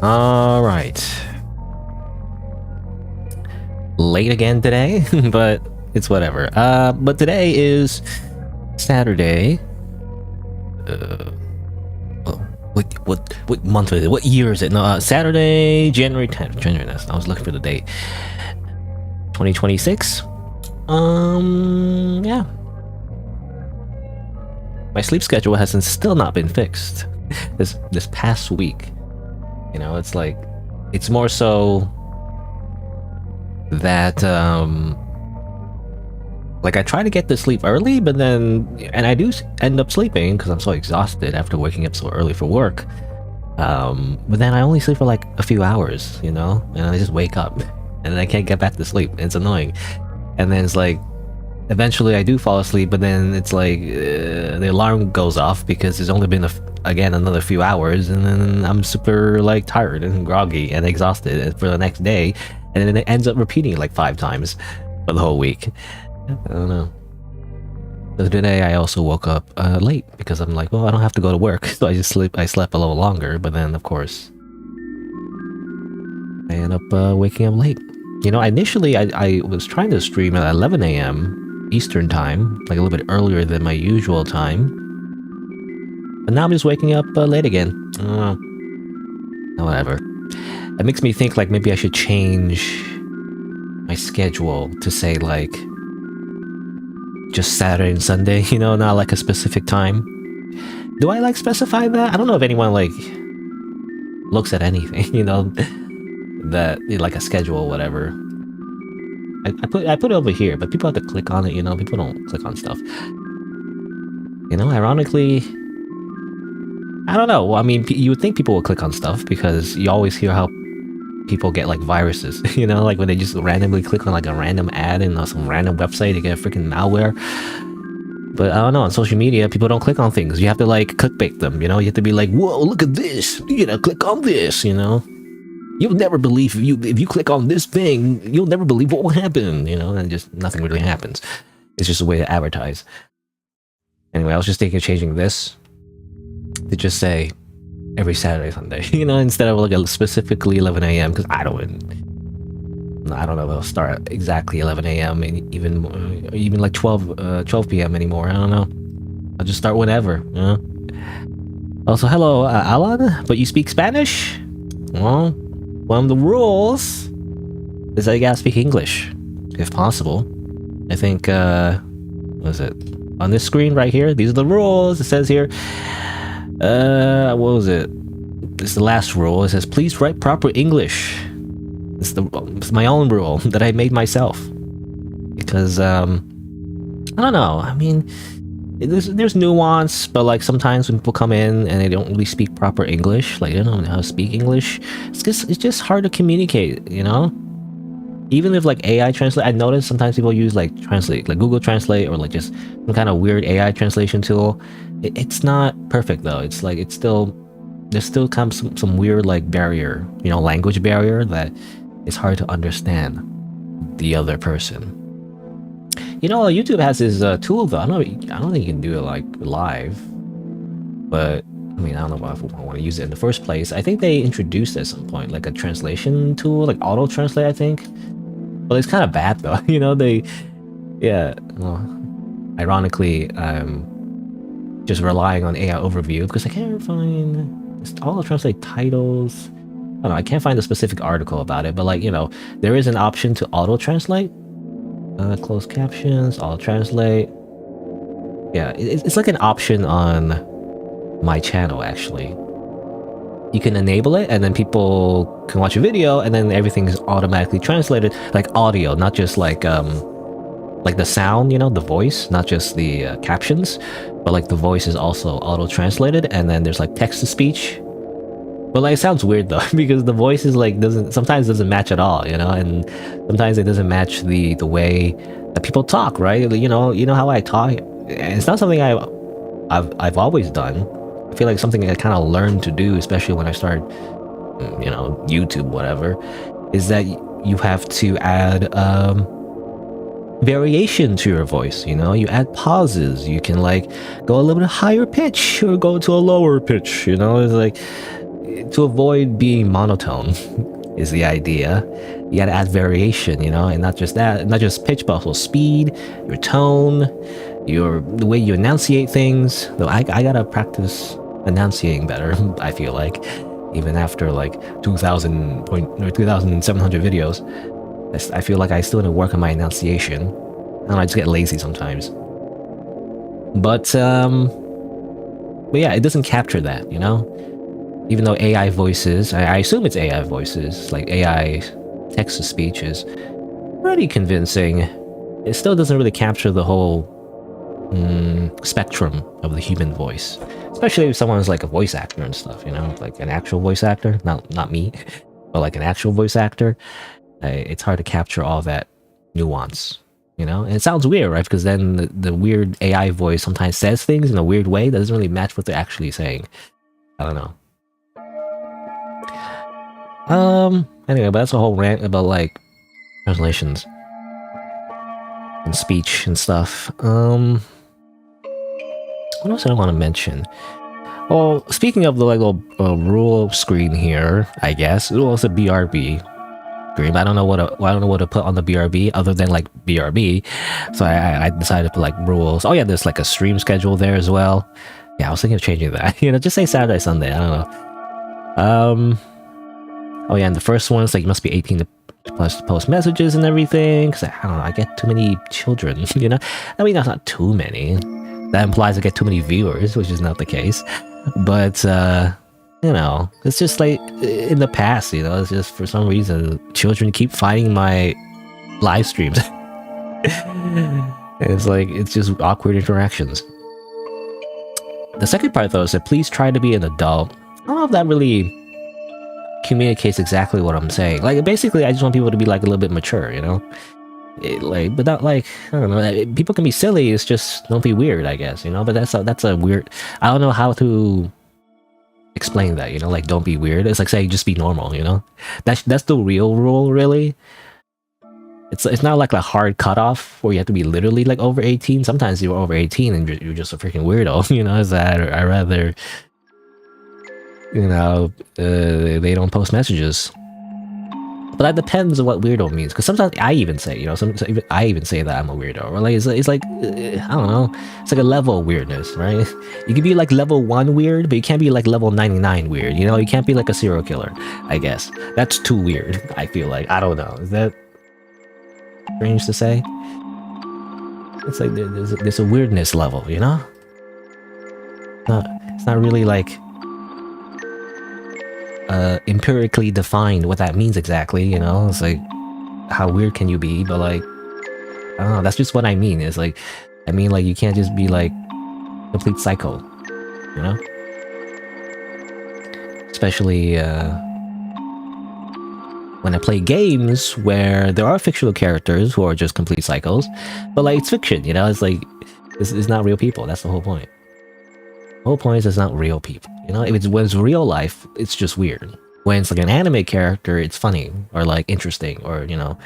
All right. Late again today, but it's whatever. But today is Saturday. What month is it? What year is it? No, Saturday, January 10th. January 10th. I was looking for the date. 2026. Yeah. My sleep schedule hasn't still not been fixed. This past week. You know, it's like, it's more so that like I try to get to sleep early, but then, and I do end up sleeping because I'm so exhausted after waking up so early for work, but then I only sleep for like a few hours, you know, and I just wake up and then I can't get back to sleep. It's annoying. And then it's like eventually I do fall asleep, but then it's like the alarm goes off because it's only been again another few hours, and then I'm super like tired and groggy and exhausted for the next day, and then it ends up repeating like 5 times for the whole week. I don't know. So today I also woke up late because I'm like, well, I don't have to go to work, so I slept a little longer, but then of course I end up waking up late. You know, initially I was trying to stream at 11 a.m. Eastern time, like a little bit earlier than my usual time, but now I'm just waking up late again. I don't know. Whatever. It makes me think like maybe I should change my schedule to say like just Saturday and Sunday, you know, not like a specific time. Do I like specify that? I don't know if anyone like looks at anything, you know, that like a schedule or whatever. I put it over here, but people have to click on it, you know. People don't click on stuff. You know, ironically, I don't know. Well, I mean, you would think people would click on stuff because you always hear how people get like viruses, you know, like when they just randomly click on like a random ad in some random website to get freaking malware. But I don't know, on social media people don't click on things. You have to like clickbait them, you know. You have to be like, whoa, look at this, you know, click on this, you know. You'll never believe if you click on this thing, you'll never believe what will happen, you know. And just nothing really happens. It's just a way to advertise. Anyway, I was just thinking of changing this to just say every Saturday, Sunday, you know, instead of like specifically 11 a.m. because I don't know if it'll start at exactly 11 a.m. and even like 12 p.m. anymore. I don't know. I'll just start whenever, you know. Also, hello, Alan, but you speak Spanish? Well, one of the rules is that you gotta speak English, if possible. I think, what is it? On this screen right here, these are the rules. It says here, what was it? This is the last rule. It says, please write proper English. It's my own rule that I made myself. Because, I don't know. I mean, there's nuance, but like sometimes when people come in and they don't really speak proper English, like they don't know how to speak English, it's just hard to communicate, you know? Even if like AI translate, I noticed sometimes people use like translate, like Google Translate or like just some kind of weird AI translation tool. It's not perfect though. It's like there's still kind of some weird like barrier, you know, language barrier that it's hard to understand the other person. You know, YouTube has this tool though. I don't think you can do it like live, but I mean, I don't know if I want to use it in the first place. I think they introduced at some point like a translation tool, like auto translate, I think. Well, it's kind of bad though, you know. Yeah. Well, ironically, I'm just relying on AI overview because I can't find auto translate titles. I don't know. I can't find a specific article about it, but like, you know, there is an option to auto translate. Closed captions, auto translate. Yeah, it's like an option on my channel actually. You can enable it and then people can watch a video and then everything is automatically translated, like audio, not just like the sound, you know, the voice, not just the captions, but like the voice is also auto translated, and then there's like text to speech. But like it sounds weird though because the voice is like sometimes doesn't match at all, you know, and sometimes it doesn't match the way that people talk, right? You know how I talk, and it's not something I've always done. I feel like something I kind of learned to do, especially when I started, you know, YouTube, whatever, is that you have to add variation to your voice, you know? You add pauses. You can like go a little bit higher pitch or go to a lower pitch, you know? It's like to avoid being monotone is the idea. You gotta add variation, you know, and not just that, not just pitch, but also speed, your tone, the way you enunciate things. Though I gotta practice enunciating better. I feel like, even after like 2,700 videos, I feel like I still need to work on my enunciation. I don't know, I just get lazy sometimes. But yeah, it doesn't capture that, you know? Even though AI voices, I assume it's AI voices, like AI text-to-speech is pretty convincing, it still doesn't really capture the whole spectrum of the human voice. Especially if someone's like a voice actor and stuff, you know? Like an actual voice actor, not me, but like an actual voice actor. It's hard to capture all that nuance, you know? And it sounds weird, right? Because then the weird AI voice sometimes says things in a weird way that doesn't really match what they're actually saying. I don't know. Anyway, but that's a whole rant about like translations and speech and stuff. What else do I want to mention? Well, speaking of the like little rule screen here, I guess it was a BRB screen. I don't know what to put on the BRB other than like BRB. So I decided to put like rules. Oh yeah, there's like a stream schedule there as well. Yeah, I was thinking of changing that. You know, just say Saturday, Sunday. I don't know. Oh yeah, and the first one is like you must be 18 to plus to post messages and everything. Cause I don't know, I get too many children. You know, I mean that's not too many. That implies I get too many viewers, which is not the case. But you know, it's just like in the past. You know, it's just for some reason children keep finding my live streams. It's like it's just awkward interactions. The second part though is that please try to be an adult. I don't know if that really communicates exactly what I'm saying. Like basically I just want people to be like a little bit mature, you know? Like, but not like, I don't know, people can be silly, it's just don't be weird, I guess, you know? But that's a weird, I don't know how to explain that, you know? Like don't be weird. It's like saying just be normal, you know? That's the real rule, really. It's not like a hard cutoff where you have to be literally like over 18. Sometimes you're over 18 and you're just a freaking weirdo, you know? Is that I rather, you know, they don't post messages. But that depends on what weirdo means. Because sometimes I even say, you know, I even say that I'm a weirdo. Or like, it's like, I don't know. It's like a level of weirdness, right? You can be like level 1 weird, but you can't be like level 99 weird. You know, you can't be like a serial killer, I guess. That's too weird, I feel like. I don't know. Is that strange to say? It's like there's a weirdness level, you know? It's not really like empirically defined what that means exactly, you know? It's like, how weird can you be? But like, I don't know, that's just what I mean. It's like, I mean like you can't just be like complete psycho, you know? Especially when I play games where there are fictional characters who are just complete psychos, but like it's fiction, you know? It's like, it's not real people, that's the whole point. The whole point is it's not real people, you know? When it's real life, it's just weird. When it's like an anime character, it's funny, or like interesting, or, you know,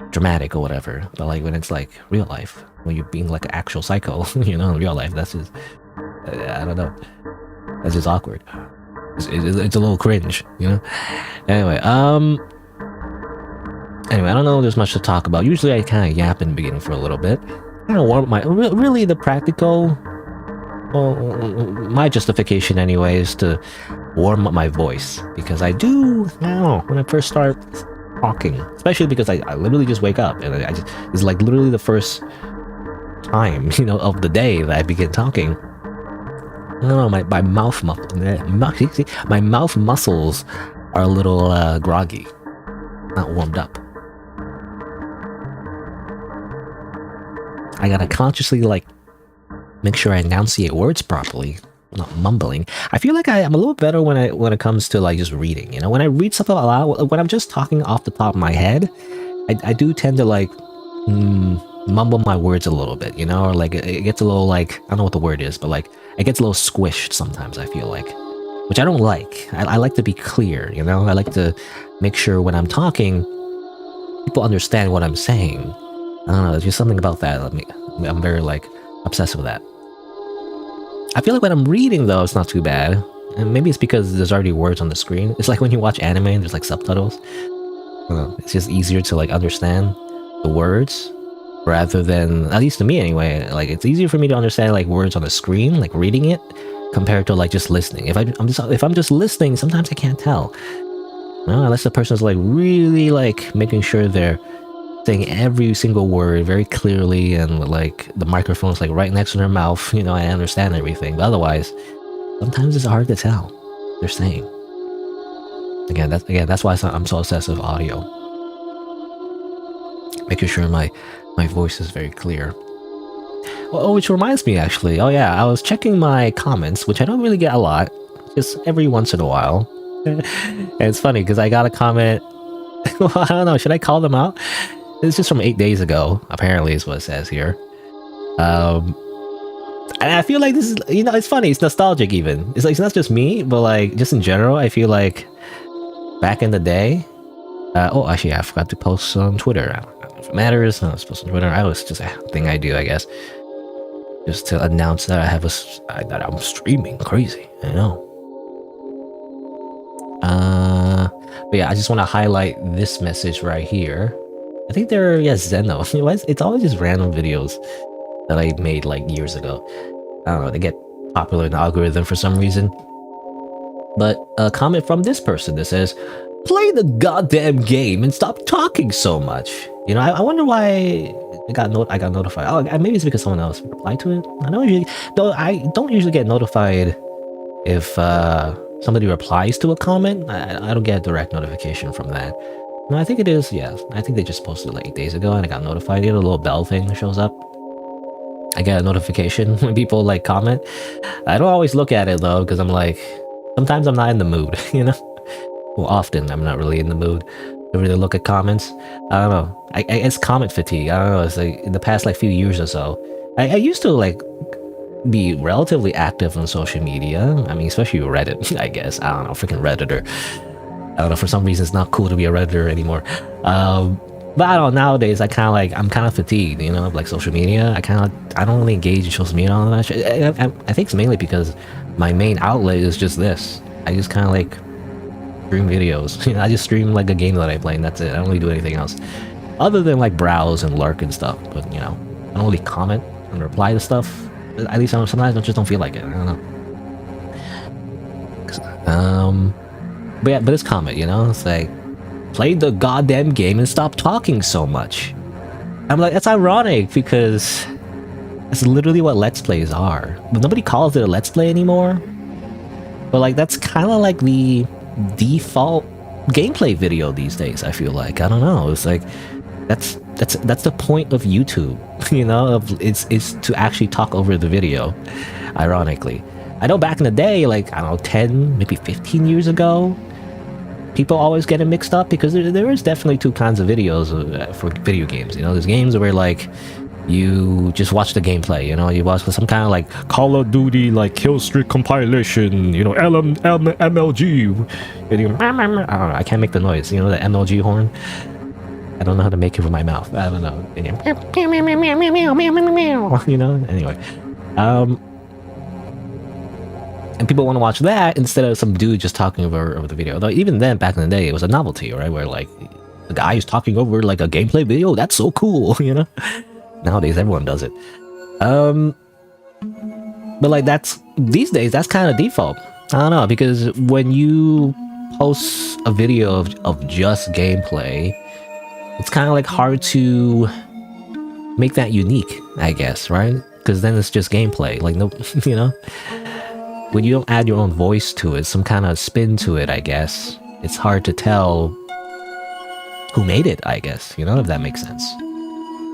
dramatic or whatever. But like when it's like real life, when you're being like an actual psycho, you know, in real life, that's just, I don't know. That's just awkward. It's a little cringe, you know? Anyway, I don't know if there's much to talk about. Usually I kind of yap in the beginning for a little bit. Kind of warm up really the practical, well, my justification anyway is to warm up my voice, because I do now when I first start talking, especially because I literally just wake up and it's like literally the first time, you know, of the day that I begin talking. I don't know, my mouth muscles are a little groggy, not warmed up. I gotta consciously like make sure I enunciate words properly, not mumbling. I feel like I'm a little better when it comes to like just reading, you know? When I read stuff out loud, when I'm just talking off the top of my head, I do tend to like mumble my words a little bit, you know? Or like it gets a little like, I don't know what the word is, but like it gets a little squished sometimes, I feel like. Which I don't like. I like to be clear, you know? I like to make sure when I'm talking, people understand what I'm saying. I don't know, there's just something about that. I'm very like obsessed with that. I feel like when I'm reading though, it's not too bad. And maybe it's because there's already words on the screen. It's like when you watch anime and there's like subtitles. I don't know, it's just easier to like understand the words rather than, at least to me anyway, like it's easier for me to understand like words on the screen, like reading it, compared to like just listening. If I'm just listening, sometimes I can't tell. Well, unless the person's like really like making sure they're saying every single word very clearly and like the microphone's like right next to their mouth, you know, I understand everything. But otherwise, sometimes it's hard to tell what they're saying. That's why I'm so obsessed with audio. Making sure my voice is very clear. Oh, which reminds me actually. Oh yeah, I was checking my comments, which I don't really get a lot, just every once in a while. And it's funny because I got a comment. Well, I don't know. Should I call them out? It's just from 8 days ago. Apparently, is what it says here. And I feel like this is, you know, it's funny. It's nostalgic even. It's like it's not just me, but like just in general. I feel like back in the day. Oh, actually, I forgot to post on Twitter. I don't know if it matters. I was posting on Twitter. I was just a thing I do, I guess, just to announce that I have that I'm streaming crazy. I know. But yeah, I just want to highlight this message right here. I think they're Zeno. It's always just random videos that I made like years ago. I don't know. They get popular in the algorithm for some reason. But a comment from this person that says, "Play the goddamn game and stop talking so much." You know, I wonder why I got notified. Oh, maybe it's because someone else replied to it. I don't usually get notified if somebody replies to a comment. I don't get a direct notification from that. No, I think it is. Yeah, I think they just posted like 8 days ago, and I got notified. You know, a little bell thing shows up. I get a notification when people like comment. I don't always look at it though, because I'm like, sometimes I'm not in the mood. You know. Well, often I'm not really in the mood to really look at comments. I don't know. It's comment fatigue. I don't know. It's like in the past like few years or so, I used to like be relatively active on social media. I mean, especially Reddit, I guess. I don't know, freaking Redditor. I don't know, for some reason it's not cool to be a Redditor anymore. But I don't know, nowadays I'm kind of fatigued, you know, of like social media. I don't really engage in social media all that shit. I think it's mainly because my main outlet is just this. I just kind of like stream videos. You know, I just stream like a game that I play and that's it. I don't really do anything else. Other than like browse and lurk and stuff. But you know, I don't really comment and reply to stuff. At least sometimes I just don't feel like it. I don't know. But this comment, you know, it's like, play the goddamn game and stop talking so much. I'm like, that's ironic because that's literally what Let's Plays are. But nobody calls it a Let's Play anymore. But like, that's kind of like the default gameplay video these days, I feel like. I don't know. It's like, that's the point of YouTube, you know, it's to actually talk over the video, ironically. I know back in the day, like, I don't know, 10, maybe 15 years ago, people always get it mixed up because there is definitely two kinds of videos for video games. You know, there's games where like you just watch the gameplay. You know, you watch some kind of like Call of Duty like kill streak compilation. You know, MLG. And you, I don't know. I can't make the noise. You know, the MLG horn. I don't know how to make it with my mouth. I don't know. You know. Anyway, and people want to watch that instead of some dude just talking over the video. Though even then, back in the day, it was a novelty, right? Where like the guy is talking over like a gameplay video. That's so cool, you know. Nowadays, everyone does it. But like these days, that's kind of default. I don't know, because when you post a video of just gameplay, it's kind of like hard to make that unique, I guess, right? Because then it's just gameplay, like no, you know. When you don't add your own voice to it, some kind of spin to it, I guess, it's hard to tell who made it, I guess, you know, if that makes sense.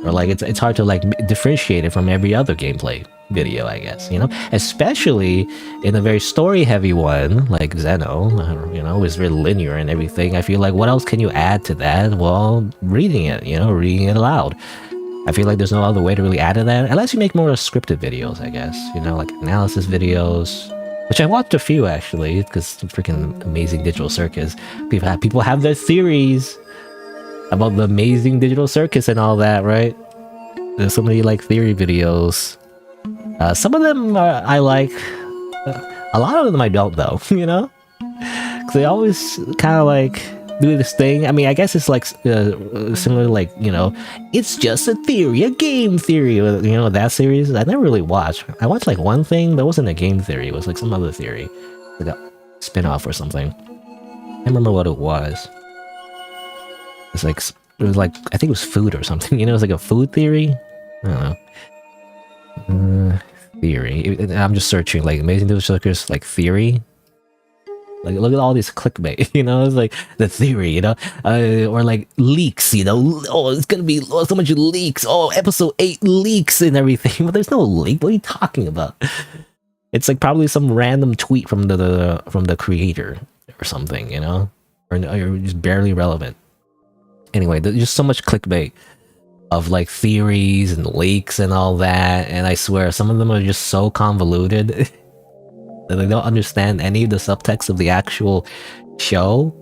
Or like it's hard to like differentiate it from every other gameplay video, I guess, you know, especially in a very story heavy one like Zeno, you know, is very linear and everything. I feel like what else can you add to that? Well, reading it, you know, reading it aloud. I feel like there's no other way to really add to that unless you make more scripted videos, I guess, you know, like analysis videos, which I watched a few actually, because freaking Amazing Digital Circus. People have their theories about the Amazing Digital Circus and all that, right? There's so many like theory videos. Some of them I like. A lot of them I don't though, you know? Because they always kind of like do this thing. I mean, I guess it's like similar, like, you know, it's just a theory, a game theory, you know, that series. I never really watched. I watched like one thing, but it wasn't a game theory. It was like some other theory, like a spin-off or something. I can't remember what it was. It's like, it was like, I think it was food or something, you know, it was like a food theory. I don't know. Theory. I'm just searching like Amazing News Circus, like theory. Like, look at all these clickbait, you know, it's like the theory, you know, or like leaks, you know, oh, it's gonna be so much leaks, oh, episode 8 leaks and everything, but there's no leak, what are you talking about? It's like probably some random tweet from the creator or something, you know, or just barely relevant. Anyway, there's just so much clickbait of like theories and leaks and all that, and I swear some of them are just so convoluted that they don't understand any of the subtext of the actual show,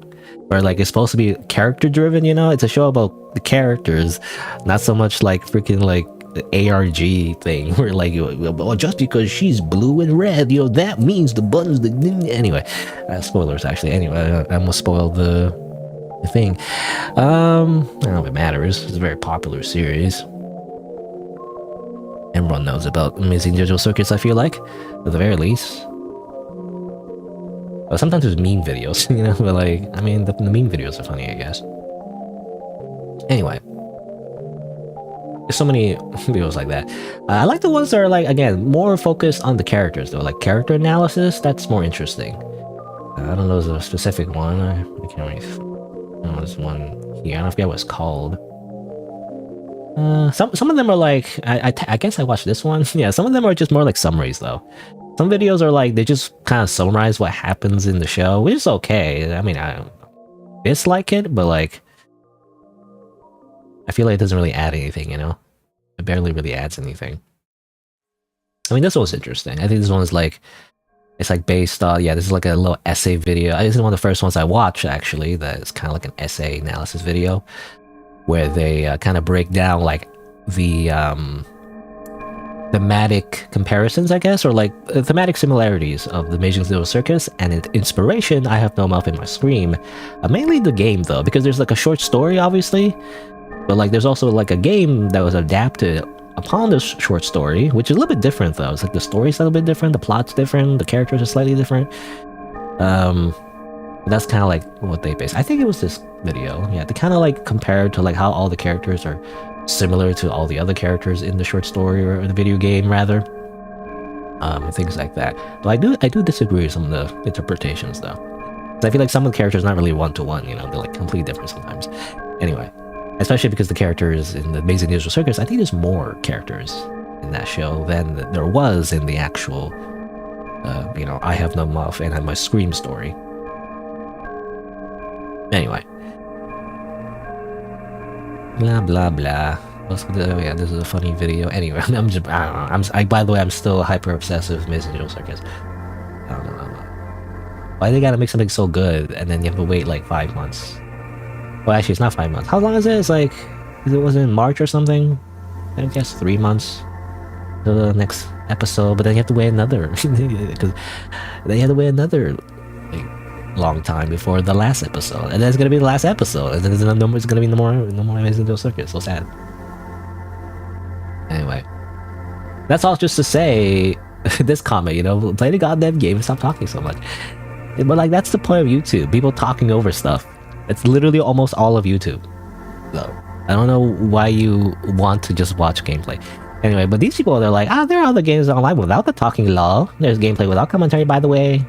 or like it's supposed to be character driven, you know, it's a show about the characters, not so much like freaking like the ARG thing where like, well, just because she's blue and red, you know, that means the buttons, the anyway, spoilers actually. Anyway, I almost spoiled the thing. I don't know if it matters. It's a very popular series. Everyone knows about Amazing Digital Circuits, I feel like, at the very least. Well, sometimes there's meme videos, you know, but like, I mean, the meme videos are funny, I guess. Anyway. There's so many videos like that. I like the ones that are like, again, more focused on the characters though, like character analysis, that's more interesting. I don't know, there's a specific one. I can't really... Oh, there's one here. I don't forget what it's called. Some of them are like, I guess I watched this one. Yeah, some of them are just more like summaries though. Some videos are like, they just kind of summarize what happens in the show, which is okay. I mean, I don't dislike it, but like, I feel like it doesn't really add anything, you know? It barely really adds anything. I mean, this one's interesting. I think this one's like, it's like based on, yeah, this is like a little essay video. This is one of the first ones I watched, actually, that is kind of like an essay analysis video, where they kind of break down like the thematic comparisons, I guess, or like thematic similarities of the Amazing Digital Circus and its inspiration, I Have No Mouth in My Scream. Mainly the game, though, because there's like a short story, obviously, but like there's also like a game that was adapted upon this short story, which is a little bit different though. It's like the story's a little bit different, the plot's different, the characters are slightly different. That's kind of like what they base. I think it was this video, yeah, to kind of like compare to like how all the characters are similar to all the other characters in the short story or the video game, rather. Things like that. But I do disagree with some of the interpretations though. I feel like some of the characters are not really one-to-one, you know, they're like completely different sometimes. Anyway. Especially because the characters in the Amazing Digital Circus, I think there's more characters in that show than there was in the actual, you know, I Have No Mouth and My Scream story. Anyway. Blah, blah, blah. Yeah, this is a funny video. Anyway, I'm just, I don't know. By the way, I'm still hyper obsessed with Amazing Digital Circus. I don't know. Why they gotta make something so good and then you have to wait like 5 months? Well, actually, it's not 5 months. How long is it? It's like, it was in March or something? I guess 3 months to the next episode, but then you have to wait another, because then you have to wait another like, long time before the last episode, and then it's gonna be the last episode, and then there's gonna be no more Amazing Digital Circuit. So sad. Anyway, that's all just to say, this comment, you know, play the goddamn game and stop talking so much. But like, that's the point of YouTube, people talking over stuff. It's literally almost all of YouTube. So, I don't know why you want to just watch gameplay. Anyway, but these people, they're like, there are other games online without the talking lol. There's gameplay without commentary, by the way.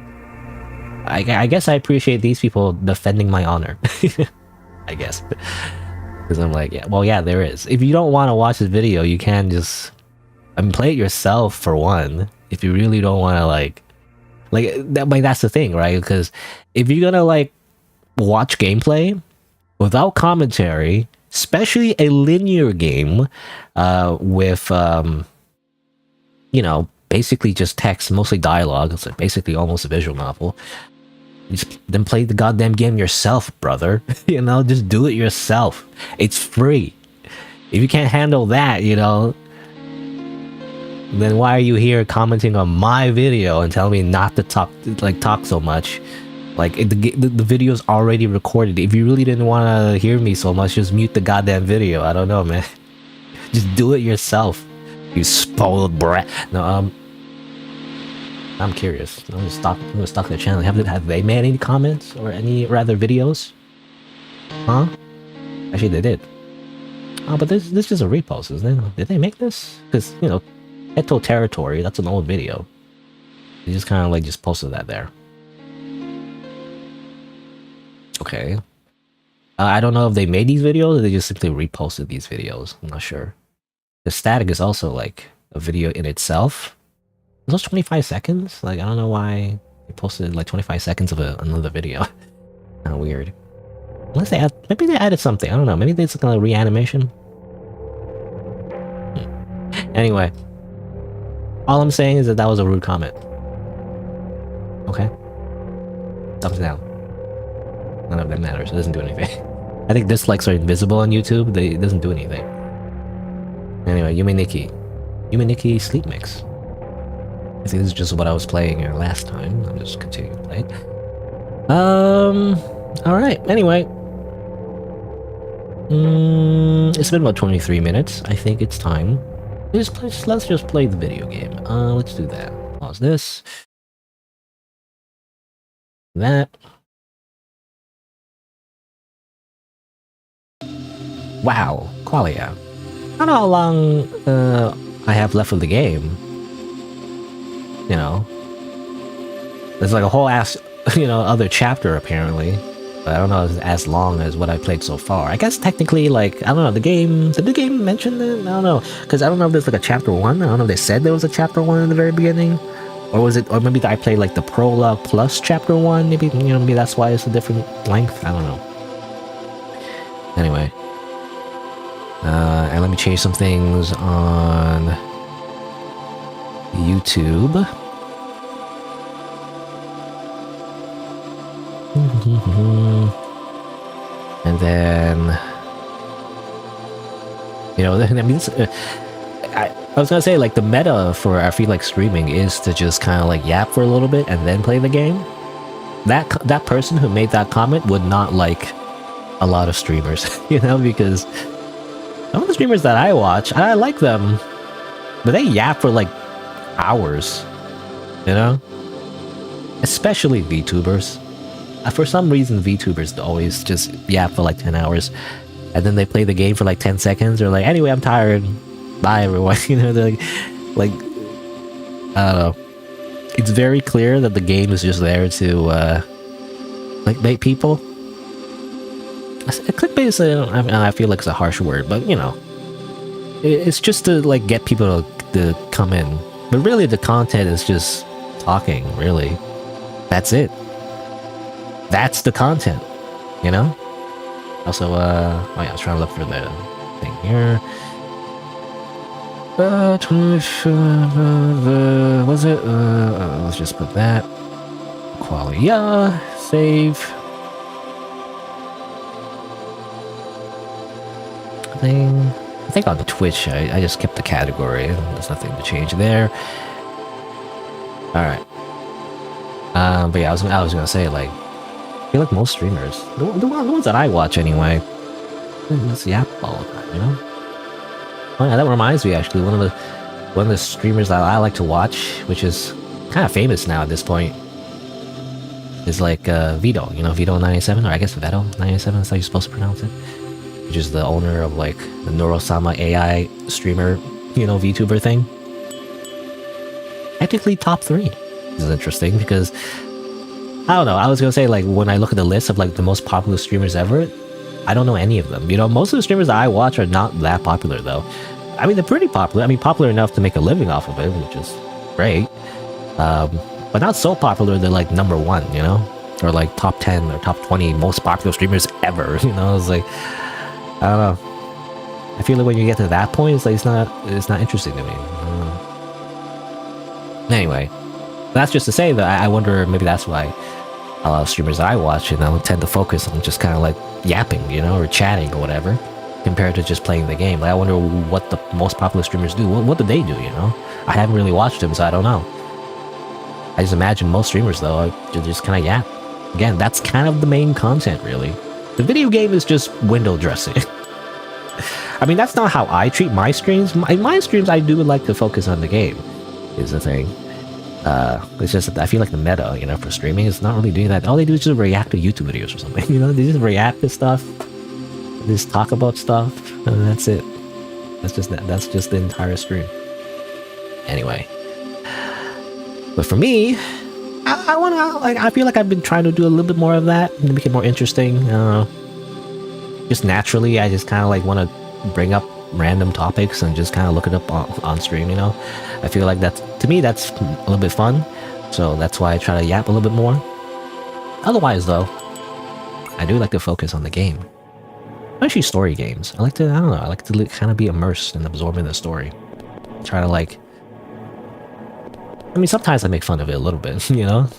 I guess I appreciate these people defending my honor. I guess. Because I'm like, yeah, well, yeah, there is. If you don't want to watch this video, you can just... I mean, play it yourself, for one. If you really don't want to, like, that's the thing, right? Because if you're gonna, like, watch gameplay without commentary, especially a linear game with you know, basically just text, mostly dialogue, it's basically almost a visual novel, then play the goddamn game yourself, brother. You know, just do it yourself. It's free. If you can't handle that, you know, then why are you here commenting on my video and telling me not to talk so much? Like, the video's already recorded. If you really didn't want to hear me so much, just mute the goddamn video. I don't know, man. Just do it yourself, you spoiled brat. No, I'm curious. I'm gonna stalk their channel. Have they made any comments or any rather videos? Huh? Actually, they did. Oh, but this is just a repost, isn't it? Did they make this? Because, you know, Eto Territory, that's an old video. They just kind of like just posted that there. Okay. I don't know if they made these videos or they just simply reposted these videos. I'm not sure. The static is also like a video in itself. Those 25 seconds? Like, I don't know why they posted like 25 seconds of another video. Kind of weird. Unless they maybe they added something. I don't know. Maybe it's like a reanimation. Anyway, all I'm saying is that was a rude comment. Okay. Thumbs down. None of that matters. It doesn't do anything. I think dislikes are invisible on YouTube. It doesn't do anything. Anyway, Yuminiki Sleep Mix. I think this is just what I was playing here last time. I'm just continuing to play it. Alright, anyway. It's been about 23 minutes. I think it's time. Let's just play the video game. Let's do that. Pause this. That. Wow, qualia. I don't know how long I have left of the game. You know, there's like a whole ass, you know, other chapter apparently. But I don't know if it's as long as what I played so far. I guess technically, like, I don't know, did the game mention it? I don't know, because I don't know if there's like a chapter 1. I don't know if they said there was a chapter 1 in the very beginning. Or was it, or maybe I played like the prologue plus chapter 1, maybe, you know, maybe that's why it's a different length. I don't know. Anyway. And let me change some things on YouTube. And then, you know, I mean, I was gonna say, like, the meta for I feel like streaming is to just kind of like yap for a little bit and then play the game. That person who made that comment would not like a lot of streamers, you know, because some of the streamers that I watch, I like them, but they yap for like hours, you know, especially VTubers. For some reason, VTubers always just yap for like 10 hours, and then they play the game for like 10 seconds. They're like, anyway, I'm tired. Bye, everyone. You know, they're like, I don't know. It's very clear that the game is just there to, like, make people. Clickbait is, I feel like it's a harsh word, but, you know, it's just to, like, get people to come in. But really, the content is just talking, really. That's it. That's the content, you know? Also, oh yeah, I was trying to look for the thing here. Was it? Let's just put that. Qualia, save. I think on the Twitch, I just kept the category. There's nothing to change there. Alright. But yeah, I was gonna say, like, I feel like most streamers, the ones that I watch anyway, it's yap all the time, you know? Oh yeah, that reminds me, actually, one of the streamers that I like to watch, which is kind of famous now at this point, is like Vito, you know, Vito97, or I guess Veto97 is how you're supposed to pronounce it, which is the owner of like the Norosama AI streamer, you know, VTuber thing. Technically top 3. This is interesting because, I don't know, I was gonna say, like, when I look at the list of like the most popular streamers ever, I don't know any of them. You know, most of the streamers that I watch are not that popular though. I mean, they're pretty popular. I mean, popular enough to make a living off of it, which is great. But not so popular they're like number 1, you know? Or like top 10 or top 20 most popular streamers ever, you know? It's like, I don't know. I feel like when you get to that point, it's like, it's not interesting to me. Anyway, that's just to say that I wonder, maybe that's why a lot of streamers that I watch, and I tend to focus on just kind of like yapping, you know, or chatting or whatever. compared to just playing the game. Like, I wonder what the most popular streamers do. What do they do, you know? I haven't really watched them, so I don't know. I just imagine most streamers, though, just kind of yap. Again, that's kind of the main content, really. The video game is just window dressing. I mean, that's not how I treat my streams. In my streams, I do like to focus on the game, is the thing. It's just, I feel like the meta, you know, for streaming is not really doing that. All they do is just react to YouTube videos or something, you know? They just react to stuff. They just talk about stuff, and that's it. That's just the entire stream. Anyway. But for me, I want to, like, I feel like I've been trying to do a little bit more of that to make it more interesting. I don't know. Just naturally, I just kind of like want to bring up random topics and just kind of look it up on stream, you know? I feel like that's, to me, that's a little bit fun. So that's why I try to yap a little bit more. Otherwise, though, I do like to focus on the game. Especially story games. I like to, I don't know, I like to kind of be immersed and absorbed in the story. Try to like, I mean, sometimes I make fun of it a little bit, you know?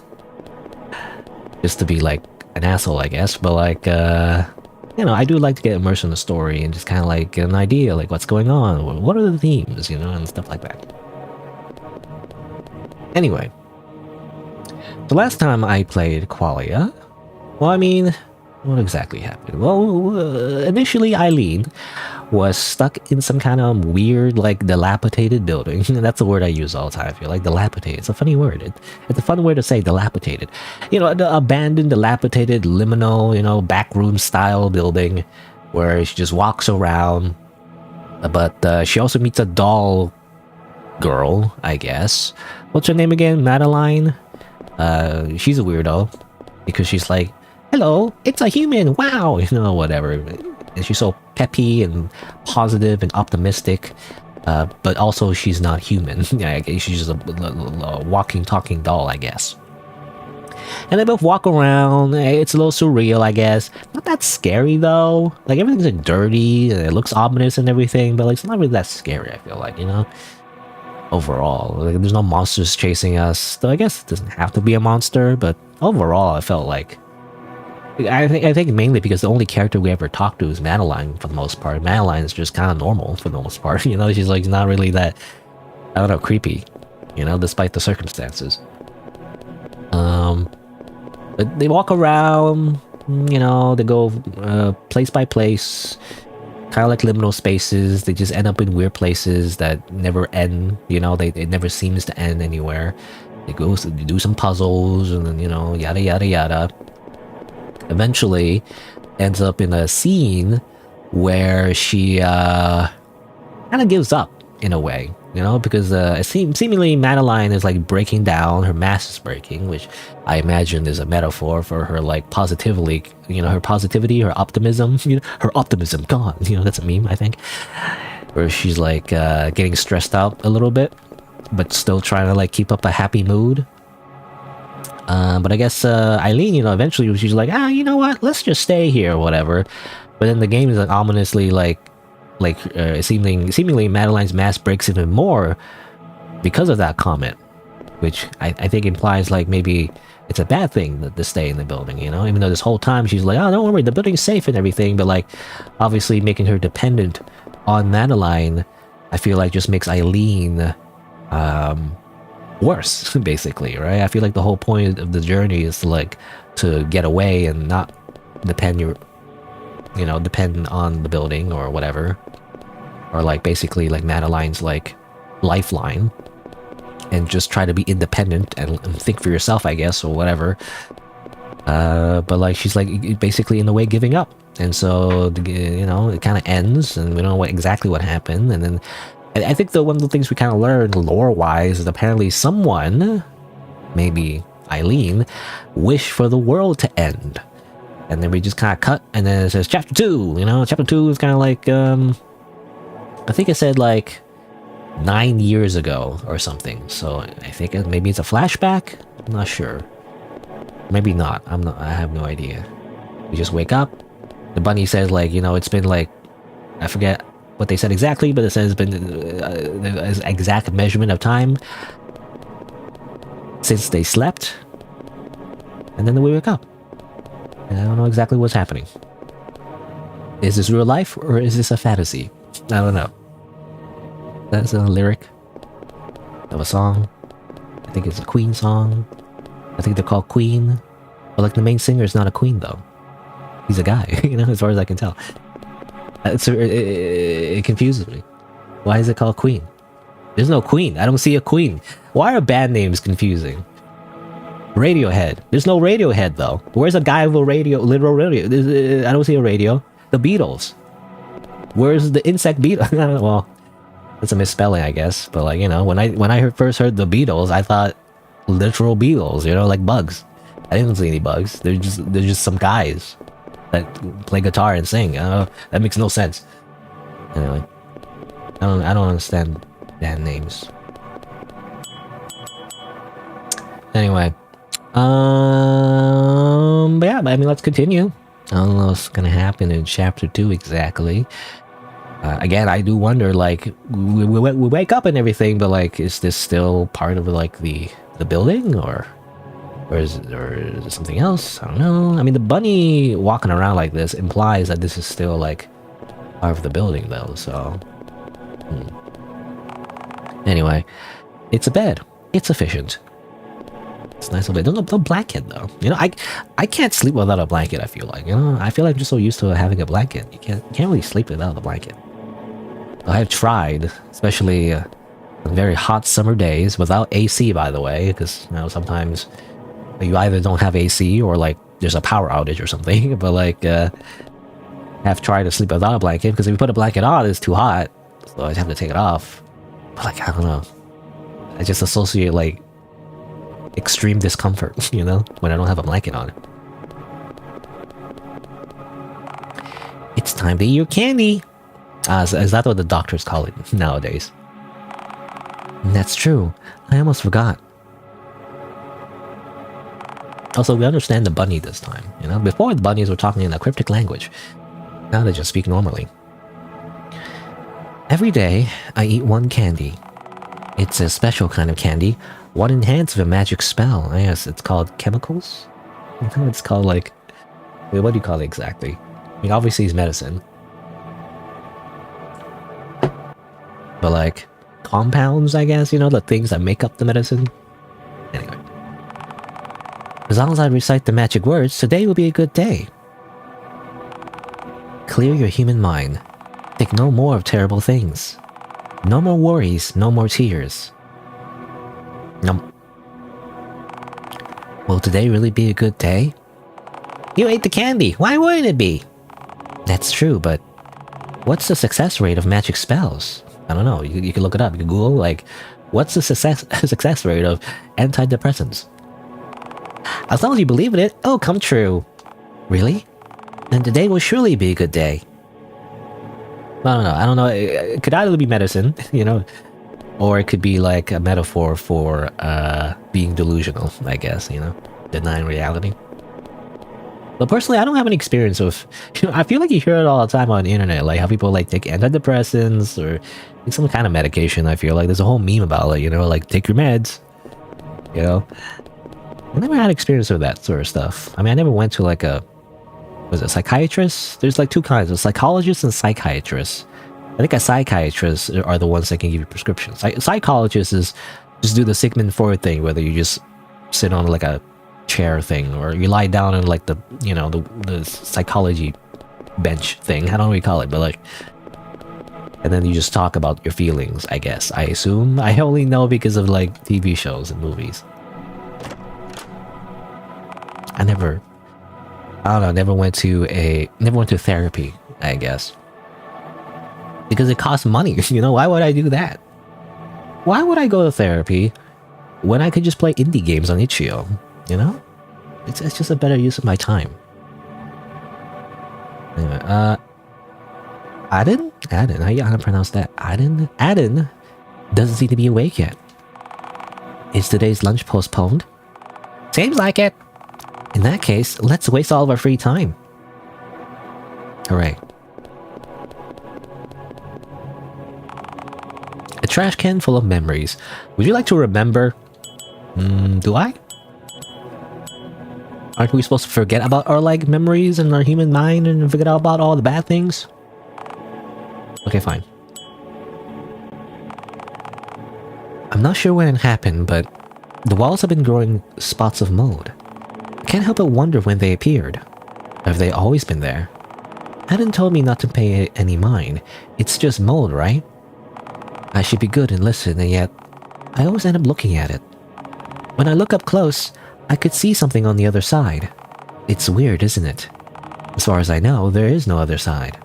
Just to be like an asshole, I guess. But like, you know, I do like to get immersed in the story and just kind of like get an idea, like what's going on, what are the themes, you know, and stuff like that. Anyway, the last time I played Qualia, well, I mean, what exactly happened? Well, initially Eileen was stuck in some kind of weird, like, dilapidated building. That's a word I use all the time, I feel like, dilapidated. It's a funny word. It's a fun word to say, dilapidated. You know, the abandoned, dilapidated, liminal, you know, backroom style building where she just walks around. But she also meets a doll girl, I guess. What's her name again? Madeline? She's a weirdo because she's like, hello, it's a human, wow, you know, whatever. And she's so peppy and positive and optimistic, but also she's not human. Yeah, she's just a walking, talking doll, I guess. And they both walk around. It's a little surreal, I guess. Not that scary, though. Like, everything's like dirty, and it looks ominous and everything, but like, it's not really that scary, I feel like, you know? Overall, like, there's no monsters chasing us. Though I guess it doesn't have to be a monster, but overall, I felt like, I think mainly because the only character we ever talked to is Madeline for the most part. Madeline is just kind of normal for the most part, you know. She's like not really that, I don't know, creepy, you know, despite the circumstances. But they walk around, you know, they go place by place, kind of like liminal spaces. They just end up in weird places that never end, you know. It never seems to end anywhere. They do some puzzles and then, you know, yada yada yada. Eventually ends up in a scene where she kind of gives up in a way, you know, because seemingly Madeline is like breaking down, her mask is breaking, which I imagine is a metaphor for her like positively, you know, her positivity, her optimism, you know, her optimism gone, you know, that's a meme, I think, where she's like getting stressed out a little bit, but still trying to like keep up a happy mood. But I guess Eileen, you know, eventually she's like, you know what? Let's just stay here or whatever. But then the game is like ominously seemingly Madeline's mask breaks even more because of that comment, which I think implies like maybe it's a bad thing to stay in the building, you know? Even though this whole time she's like, oh, don't worry, the building's safe and everything, but like obviously making her dependent on Madeline, I feel like just makes Eileen worse, basically, right? I feel like the whole point of the journey is to get away and not depend on the building or whatever, or like basically like Madeline's like lifeline, and just try to be independent and think for yourself, I guess, or whatever. But like she's like basically in a way giving up, and so you know it kind of ends, and we don't know exactly what happened, and then. I think one of the things we kind of learned lore-wise is apparently someone, maybe Eileen, wished for the world to end. And then we just kind of cut, and then it says Chapter 2, you know? Chapter 2 is kind of like, I think it said like 9 years ago or something. So I think maybe it's a flashback? I'm not sure. Maybe not. I have no idea. We just wake up. The bunny says like, you know, it's been like, I forget what they said exactly, but it says it's been an exact measurement of time since they slept, and then we wake up, and I don't know exactly what's happening. Is this real life or is this a fantasy? I don't know. That's a lyric of a song. I think it's a Queen song. I think they're called Queen. But like the main singer is not a queen though. He's a guy, you know, as far as I can tell. It confuses me. Why is it called Queen? There's no queen. I don't see a queen. Why are band names confusing? Radiohead. There's no Radiohead though. Where's a guy with a radio? Literal radio. I don't see a radio. The Beatles. Where's the insect beetle? Well, it's a misspelling, I guess. But like, you know, when I first heard the Beatles, I thought literal beetles. You know, like bugs. I didn't see any bugs. They're just some guys that play guitar and sing. That makes no sense. Anyway, I don't understand band names. Anyway, but yeah, I mean, let's continue. I don't know what's gonna happen in chapter 2 exactly. Again, I do wonder, like, we wake up and everything, but like, is this still part of like the building, or is it something else? I don't know. I mean, the bunny walking around like this implies that this is still like part of the building, though. So, anyway, it's a bed. It's efficient. It's nice little bed. No blanket though. You know, I can't sleep without a blanket. I feel like, you know, I feel like I'm just so used to having a blanket. You can't really sleep without the blanket. I have tried, especially on very hot summer days without AC, by the way, because you know sometimes you either don't have AC or like there's a power outage or something. But like, have tried to sleep without a blanket because if you put a blanket on, it's too hot, so I have to take it off. But like, I don't know. I just associate like extreme discomfort, you know, when I don't have a blanket on. It's time to eat your candy. Is that what the doctors call it nowadays? That's true. I almost forgot. Also, we understand the bunny this time, you know? Before, the bunnies were talking in a cryptic language. Now they just speak normally. Every day, I eat one candy. It's a special kind of candy, one enhanced with a magic spell. Yes, it's called chemicals? It's called like... Wait, what do you call it exactly? I mean, obviously it's medicine. But like, compounds, I guess, you know, the things that make up the medicine. Anyway. As long as I recite the magic words, today will be a good day. Clear your human mind. Think no more of terrible things. No more worries, no more tears. Will today really be a good day? You ate the candy, why wouldn't it be? That's true, but what's the success rate of magic spells? I don't know, you can look it up, you can Google, like, what's the success rate of antidepressants? As long as you believe in it, it'll come true. Really? Then today will surely be a good day. I don't know, it could either be medicine, you know, or it could be like a metaphor for being delusional, I guess, you know, denying reality. But personally, I don't have any experience with, you know, I feel like you hear it all the time on the internet, like how people like take antidepressants or take some kind of medication. I feel like there's a whole meme about it, you know, like take your meds, you know. I never had experience with that sort of stuff. I mean, I never went to like a, was it psychiatrist? There's like two kinds of psychologists and psychiatrists. I think a psychiatrist are the ones that can give you prescriptions. Psychologists is just do the Sigmund Freud thing, whether you just sit on like a chair thing or you lie down in like the, you know, the psychology bench thing. I don't know what you call it, but like, and then you just talk about your feelings, I guess. I assume. I only know because of like TV shows and movies. I don't know, never went to therapy, I guess. Because it costs money, you know, why would I do that? Why would I go to therapy when I could just play indie games on itch.io, you know? It's just a better use of my time. Anyway, Adin? How do you pronounce that? Adin doesn't seem to be awake yet. Is today's lunch postponed? Seems like it. In that case, let's waste all of our free time. Hooray. A trash can full of memories. Would you like to remember? Do I? Aren't we supposed to forget about our, like, memories and our human mind and forget about all the bad things? Okay, fine. I'm not sure when it happened, but the walls have been growing spots of mold. I can't help but wonder when they appeared. Have they always been there? Hadn't told me not to pay any mind. It's just mold, right? I should be good and listen, and yet I always end up looking at it. When I look up close, I could see something on the other side. It's weird, isn't it? As far as I know, there is no other side.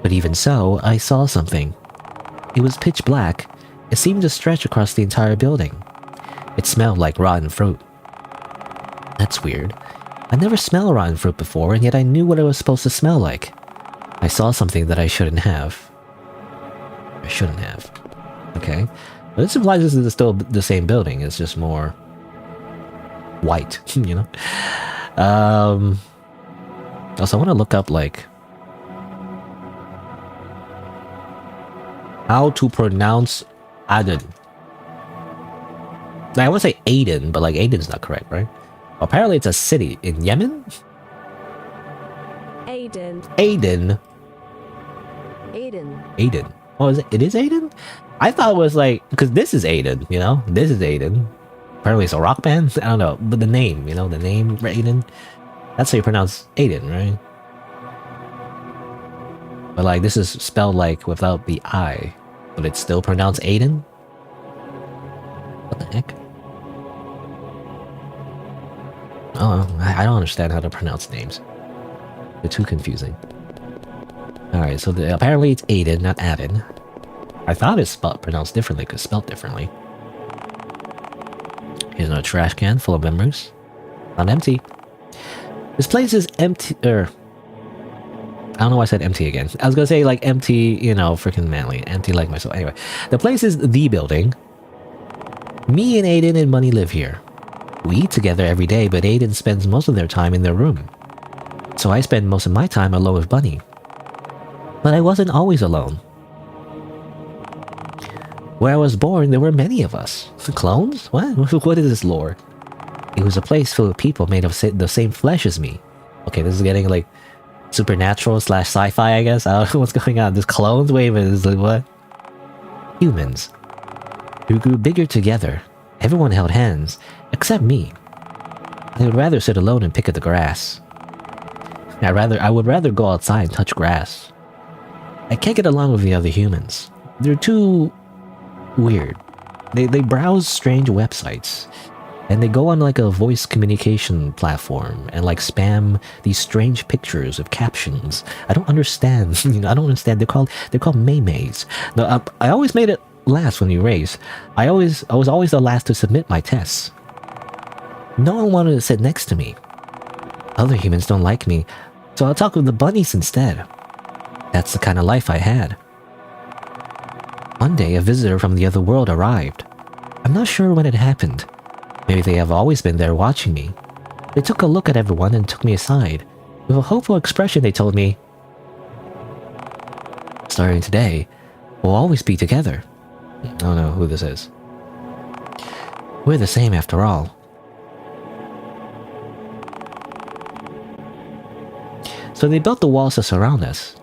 But even so, I saw something. It was pitch black. It seemed to stretch across the entire building. It smelled like rotten fruit. That's weird. I never smelled rotten fruit before, and yet I knew what it was supposed to smell like. I saw something that I shouldn't have. I shouldn't have. Okay. But this implies this is still the same building. It's just more white, you know? Also, I want to look up, like, how to pronounce Aden. I want to say Aden, but, like, Aden's not correct, right? Apparently it's a city in Yemen? Aden. Aden. Aden. Aden. Oh, is it? It is Aden? I thought it was like, because this is Aden, you know? This is Aden. Apparently it's a rock band? I don't know. But the name, you know? The name, Aden. That's how you pronounce Aden, right? But like, this is spelled like without the I. But it's still pronounced Aden? What the heck? Oh, I don't understand how to pronounce names. They're too confusing. Alright, so apparently it's Aden, not Aden. I thought it's pronounced differently, because spelled differently. Here's another trash can full of memories. Not empty. This place is empty, I don't know why I said empty again. I was gonna say like empty, you know, freaking manly. Empty like myself. Anyway, the place is the building. Me and Aiden and Bunny live here. We eat together every day, but Aiden spends most of their time in their room. So I spend most of my time alone with Bunny. But I wasn't always alone. Where I was born, there were many of us. Clones? What? What is this lore? It was a place full of people made of the same flesh as me. Okay, this is getting like supernatural / sci-fi, I guess. I don't know what's going on. There's clones? Wait a minute, is like what? Humans. We grew bigger together. Everyone held hands, except me. I would rather sit alone and pick at the grass. I would rather go outside and touch grass. I can't get along with the other humans. They're too weird. They browse strange websites. And they go on like a voice communication platform and like spam these strange pictures of captions. I don't understand. You know, I don't understand. They're called maymays. No, I always made it last when you race. I was always the last to submit my tests. No one wanted to sit next to me. Other humans don't like me, so I'll talk with the bunnies instead. That's the kind of life I had. One day, a visitor from the other world arrived. I'm not sure when it happened. Maybe they have always been there watching me. They took a look at everyone and took me aside. With a hopeful expression, they told me, starting today, we'll always be together. I don't know who this is. We're the same after all. So they built the walls to surround us.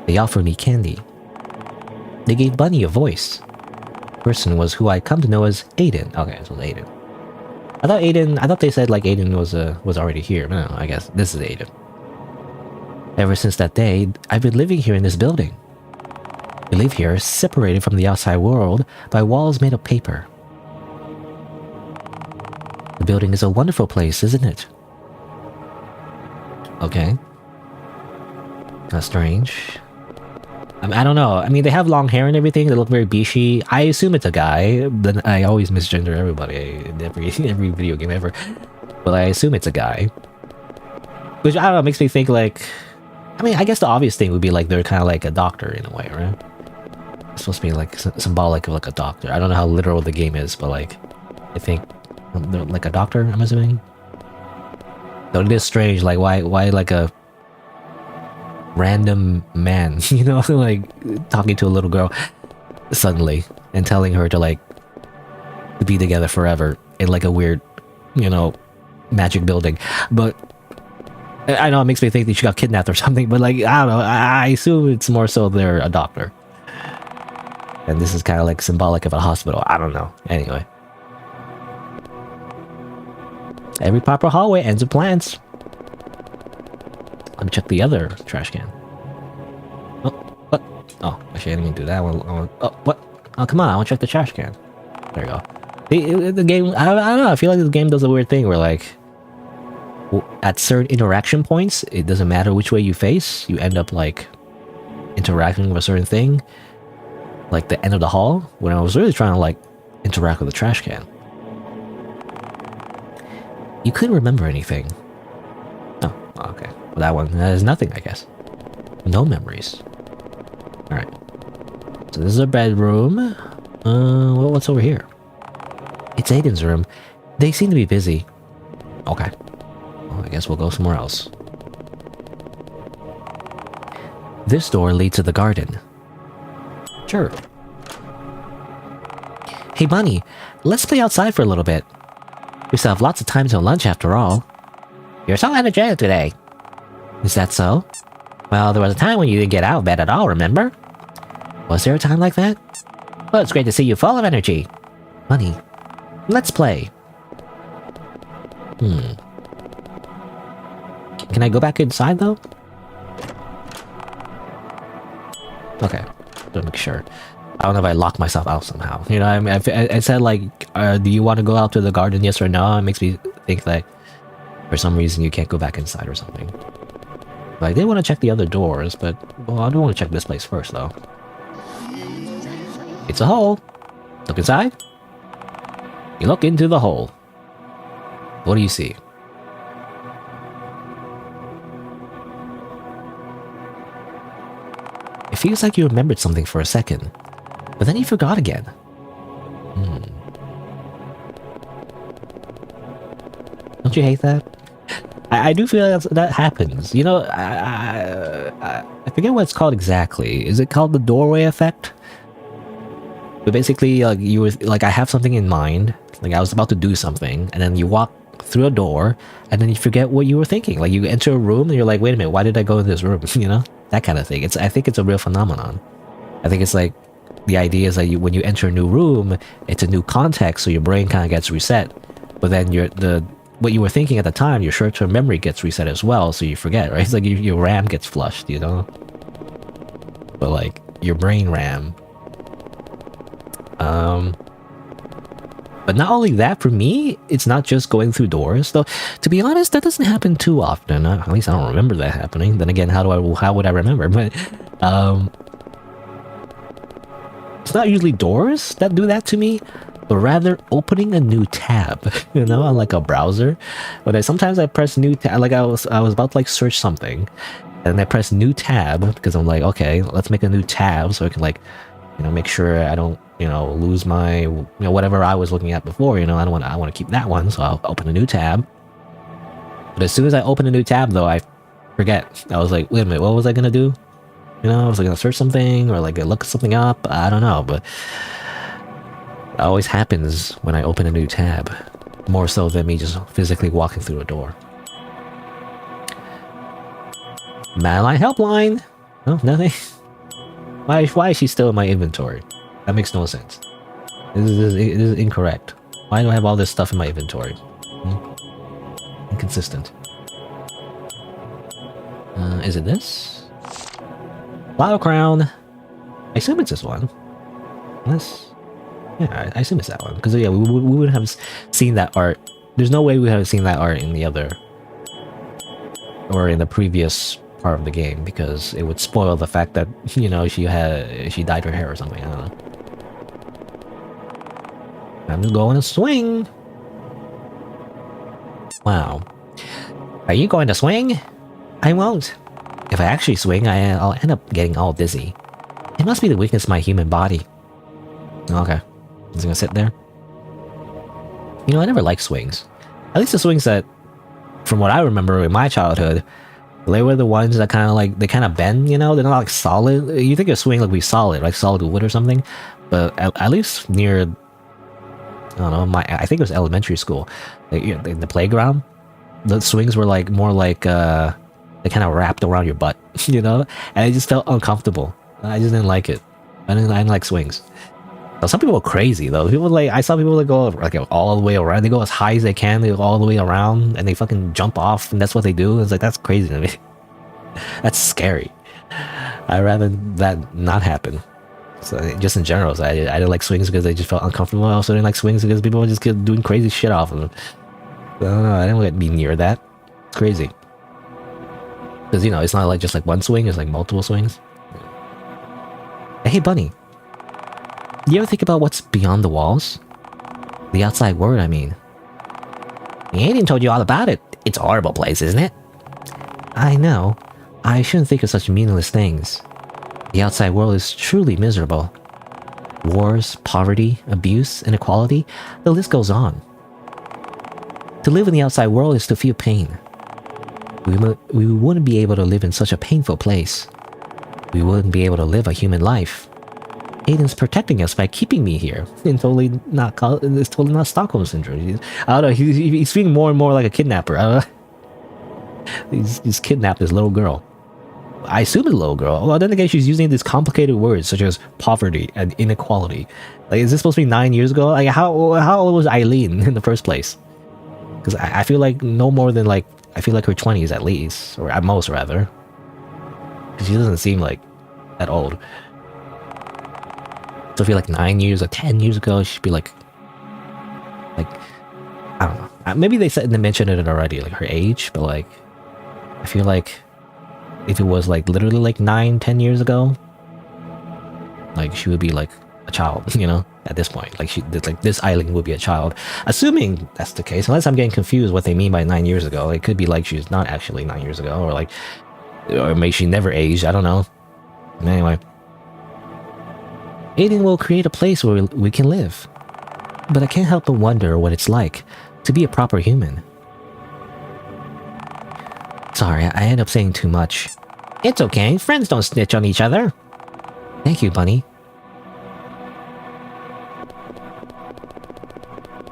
They offered me candy. They gave Bunny a voice. The person was who I come to know as Aiden. Okay, this was Aiden. I thought they said like Aiden was already here. No, I guess this is Aiden. Ever since that day, I've been living here in this building. We live here, separated from the outside world by walls made of paper. The building is a wonderful place, isn't it? Okay. That's strange. I don't know. I mean, they have long hair and everything. They look very beachy. I assume it's a guy. Then I always misgender everybody in every video game ever. But I assume it's a guy. Which, I don't know, makes me think like... I mean, I guess the obvious thing would be like they're kind of like a doctor in a way, right? It's supposed to be like symbolic of like a doctor. I don't know how literal the game is, but like... I think... they're like a doctor, I'm assuming? Though it is strange, like why like a... random man, you know, like talking to a little girl suddenly and telling her to like be together forever in like a weird, you know, magic building. But I know it makes me think that she got kidnapped or something, but like, I don't know. I assume it's more so they're a doctor. And this is kind of like symbolic of a hospital. I don't know. Anyway. Every proper hallway ends with plants. Let me check the other trash can. Oh, what? Oh, actually, I didn't even do that one. Oh, what? Oh, come on. I want to check the trash can. There you go. The game, I don't know. I feel like this game does a weird thing where, like, at certain interaction points, it doesn't matter which way you face. You end up, like, interacting with a certain thing. Like the end of the hall, when I was really trying to, like, interact with the trash can. You couldn't remember anything. Oh, okay. Well, that one has nothing, I guess. No memories. Alright. So this is a bedroom. What's over here? It's Aiden's room. They seem to be busy. Okay. Well, I guess we'll go somewhere else. This door leads to the garden. Sure. Hey, Bunny. Let's play outside for a little bit. We still have lots of time till lunch after all. You're so energetic today. Is that so? Well, there was a time when you didn't get out of bed at all, remember? Was there a time like that? Well, it's great to see you full of energy. Bunny, let's play. Can I go back inside, though? Okay, to make sure. I don't know if I locked myself out somehow. You know, I mean, I said, like, do you want to go out to the garden, yes or no? It makes me think that for some reason you can't go back inside or something. But I did want to check the other doors, but, well, I do want to check this place first, though. It's a hole. Look inside. You look into the hole. What do you see? It feels like you remembered something for a second, but then you forgot again. Don't you hate that? I do feel that happens. You know, I forget what it's called exactly. Is it called the doorway effect? But basically, like, you were like, I have something in mind. Like, I was about to do something, and then you walk through a door, and then you forget what you were thinking. Like, you enter a room, and you're like, wait a minute, why did I go in this room? You know, that kind of thing. I think it's a real phenomenon. I think it's like the idea is that when you enter a new room, it's a new context, so your brain kind of gets reset. But then what you were thinking at the time, your short-term memory gets reset as well, so you forget, right? It's like your RAM gets flushed, you know? But like, your brain RAM. But not only that, for me, it's not just going through doors, though. To be honest, that doesn't happen too often. At least I don't remember that happening. Then again, how would I remember? But, it's not usually doors that do that to me, but rather opening a new tab, you know, on like a browser. But sometimes I press new tab, like I was about to like search something, and I press new tab because I'm like, okay, let's make a new tab so I can, like, you know, make sure I don't, you know, lose my, you know, whatever I was looking at before. You know, I want to keep that one, so I'll open a new tab. But as soon as I open a new tab, though, I forget. I was like, wait a minute, what was I gonna do? You know, I was like gonna search something or like look something up. I don't know, but it always happens when I open a new tab, more so than me just physically walking through a door. Manline helpline. Oh, nothing. Why is she still in my inventory? That makes no sense. This is incorrect. Why do I have all this stuff in my inventory? Inconsistent. Is it this? Flower crown. I assume it's this one. This. Yeah, I assume it's that one. Because, yeah, we would have seen that art. There's no way we would have seen that art in the other, or in the previous part of the game, because it would spoil the fact that, you know, she dyed her hair or something. I don't know. I'm just going to swing. Wow. Are you going to swing? I won't. If I actually swing, I'll end up getting all dizzy. It must be the weakness of my human body. Okay. I'm just gonna sit there. You know, I never liked swings. At least the swings that, from what I remember in my childhood, they were the ones that kind of like, they kind of bend, you know? They're not like solid. You think a swing like be solid, like solid wood or something. But at least near, I don't know, I think it was elementary school, like, in the playground, The swings were like more like they kind of wrapped around your butt, you know, and it just felt uncomfortable. I just didn't like it. I didn't like swings. Now, some people are crazy though. People like I saw people that go like all the way around. They go as high as they can. They go all the way around, and they fucking jump off, and that's what they do. It's like that's crazy to me. That's scary. I'd rather that not happen. So just in general, so I didn't like swings because they just felt uncomfortable. I also didn't like swings because people were just doing crazy shit off of them. I don't know. I didn't want to be near that. It's crazy. Because, you know, it's not like just like one swing. It's like multiple swings. Hey, Bunny. Do you ever think about what's beyond the walls? The outside world, I mean. Aiden told you all about it. It's a horrible place, isn't it? I know. I shouldn't think of such meaningless things. The outside world is truly miserable. Wars, poverty, abuse, inequality, the list goes on. To live in the outside world is to feel pain. We wouldn't be able to live in such a painful place. We wouldn't be able to live a human life. Aiden's protecting us by keeping me here. It's totally not Stockholm Syndrome. I don't know, he's feeling more and more like a kidnapper. I don't know. He's kidnapped this little girl. I assume it's a little girl. Well, then again, she's using these complicated words such as poverty and inequality. Like, is this supposed to be 9 years ago? Like, how old was Eileen in the first place? Because I feel like no more than like, I feel like her 20s at least, or at most rather. Because she doesn't seem like that old. So I feel like 9 years or 10 years ago, she'd be like, I don't know. Maybe they mentioned it already, like her age, but like, I feel like if it was like literally like 9-10 years ago, like she would be like a child, you know, at this point. Like this Eileen would be a child. Assuming that's the case, unless I'm getting confused what they mean by 9 years ago. It could be like she's not actually 9 years ago, or like, or maybe she never aged, I don't know. Anyway. Aiden will create a place where we can live. But I can't help but wonder what it's like to be a proper human. Sorry, I end up saying too much. It's okay, friends don't snitch on each other. Thank you, Bunny.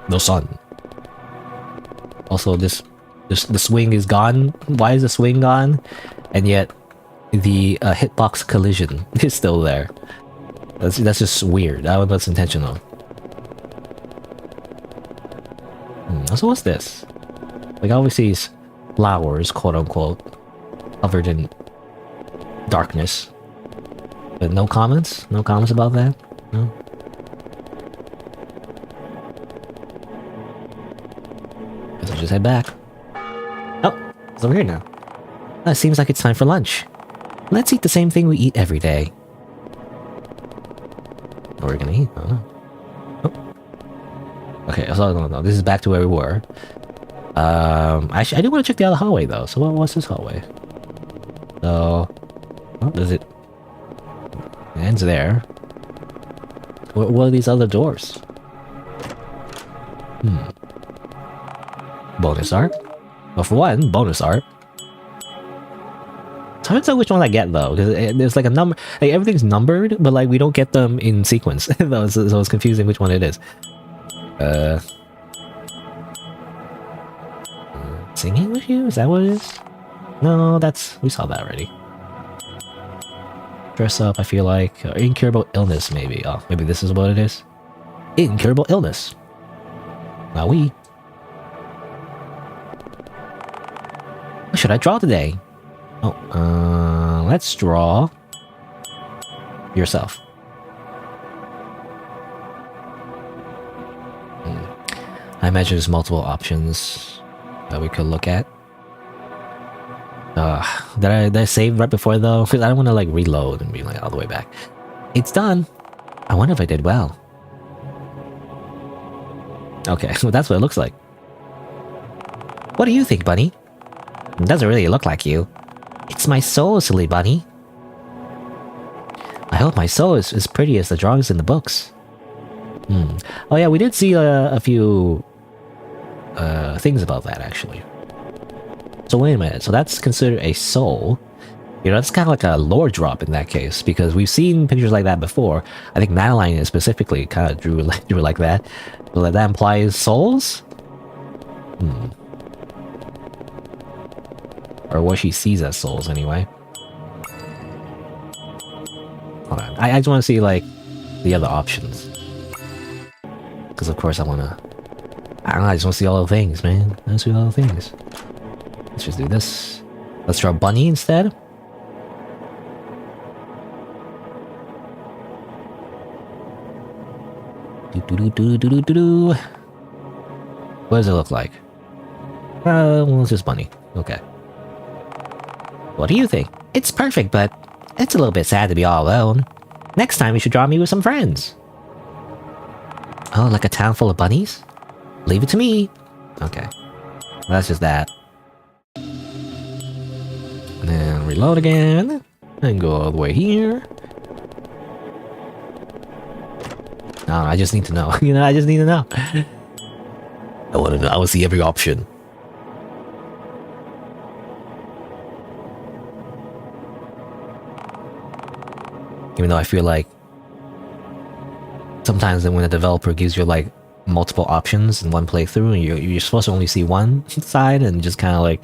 The sun. Also, the swing is gone. Why is the swing gone? And yet, the hitbox collision is still there. That's just weird. I don't know if that's intentional. So what's this? Like, obviously, it's flowers, quote unquote, covered in darkness. But no comments? No comments about that? No? Guess I'll just head back. Oh, it's over here now. It seems like it's time for lunch. Let's eat the same thing we eat every day. What are we gonna eat? I don't know. Oh. Okay, so no, this is back to where we were. Actually, I do want to check the other hallway though. So what's this hallway? So, oh, does it? It ends there. What are these other doors? Bonus art. Well, for one, bonus art. It's hard to tell which one I get though, because there's like a number. Like everything's numbered, but like we don't get them in sequence. so it's confusing which one it is. Singing with you? Is that what it is? No, we saw that already. Dress up, I feel like. Incurable illness, maybe. Oh, maybe this is what it is. Incurable illness. Now we. What should I draw today? Oh, let's draw yourself. I imagine there's multiple options that we could look at. Did I save right before though? Because I don't want to like reload and be like all the way back. It's done. I wonder if I did well. Okay, well that's what it looks like. What do you think, Bunny? It doesn't really look like you. It's my soul, silly bunny. I hope my soul is as pretty as the drawings in the books. Oh yeah, we did see a few things about that actually. So wait a minute, so that's considered a soul. You know, that's kind of like a lore drop in that case, because we've seen pictures like that before. I think Madeline specifically kind of drew like that. So that implies souls? Or what she sees as souls, anyway. Hold on. I just want to see, like, the other options. Because, of course, I don't know, I just want to see all the things, man. I want to see all the things. Let's just do this. Let's draw Bunny instead. What does it look like? Well, it's just Bunny. Okay. What do you think? It's perfect, but it's a little bit sad to be all alone. Next time you should draw me with some friends. Oh, like a town full of bunnies? Leave it to me. Okay. That's just that. And then reload again. And go all the way here. No, I just need to know. You know, I just need to know. I want to know. I want to see every option. Even though I feel like sometimes when a developer gives you like multiple options in one playthrough and you're supposed to only see one side and just kind of like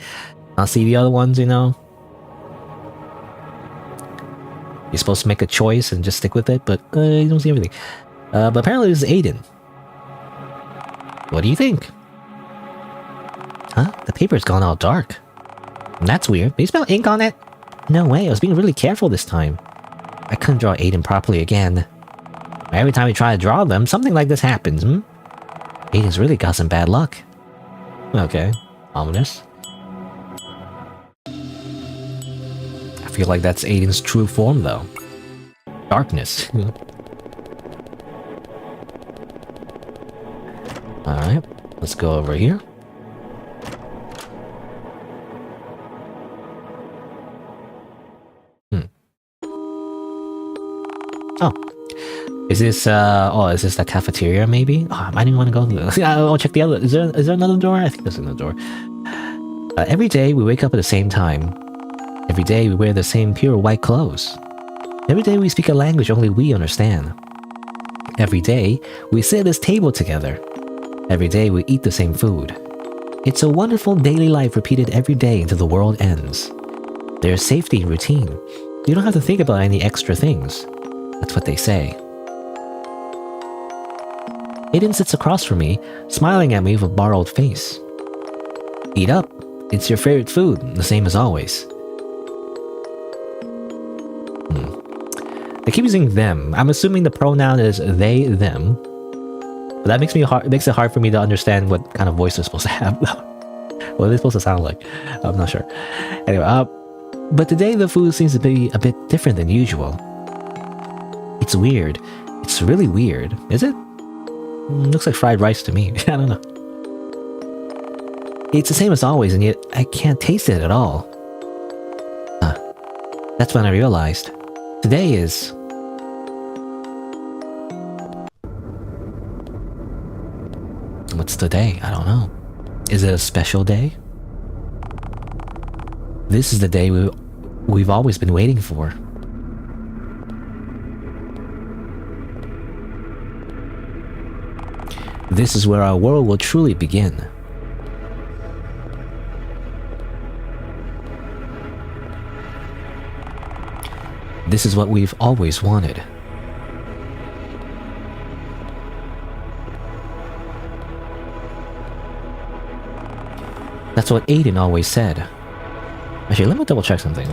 not see the other ones, you know? You're supposed to make a choice and just stick with it, but you don't see everything. But apparently this is Aiden. What do you think? Huh? The paper's gone all dark. That's weird. Did you smell ink on it? No way, I was being really careful this time. I couldn't draw Aiden properly again. Every time we try to draw them, something like this happens, Aiden's really got some bad luck. Okay, ominous. I feel like that's Aiden's true form, though. Darkness. Alright, let's go over here. Oh. Is this, is this the cafeteria, maybe? Oh, I didn't want to go to this. I'll check the other. Is there another door? I think there's another door. Every day, we wake up at the same time. Every day, we wear the same pure white clothes. Every day, we speak a language only we understand. Every day, we sit at this table together. Every day, we eat the same food. It's a wonderful daily life repeated every day until the world ends. There's safety in routine. You don't have to think about any extra things. That's what they say. Aiden sits across from me, smiling at me with a borrowed face. Eat up. It's your favorite food, the same as always. They keep using them. I'm assuming the pronoun is they, them. But that makes it hard for me to understand what kind of voice they're supposed to have. What are they supposed to sound like? I'm not sure. Anyway, but today the food seems to be a bit different than usual. It's weird. It's really weird. Is it? Looks like fried rice to me. I don't know. It's the same as always, and yet I can't taste it at all. That's when I realized. Today is... What's today? I don't know. Is it a special day? This is the day we've always been waiting for. This is where our world will truly begin. This is what we've always wanted. That's what Aiden always said. Actually, let me double check something.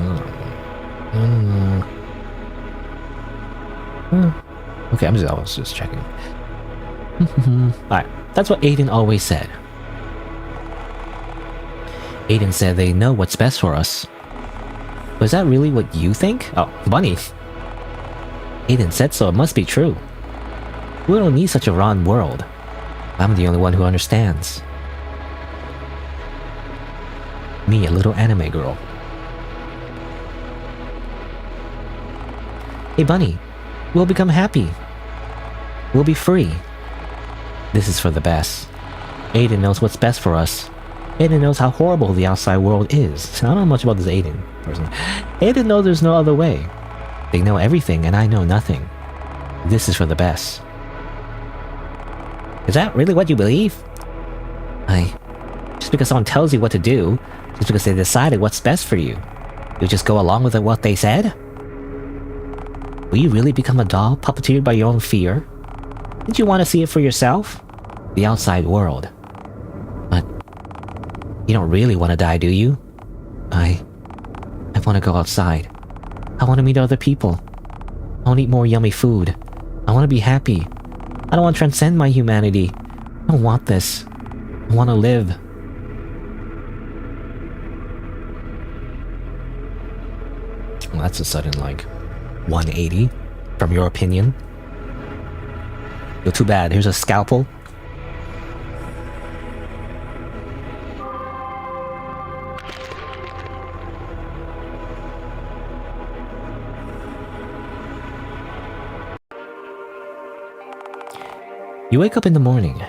Okay, I was just checking. Alright, that's what Aiden always said. Aiden said they know what's best for us. But is that really what you think? Oh, Bunny. Aiden said so, it must be true. We don't need such a rotten world. I'm the only one who understands. Me, a little anime girl. Hey Bunny, we'll become happy. We'll be free. This is for the best. Aiden knows what's best for us. Aiden knows how horrible the outside world is. I don't know much about this Aiden person. Aiden knows there's no other way. They know everything and I know nothing. This is for the best. Is that really what you believe? Just because someone tells you what to do, Just because they decided what's best for you, you just go along with what they said? Will you really become a doll puppeteered by your own fear? Didn't you want to see it for yourself? The outside world. But you don't really want to die, do you? I want to go outside. I want to meet other people. I want to eat more yummy food. I want to be happy. I don't want to transcend my humanity. I don't want this. I want to live. Well, that's a sudden, 180 from your opinion. You're too bad. Here's a scalpel. You wake up in the morning.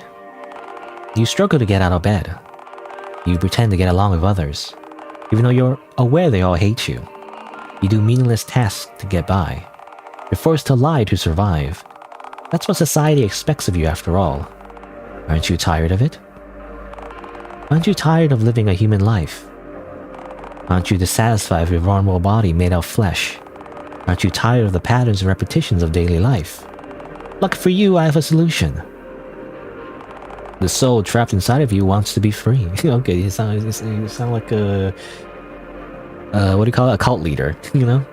You struggle to get out of bed. You pretend to get along with others, even though you're aware they all hate you. You do meaningless tasks to get by. You're forced to lie to survive. That's what society expects of you after all. Aren't you tired of it? Aren't you tired of living a human life? Aren't you dissatisfied with your vulnerable body made of flesh? Aren't you tired of the patterns and repetitions of daily life? Lucky for you, I have a solution. The soul trapped inside of you wants to be free. Okay, you sound like a... what do you call it? A cult leader, you know?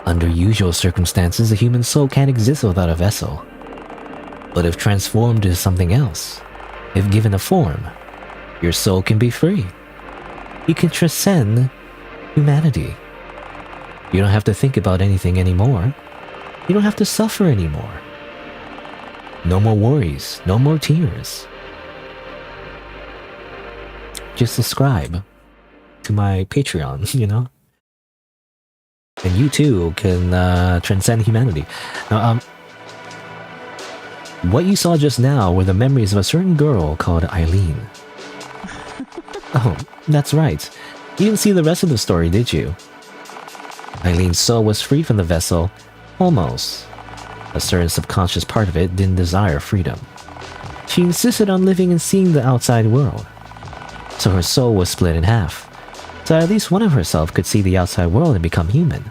Under usual circumstances, the human soul can't exist without a vessel. But if transformed into something else, if given a form, your soul can be free. You can transcend humanity. You don't have to think about anything anymore. You don't have to suffer anymore. No more worries, no more tears. Just subscribe to my Patreon, you know? And you too can transcend humanity. Now, what you saw just now were the memories of a certain girl called Eileen. Oh, that's right. You didn't see the rest of the story, did you? Eileen's soul was free from the vessel, almost. A certain subconscious part of it didn't desire freedom. She insisted on living and seeing the outside world. So her soul was split in half. So at least one of herself could see the outside world and become human.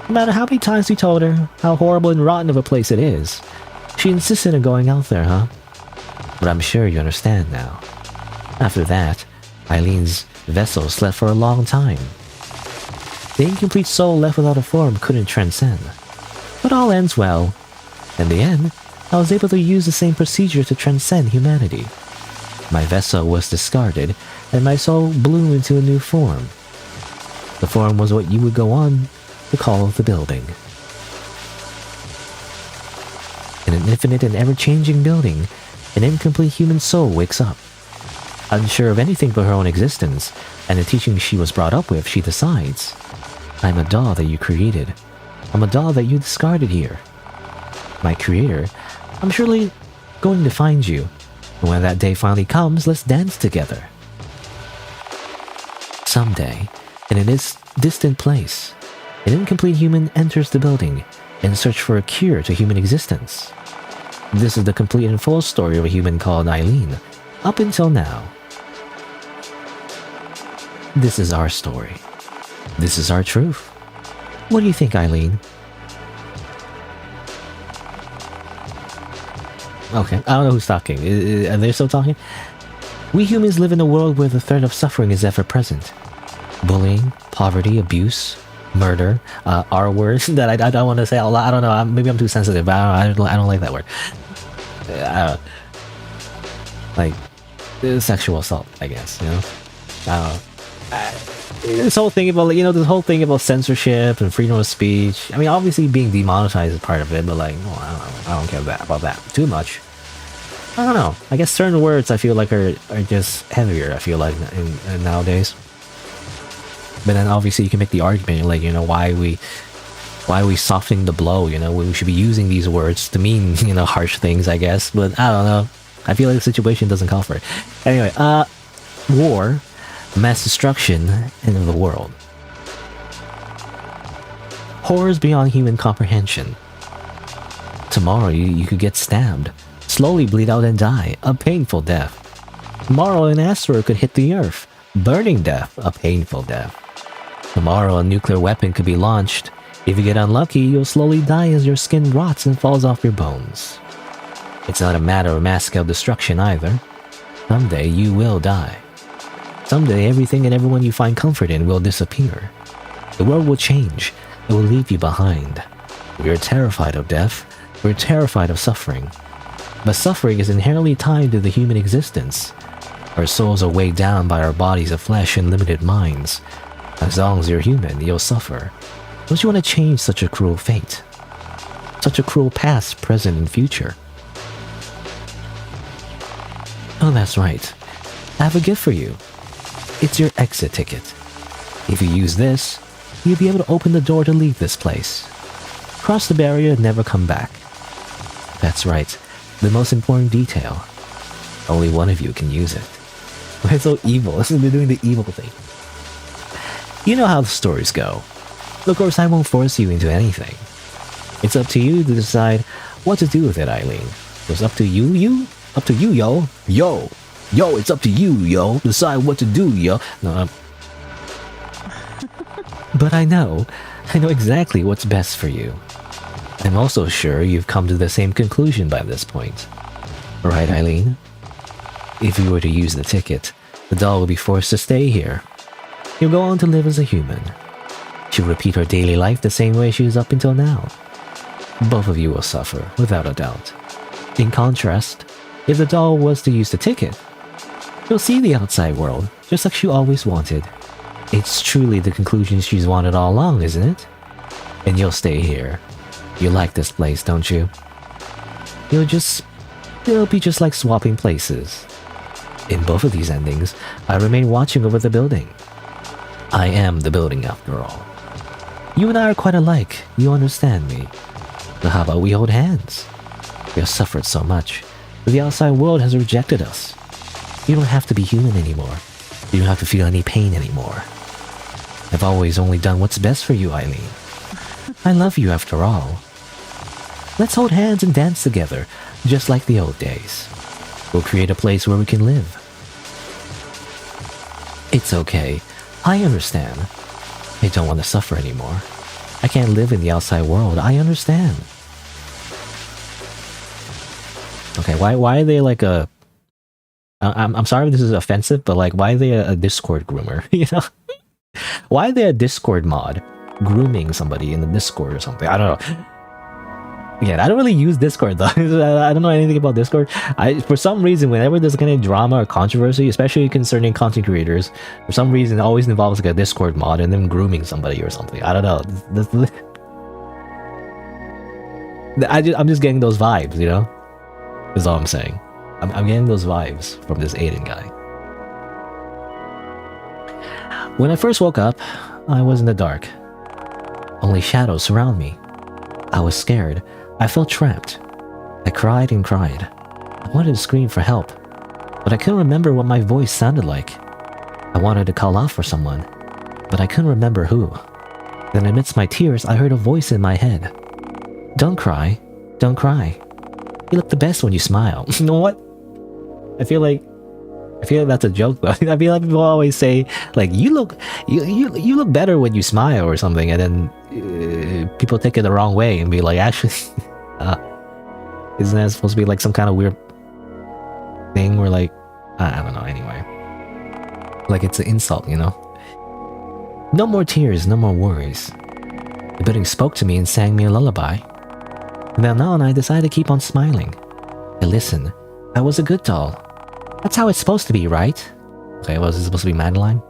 No matter how many times we told her how horrible and rotten of a place it is, she insisted on going out there, huh? But I'm sure you understand now. After that, Eileen's vessel slept for a long time. The incomplete soul left without a form couldn't transcend. But all ends well. In the end, I was able to use the same procedure to transcend humanity. My vessel was discarded, and my soul blew into a new form. The form was what you would go on to call the building. In an infinite and ever-changing building, an incomplete human soul wakes up. Unsure of anything but her own existence, and the teaching she was brought up with, she decides, I'm a doll that you created. I'm a doll that you discarded here. My creator, I'm surely going to find you. And when that day finally comes, let's dance together. Someday, in a distant place, an incomplete human enters the building in search for a cure to human existence. This is the complete and full story of a human called Eileen, up until now. This is our story. This is our truth. What do you think, Eileen? Okay, I don't know who's talking. Are they still talking? We humans live in a world where the threat of suffering is ever present. Bullying, poverty, abuse, murder, are words that I don't want to say a lot. I don't know, maybe I'm too sensitive, but I don't like that word. Like, sexual assault, I guess, you know? I don't know. This whole thing about, this whole thing about censorship and freedom of speech. I mean, obviously being demonetized is part of it, but I don't care about that too much. I don't know. I guess certain words I feel like are just heavier, I feel like, in nowadays. But then obviously you can make the argument, why we softening the blow, we should be using these words to mean, harsh things, I guess. But I don't know. I feel like the situation doesn't call for it. Anyway, war, mass destruction, end of the world. Horrors beyond human comprehension. Tomorrow you could get stabbed, slowly bleed out and die, a painful death. Tomorrow an asteroid could hit the Earth, burning death, a painful death. Tomorrow a nuclear weapon could be launched. If you get unlucky, you'll slowly die as your skin rots and falls off your bones. It's not a matter of mass-scale destruction either. Someday you will die. Someday everything and everyone you find comfort in will disappear. The world will change. It will leave you behind. We are terrified of death. We're terrified of suffering. But suffering is inherently tied to the human existence. Our souls are weighed down by our bodies of flesh and limited minds. As long as you're human, you'll suffer. Don't you want to change such a cruel fate? Such a cruel past, present, and future? Oh, that's right. I have a gift for you. It's your exit ticket. If you use this, you'll be able to open the door to leave this place. Cross the barrier and never come back. That's right. The most important detail. Only one of you can use it. We're so evil. They're doing the evil thing. You know how the stories go. Of course, I won't force you into anything. It's up to you to decide what to do with it, Eileen. It's up to you? Up to you, yo. Yo, it's up to you, yo. Decide what to do, yo. No, But I know exactly what's best for you. I'm also sure you've come to the same conclusion by this point. Right, Eileen? If you were to use the ticket, the doll will be forced to stay here. You'll go on to live as a human. She'll repeat her daily life the same way she is up until now. Both of you will suffer, without a doubt. In contrast, if the doll was to use the ticket, she'll see the outside world, just like she always wanted. It's truly the conclusion she's wanted all along, isn't it? And you'll stay here. You like this place, don't you? It'll be just like swapping places. In both of these endings, I remain watching over the building. I am the building after all. You and I are quite alike, you understand me. But how about we hold hands? We have suffered so much. The outside world has rejected us. You don't have to be human anymore. You don't have to feel any pain anymore. I've always only done what's best for you, Eileen. I love you after all. Let's hold hands and dance together, just like the old days. We'll create a place where we can live. It's okay. I understand. I don't want to suffer anymore. I can't live in the outside world. I understand. Okay, why are they like a... I'm sorry if this is offensive, but like, why are they a Discord groomer? You know? Why are they a Discord mod grooming somebody in the Discord or something? I don't know. Again, I don't really use Discord though. I don't know anything about Discord. For some reason, whenever there's kind of drama or controversy, especially concerning content creators, for some reason it always involves like a Discord mod and them grooming somebody or something. I don't know. I'm just getting those vibes, you know? Is all I'm saying. I'm getting those vibes from this Aiden guy. When I first woke up, I was in the dark. Only shadows surround me. I was scared. I felt trapped. I cried and cried. I wanted to scream for help, but I couldn't remember what my voice sounded like. I wanted to call out for someone, but I couldn't remember who. Then amidst my tears, I heard a voice in my head. Don't cry. Don't cry. You look the best when you smile. You know what? I feel like that's a joke though. I feel like people always say like you look better when you smile or something, and then people take it the wrong way and be like, actually, isn't that supposed to be like some kind of weird thing where like I don't know. Anyway, like it's an insult, you know. No more tears, no more worries. The building spoke to me and sang me a lullaby. From then on, I decided to keep on smiling. Hey, listen, I was a good doll. That's how it's supposed to be, right? Okay, was it supposed to be Madeline?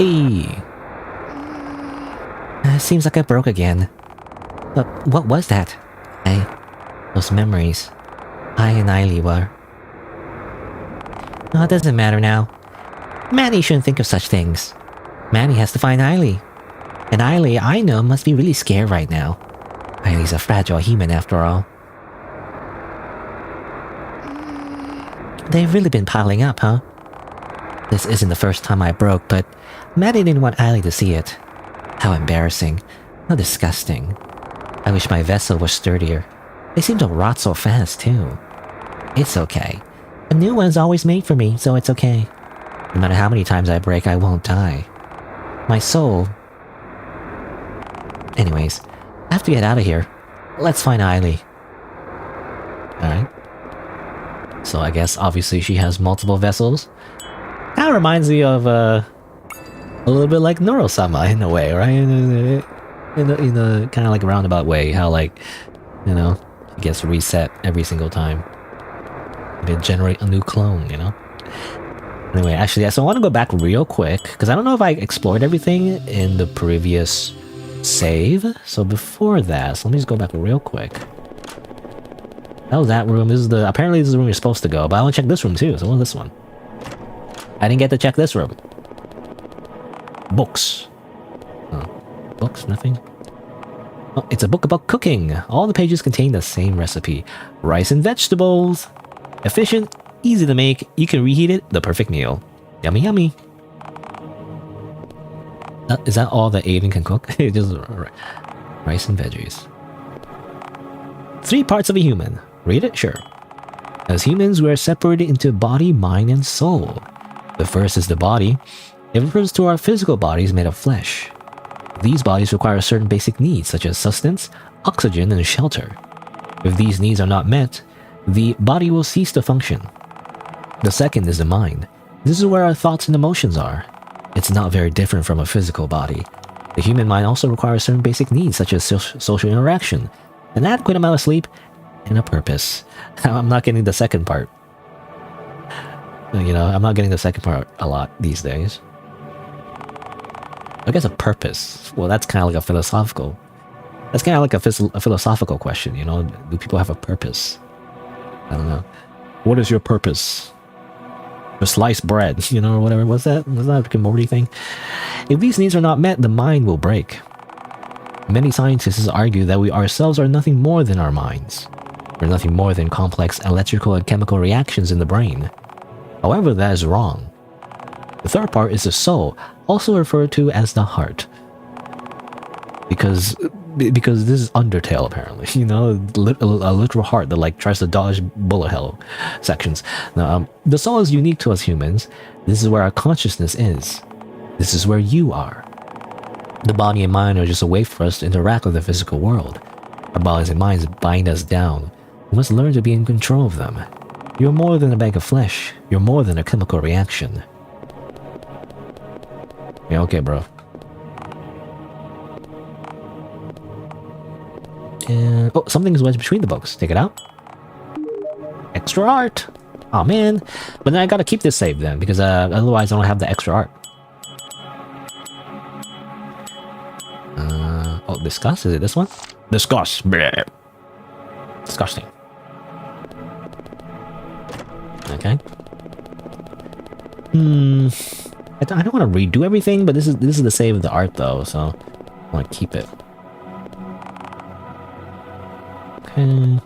Eee. Seems like I broke again. But what was that? Those memories. I and Eiley were. Oh, it doesn't matter now. Manny shouldn't think of such things. Manny has to find Eiley. And Eiley, I know, must be really scared right now. Eiley's a fragile human after all. They've really been piling up, huh? This isn't the first time I broke, but Maddie didn't want Eiley to see it. How embarrassing. How disgusting. I wish my vessel was sturdier. They seem to rot so fast, too. It's okay. A new one's always made for me, so it's okay. No matter how many times I break, I won't die. My soul... Anyways, I have to get out of here. Let's find Eiley. Alright. So I guess, obviously, she has multiple vessels. That reminds me of, a little bit like Neuro-sama in a way, right? In a kind of like roundabout way, how like, you know, it gets reset every single time. They generate a new clone, you know? Anyway, actually, yeah, so I want to go back real quick, because I don't know if I explored everything in the previous save. So before that, so let me just go back real quick. That was that room. This is the... Apparently this is the room you're supposed to go, but I want to check this room too, so what's this one? I didn't get to check this room. Books. Oh. Books? Nothing? Oh, it's a book about cooking. All the pages contain the same recipe. Rice and vegetables. Efficient, easy to make. You can reheat it. The perfect meal. Yummy, yummy. Is that all that Aiden can cook? Just rice and veggies. 3 parts of a human. Read it? Sure. As humans, we are separated into body, mind, and soul. The first is the body. It refers to our physical bodies made of flesh. These bodies require certain basic needs such as sustenance, oxygen, and shelter. If these needs are not met, the body will cease to function. The second is the mind. This is where our thoughts and emotions are. It's not very different from a physical body. The human mind also requires certain basic needs such as social interaction, an adequate amount of sleep, and a purpose. I'm not getting the second part. You know, I'm not getting the second part a lot these days. I guess a purpose. Well, that's kind of like a philosophical... That's kind of like a philosophical question, you know? Do people have a purpose? I don't know. What is your purpose? To slice bread, you know, or whatever. Was that a Rick and Morty thing? If these needs are not met, the mind will break. Many scientists argue that we ourselves are nothing more than our minds. We're nothing more than complex electrical and chemical reactions in the brain. However, that is wrong. The third part is the soul, also referred to as the heart. Because this is Undertale, apparently. You know, a literal heart that like tries to dodge bullet hell sections. Now, the soul is unique to us humans. This is where our consciousness is. This is where you are. The body and mind are just a way for us to interact with the physical world. Our bodies and minds bind us down. We must learn to be in control of them. You're more than a bag of flesh. You're more than a chemical reaction. Yeah, okay, bro. And, oh, something's wedged between the books. Take it out. Extra art. Oh man. But then I gotta keep this saved then, because otherwise I don't have the extra art. Oh, discuss? Is it this one? Discuss. Bleh. Disgusting. Okay. I don't want to redo everything, but this is the save of the art though, so I want to keep it. Okay. And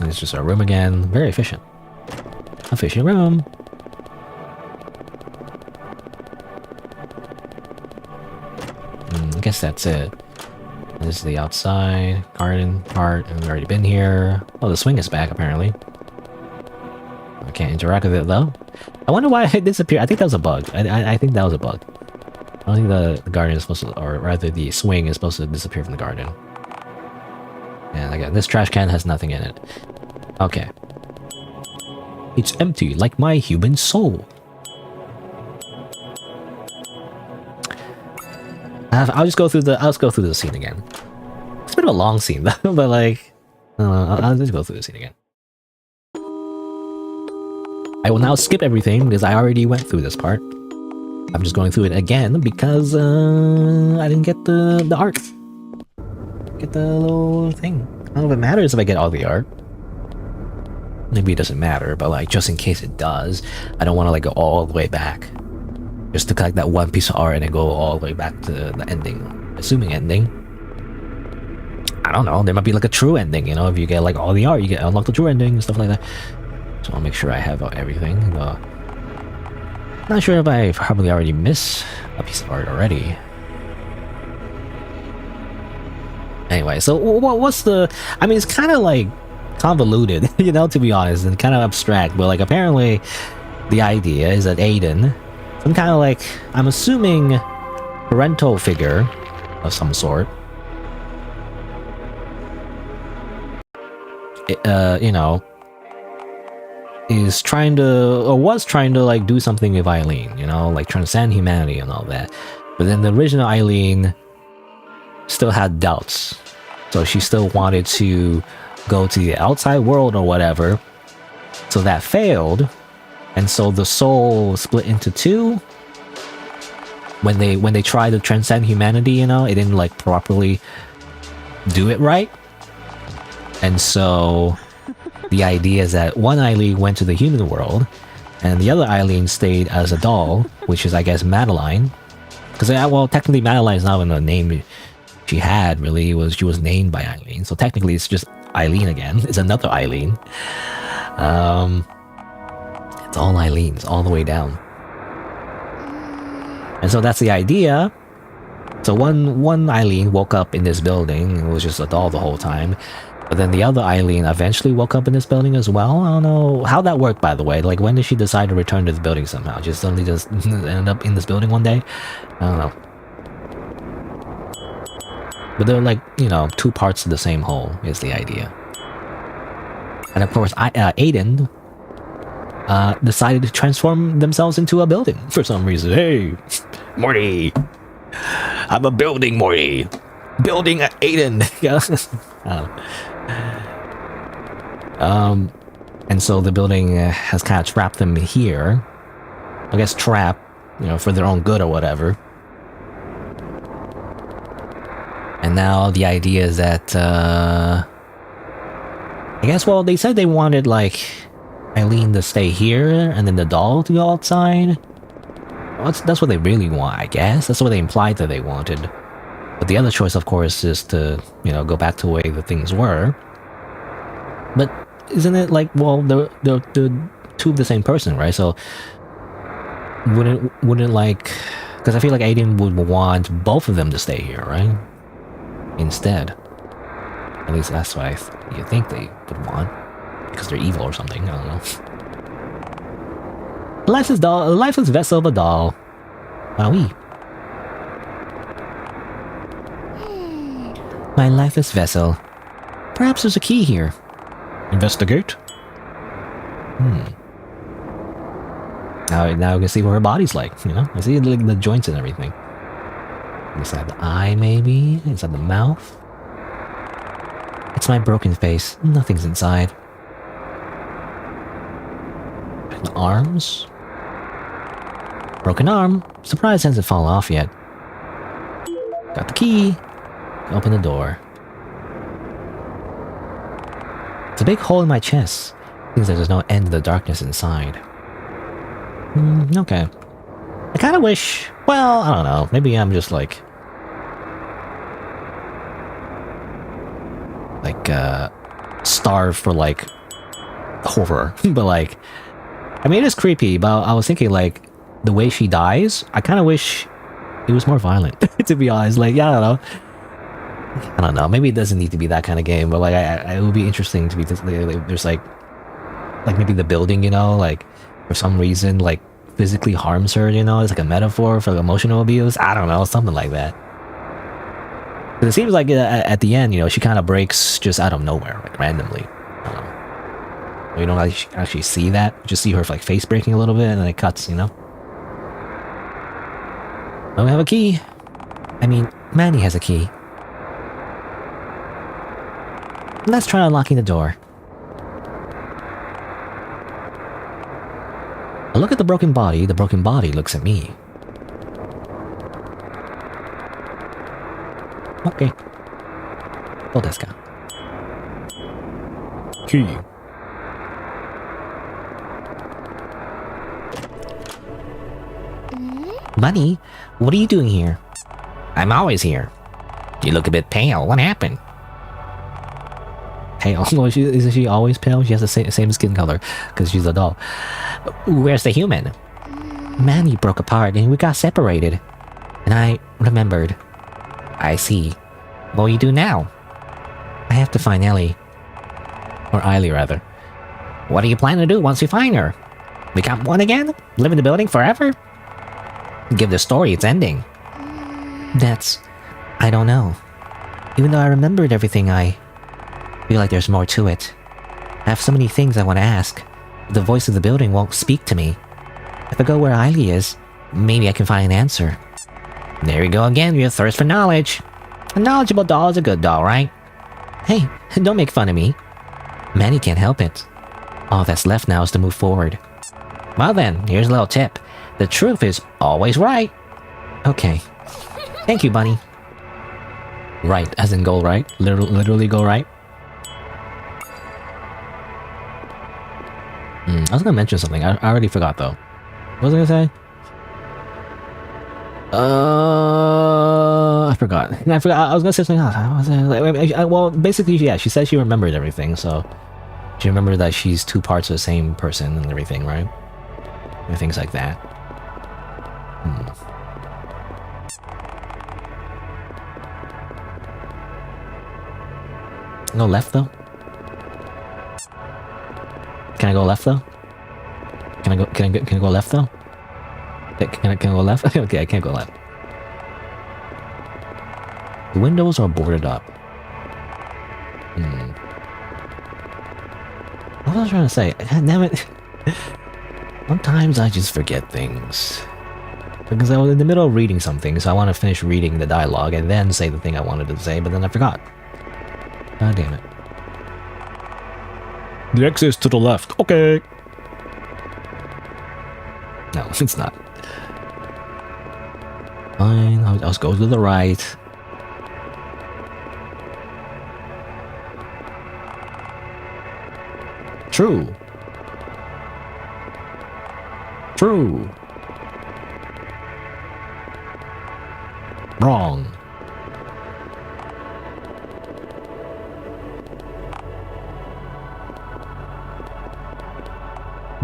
it's just our room again. Very efficient. Efficient room. I guess that's it. This is the outside garden part, and we've already been here. Oh, the swing is back apparently. I can't interact with it though. I wonder why it disappeared. I think that was a bug. I think that was a bug. I don't think the garden is supposed to, or rather the swing is supposed to disappear from the garden. And again, this trash can has nothing in it. Okay. It's empty, like my human soul. I'll just go through the scene again. It's been a long scene though, but like, I'll just go through the scene again. I will now skip everything because I already went through this part. I'm just going through it again because I didn't get the art. Get the little thing. I don't know if it matters if I get all the art. Maybe it doesn't matter, but like just in case it does, I don't want to like go all the way back. Just to collect that one piece of art and then go all the way back to the ending. Assuming ending. I don't know, there might be like a true ending, you know, if you get like all the art, you get unlock the true ending and stuff like that. So I'll make sure I have everything. Not sure if I probably already missed a piece of art already. Anyway, so what's the... I mean, it's kind of like convoluted, you know, to be honest, and kind of abstract. But like, apparently, the idea is that Aiden, some kind of like, I'm assuming, parental figure of some sort, you know, is trying to, or was trying to like do something with Eileen, you know, like transcend humanity and all that. But then the original Eileen still had doubts, so she still wanted to go to the outside world or whatever. So that failed, and so the soul split into two. When they tried to transcend humanity, you know, it didn't like properly do it right. And so the idea is that one Eileen went to the human world, and the other Eileen stayed as a doll, which is, I guess, Madeline. Because, well, technically Madeline is not even a name she had, really. She was named by Eileen. So technically it's just Eileen again. It's another Eileen. It's all Eileens, all the way down. And so that's the idea. So one Eileen woke up in this building and was just a doll the whole time. But then the other Eileen eventually woke up in this building as well. I don't know how that worked, by the way. Like, when did she decide to return to the building somehow? Just suddenly just ended up in this building one day? I don't know. But they're like, you know, two parts of the same whole is the idea. And of course, Aiden decided to transform themselves into a building for some reason. Hey, Morty! I'm a building, Morty! Building Aiden! And so the building has kind of trapped them here. I guess trapped, you know, for their own good or whatever. And now the idea is that, I guess, well, they said they wanted, like, Eileen to stay here, and then the doll to go outside. Well, that's what they really want, I guess. That's what they implied that they wanted. But the other choice, of course, is to, you know, go back to the way the things were. But isn't it like, well, they're two of the same person, right? So wouldn't like, because I feel like Aiden would want both of them to stay here, right? Instead. At least that's what you think they would want. Because they're evil or something, I don't know. Lifeless vessel of a doll. Wowee. My lifeless vessel. Perhaps there's a key here. Investigate? Now you can see what her body's like, you know? I see like the joints and everything. Inside the eye, maybe? Inside the mouth? It's my broken face. Nothing's inside. The arms? Broken arm. Surprised hasn't fallen off yet. Got the key. Open the door. It's a big hole in my chest. Seems like there's no end to the darkness inside. Okay. I kind of wish... Well, I don't know. Maybe I'm just like... starved for, like, horror. But, like... I mean, it is creepy, but I was thinking, like, the way she dies, I kind of wish it was more violent, to be honest. Like, yeah, I don't know. Maybe it doesn't need to be that kind of game, but, like, it would be interesting to be... There's, like, maybe the building, you know, like, for some reason, like, physically harms her, you know? It's like a metaphor for emotional abuse. I don't know, something like that. But it seems like at the end, you know, she kind of breaks just out of nowhere, like, randomly. I don't know. You don't actually see that. You just see her, like, face breaking a little bit, and then it cuts, you know? Oh, we have a key. I mean, Manny has a key. Let's try unlocking the door. I look at the broken body looks at me. Okay. What desu ka? Key. Bunny, what are you doing here? I'm always here. You look a bit pale. What happened? Pale? Well, isn't she always pale? She has the same skin color because she's a doll. Where's the human? Manny broke apart and we got separated. And I remembered. I see. What will you do now? I have to find Ellie. Or Eily, rather. What do you plan to do once you find her? Become one again? Live in the building forever? Give the story its ending. I don't know. Even though I remembered everything, I feel like there's more to it. I have so many things I want to ask, but the voice of the building won't speak to me. If I go where Eily is, maybe I can find an answer. There you go again, your thirst for knowledge. A knowledgeable doll is a good doll, right? Hey, don't make fun of me. Manny can't help it. All that's left now is to move forward. Well then, here's a little tip. The truth is always right. Okay. Thank you, Bunny. Right, as in go right? Literally go right? I was gonna mention something. I already forgot though. What was I gonna say? I forgot. I was gonna say something else. Well, basically, yeah, she said she remembered everything, so she remembered that she's two parts of the same person and everything, right? And things like that. No left though? Can I go left though? Can I go left though? Can I go left? Okay, I can't go left. The windows are boarded up. What was I trying to say? Damn it. Sometimes I just forget things. Because I was in the middle of reading something, so I want to finish reading the dialogue and then say the thing I wanted to say, but then I forgot. God damn it. The exit is to the left. Okay. No, it's not. Fine, I'll just go to the right. True. True. Wrong.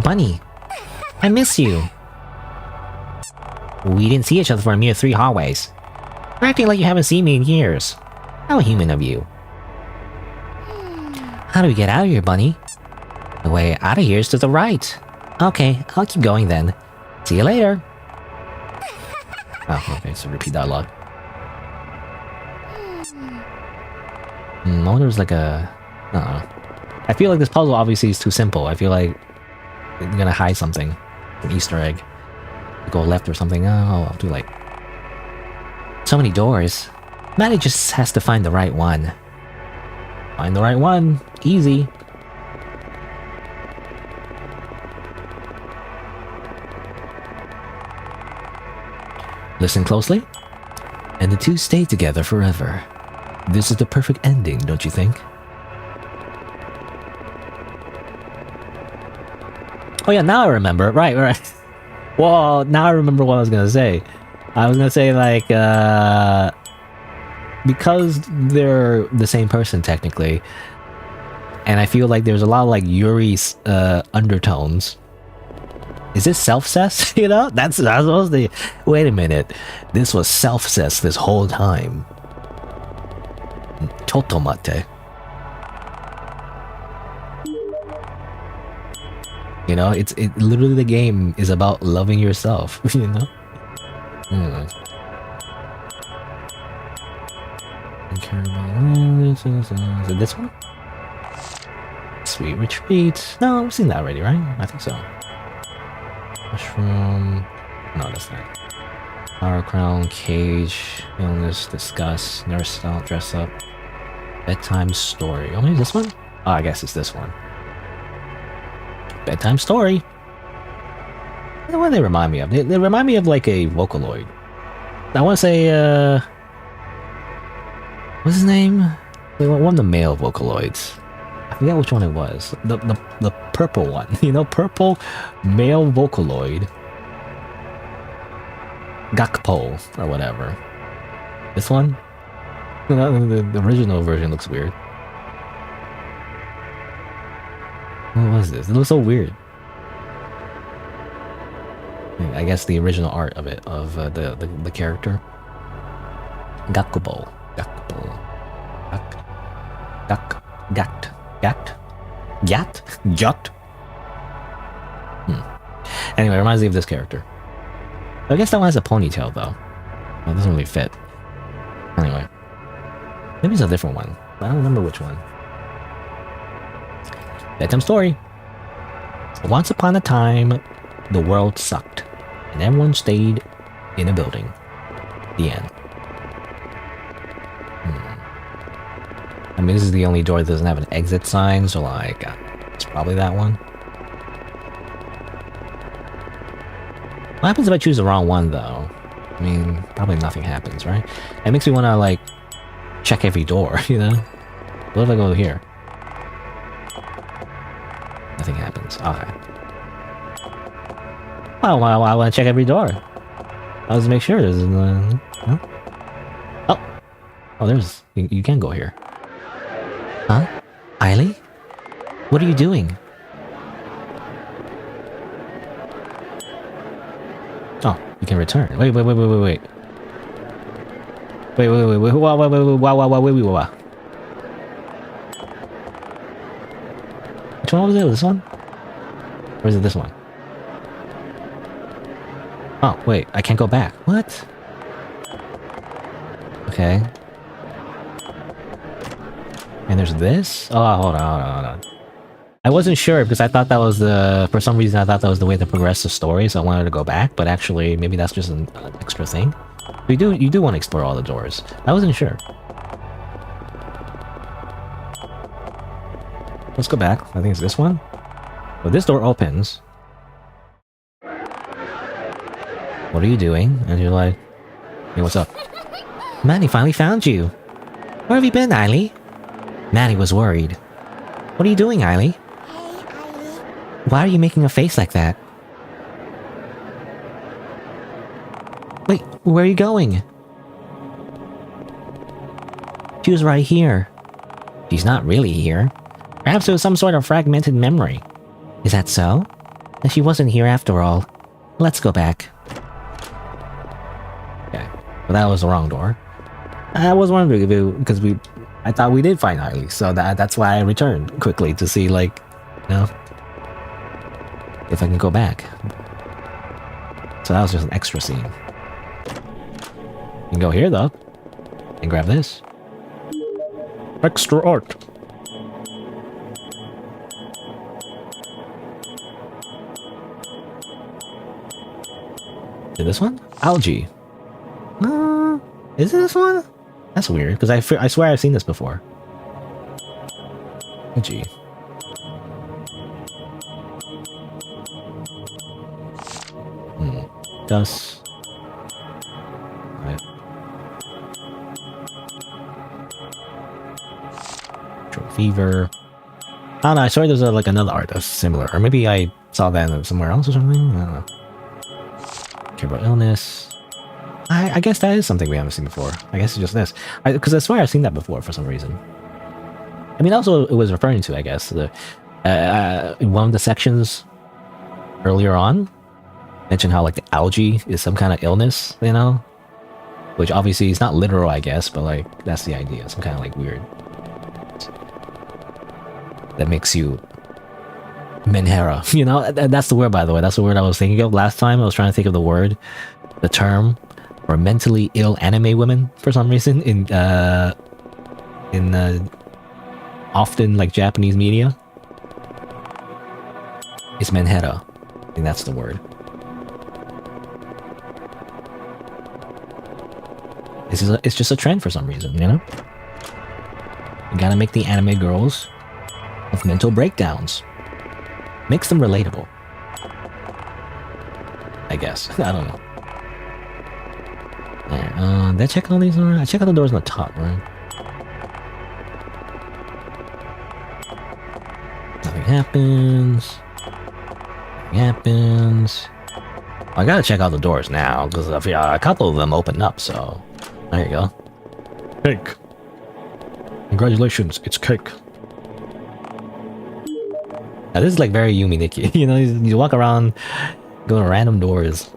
Bunny, I miss you. We didn't see each other for a mere 3 hallways. You're acting like you haven't seen me in years. How human of you. How do we get out of here, Bunny? The way out of here is to the right. Okay, I'll keep going then. See you later. Oh, okay, so repeat dialogue. I wonder if there's like a... I don't know. I feel like this puzzle obviously is too simple. I feel like they're gonna hide something. An Easter egg. Go left or something. Oh, too late. So many doors. Maddie just has to find the right one. Find the right one. Easy. Listen closely. And the two stay together forever. This is the perfect ending, don't you think? Oh yeah, now I remember. Right. Well, now I remember what I was gonna say. I was gonna say, like, because they're the same person technically, and I feel like there's a lot of like Yuri's undertones. Is this self-cess? You know, that's supposed to. Wait a minute, this was self-cess this whole time. Chotomate. You know, it literally the game is about loving yourself, you know? Is it this one? Sweet Retreat. No, I've seen that already, right? I think so. Mushroom. No, that's not. Power Crown, Cage, Illness, Discuss, Nurse Style, Dress Up. Bedtime Story. Oh, maybe this one? Oh, I guess it's this one. Bedtime Story. What do they remind me of? They remind me of like a Vocaloid. I want to say, what's his name? One of the male Vocaloids. I forget which one it was. The purple one. You know, purple male Vocaloid. Gakpo, or whatever. This one? The original version looks weird. What was this? It looks so weird. I guess the original art of it, of the character. Gakubo. Gakubo. Gakt. Yacht? Yacht? Anyway, it reminds me of this character. I guess that one has a ponytail, though. Well, it doesn't really fit. Anyway. Maybe it's a different one. I don't remember which one. Bedtime story. Once upon a time, the world sucked, and everyone stayed in a building. The end. I mean, this is the only door that doesn't have an exit sign, so like, it's probably that one. What happens if I choose the wrong one, though? I mean, probably nothing happens, right? It makes me want to, like, check every door, you know? What if I go here? Nothing happens. Okay. Well, I want to check every door. I was to make sure there's... huh? Oh, there's... You can go here. Huh? Eiley? What are you doing? Oh, you can return. Wait. Wait. Wait. Which one was it? This one? Or is it this one? Oh, wait. I can't go back. What? Okay. And there's this? Oh, hold on. I wasn't sure because I thought that was the... For some reason, I thought that was the way to progress the story, so I wanted to go back, but actually, maybe that's just an extra thing. You do want to explore all the doors. I wasn't sure. Let's go back. I think it's this one. Well, this door opens. What are you doing? And you're like... Hey, what's up? Manny finally found you. Where have you been, Eiley? Manny was worried. What are you doing, Eiley? Why are you making a face like that? Wait, where are you going? She was right here. She's not really here. Perhaps it was some sort of fragmented memory. Is that so? Then she wasn't here after all. Let's go back. Okay, well that was the wrong door. I was wondering if it, because I thought we did find Eiley, so that's why I returned quickly to see, like, you know, if I can go back. So that was just an extra scene. You can go here, though, and grab this. Extra art. Is this one? Algae. Is it this one? That's weird, because I swear I've seen this before. Algae. Dust. Right. Fever. I don't know, I swear there's like another art that's similar. Or maybe I saw that somewhere else or something? I don't know. Care about illness. I guess that is something we haven't seen before. I guess it's just this. Because I swear I've seen that before for some reason. I mean, also it was referring to, I guess, the in one of the sections earlier on, mentioned how like the algae is some kind of illness, you know? Which obviously is not literal, I guess, but like, that's the idea. Some kind of like weird... that makes you... Menhera, you know? That's the word, by the way. That's the word I was thinking of last time. I was trying to think of the word, the term, for mentally ill anime women, for some reason, in often like Japanese media. It's menhera. I think that's the word. It's just a trend for some reason, you know? You gotta make the anime girls have mental breakdowns. Makes them relatable. I guess. I don't know. There, did I check all these? I check out the doors on the top, right? Nothing happens. Nothing happens. I gotta check out the doors now, because a couple of them open up, so... There you go. Cake. Congratulations, it's cake. Now, this is like very Yumi Nikki. You know, you walk around, go to random doors.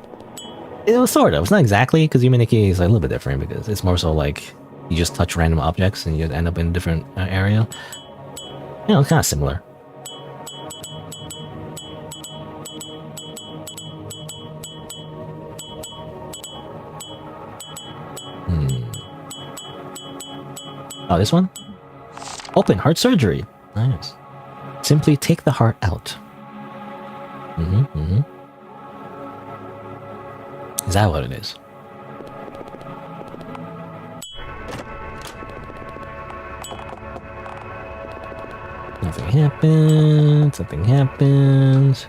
It was sort of. It's not exactly, because Yumi Nikki is like a little bit different, because it's more so like you just touch random objects and you end up in a different area. You know, it's kind of similar. Oh, this one? Open heart surgery. Nice. Simply take the heart out. Is that what it is? Nothing happens. Nothing happens.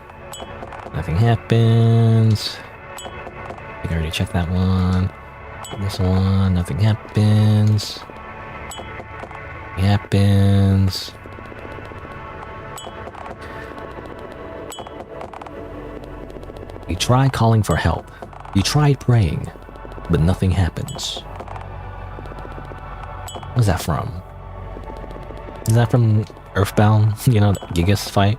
Nothing happens. I think I already checked that one. This one. Nothing happens. Nothing happens. You try calling for help. You try praying, but nothing happens. What's that from? Is that from Earthbound? You know, the Gigas fight?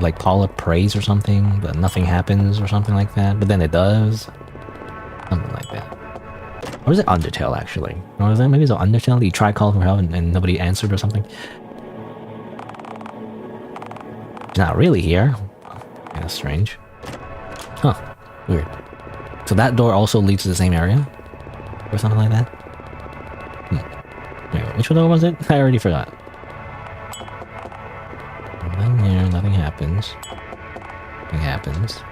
Like Paula prays or something, but nothing happens or something like that, but then it does? Something like that. Or is it Undertale, actually? Or is that maybe it's Undertale? You try calling for help and nobody answered or something? It's not really here. Yeah, that's strange. Huh. Weird. So that door also leads to the same area? Or something like that? Wait, which door was it? I already forgot. Nothing there, nothing happens. Nothing happens.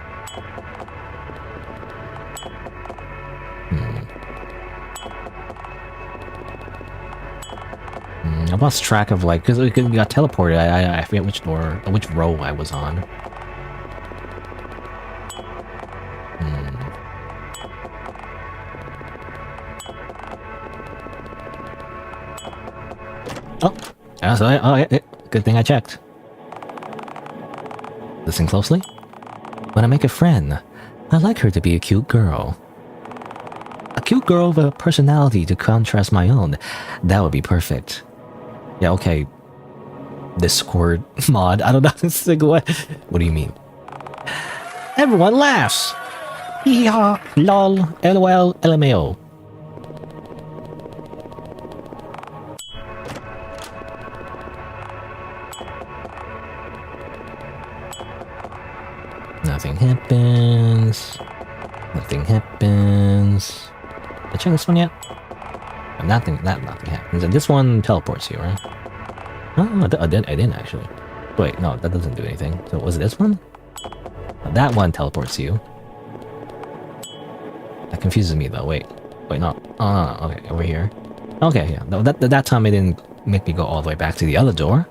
I lost track of, like, because we got teleported. I forget which door, which row I was on. Oh, so good thing I checked. Listen closely. When I make a friend, I like her to be a cute girl. A cute girl with a personality to contrast my own. That would be perfect. Yeah, okay. Discord mod. I don't know. It's like, what do you mean? Everyone laughs. Hee ha, lol, lol, lmao. Nothing happens. Nothing happens. Did I check this one yet? Nothing happens. And this one teleports you, right? Oh, I didn't actually. Wait, no, that doesn't do anything. So was it this one? That one teleports you. That confuses me though. Wait, no. Oh, no. Okay, over here. Okay, yeah. That time it didn't make me go all the way back to the other door.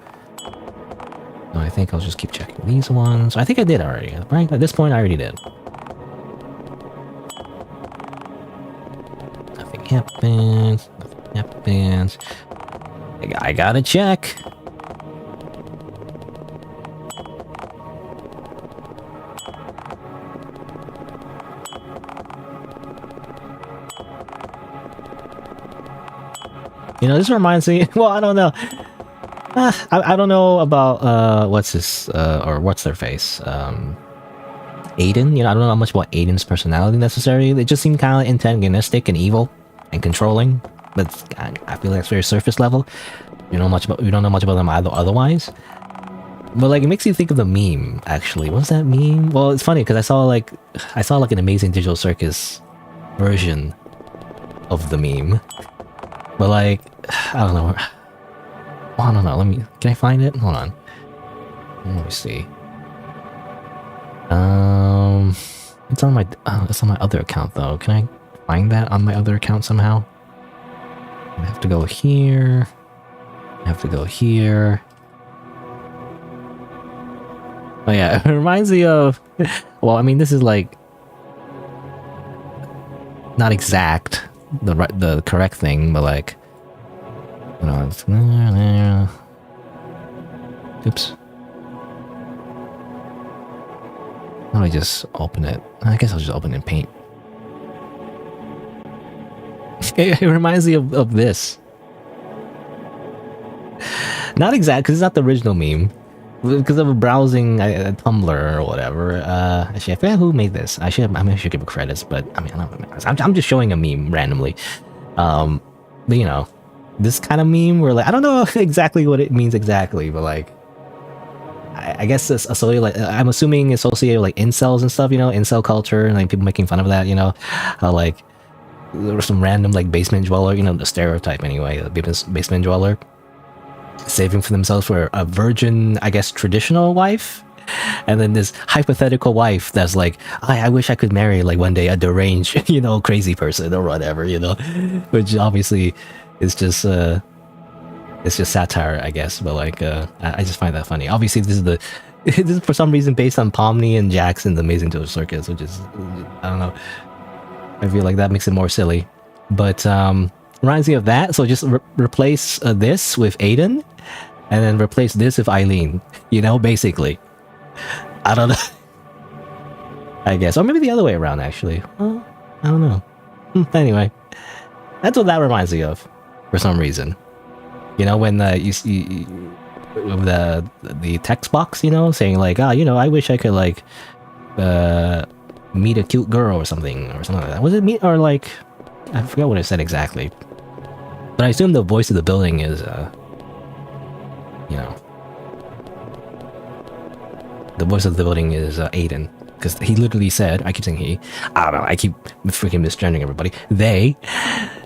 No, I think I'll just keep checking these ones. I think I did already, right? At this point, I already did. Nothing happens. Nothing happens. I gotta check. You know, this reminds me. Well, I don't know. I don't know about what's this or what's their face. Aiden. You know, I don't know much about Aiden's personality necessarily. They just seem kind of antagonistic and evil and controlling. But I feel like it's very surface level. We don't know much about them otherwise. But like, it makes you think of the meme. Actually, what's that meme? Well, it's funny because I saw like an Amazing Digital Circus version of the meme. But like, I don't know. Oh, I don't know. Can I find it? Hold on. Let me see. It's on my other account though. Can I find that on my other account somehow? I have to go here. I have to go here. Oh yeah, it reminds me of. Well, I mean, this is like not exact the correct thing, but like. It's there. Oops. How do I just open it? I guess I'll just open it in Paint. It reminds me of this. Not exact, because it's not the original meme. Because of browsing a Tumblr or whatever. Actually, I forget who made this. I should give it credits, but I mean, I'm just showing a meme randomly. But you know. This kind of meme where like I don't know exactly what it means exactly, but like I guess it's associated, like I'm assuming associated with like incels and stuff, you know, incel culture and like people making fun of that, you know, like there was some random like basement dweller, you know, the stereotype anyway, the basement dweller, saving for themselves for a virgin, I guess, traditional wife. And then this hypothetical wife that's like, I wish I could marry like one day a deranged, you know, crazy person or whatever, you know, which obviously is just it's just satire, I guess. But like, I just find that funny. Obviously, this is for some reason based on Pomni and Jackson's Amazing Joe Circus, which is, I don't know. I feel like that makes it more silly, but reminds me of that. So just replace this with Aiden, and then replace this with Eileen. You know, basically. I don't know. I guess, or maybe the other way around. Actually, well, I don't know. Anyway, that's what that reminds me of, for some reason. You know, when you see the text box, you know, saying like, you know, I wish I could like meet a cute girl or something like that. Was it meet or like, I forgot what it said exactly. But I assume the voice of the building is, you know, the voice of the building is Aiden, because he literally said, I keep saying he, I don't know, I keep freaking misgendering everybody. They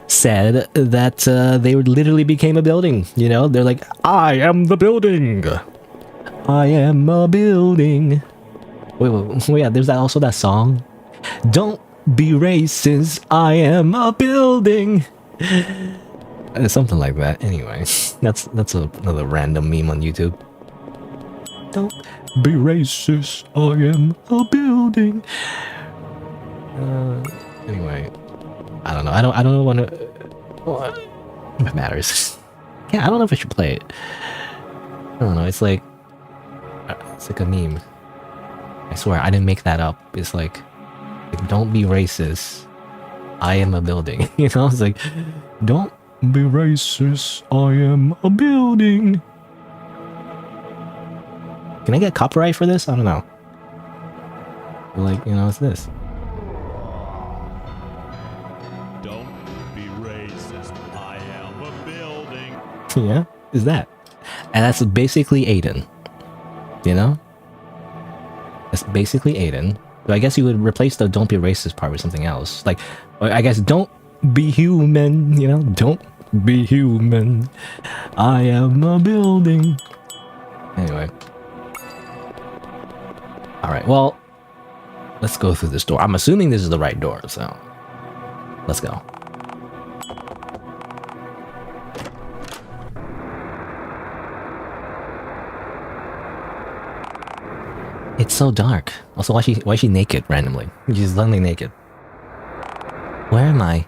said that they literally became a building, you know? They're like, I am the building! I am a building! Wait, yeah, there's also that song. Don't be racist, I am a building! Something like that. Anyway, that's another random meme on YouTube. Don't be racist, I am a building. Anyway, I don't know. I don't want to. Well, it matters. Yeah, I don't know if I should play it. I don't know. It's like a meme. I swear, I didn't make that up. It's like don't be racist. I am a building. You know, it's like, don't be racist. I am a building. Can I get copyright for this? I don't know. Like, you know, it's this. Don't be racist. I am a building. Yeah, is that? And that's basically Aiden. You know? That's basically Aiden. So I guess you would replace the don't be racist part with something else. Like, I guess don't be human, you know? Don't be human. I am a building. Anyway. Alright, well, let's go through this door. I'm assuming this is the right door, so let's go. It's so dark. Also, why is she naked randomly? She's suddenly naked. Where am I?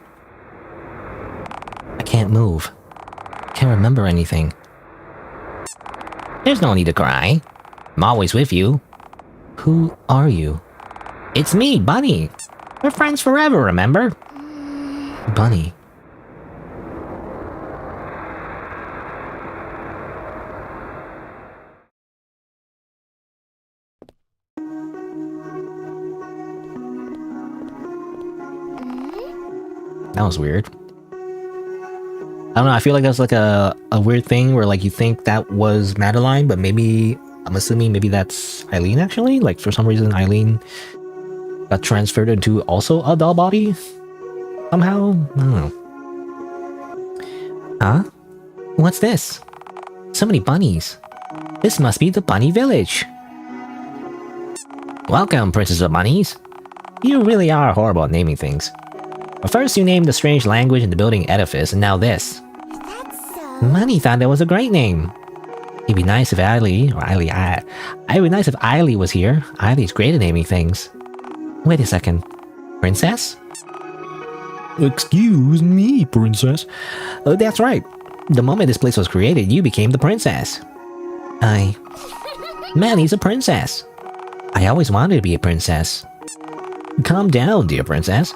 I can't move. Can't remember anything. There's no need to cry. I'm always with you. Who are you? It's me, Bunny. We're friends forever, remember? Bunny. That was weird. I don't know, I feel like that's like a weird thing where like you think that was Madeline, but maybe, I'm assuming maybe that's Eileen actually? Like for some reason Eileen got transferred into also a doll body? Somehow? I don't know. Huh? What's this? So many bunnies. This must be the bunny village. Welcome, Princess of Bunnies. You really are horrible at naming things. But first you named the strange language in the building edifice, and now this. Bunny thought that was a great name. It'd be nice if it'd be nice if Eily was here. Eily's great at naming things. Wait a second. Princess? Excuse me, Princess. Oh, that's right. The moment this place was created, you became the princess. Manny's a princess. I always wanted to be a princess. Calm down, dear princess.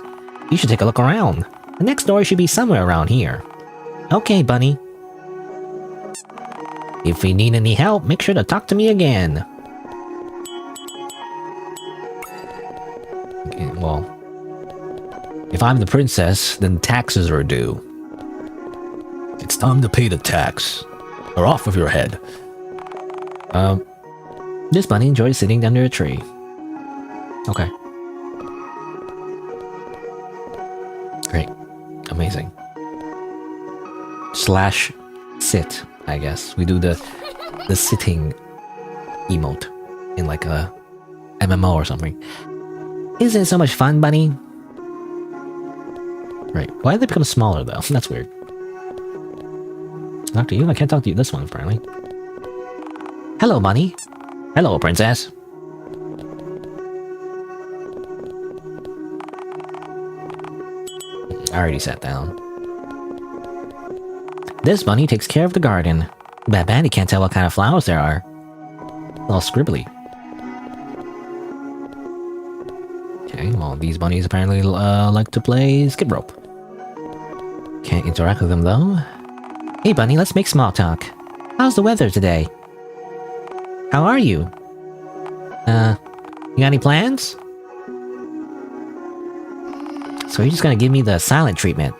You should take a look around. The next door should be somewhere around here. Okay, Bunny. If you need any help, make sure to talk to me again. Okay, well, if I'm the princess, then taxes are due. It's time to pay the tax. Or off of your head. This bunny enjoys sitting under a tree. Okay. Great. Amazing. Slash sit, I guess. We do the sitting emote in like a MMO or something. Isn't it so much fun, bunny? Right. Why did they become smaller though? That's weird. Talk to you? I can't talk to you this one apparently. Hello, bunny. Hello, princess. I already sat down. This bunny takes care of the garden. But Bandy can't tell what kind of flowers there are. All scribbly. Okay, well, these bunnies apparently like to play skip rope. Can't interact with them though. Hey bunny, let's make small talk. How's the weather today? How are you? You got any plans? So you're just gonna give me the silent treatment?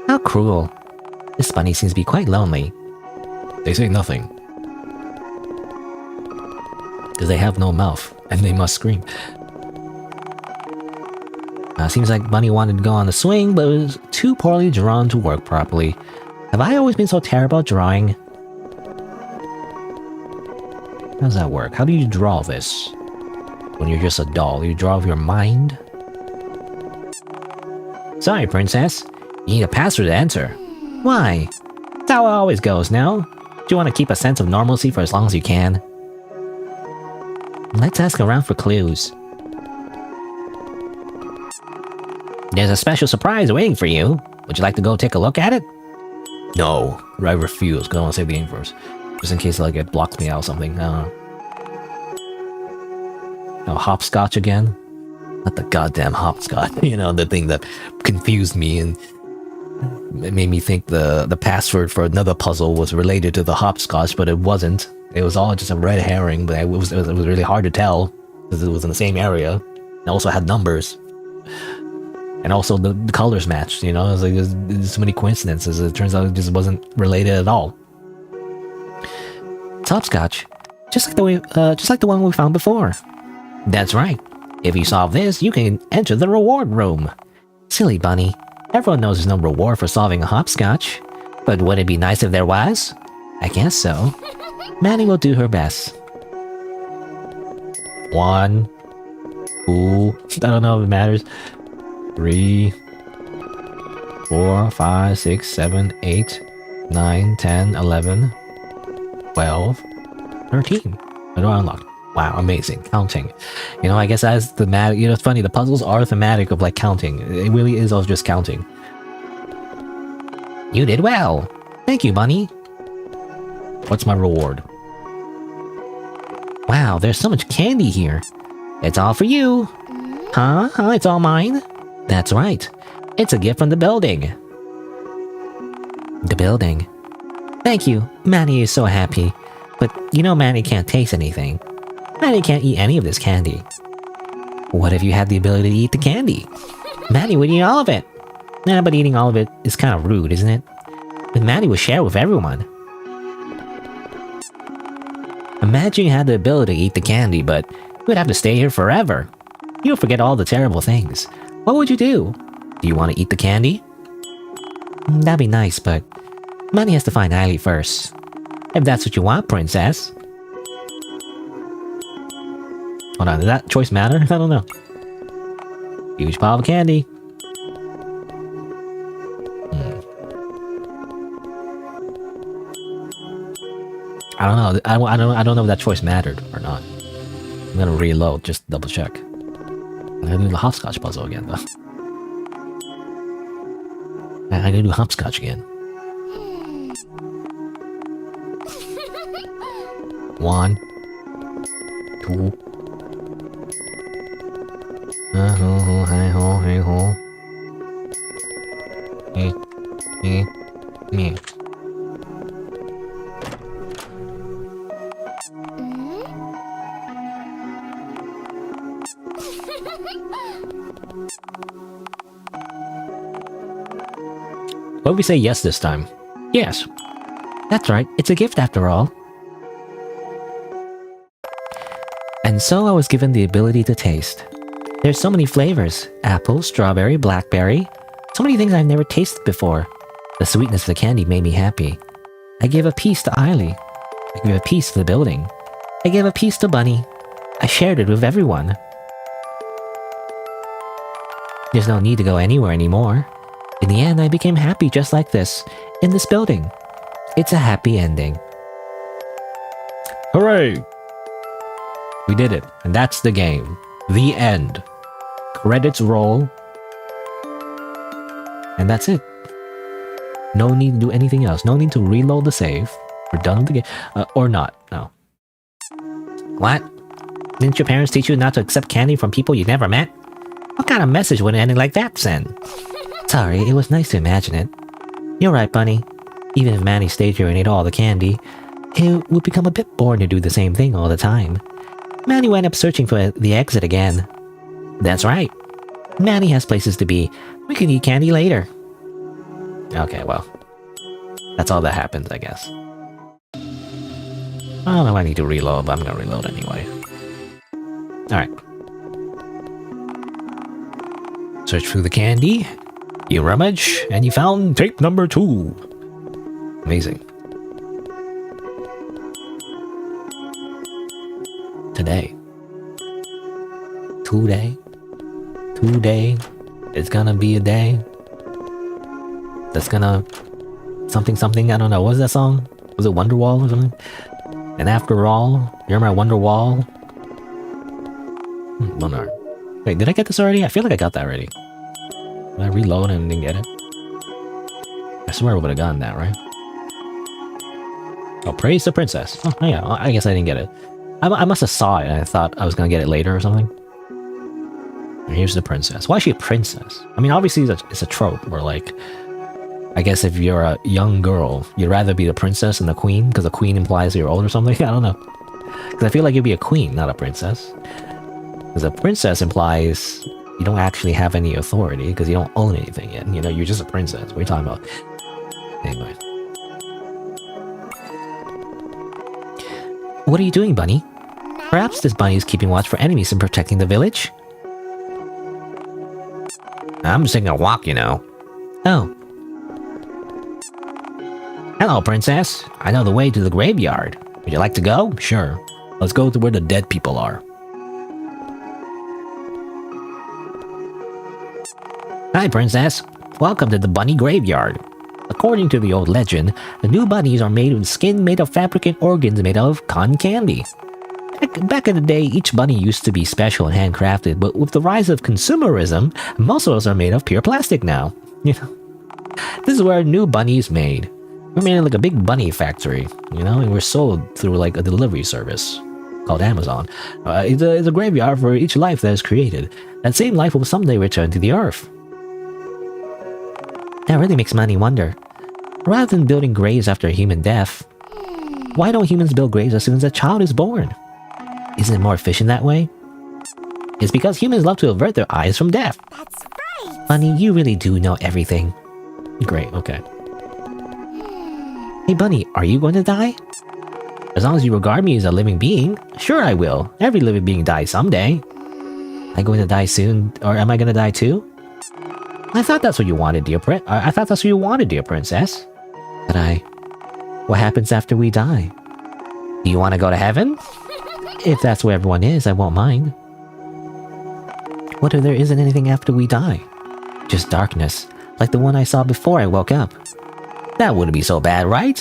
How cruel. This bunny seems to be quite lonely. They say nothing. Because they have no mouth, and they must scream. Seems like Bunny wanted to go on the swing, but was too poorly drawn to work properly. Have I always been so terrible at drawing? How does that work? How do you draw this? When you're just a doll, you draw with your mind? Sorry, princess. You need a password to enter. Why? That's how it always goes, no? Do you want to keep a sense of normalcy for as long as you can? Let's ask around for clues. There's a special surprise waiting for you. Would you like to go take a look at it? No, I refuse, because I want to save the game first. Just in case like it blocks me out or something, I don't know. Oh, hopscotch again? Not the goddamn hopscotch, you know, the thing that confused me and it made me think the password for another puzzle was related to the hopscotch, but it wasn't. It was all just a red herring, but it was really hard to tell, because it was in the same area. It also had numbers. And also the colors matched, you know, it was like there's so many coincidences. It turns out it just wasn't related at all. It's hopscotch, just like the one we found before. That's right. If you solve this, you can enter the reward room. Silly bunny. Everyone knows there's no reward for solving a hopscotch. But would it be nice if there was? I guess so. Maddie will do her best. 1, 2, I don't know if it matters. 3, 4, 5, 6, 7, 8, 9, 10, 11, 12, 13. What do I unlock? Wow, amazing. Counting. You know, I guess that's thematic. You know, it's funny. The puzzles are thematic of like counting. It really is all just counting. You did well. Thank you, bunny. What's my reward? Wow, there's so much candy here. It's all for you. Huh? It's all mine? That's right. It's a gift from the building. The building. Thank you. Manny is so happy. But you know Manny can't taste anything. Manny can't eat any of this candy. What if you had the ability to eat the candy? Manny would eat all of it. Nah, but eating all of it is kind of rude, isn't it? But Manny would share with everyone. Imagine you had the ability to eat the candy, but you would have to stay here forever. You'll forget all the terrible things. What would you do? Do you want to eat the candy? That'd be nice, but Manny has to find Eileen first. If that's what you want, princess. Hold on, does that choice matter? I don't know. Huge pile of candy. I don't know. I don't know if that choice mattered or not. I'm gonna reload, just double check. I'm gonna do the hopscotch puzzle again, though. I'm gonna do hopscotch again. 1, 2. Me. What if we say yes this time? Yes. That's right, it's a gift after all. And so I was given the ability to taste. There's so many flavors. Apple, strawberry, blackberry. So many things I've never tasted before. The sweetness of the candy made me happy. I gave a piece to Eiley. I gave a piece to the building. I gave a piece to Bunny. I shared it with everyone. There's no need to go anywhere anymore. In the end, I became happy just like this, in this building. It's a happy ending. Hooray! We did it, and that's the game. The end. Credits roll. And that's it. No need to do anything else. No need to reload the save. We're done with the game. Or not. No. What? Didn't your parents teach you not to accept candy from people you never met? What kind of message would anything like that send? Sorry, it was nice to imagine it. You're right, Bunny. Even if Manny stayed here and ate all the candy, it would become a bit boring to do the same thing all the time. Manny wound up searching for the exit again. That's right. Manny has places to be. We can eat candy later. Okay, well. That's all that happens, I guess. I don't know if I need to reload, but I'm gonna reload anyway. Alright. Search through the candy. You rummage, and you found tape number 2. Amazing. Today. Today. It's gonna be a day. That's gonna... Something, I don't know. What was that song? Was it Wonderwall or something? And after all, you're my Wonderwall. Wonder. Wait, did I get this already? I feel like I got that already. Did I reload and didn't get it? I swear I would have gotten that, right? Oh, praise the princess. Oh, yeah, I guess I didn't get it. I must have saw it and I thought I was gonna get it later or something. And here's the princess. Why is she a princess? I mean, obviously it's a trope where, like, I guess if you're a young girl, you'd rather be the princess than the queen, because the queen implies you're old or something. I don't know. Because I feel like you'd be a queen, not a princess. Because a princess implies you don't actually have any authority, because you don't own anything yet. You know, you're just a princess. What are you talking about? Anyway. What are you doing, Bunny? Perhaps this bunny is keeping watch for enemies and protecting the village? I'm just taking a walk, you know. Oh. Hello, princess. I know the way to the graveyard. Would you like to go? Sure. Let's go to where the dead people are. Hi, princess. Welcome to the bunny graveyard. According to the old legend, the new bunnies are made with skin made of fabric and organs made of cotton candy. Back in the day, each bunny used to be special and handcrafted, but with the rise of consumerism, most of us are made of pure plastic now. You know, this is where a new bunny is made. We're made in like a big bunny factory, you know, and we're sold through like a delivery service called Amazon. It's a graveyard for each life that is created. That same life will someday return to the earth. That really makes Manny wonder. Rather than building graves after a human death, why don't humans build graves as soon as a child is born? Isn't it more efficient that way? It's because humans love to avert their eyes from death. That's right! Bunny, you really do know everything. Great, okay. Hey Bunny, are you going to die? As long as you regard me as a living being, sure I will. Every living being dies someday. Am I going to die soon, or am I going to die too? I thought that's what you wanted, dear princess. But what happens after we die? Do you want to go to heaven? If that's where everyone is, I won't mind. What if there isn't anything after we die? Just darkness, like the one I saw before I woke up. That wouldn't be so bad, right?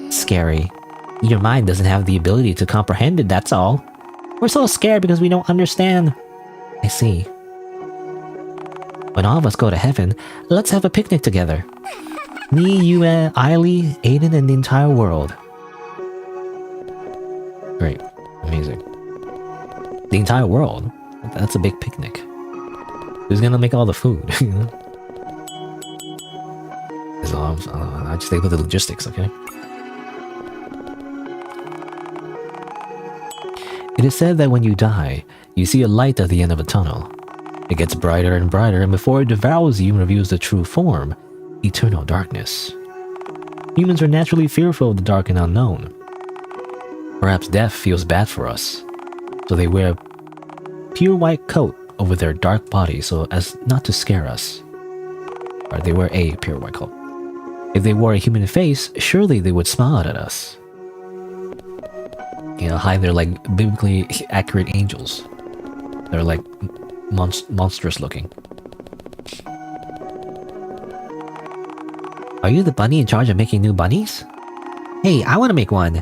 Scary. Your mind doesn't have the ability to comprehend it, that's all. We're so scared because we don't understand. I see. When all of us go to heaven, let's have a picnic together. Me, you, Eiley, Aiden, and the entire world. Great. Amazing. The entire world? That's a big picnic. Who's gonna make all the food? You know? I just think with the logistics, okay? It is said that when you die, you see a light at the end of a tunnel. It gets brighter and brighter, and before it devours you and reveals the true form, eternal darkness. Humans are naturally fearful of the dark and unknown. Perhaps death feels bad for us, so they wear a pure white coat over their dark body so as not to scare us. Or they were a pure white cult. If they wore a human face, surely they would smile at us. You know, how they're like biblically accurate angels. They're like monstrous looking. Are you the bunny in charge of making new bunnies? Hey, I want to make one.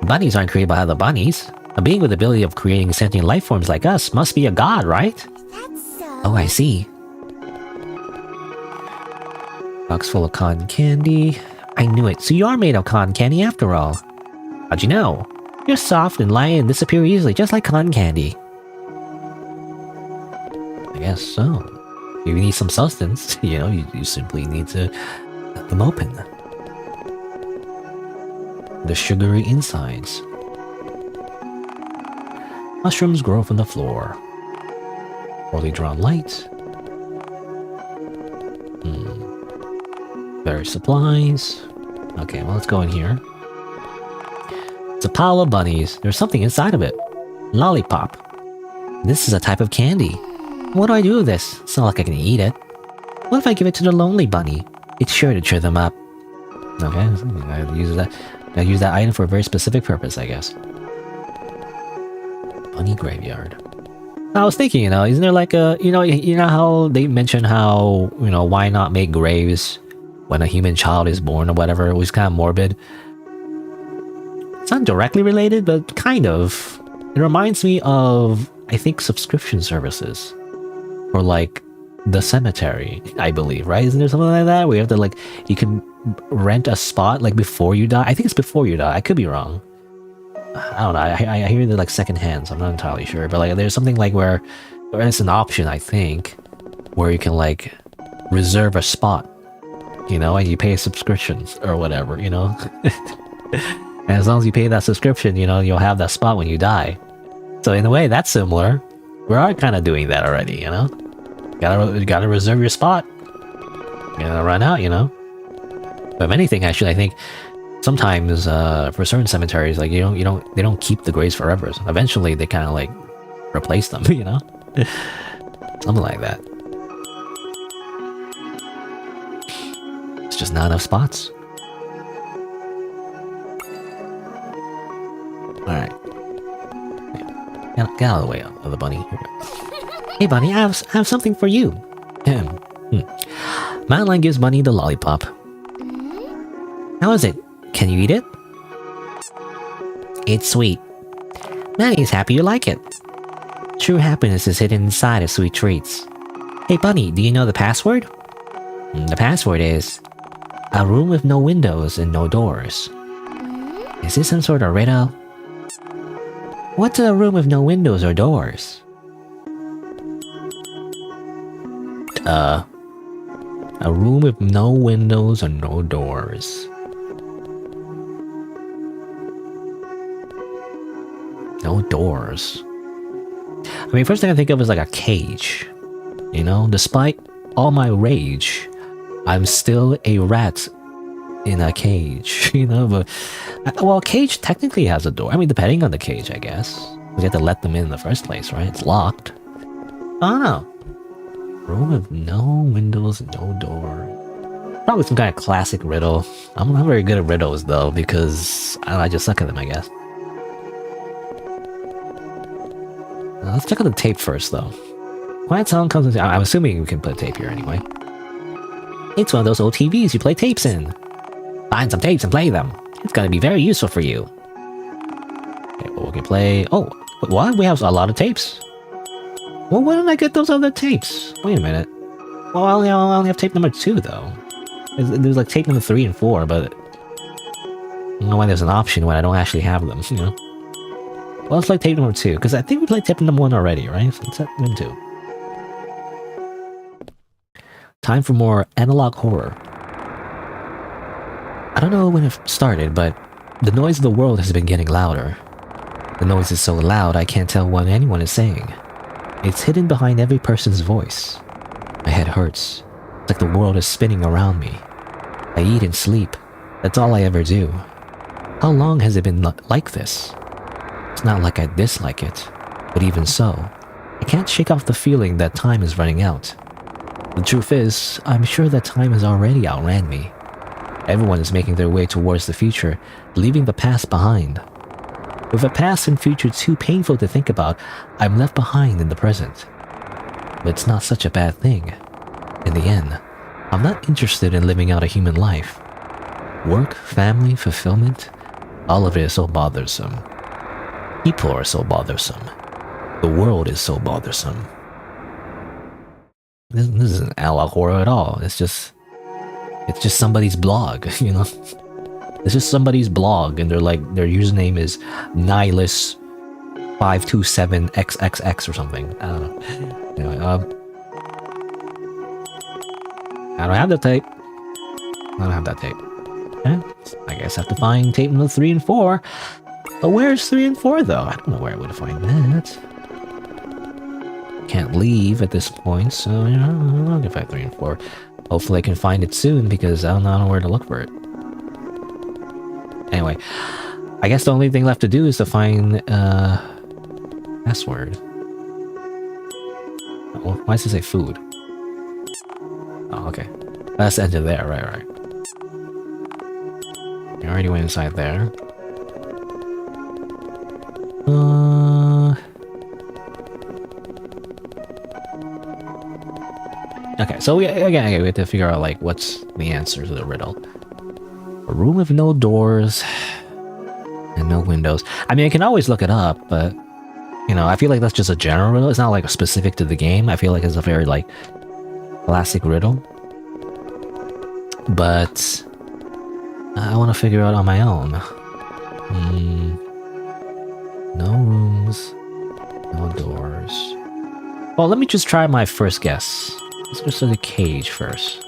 Bunnies aren't created by other bunnies. A being with the ability of creating sentient life forms like us must be a god, right? That's so. Oh, I see. Box full of cotton candy. I knew it. So you are made of cotton candy after all. How'd you know? You're soft and light and disappear easily, just like cotton candy. I guess so. If you need some substance, you know, you simply need to cut them open. The sugary insides. Mushrooms grow from the floor. Poorly drawn light. Various supplies. Okay, well, let's go in here. It's a pile of bunnies. There's something inside of it. Lollipop. This is a type of candy. What do I do with this? It's not like I can eat it. What if I give it to the lonely bunny? It's sure to cheer them up. Okay, I use that item for a very specific purpose, I guess. Bunny graveyard. I was thinking, you know, isn't there like a, you know how they mention how, you know, why not make graves when a human child is born or whatever? It was kind of morbid. It's not directly related, but kind of. It reminds me of, I think, subscription services. Or like the cemetery, I believe, right? Isn't there something like that where you have to like, you can rent a spot like before you die? I think it's before you die. I could be wrong. I don't know. I hear they're like secondhand, so I'm not entirely sure. But like, there's something like where it's an option, I think, where you can like reserve a spot, you know, and you pay a subscription or whatever, you know. And as long as you pay that subscription, you know, you'll have that spot when you die. So in a way, that's similar. We are kind of doing that already, you know. You gotta reserve your spot. You're gonna run out, you know. But if anything, actually, I think sometimes for certain cemeteries, like they don't keep the graves forever. So eventually, they kind of like replace them, you know. Something like that. It's just not enough spots. All right. Get out of the way of the bunny. Hey bunny, I have something for you. Madeline gives Bunny the lollipop. How is it? Can you eat it? It's sweet. Maddie is happy you like it. True happiness is hidden inside of sweet treats. Hey Bunny, do you know the password? The password is a room with no windows and no doors. Is this some sort of riddle? What's a room with no windows or doors? A room with no windows or no doors. No doors. I mean, first thing I think of is like a cage. You know, despite all my rage, I'm still a rat in a cage, you know, but well, a cage technically has a door. I mean, depending on the cage, I guess. You have to let them in the first place, right? It's locked. I don't know. Room with no windows, no door. Probably some kind of classic riddle. I'm not very good at riddles though, because I just suck at them, I guess. Let's check out the tape first though. Quiet sound comes in. I'm assuming we can put a tape here anyway. It's one of those old TVs you play tapes in. Find some tapes and play them. It's gonna be very useful for you. Okay, well, we can play... Oh, what? We have a lot of tapes. Well, where did I get those other tapes? Wait a minute. Well, I only have tape number 2, though. There's like tape number 3 and 4, but... I don't know why there's an option when I don't actually have them, you know? Well, let's play tape number 2, because I think we played tape number 1 already, right? So let's win 2. Time for more analog horror. I don't know when it started, but the noise of the world has been getting louder. The noise is so loud I can't tell what anyone is saying. It's hidden behind every person's voice. My head hurts. It's like the world is spinning around me. I eat and sleep. That's all I ever do. How long has it been like this? It's not like I dislike it, but even so, I can't shake off the feeling that time is running out. The truth is, I'm sure that time has already outran me. Everyone is making their way towards the future, leaving the past behind. With a past and future too painful to think about, I'm left behind in the present. But it's not such a bad thing. In the end, I'm not interested in living out a human life. Work, family, fulfillment, all of it is so bothersome. People are so bothersome. The world is so bothersome. This isn't analog horror at all. It's just somebody's blog, you know? It's just somebody's blog, and their username is Nihilus527XXX or something. I don't know. Anyway, I don't have the tape. I don't have that tape. Okay. I guess I have to find tape number 3 and 4. But where's 3 and 4 though? I don't know where I would find that. Can't leave at this point, so you know, I'll get back 3 and 4. Hopefully I can find it soon because I don't know where to look for it. Anyway, I guess the only thing left to do is to find password. Oh, why does it say food? Oh, okay. That's enter there, right. I already went inside there. Okay, so we have to figure out like what's the answer to the riddle. A room with no doors and no windows. I mean, I can always look it up, but you know, I feel like that's just a general riddle. It's not like specific to the game. I feel like it's a very like classic riddle. But I want to figure out on my own. No rooms, no doors. Well, let me just try my first guess. Let's go to the cage first.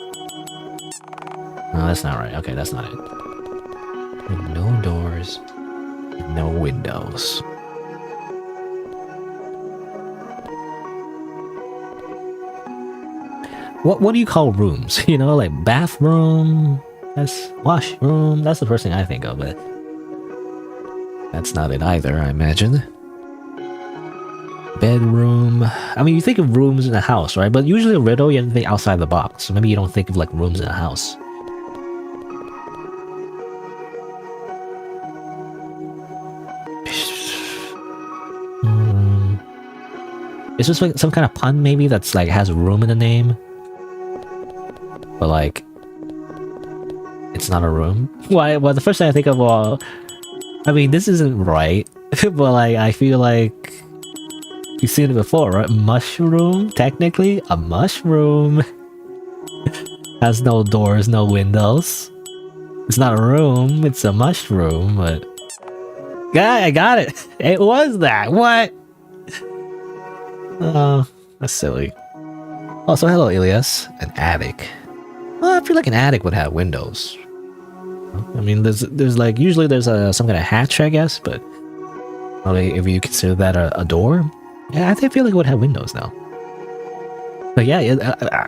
No, that's not right. Okay, that's not it. No doors, no windows. What do you call rooms? You know, like bathroom, that's washroom. That's the first thing I think of, but that's not it either, I imagine. Bedroom. I mean, you think of rooms in a house, right? But usually a riddle, you have to think outside the box. So maybe you don't think of like rooms in a house. It's just like some kind of pun maybe that's like has room in the name. But like, it's not a room. Why? Well, the first thing I think of, well, I mean, this isn't right. But like, I feel like you've seen it before, right? Mushroom, technically, a mushroom has no doors, no windows. It's not a room, it's a mushroom, but... Yeah, I got it! It was that! What? Oh, that's silly. Oh, so hello, Elias. An attic. Well, I feel like an attic would have windows. I mean, there's like, usually there's some kind of hatch, I guess, but... Okay, if you consider that a door? Yeah, I feel like it would have windows now. But yeah,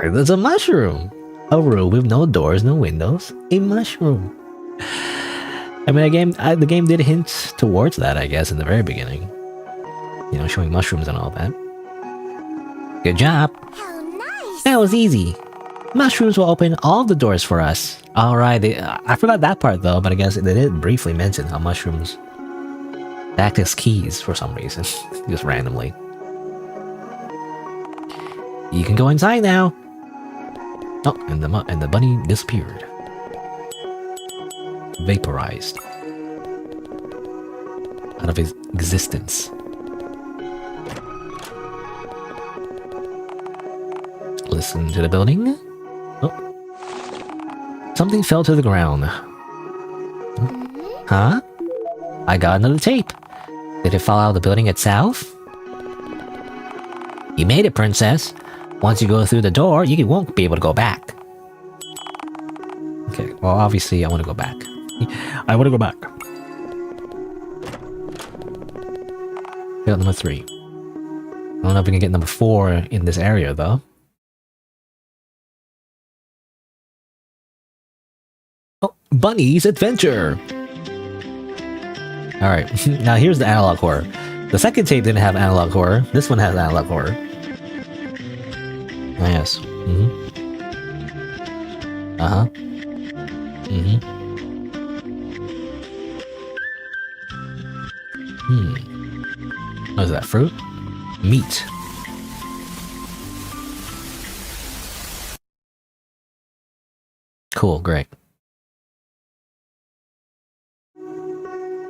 there's a mushroom. A room with no doors, no windows. A mushroom. I mean, the game did hint towards that, I guess, in the very beginning. You know, showing mushrooms and all that. Good job. How nice. That was easy. Mushrooms will open all the doors for us. Alright, I forgot that part though, but I guess they did briefly mention how mushrooms act as keys for some reason. Just randomly. You can go inside now. Oh, and the bunny disappeared. Vaporized. Out of his existence. Listen to the building. Oh. Something fell to the ground. Huh? I got another tape. Did it fall out of the building itself? You made it, princess. Once you go through the door, you won't be able to go back. Okay, well, obviously I want to go back. I want to go back. Got number 3. I don't know if we can get number 4 in this area, though. Oh, Bunny's Adventure! Alright, now here's the analog horror. The second tape didn't have analog horror. This one has analog horror. Oh, yes. Uh-huh. Mm-hmm. What is that, fruit? Meat. Cool, great.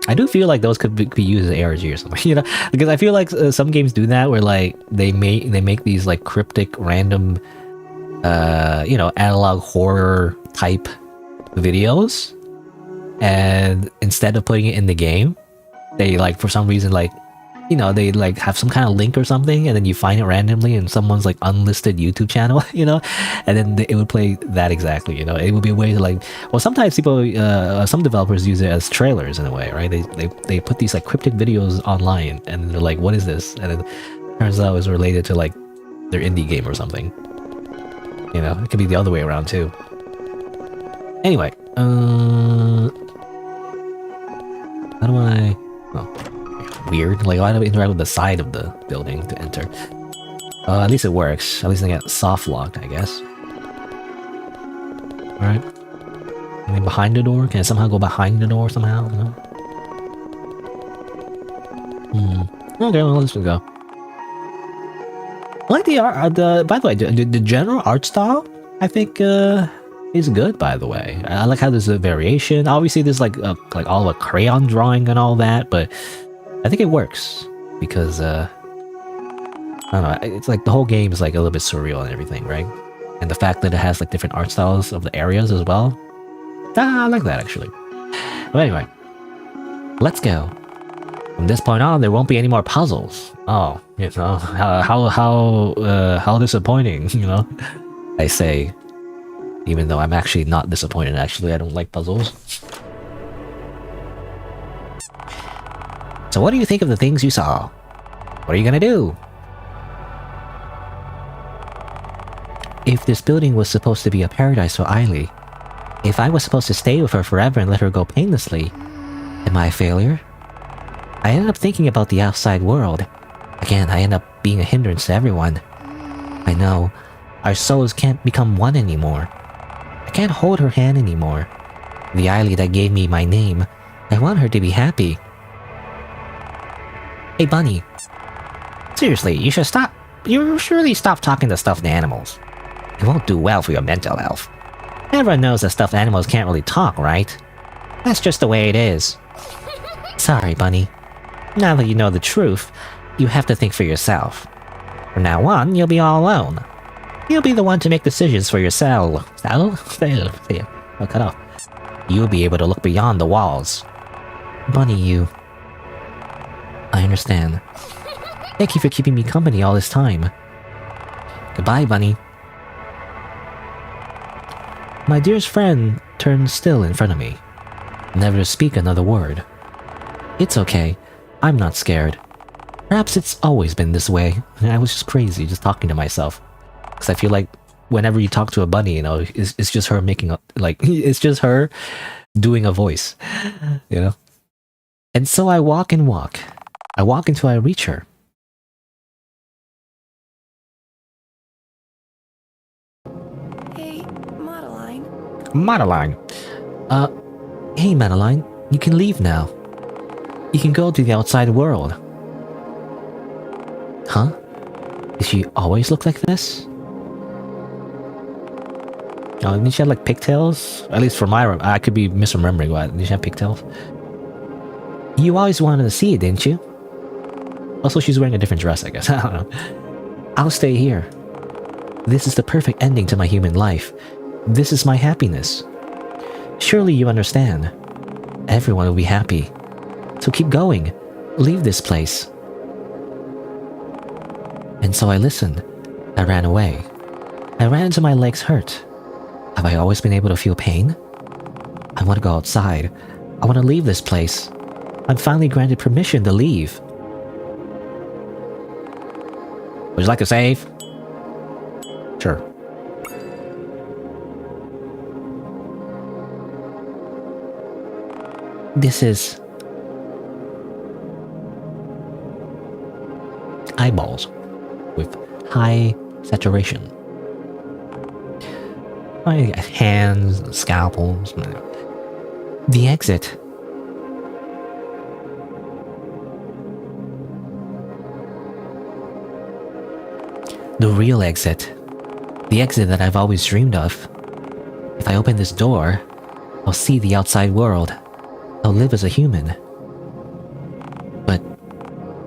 I do feel like those could be used as ARG or something, you know, because I feel like some games do that where like they make these like cryptic random, you know, analog horror type videos, and instead of putting it in the game, they like for some reason like, you know, they like have some kind of link or something, and then you find it randomly in someone's like unlisted YouTube channel, you know, and then it would play that exactly, you know. It would be a way to like, well, sometimes people, some developers use it as trailers in a way, right? They put these like cryptic videos online, and they're like, what is this? And it turns out it's related to like their indie game or something. You know, it could be the other way around too. Anyway, how do I? Oh. Weird. Like, why do I interact with the side of the building to enter? At least it works. At least I get soft locked, I guess. Alright. Anything behind the door? Can I somehow go behind the door somehow? No? Okay, well, let's go. I like the art. By the way, the general art style, I think, is good. By the way, I like how there's a variation. Obviously, there's like all a crayon drawing and all that, but I think it works because I don't know. It's like the whole game is like a little bit surreal and everything, right? And the fact that it has like different art styles of the areas as well. I like that actually. But anyway, let's go. From this point on, there won't be any more puzzles. Oh, you know, how disappointing, you know? I say, even though I'm actually not disappointed. Actually, I don't like puzzles. So what do you think of the things you saw? What are you gonna do? If this building was supposed to be a paradise for Ailey, if I was supposed to stay with her forever and let her go painlessly, am I a failure? I ended up thinking about the outside world. Again, I end up being a hindrance to everyone. I know, our souls can't become one anymore. I can't hold her hand anymore. The Ailey that gave me my name, I want her to be happy. Hey Bunny, seriously, you should stop. You surely stop talking to stuffed animals. It won't do well for your mental health. Everyone knows that stuffed animals can't really talk, right? That's just the way it is. Sorry, Bunny. Now that you know the truth, you have to think for yourself. From now on, you'll be all alone. You'll be the one to make decisions for yourself. Oh, cut off. You'll be able to look beyond the walls. Bunny, you... I understand. Thank you for keeping me company all this time. Goodbye, Bunny. My dearest friend turned still in front of me, never to speak another word. It's okay. I'm not scared. Perhaps it's always been this way. I was just crazy, just talking to myself. Because I feel like whenever you talk to a bunny, you know, it's just her making a, like, it's just her doing a voice, you know? And so I walk and walk. I walk until I reach her. Hey, Madeline. Madeline. Hey Madeline, you can leave now. You can go to the outside world. Huh? Did she always look like this? Oh, didn't she have like pigtails? At least for my... I could be misremembering, but did she have pigtails? You always wanted to see it, didn't you? Also, she's wearing a different dress, I guess. I don't know. I'll stay here. This is the perfect ending to my human life. This is my happiness. Surely you understand. Everyone will be happy. So keep going. Leave this place. And so I listened. I ran away. I ran until my legs hurt. Have I always been able to feel pain? I want to go outside. I want to leave this place. I'm finally granted permission to leave. Would you like to save? Sure. This is... eyeballs with high saturation. Like hands, scalpels. The exit. The real exit. The exit that I've always dreamed of. If I open this door, I'll see the outside world. I'll live as a human. But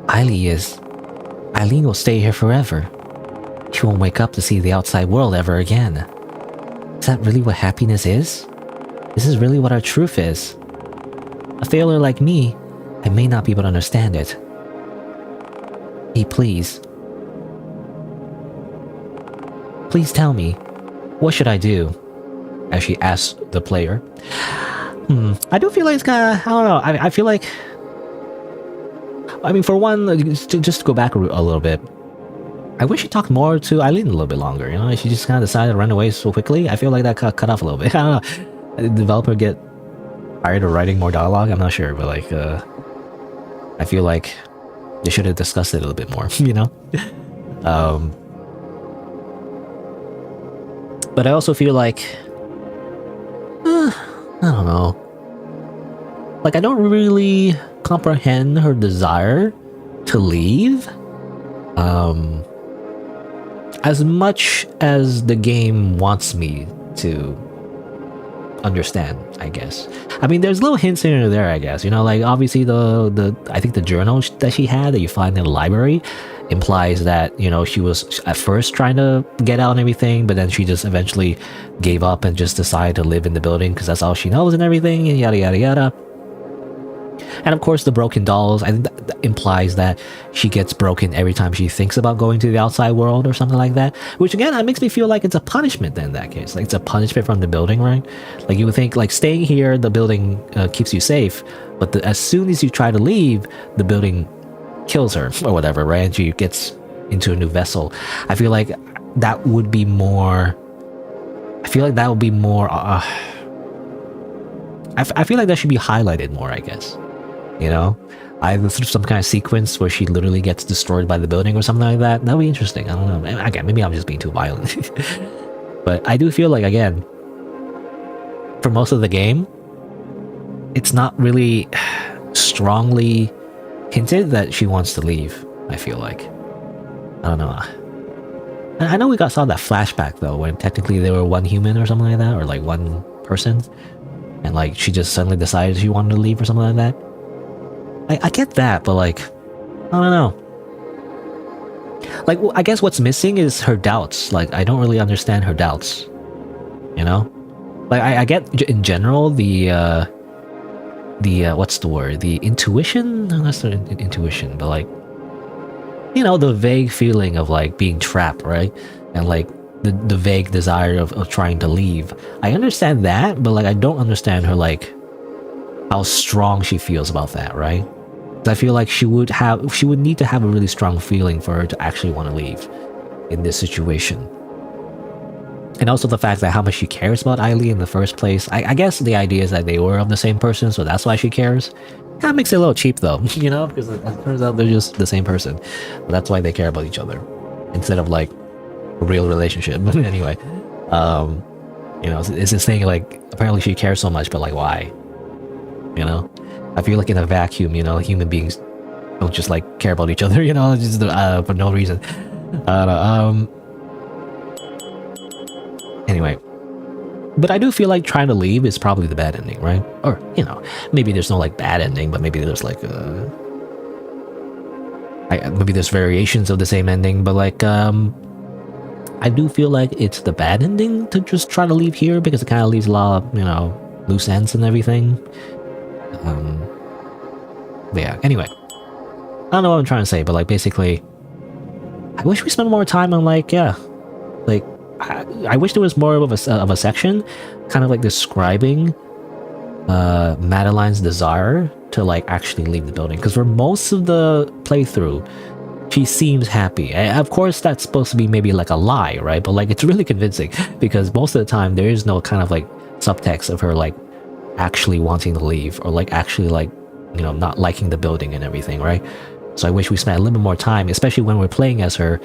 Eileen will stay here forever. She won't wake up to see the outside world ever again. Is that really what happiness is? This is really what our truth is. A failure like me, I may not be able to understand it. Hey, please. Please tell me, what should I do? As she asks the player. I do feel like it's kinda, I don't know, I feel like... I mean, for one, just to go back a little bit, I wish she talked more to Eileen a little bit longer, you know? She just kind of decided to run away so quickly. I feel like that cut off a little bit. I don't know. Did the developer get tired of writing more dialogue? I'm not sure, but like, I feel like they should have discussed it a little bit more, you know? But I also feel like, I don't know. Like, I don't really comprehend her desire to leave. As much as the game wants me to understand, I guess. I mean, there's little hints here and there, I guess. You know, like, obviously I think the journal that she had that you find in the library implies that, you know, she was at first trying to get out and everything, but then she just eventually gave up and just decided to live in the building because that's all she knows and everything, and yada yada yada. And of course the broken dolls, I think that implies that she gets broken every time she thinks about going to the outside world or something like that, which again, that makes me feel like it's a punishment then in that case. Like, it's a punishment from the building, right? Like, you would think, like, staying here, the building keeps you safe, but as soon as you try to leave, the building kills her or whatever, right? And she gets into a new vessel. I feel like that would be more... I feel like that would be more... I feel like that should be highlighted more, I guess. You know? Either through some kind of sequence where she literally gets destroyed by the building or something like that. That would be interesting. I don't know. Again, maybe I'm just being too violent. But I do feel like, again, for most of the game, it's not really strongly hinted that she wants to leave, I feel like. I don't know. I know we saw that flashback, though, when technically they were one human or something like that, or like one person. And like, she just suddenly decided she wanted to leave or something like that. I get that, but like, I don't know. Like, I guess what's missing is her doubts. Like, I don't really understand her doubts. You know? Like, I get in general the what's the word? The intuition? No, that's not intuition, but like, you know, the vague feeling of like being trapped, right? And like the vague desire of trying to leave. I understand that, but like, I don't understand her, like, how strong she feels about that, right? I feel like she would need to have a really strong feeling for her to actually want to leave in this situation. And also the fact that how much she cares about Eileen in the first place. I guess the idea is that they were of the same person, so that's why she cares. Kind of makes it a little cheap though, you know, because it turns out they're just the same person. But that's why they care about each other instead of like a real relationship. But anyway, you know, it's this thing like, apparently she cares so much, but like, why? You know, I feel like in a vacuum, you know, human beings don't just like care about each other, you know, just for no reason. I don't know. Anyway, but I do feel like trying to leave is probably the bad ending, right? Or, you know, maybe there's no like bad ending, but maybe there's like maybe there's variations of the same ending, but like I do feel like it's the bad ending to just try to leave here, because it kind of leaves a lot of, you know, loose ends and everything. But yeah, anyway, I don't know what I'm trying to say, but like, basically, I wish we spent more time on like, yeah, like, I wish there was more of a section kind of like describing Madeline's desire to like actually leave the building, because for most of the playthrough she seems happy. And of course that's supposed to be maybe like a lie, right? But like, it's really convincing, because most of the time there is no kind of like subtext of her like actually wanting to leave, or like actually like, you know, not liking the building and everything, right? So I wish we spent a little bit more time, especially when we're playing as her,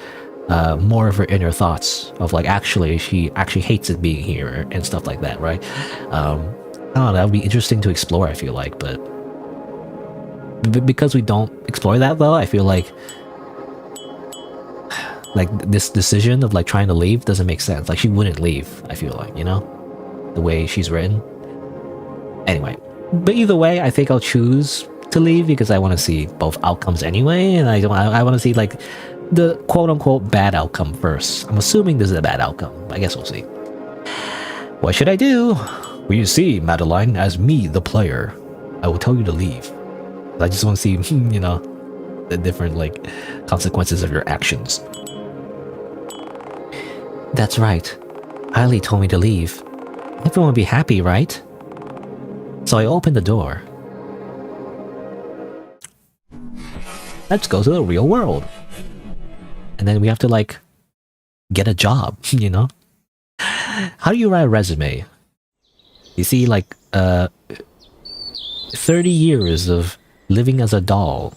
more of her inner thoughts of like actually she actually hates it being here and stuff like that, right? I don't know, that would be interesting to explore, I feel like, but because we don't explore that though, I feel like this decision of like trying to leave doesn't make sense. Like she wouldn't leave, I feel like, you know, the way she's written. Anyway, but either way, I think I'll choose to leave because I want to see both outcomes anyway, and I want to see like the quote-unquote bad outcome first. I'm assuming this is a bad outcome. I guess we'll see. What should I do? Well, you see, Madeline, as me, the player, I will tell you to leave. I just want to see, you know, the different like consequences of your actions. That's right. Eileen told me to leave. Everyone will be happy, right? So I opened the door. Let's go to the real world. And then we have to like get a job, you know? How do you write a resume? You see like 30 years of living as a doll.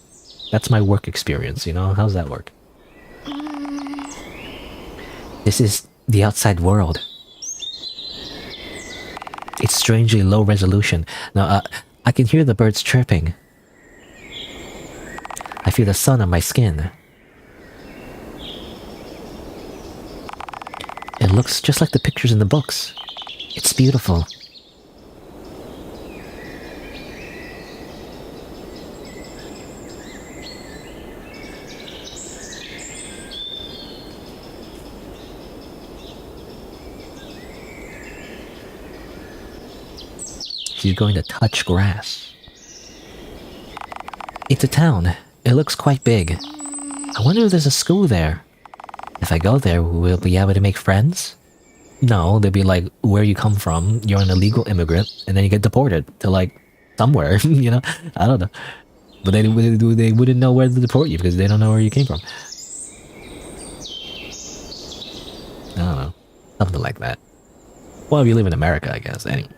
That's my work experience, you know? How's that work? This is the outside world. It's strangely low resolution. Now, I can hear the birds chirping. I feel the sun on my skin. It looks just like the pictures in the books. It's beautiful. She's going to touch grass. It's a town. It looks quite big. I wonder if there's a school there. If I go there, we'll be able to make friends? No, they'll be like, where you come from, you're an illegal immigrant, and then you get deported to like, somewhere, you know? I don't know. But they wouldn't know where to deport you because they don't know where you came from. I don't know. Something like that. Well, if you live in America, I guess, anyway.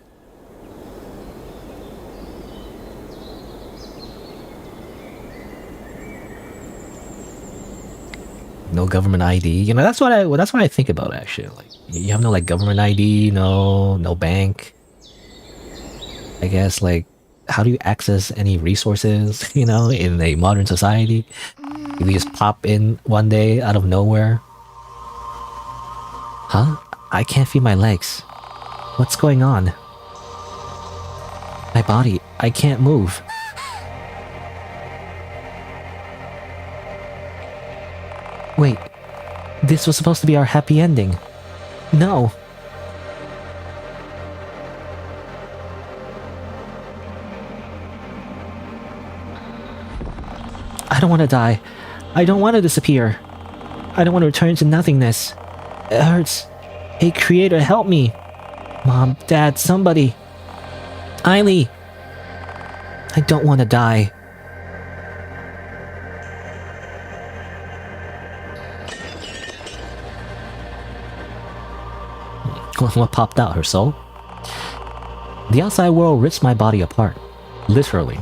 No government ID, you know. That's what I think about actually. Like, you have no like government ID, no bank. I guess like, how do you access any resources? You know, in a modern society, you just pop in one day out of nowhere. Huh? I can't feel my legs. What's going on? My body. I can't move. Wait, this was supposed to be our happy ending. No. I don't want to die. I don't want to disappear. I don't want to return to nothingness. It hurts. Hey, Creator, help me. Mom, Dad, somebody. Eileen. I don't want to die. What popped out, her soul? The outside world rips my body apart. Literally.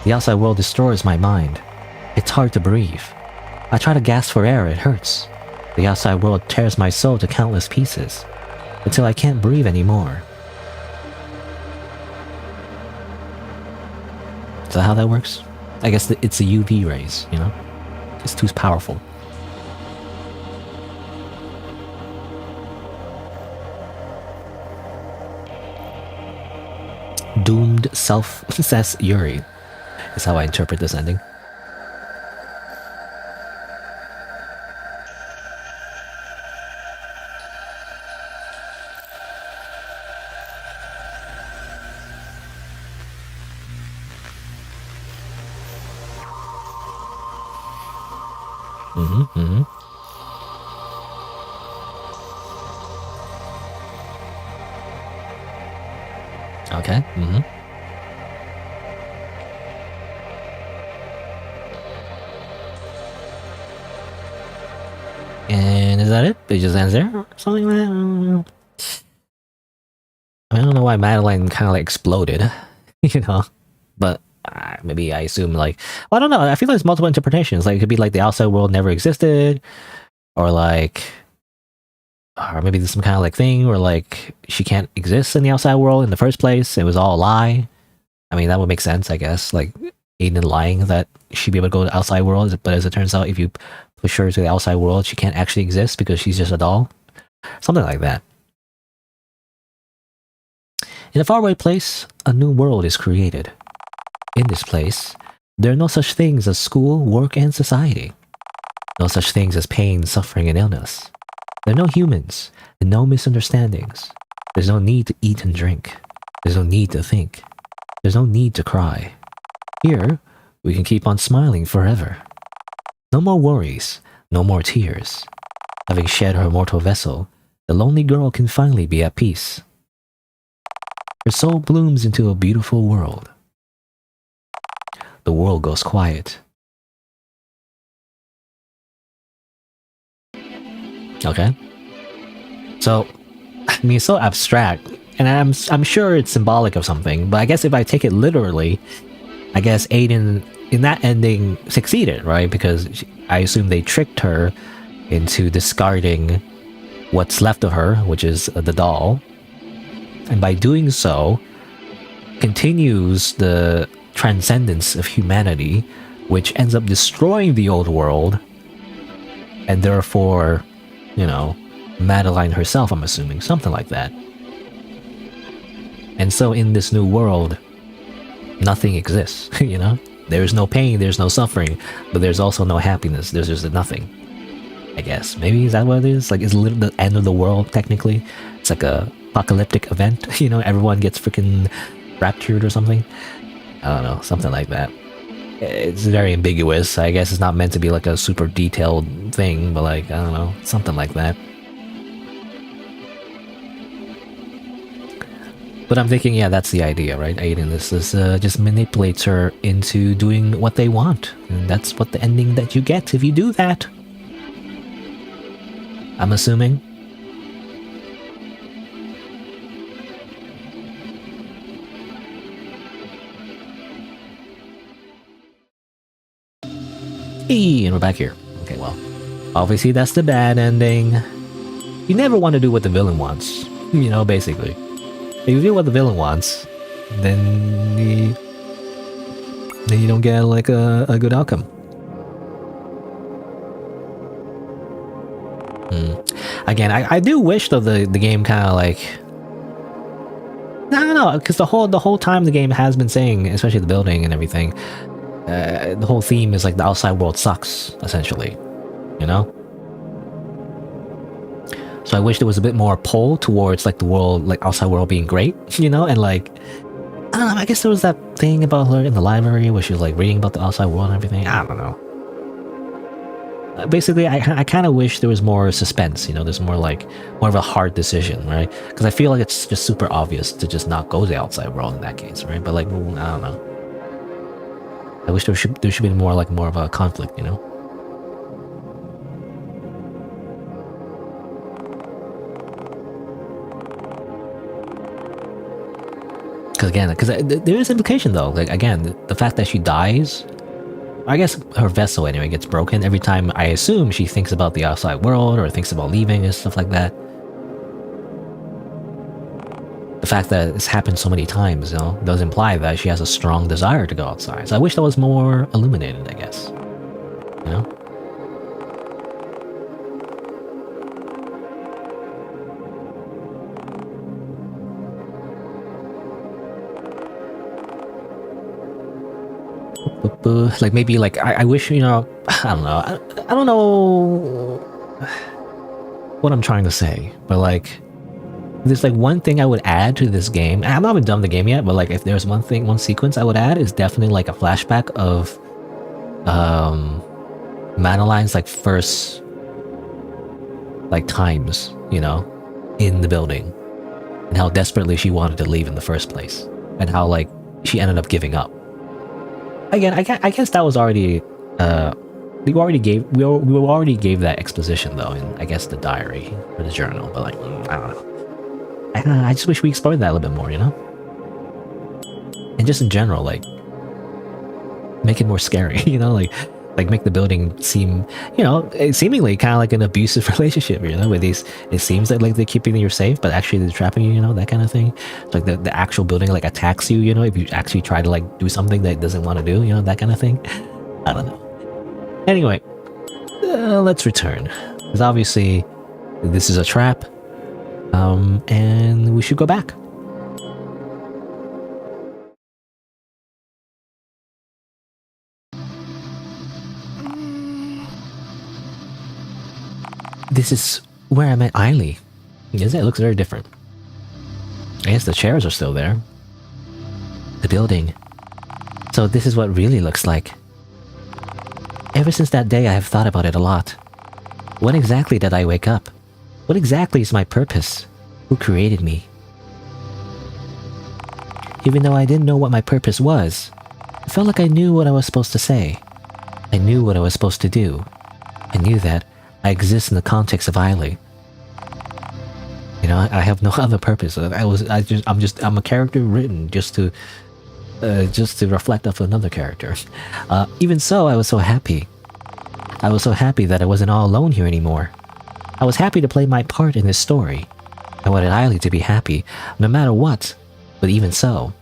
The outside world destroys my mind. It's hard to breathe. I try to gasp for air, it hurts. The outside world tears my soul to countless pieces. Until I can't breathe anymore. Is that how that works? I guess it's the UV rays, you know? It's too powerful. Doomed self, says Yuri, is how I interpret this ending. Okay, And is that it? It just ends there? Or something like that? I don't know. I don't know why Madeline kind of like exploded, you know? But maybe I assume like... Well, I don't know. I feel like there's multiple interpretations. Like, it could be like the outside world never existed. or like, or maybe there's some kind of like thing where like she can't exist in the outside world in the first place. It was all a lie. I mean, that would make sense, I guess. Like Aiden lying that she'd be able to go to the outside world, but as it turns out, if you push her to the outside world, she can't actually exist because she's just a doll. Something like that. In a faraway place, a new world is created. In this place, there are no such things as school, work, and society. No such things as pain, suffering, and illness. There are no humans, and no misunderstandings. There's no need to eat and drink. There's no need to think. There's no need to cry. Here, we can keep on smiling forever. No more worries, no more tears. Having shed her mortal vessel, the lonely girl can finally be at peace. Her soul blooms into a beautiful world. The world goes quiet. Okay. So, I mean, it's so abstract, and I'm sure it's symbolic of something, but I guess if I take it literally, I guess Aiden, in that ending, succeeded, right? Because I assume they tricked her into discarding what's left of her, which is the doll, and by doing so, continues the transcendence of humanity, which ends up destroying the old world, and therefore, you know, Madeline herself, I'm assuming, something like that. And so in this new world, nothing exists, you know? There's no pain, there's no suffering, but there's also no happiness, there's just nothing. I guess. Maybe is that what it is? Like, is it the end of the world, technically? It's like a apocalyptic event, you know? Everyone gets freaking raptured or something? I don't know, something like that. It's very ambiguous. I guess it's not meant to be like a super detailed thing, but like, I don't know, something like that. But I'm thinking, yeah, that's the idea, right? Aiden, this is just manipulates her into doing what they want. And that's what the ending that you get if you do that. I'm assuming. Hey, and we're back here. Okay, well, obviously that's the bad ending. You never want to do what the villain wants, you know, basically. If you do what the villain wants, then you don't get like a good outcome. Again, I do wish though the game kind of like, I don't know, because the whole time the game has been saying, especially the building and everything, the whole theme is like the outside world sucks, essentially, you know? So I wish there was a bit more pull towards like the world, like outside world being great, you know? And like, I don't know, I guess there was that thing about her in the library where she was like reading about the outside world and everything. I don't know. Basically, I kind of wish there was more suspense, you know? There's more of a hard decision, right? Because I feel like it's just super obvious to just not go to the outside world in that case, right? But like, I don't know. I wish there should be more of a conflict, you know? Because there is implication though. Like again, the fact that she dies, I guess her vessel anyway gets broken every time. I assume she thinks about the outside world or thinks about leaving and stuff like that. The fact that it's happened so many times, you know, does imply that she has a strong desire to go outside. So I wish that was more illuminated, I guess. You know? Like maybe like I wish, you know, I don't know. I don't know what I'm trying to say, but like there's like one thing I would add to this game. I'm not even done with the game yet, but like if there's one sequence I would add is definitely like a flashback of Madeline's like first like times, you know, in the building, and how desperately she wanted to leave in the first place, and how like she ended up giving up. Again, I guess that was already we already gave that exposition though in I guess the diary or the journal, but like I don't know. I just wish we explored that a little bit more, you know? And just in general, like, make it more scary, you know? Like, like make the building seem, seemingly kind of like an abusive relationship, where these, it seems like they're keeping you safe, but actually they're trapping you, that kind of thing. It's like the actual building like attacks you, if you actually try to like do something that it doesn't want to do, that kind of thing. I don't know. Anyway, let's return, because obviously this is a trap, and we should go back. This is where I met Eiley. Yes, it looks very different. I guess the chairs are still there. The building. So this is what really looks like. Ever since that day, I have thought about it a lot. When exactly did I wake up? What exactly is my purpose? Who created me? Even though I didn't know what my purpose was, I felt like I knew what I was supposed to say. I knew what I was supposed to do. I knew that I exist in the context of Eiley. I have no other purpose. I'm a character written just to reflect off another character. Even so, I was so happy. I was so happy that I wasn't all alone here anymore. I was happy to play my part in this story. I wanted Eiley to be happy, no matter what, but even so.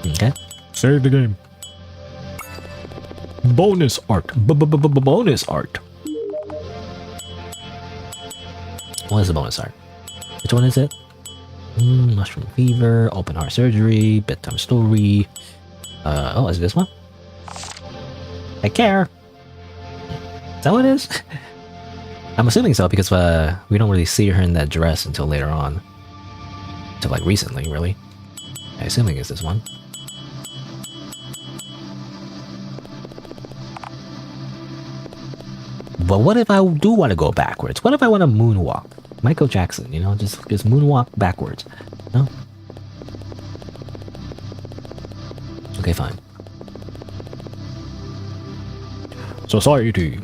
Okay. Save the game. Bonus art. Bonus art. What is the bonus art? Which one is it? Mushroom fever, open heart surgery, bedtime story. Oh, is it this one? I care. Is that what it is? I'm assuming so, because we don't really see her in that dress until later on. Until like recently, really. I'm assuming it's this one. But what if I do want to go backwards? What if I want to moonwalk? Michael Jackson, just moonwalk backwards. No? Okay, fine. Society.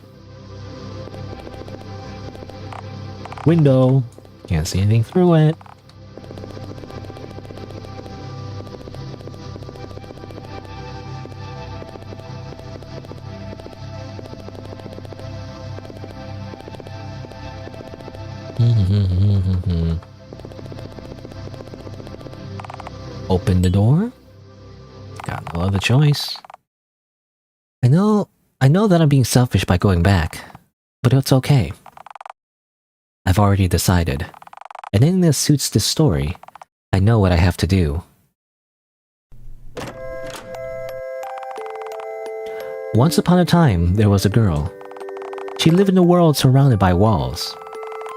Window. Can't see anything through it. Open the door. Got no other choice. I know that I'm being selfish by going back, but it's okay. I've already decided. Anything that suits this story, I know what I have to do. Once upon a time, there was a girl. She lived in a world surrounded by walls.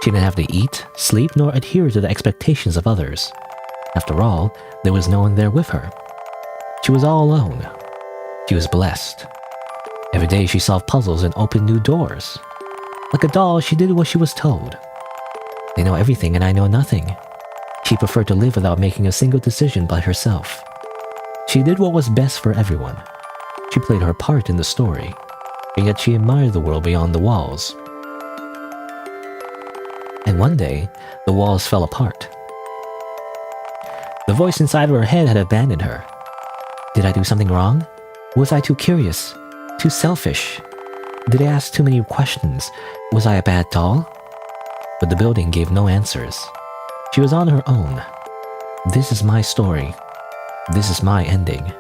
She didn't have to eat, sleep, nor adhere to the expectations of others. After all, there was no one there with her. She was all alone. She was blessed. Every day she solved puzzles and opened new doors. Like a doll, she did what she was told. They know everything and I know nothing. She preferred to live without making a single decision by herself. She did what was best for everyone. She played her part in the story, and yet she admired the world beyond the walls. And one day, the walls fell apart. The voice inside of her head had abandoned her. Did I do something wrong? Was I too curious? Too selfish? Did I ask too many questions? Was I a bad doll? But the building gave no answers. She was on her own. This is my story. This is my ending.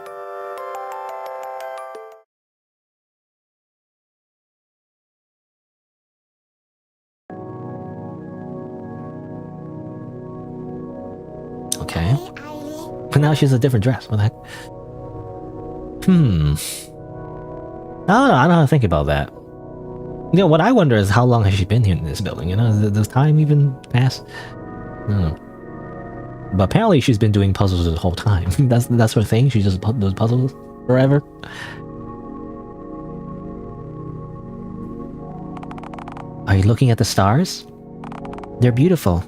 Okay. But now she has a different dress. What the heck? I don't know. I don't know how to think about that. What I wonder is how long has she been here in this building? Does time even pass? I don't know. But apparently she's been doing puzzles the whole time. that's her thing. She just does puzzles forever. Are you looking at the stars? They're beautiful.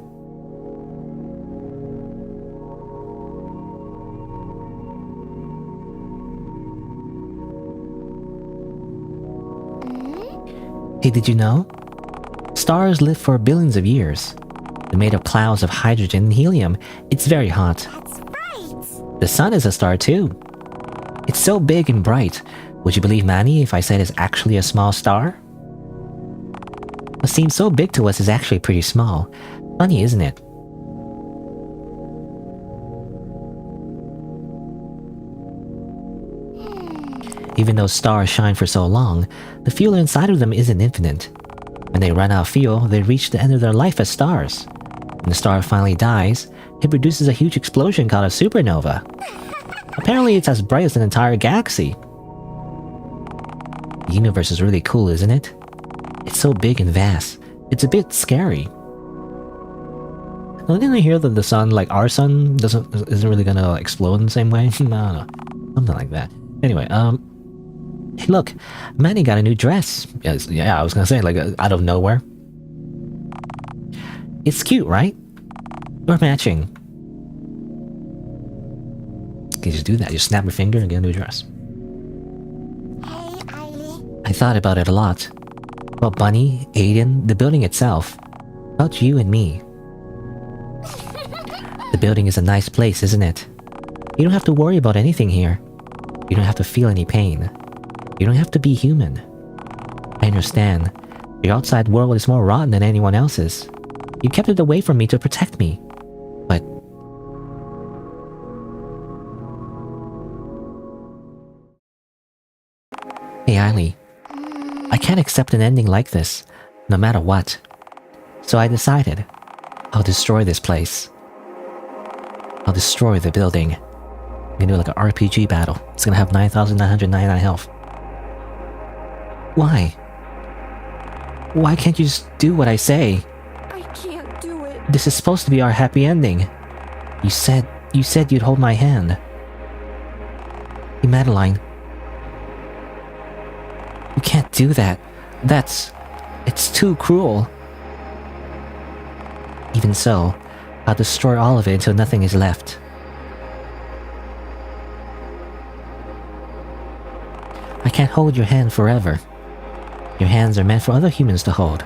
Hey, did you know? Stars live for billions of years. They're made of clouds of hydrogen and helium. It's very hot. That's right. The sun is a star too. It's so big and bright. Would you believe Manny if I said it's actually a small star? What seems so big to us is actually pretty small. Funny, isn't it? Even though stars shine for so long, the fuel inside of them isn't infinite. When they run out of fuel, they reach the end of their life as stars. When the star finally dies, it produces a huge explosion called a supernova. Apparently it's as bright as an entire galaxy. The universe is really cool, isn't it? It's so big and vast. It's a bit scary. Now, didn't I hear that the sun, like our sun, isn't really gonna explode in the same way? No, something like that. Anyway, hey, look, Manny got a new dress. Yes, yeah, I was gonna say, like, out of nowhere. It's cute, right? We're matching. You just do that. Just snap your finger and get a new dress. I thought about it a lot. About Bunny, Aiden, the building itself. About you and me. The building is a nice place, isn't it? You don't have to worry about anything here. You don't have to feel any pain. You don't have to be human. I understand. Your outside world is more rotten than anyone else's. You kept it away from me to protect me. But... Hey, Eiley. I can't accept an ending like this, no matter what. So I decided, I'll destroy this place. I'll destroy the building. I'm gonna do like an RPG battle. It's gonna have 9,999 health. Why? Why can't you just do what I say? I can't do it. This is supposed to be our happy ending. You said you'd hold my hand. Hey, Madeline. You can't do that. It's too cruel. Even so, I'll destroy all of it until nothing is left. I can't hold your hand forever. Your hands are meant for other humans to hold.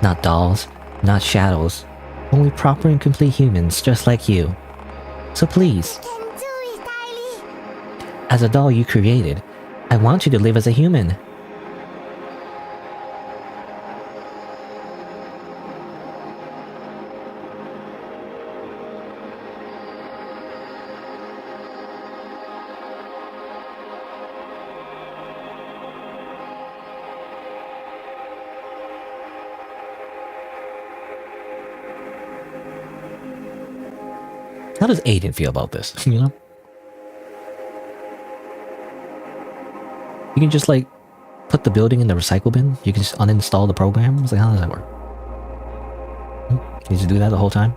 Not dolls, not shadows. Only proper and complete humans just like you. So please. As a doll you created, I want you to live as a human. How does Aiden feel about this, you know? You can just, like, put the building in the recycle bin. You can just uninstall the program. It's like, how does that work? Can you just do that the whole time?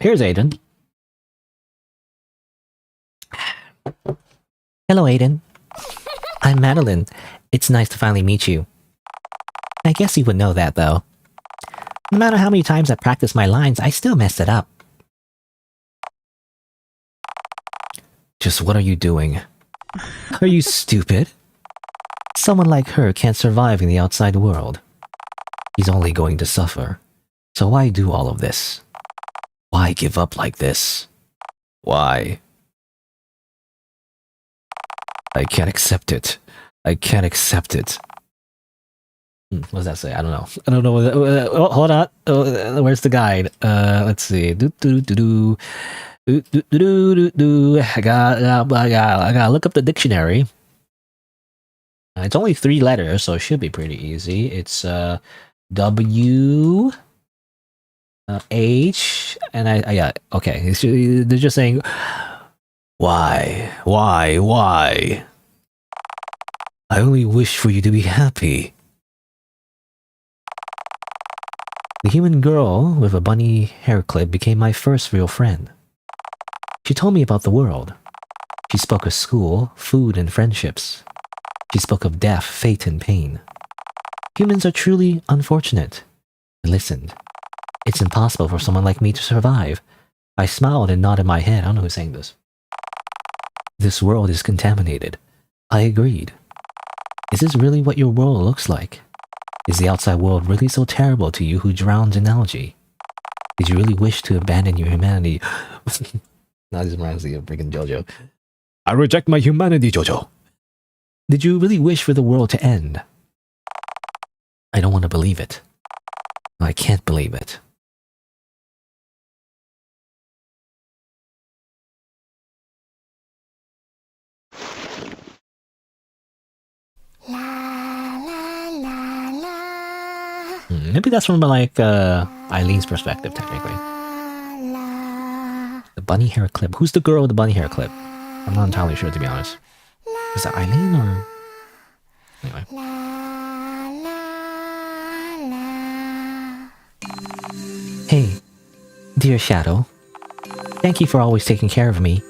Here's Aiden. Hello, Aiden. I'm Madeline. It's nice to finally meet you. I guess you would know that, though. No matter how many times I practice my lines, I still mess it up. Just what are you doing? Are you stupid? Someone like her can't survive in the outside world. He's only going to suffer. So why do all of this? Why give up like this? Why? I can't accept it. I can't accept it. What does that say? I don't know. I don't know. Oh, hold on. Where's the guide? Let's see. I gotta look up the dictionary. It's only 3 letters, so it should be pretty easy. It's W, H, and yeah, okay. They're just saying, why? I only wish for you to be happy. The human girl with a bunny hair clip became my first real friend. She told me about the world. She spoke of school, food, and friendships. She spoke of death, fate, and pain. Humans are truly unfortunate. I listened. It's impossible for someone like me to survive. I smiled and nodded my head. I don't know who's saying this. This world is contaminated. I agreed. Is this really what your world looks like? Is the outside world really so terrible to you who drowned in algae? Did you really wish to abandon your humanity? Now this reminds me of freaking JoJo. I reject my humanity, Jojo. Did you really wish for the world to end? I don't want to believe it. I can't believe it. Maybe that's from like Eileen's perspective, technically. The bunny hair clip. Who's the girl with the bunny hair clip? I'm not entirely sure, to be honest. Is that Eileen or... Anyway. Hey, dear Shadow. Thank you for always taking care of me.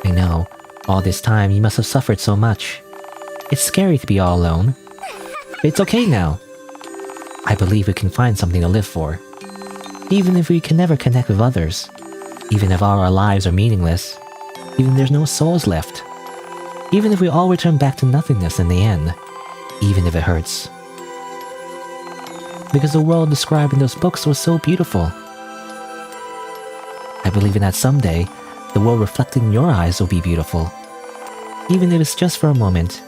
I know, all this time you must have suffered so much. It's scary to be all alone. But it's okay now. I believe we can find something to live for. Even if we can never connect with others. Even if all our lives are meaningless. Even if there's no souls left. Even if we all return back to nothingness in the end. Even if it hurts. Because the world described in those books was so beautiful. I believe in that someday, the world reflected in your eyes will be beautiful. Even if it's just for a moment.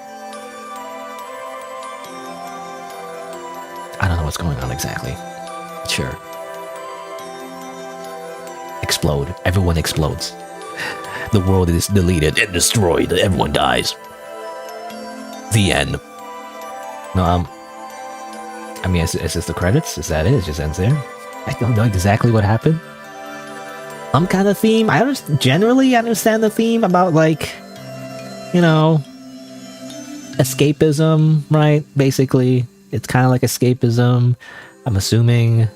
I don't know what's going on exactly. Sure. Explode. Everyone explodes. The world is deleted and destroyed. Everyone dies. The end. No, I mean, is this the credits? Is that it? It just ends there? I don't know exactly what happened. Some kind of theme. I generally understand the theme about, like, you know, escapism, right? Basically, it's kind of like escapism. I'm assuming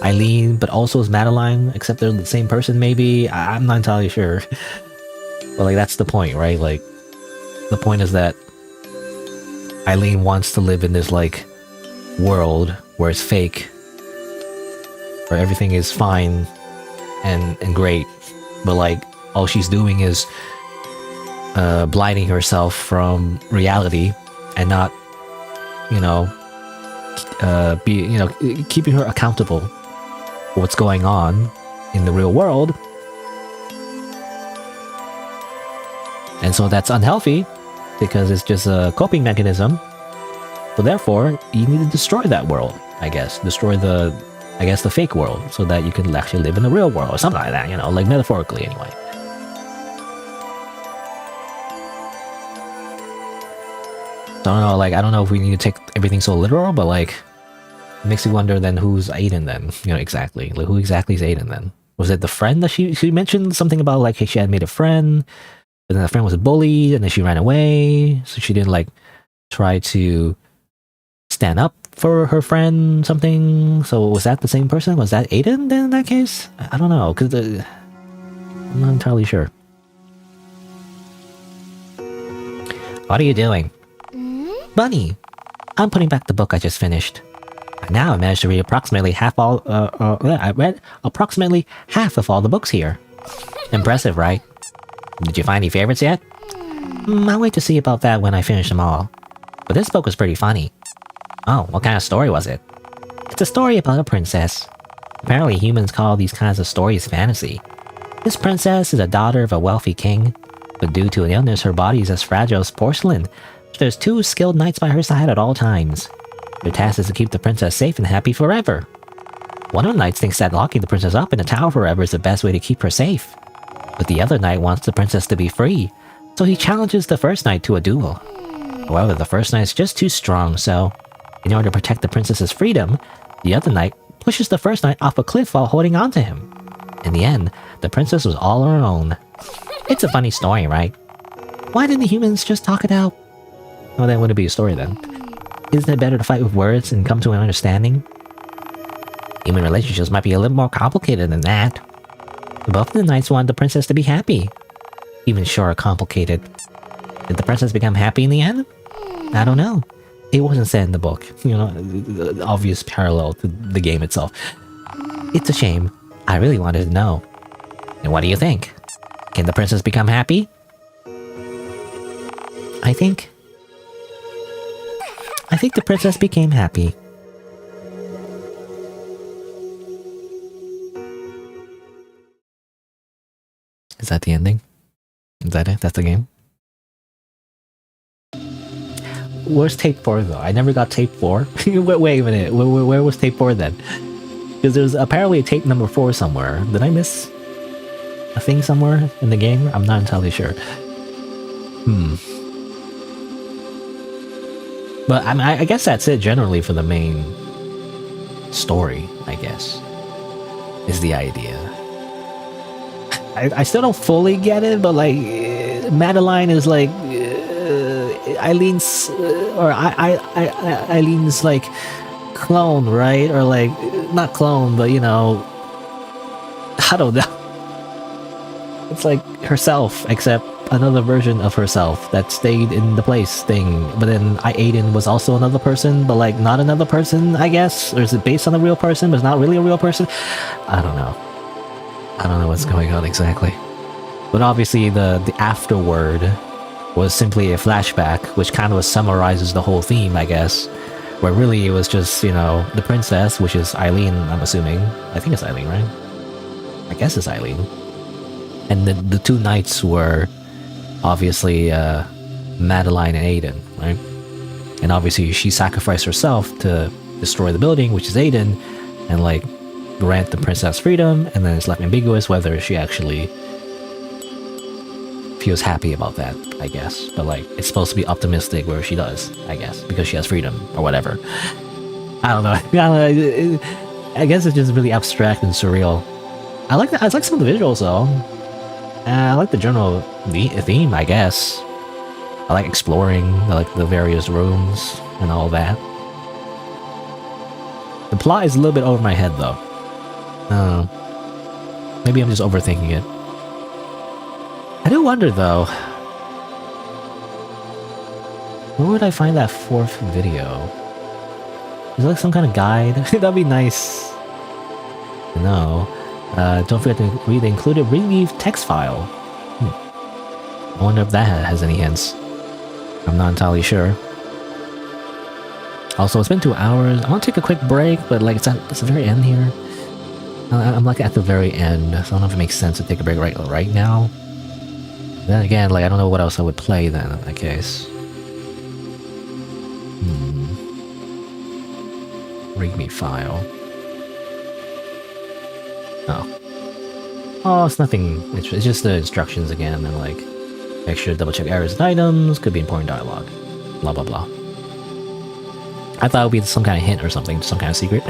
Eileen, but also is Madeline, except they're the same person, maybe. I'm not entirely sure. But, like, that's the point, right? Like, the point is that Eileen wants to live in this, like, world where it's fake, where everything is fine and great, but like all she's doing is blinding herself from reality and not, you know, keeping her accountable for what's going on in the real world. And so that's unhealthy because it's just a coping mechanism. So therefore, you need to destroy that world, I guess. Destroy the fake world, so that you can actually live in the real world, or something like that, you know, like metaphorically anyway. So I don't know, like, I don't know if we need to take everything so literal, but like, it makes you wonder then who's Aiden then, you know, exactly. Like, who exactly is Aiden then? Was it the friend that she mentioned something about, like, hey, she had made a friend, but then the friend was bullied, and then she ran away, so she didn't, like, try to stand up for her friend, something. So was that the same person? Was that Aiden then in that case? I don't know, because I'm not entirely sure. What are you doing? Bunny! I'm putting back the book I just finished. Now I managed to read approximately half of all the books here. Impressive, right? Did you find any favorites yet? I'll wait to see about that when I finish them all. But this book was pretty funny. Oh, what kind of story was it? It's a story about a princess. Apparently humans call these kinds of stories fantasy. This princess is a daughter of a wealthy king, but due to an illness her body is as fragile as porcelain. There's 2 skilled knights by her side at all times. Their task is to keep the princess safe and happy forever. One of the knights thinks that locking the princess up in a tower forever is the best way to keep her safe. But the other knight wants the princess to be free, so he challenges the first knight to a duel. However, the first knight is just too strong, so in order to protect the princess's freedom, the other knight pushes the first knight off a cliff while holding on to him. In the end, the princess was all her own. It's a funny story, right? Why didn't the humans just talk it out? Well, that wouldn't be a story then. Isn't it better to fight with words and come to an understanding? Human relationships might be a little more complicated than that. Both of the knights wanted the princess to be happy. Even sure, complicated. Did the princess become happy in the end? I don't know. It wasn't said in the book, you know, the obvious parallel to the game itself. It's a shame. I really wanted to know. And what do you think? Can the princess become happy? I think the princess became happy. Is that the ending? Is that it? That's the game? Where's tape 4 though? I never got tape 4. Wait a minute. Where was tape 4 then? Because there's apparently a tape number 4 somewhere. Did I miss a thing somewhere in the game? I'm not entirely sure. But I mean, I guess that's it generally for the main story, I guess. Is the idea. I still don't fully get it, but like, Madeline is like, Eileen's, or Eileen's like, clone, right? Or like, not clone, but you know, I don't know. It's like herself, except another version of herself that stayed in the place thing. But then Aiden was also another person, but like not another person, I guess? Or is it based on a real person, but it's not really a real person? I don't know. I don't know what's going on exactly. But obviously the afterword was simply a flashback, which kind of summarizes the whole theme, I guess. Where really it was just, you know, the princess, which is Eileen, I'm assuming. I think it's Eileen, right? I guess it's Eileen. And the two knights were obviously Madeline and Aiden, right? And obviously she sacrificed herself to destroy the building, which is Aiden, and like grant the princess freedom, and then it's left ambiguous whether she actually feels happy about that, I guess. But like, it's supposed to be optimistic where she does, I guess, because she has freedom or whatever. I don't know. I guess it's just really abstract and surreal. I like some of the visuals though. I like the general theme, I guess. I like exploring, I like the various rooms and all that. The plot is a little bit over my head though. Maybe I'm just overthinking it. I do wonder though, where would I find that 4th video? Is it like some kind of guide? That'd be nice to know. Don't forget to read the included relief text file. I wonder if that has any hints. I'm not entirely sure. Also, it's been 2 hours. I want to take a quick break, but like it's the very end here. I'm like at the very end, so I don't know if it makes sense to take a break right now. Then again, like I don't know what else I would play then in that case. README file. Oh, it's nothing. It's just the instructions again, and like make sure to double check errors and items. Could be important dialogue. Blah blah blah. I thought it would be some kind of hint or something, some kind of secret.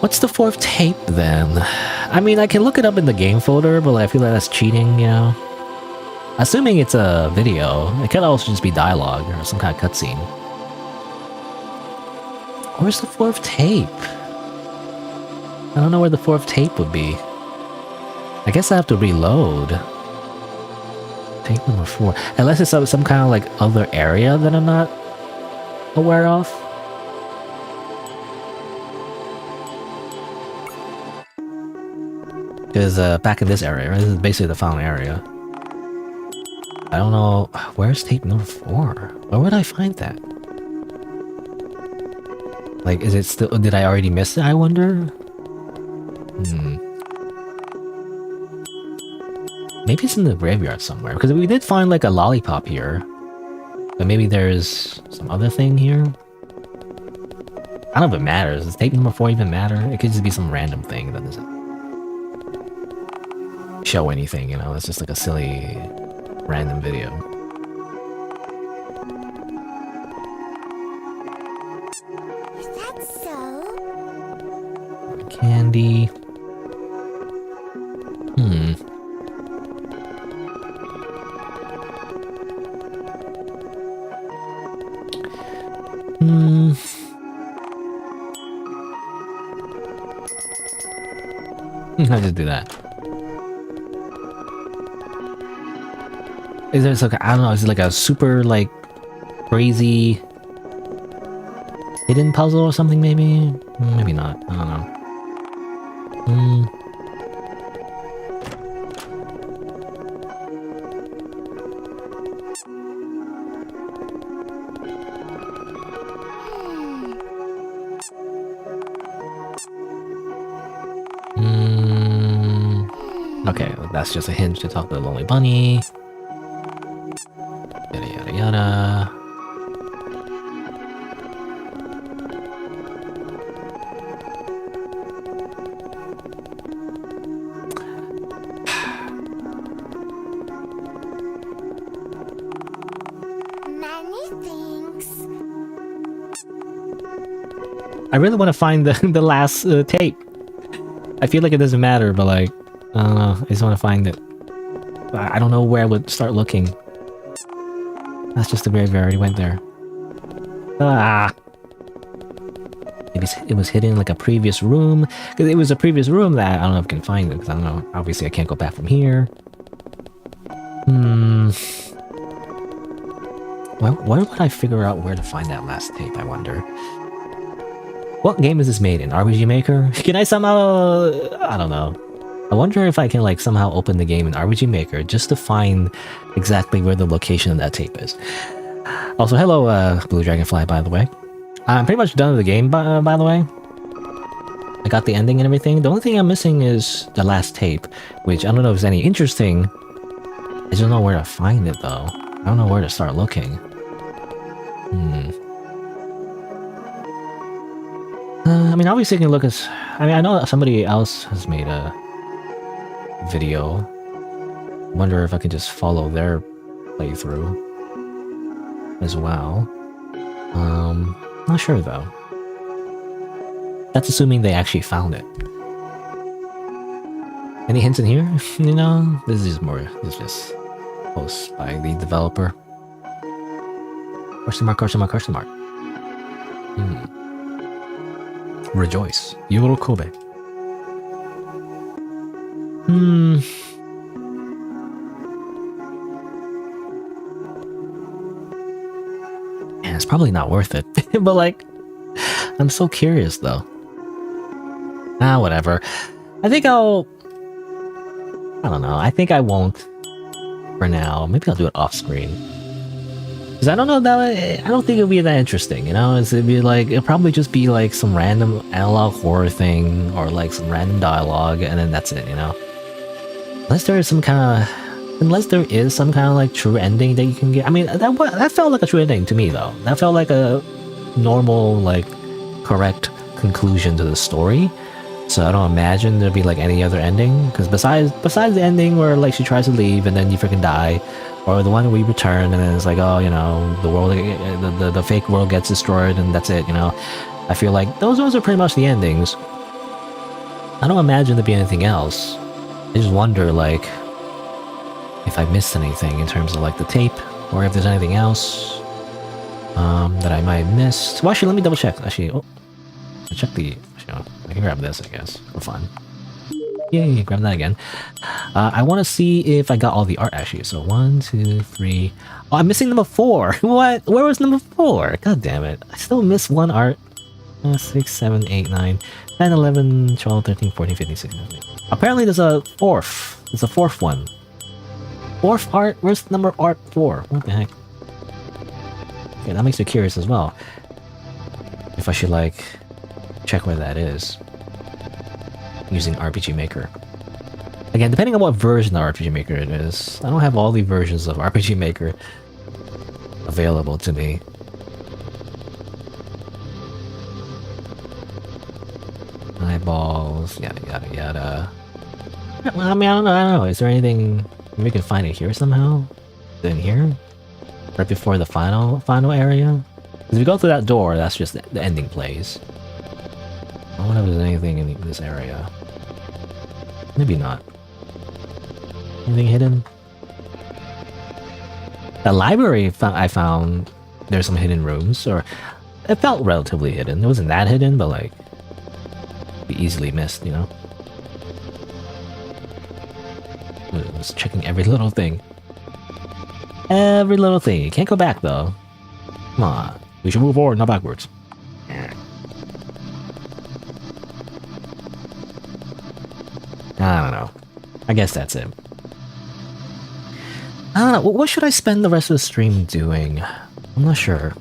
What's the 4th tape then? I mean, I can look it up in the game folder, but like, I feel like that's cheating, you know? Assuming it's a video, it could also just be dialogue or some kind of cutscene. Where's the 4th tape? I don't know where the 4th tape would be. I guess I have to reload. Tape number 4. Unless it's some kind of like other area that I'm not aware of. Because back in this area, right? This is basically the final area. I don't know. Where's tape number 4? Where would I find that? Like, is it still... Did I already miss it, I wonder? Maybe it's in the graveyard somewhere. Because we did find like a lollipop here. But maybe there's some other thing here? I don't know if it matters. Does tape number 4 even matter? It could just be some random thing that doesn't show anything, you know? It's just like a silly random video. Is that so? Candy. I'll just do that. Is there like, I don't know, is it like a super like crazy hidden puzzle or something, maybe? Maybe not. I don't know. Okay, well, that's just a hint to talk to the lonely bunny. Yada yada yada. Many things. I really want to find the last tape. I feel like it doesn't matter, but like, I don't know. I just want to find it. I don't know where I would start looking. That's just the graveyard. I already went there. Ah. Maybe it was hidden in like a previous room. Because it was a previous room that I don't know if I can find it. Because I don't know. Obviously, I can't go back from here. Well, where would I figure out where to find that last tape, I wonder? What game is this made in? RPG Maker? Can I somehow... I don't know. I wonder if I can like somehow open the game in RPG Maker just to find exactly where the location of that tape is. Also, hello, Blue Dragonfly, by the way. I'm pretty much done with the game, by the way. I got the ending and everything. The only thing I'm missing is the last tape, which I don't know if it's any interesting. I just don't know where to find it, though. I don't know where to start looking. I mean, obviously you can look at... I mean, I know somebody else has made a video. Wonder if I can just follow their playthrough as well. Not sure though. That's assuming they actually found it. Any hints in here? You know, this is just posts by the developer. Question mark, question mark, question mark. Rejoice, Yoro Kobe. Yeah, it's probably not worth it. But like, I'm so curious though. Whatever. I think I don't know. I think I won't for now. Maybe I'll do it off screen. Because I don't know that I don't think it'll be that interesting, you know? It'll probably just be like some random analog horror thing or like some random dialogue and then that's it, you know? Unless there is some kind of like true ending that you can get. I mean, that felt like a true ending to me though. That felt like a normal, like correct conclusion to the story. So I don't imagine there'd be like any other ending. Because besides the ending where like she tries to leave and then you freaking die, or the one where we return and then it's like, oh, you know, the world, the fake world gets destroyed and that's it, you know. I feel like those are pretty much the endings. I don't imagine there'd be anything else. I just wonder, like, if I missed anything in terms of like the tape, or if there's anything else that I might have missed. Well, actually, let me double check. Actually, check the. I can grab this, I guess, for fun. Yay, grab that again. I want to see if I got all the art, actually. So 1, 2, 3. Oh, I'm missing number 4. What? Where was number 4? God damn it. I still missed one art. 6, 7, 8, 9, 10, 11, 12, 13, 14, 15, 16, 17. Apparently there's a fourth. There's a fourth one. Fourth art? Where's number art 4? What the heck? Okay, that makes me curious as well. If I should, like, check where that is. Using RPG Maker. Again, depending on what version of RPG Maker it is. I don't have all the versions of RPG Maker available to me. Eyeballs, yada yada yada. Well, I mean, I don't know. Is there anything maybe we can find it here somehow? Is it in here? Right before the final area? Because if you go through that door, that's just the ending place. I wonder if there's anything in this area. Maybe not. Anything hidden? The library I found there's some hidden rooms, or it felt relatively hidden. It wasn't that hidden, but like be easily missed, you know. I was checking every little thing. Every little thing. You can't go back though. Come on. We should move forward, not backwards. I don't know. I guess that's it. I don't know. What should I spend the rest of the stream doing? I'm not sure.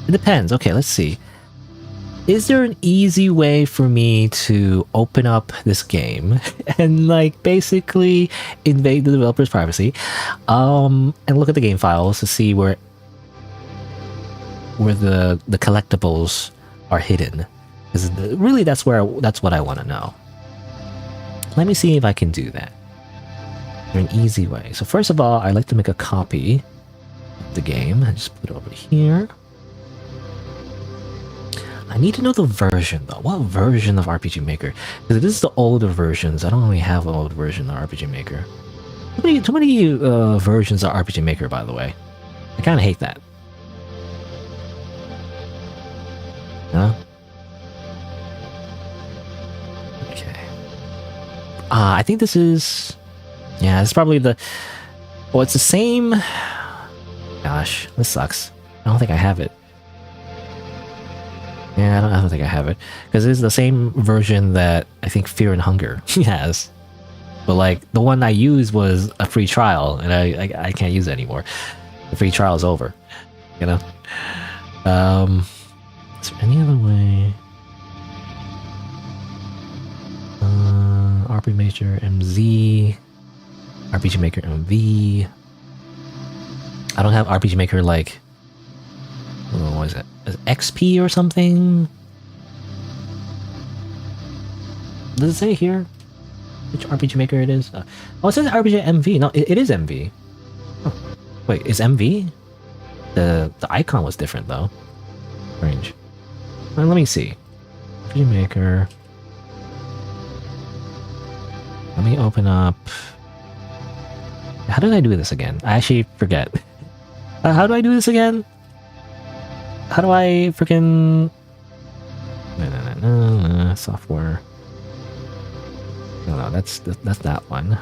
It depends. Okay, let's see. Is there an easy way for me to open up this game and like basically invade the developer's privacy and look at the game files to see where the collectibles are hidden? Because really that's what I want to know. Let me see if I can do that. An easy way. So first of all, I'd like to make a copy of the game and just put it over here. I need to know the version though. What version of RPG Maker? Because this is the older versions. I don't really have an old version of RPG Maker. Too many versions of RPG Maker, by the way. I kind of hate that. Huh? Okay. I think this is... Yeah, it's probably the... Well, it's the same... Gosh, this sucks. I don't think I have it. Yeah, I don't think I have it. Because it's the same version that I think Fear and Hunger has. But like, the one I used was a free trial, and I can't use it anymore. The free trial is over. You know? Is there any other way? RPG Maker MZ... RPG Maker MV... I don't have RPG Maker like... What is it? XP or something? Does it say here which RPG Maker it is? Oh, it says RPG MV. No, it is MV. Oh, wait, is MV? The icon was different though. Strange. Let me see. RPG Maker. Let me open up. How did I do this again? I actually forget. How do I do this again? How do I freaking... Software. No, that's that one.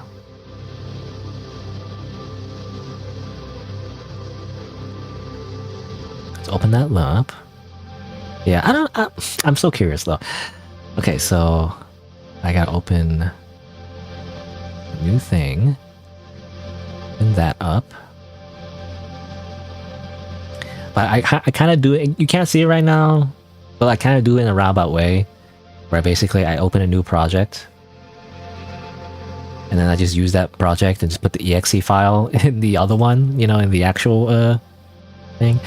Let's open that up. Yeah, I'm so curious though. Okay, so I gotta open a new thing. Open that up. But I kind of do it. You can't see it right now, but I kind of do it in a roundabout way, where basically I open a new project, and then I just use that project and just put the exe file in the other one, you know, in the actual thing.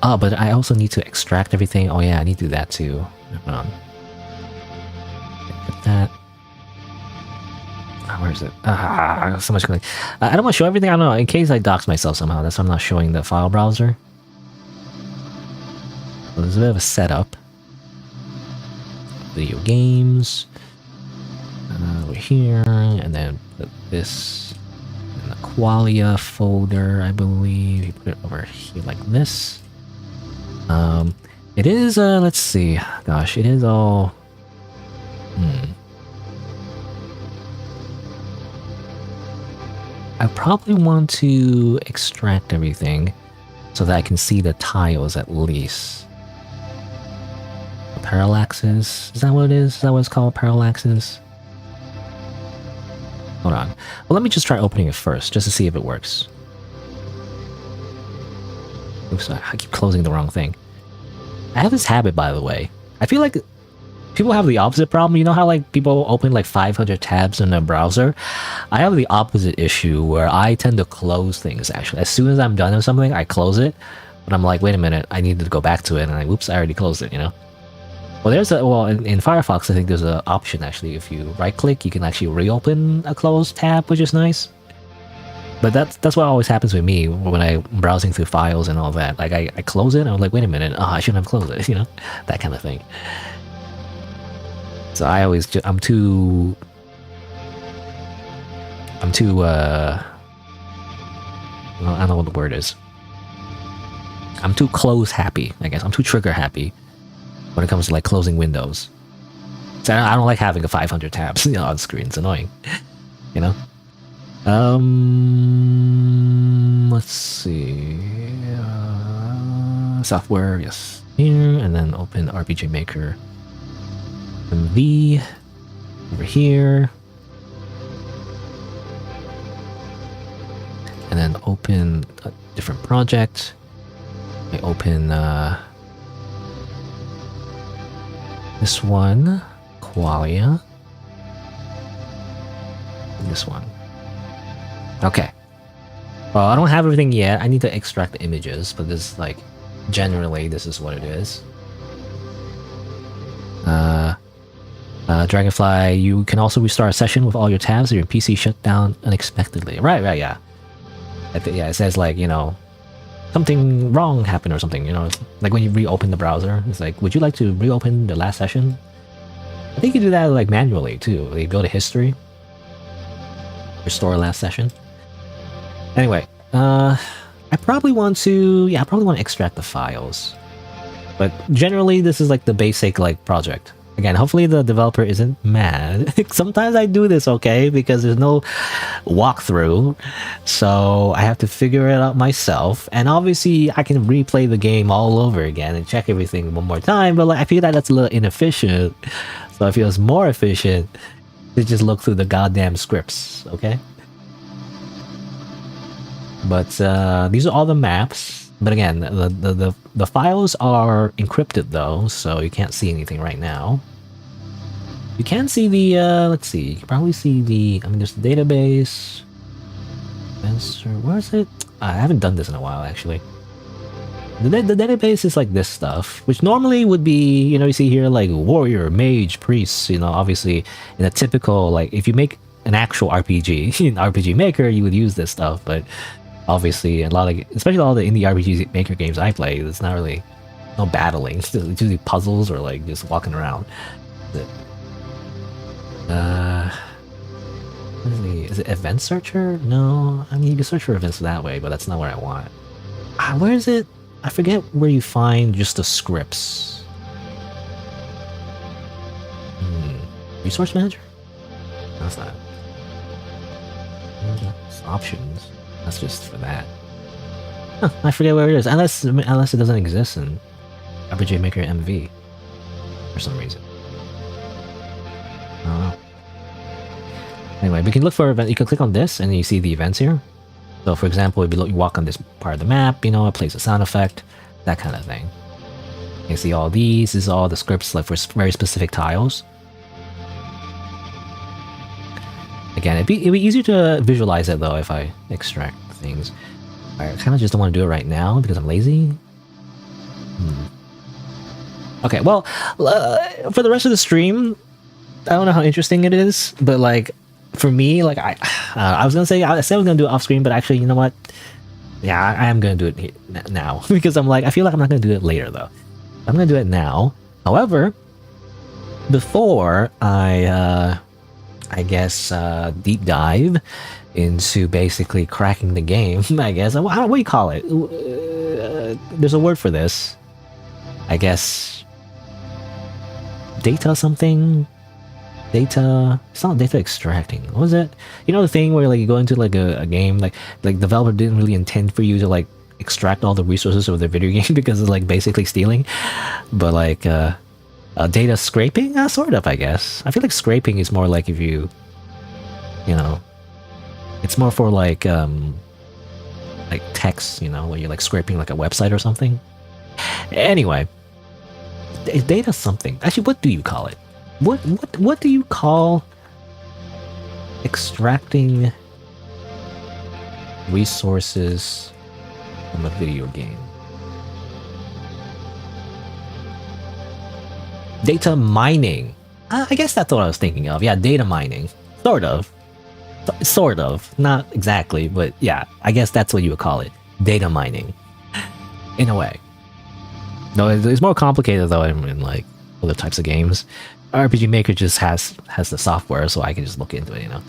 Oh, but I also need to extract everything. Oh yeah, I need to do that too. Hold on. Put that. Oh, where is it? So much clicking. I don't want to show everything. I don't know. In case I dox myself somehow, that's why I'm not showing the file browser. So there's a bit of a setup. Video games. Over here, and then put this in the qualia folder, I believe. You put it over here like this. It is, let's see. Gosh, it is all... I probably want to extract everything so that I can see the tiles at least. Parallaxes? Is that what it is? Is that what it's called? Parallaxes? Hold on. Well, let me just try opening it first, just to see if it works. Oops, I keep closing the wrong thing. I have this habit, by the way. I feel like people have the opposite problem. You know how like people open like 500 tabs in a browser? I have the opposite issue where I tend to close things, actually. As soon as I'm done with something, I close it. But I'm like, wait a minute, I need to go back to it. And whoops, I already closed it, you know? Well, in Firefox, I think there's an option actually. If you right-click, you can actually reopen a closed tab, which is nice. But that's what always happens with me when I'm browsing through files and all that. Like I close it, and I'm like, wait a minute, I shouldn't have closed it, you know, that kind of thing. So I always I'm too well, I don't know what the word is. I'm too close happy, I guess. I'm too trigger happy when it comes to like closing windows. So I don't like having a 500 tabs, you know, on screen. It's annoying, you know. Let's see. software, yes, here, and then open RPG Maker MV over here, and then open a different project. I open this one, qualia, and this one. Okay. Well, I don't have everything yet. I need to extract the images, but this, like, generally, this is what it is. Dragonfly, you can also restart a session with all your tabs so your PC shut down unexpectedly. Right, yeah. Yeah, it says, like, you know, something wrong happened or something, you know, like when you reopen the browser, it's like, would you like to reopen the last session? I think you do that, like, manually, too. You go to history, restore last session. Anyway, I probably want to extract the files. But generally, this is like the basic, like, project. Again, hopefully the developer isn't mad. Sometimes I do this, okay, because there's no walkthrough. So I have to figure it out myself. And obviously, I can replay the game all over again and check everything one more time. But like, I feel that that's a little inefficient. So I feel it's more efficient to just look through the goddamn scripts, okay? But these are all the maps. But again, the files are encrypted though, so you can't see anything right now. You can see the let's see, you can probably see the, I mean, there's the database. Where is it? I haven't done this in a while actually. The database is like this stuff, which normally would be, you know, you see here like warrior, mage, priests, you know, obviously in a typical, like, if you make an actual RPG in RPG Maker, you would use this stuff, but obviously, a lot of, especially all the indie RPG Maker games I play, it's not really no battling. It's usually puzzles or like just walking around. Is it event searcher? No, I mean you can search for events that way, but that's not what I want. Where is it? I forget where you find just the scripts. Resource manager? That's not. It's options. That's just for that. Huh, I forget where it is. Unless it doesn't exist in RPG Maker MV for some reason. I don't know. Anyway, we can look for event. You can click on this and you see the events here. So for example, if you walk on this part of the map, you know, it plays a sound effect, that kind of thing. You see all these. This is all the scripts like for very specific tiles. Again, it'd be easier to visualize it though if I extract things. I kind of just don't want to do it right now because I'm lazy. Okay, well, for the rest of the stream, I don't know how interesting it is, but like for me, like I was gonna say I said I was gonna do it off screen, but actually, you know what? Yeah, I am gonna do it now because I'm like I feel like I'm not gonna do it later though. I'm gonna do it now. However, before I guess deep dive into basically cracking the game, I guess. What do you call it? There's a word for this. I guess data something? Data... It's not data extracting. What was it? You know the thing where like you go into like a game, like developer didn't really intend for you to like extract all the resources of the video game because it's like basically stealing. But like data scraping? Sort of, I guess. I feel like scraping is more like if you know, it's more for like text, you know, where you're like scraping like a website or something. Anyway, is data something? Actually, what do you call it? What do you call extracting resources from a video game? Data mining. I guess that's what I was thinking of. Yeah, data mining. Sort of. Sort of. Not exactly, but yeah, I guess that's what you would call it. Data mining. In a way. No, it's more complicated though in like other types of games. RPG Maker just has the software, so I can just look into it, you know.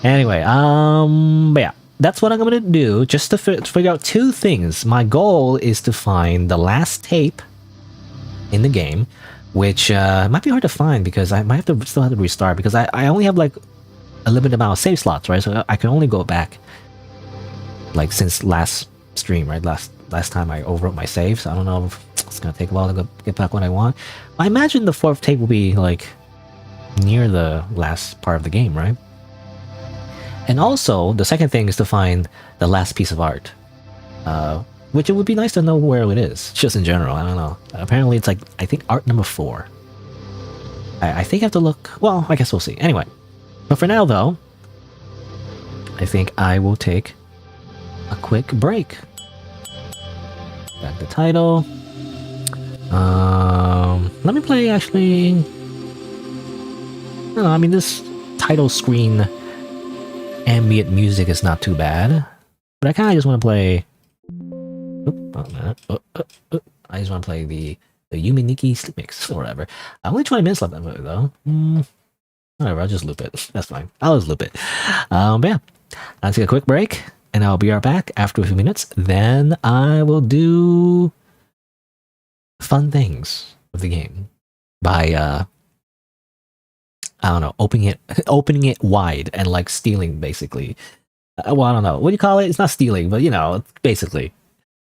Anyway, but yeah, that's what I'm gonna do, just to figure out two things. My goal is to find the last tape in the game, which might be hard to find because I might still have to restart because I only have like a limited amount of save slots, right? So I can only go back like since last stream, right? The last time I overwrote my save, so I don't know if it's gonna take a while to get back what I want. I imagine the 4th tape will be like near the last part of the game, right? And also, the second thing is to find the last piece of art. Which it would be nice to know where it is, just in general, I don't know. Apparently it's like, I think art number 4. I think I have to look, well, I guess we'll see. Anyway, but for now though, I think I will take a quick break. Back the title. Let me play actually, I don't know, I mean this title screen ambient music is not too bad, but I kind of just want to play. I just want to play the Yuminiki Sleep Mix or whatever. Only 20 minutes left of it though. Whatever, I'll just loop it. That's fine. I'll just loop it. But yeah, I'll take a quick break and I'll be right back after a few minutes. Then I will do fun things with the game by I don't know, opening it wide and like stealing basically. Well, I don't know. What do you call it? It's not stealing, but you know, basically.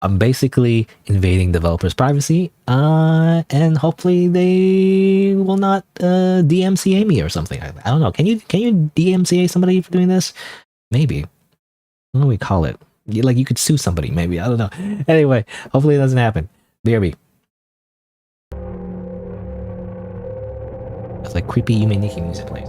I'm basically invading developers' privacy, and hopefully they will not DMCA me or something. I don't know. Can you DMCA somebody for doing this? Maybe. What do we call it? Like you could sue somebody. Maybe I don't know. Anyway, hopefully it doesn't happen. BRB. It's like creepy Yuminiki music plays.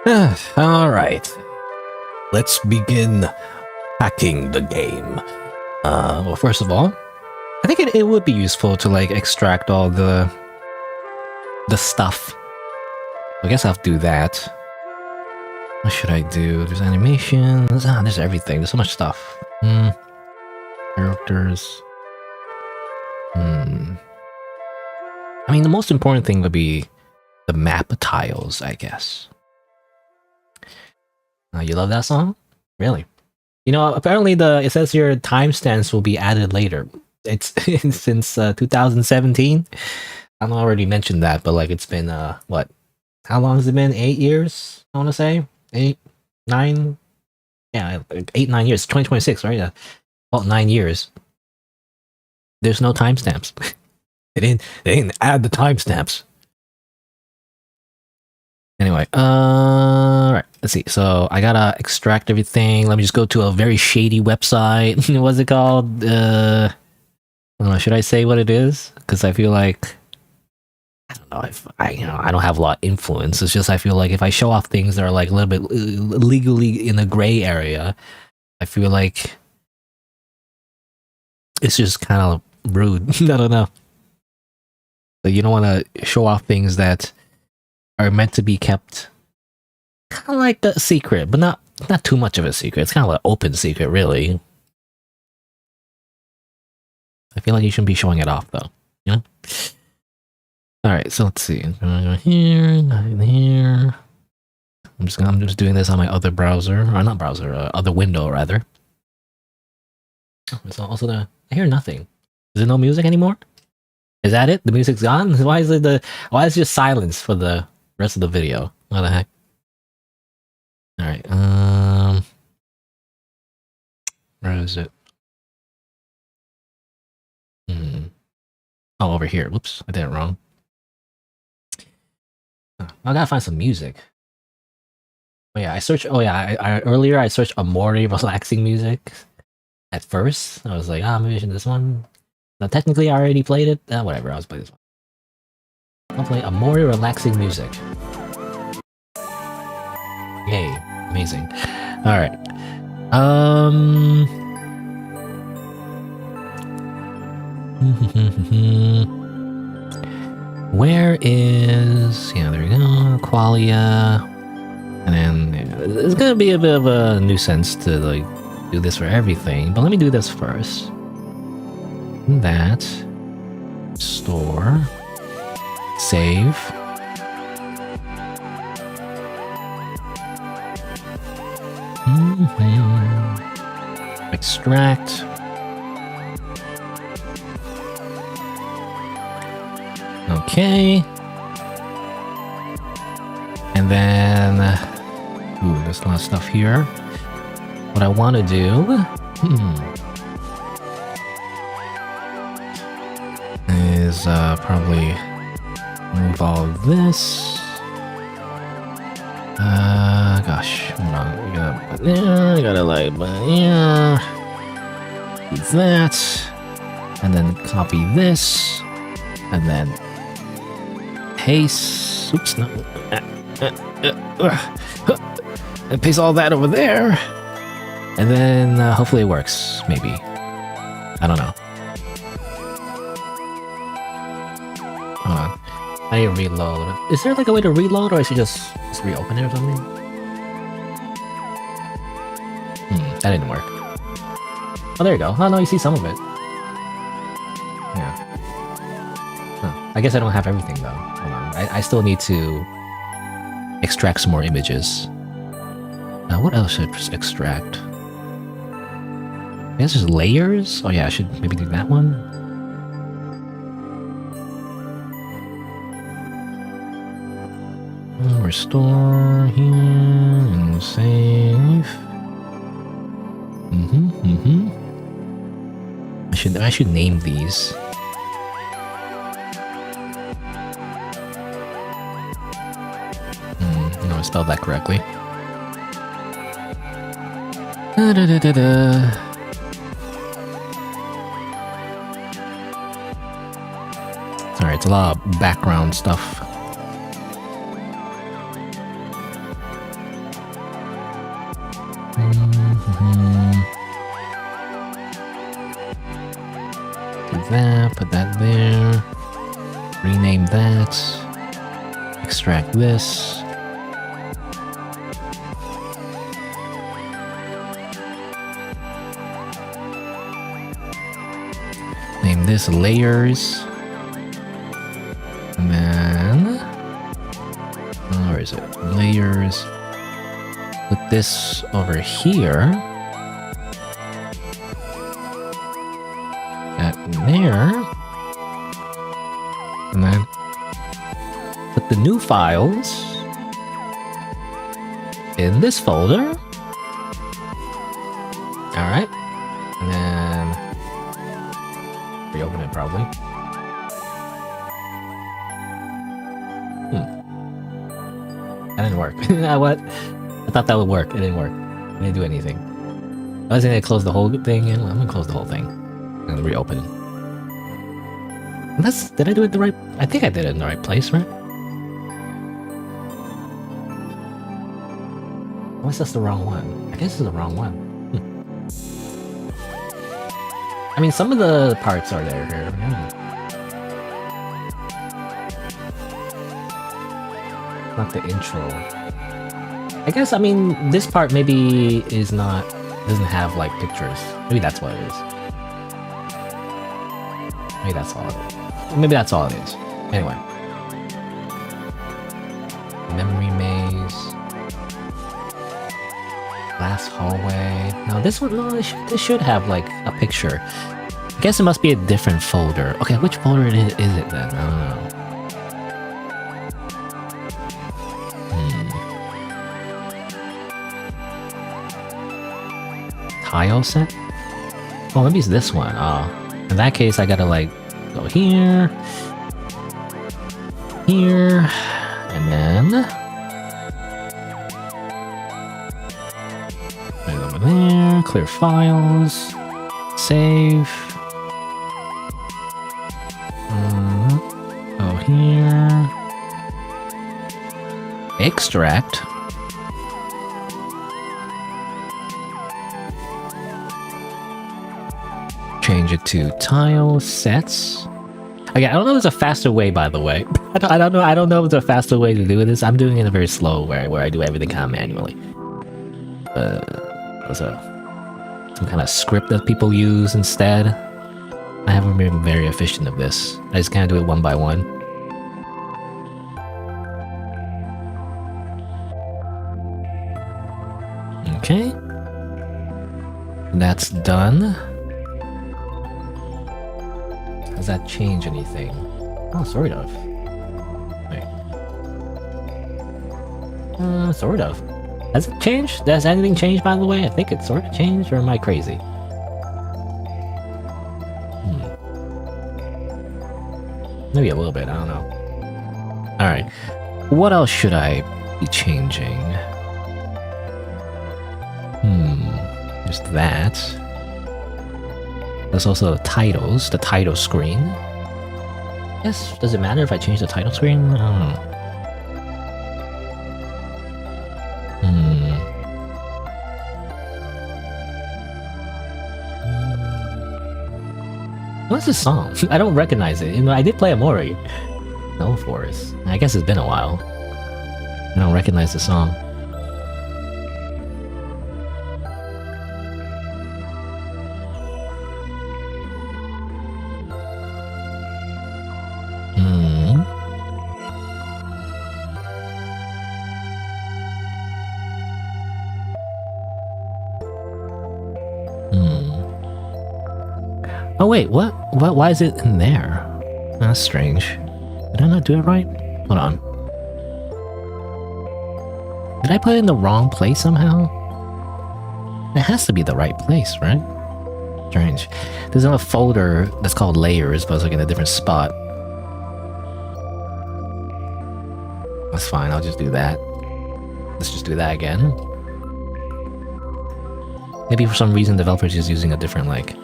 All right. Let's begin hacking the game. Well, first of all, I think it would be useful to like extract all the stuff. I guess I'll do that. What should I do? There's animations. There's everything. There's so much stuff. Characters. I mean, the most important thing would be the map tiles, I guess. You love that song? Really? You know, apparently it says here timestamps will be added later. It's since 2017. I don't know, I already mentioned that, but like it's been what? How long has it been? 8 years? I want to say 8, 9. Yeah, 8, 9 years. 2026, right? About 9 years. There's no timestamps. They didn't add the timestamps. Anyway, right. Let's see. So I gotta extract everything. Let me just go to a very shady website. What's it called? I don't know. Should I say what it is? Because I feel like I don't know if I don't have a lot of influence. It's just I feel like if I show off things that are like a little bit legally in the gray area, I feel like it's just kind of rude. I don't know. So you don't want to show off things that are meant to be kept kind of like a secret, but not too much of a secret. It's kind of like an open secret, really. I feel like you shouldn't be showing it off, though. You know? Alright, so let's see. I'm gonna go here, not here. I'm just doing this on my other browser, or not browser, other window rather. So also I hear nothing. Is there no music anymore? Is that it? The music's gone? Why is it just silence for the rest of the video? What the heck? Alright, where is it? Oh, over here. Whoops, I did it wrong. I gotta find some music. Oh yeah, I searched. Oh yeah, earlier I searched Amori relaxing music. At first, I was like, maybe I should this one. Now technically, I already played it. Whatever, I was playing this one. I'll play Amori relaxing music. Yay, amazing. All right. Where is... Yeah, there we go. Qualia. And then it's gonna be a bit of a nuisance to like do this for everything, but let me do this first. That. Store. Save. Extract. Okay. And then... Ooh, there's a lot of stuff here. What I want to do... is probably move all of this. Gosh, hold on. I gotta like, yeah. Do that. And then copy this. And then paste. Oops, no. And paste all that over there. And then hopefully it works. Maybe. I don't know. Hold on. I need to reload. Is there like a way to reload, or I should just reopen it or something? That didn't work. Oh, there you go. Oh no, you see some of it. Yeah. Huh. I guess I don't have everything though. Hold on. I still need to extract some more images. What else should I extract? I guess there's layers? Oh yeah, I should maybe do that one. Restore here and save. I should name these. No, I spelled that correctly. Sorry, it's a lot of background stuff. Do that, put that there. Rename that. Extract this. Name this layers. And then... where is it? Layers. Put this over here. That in there. And then put the new files in this folder. Alright. And then reopen it probably. That didn't work. You know what? I thought that would work. It didn't work. It didn't do anything. I was gonna close the whole thing in. Well, I'm gonna close the whole thing. And reopen it. Unless, did I do it the right... I think I did it in the right place, right? Unless that's the wrong one. I guess it's the wrong one. I mean, some of the parts are there here. Yeah. Not the intro. I guess, I mean, this part maybe is not... doesn't have, like, pictures. Maybe that's what it is. Maybe that's all it is. Maybe that's all it is. Anyway. Memory maze. Glass hallway. No, this one, no, this should have, like, a picture. I guess it must be a different folder. Okay, which folder is it then? I don't know. Tile set? Oh, maybe it's this one. In that case, I gotta, like, go here, here, and then right over there, clear files, save, go here, extract, change it to tile sets. Okay, I don't know if there's a faster way, by the way. I don't know if there's a faster way to do this. I'm doing it in a very slow way, where I do everything kind of manually. There's some kind of script that people use instead. I haven't been very efficient of this. I just kind of do it one by one. Okay. That's done. Does that change anything? Oh, sort of. Wait. Sort of. Has it changed? Does anything change, by the way? I think it sort of changed, or am I crazy? Maybe a little bit, I don't know. Alright. What else should I be changing? There's that. There's also the titles, the title screen. Yes, does it matter if I change the title screen? I don't know. What's this song? I don't recognize it. You know, I did play Amori. No Forest. I guess it's been a while. I don't recognize the song. Oh wait, what? Why is it in there? That's strange. Did I not do it right? Hold on. Did I put it in the wrong place somehow? It has to be the right place, right? Strange. There's another folder that's called layers, but it's like in a different spot. That's fine, I'll just do that. Let's just do that again. Maybe for some reason developers is using a different, like,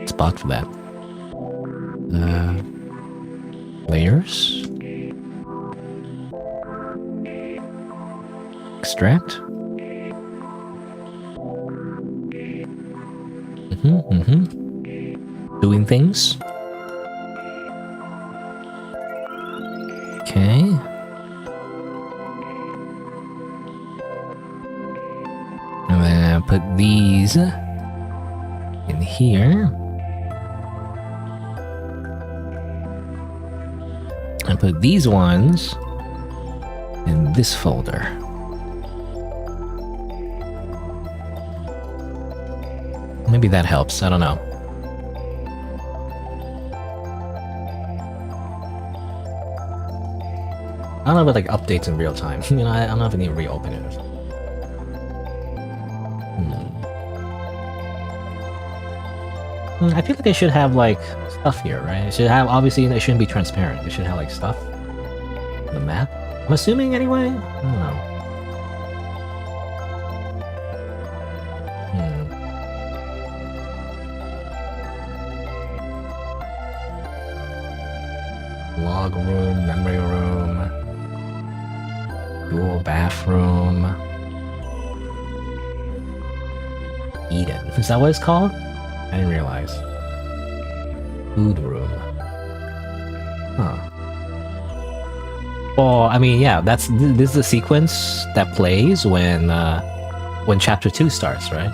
spot for that. Layers. Extract. Doing things. Okay. And then I'll put these in here. And put these ones in this folder. Maybe that helps, I don't know. I don't know about like updates in real time. You know, I don't know if I need to reopen it or something. I feel like they should have like stuff here, right? It should have, obviously it shouldn't be transparent. It should have like stuff. The map? I'm assuming anyway? I don't know. Log room, memory room, dual bathroom. Eden. Is that what it's called? I didn't realize. Food room. Huh. Well, I mean, yeah, this is the sequence that plays when chapter 2 starts, right?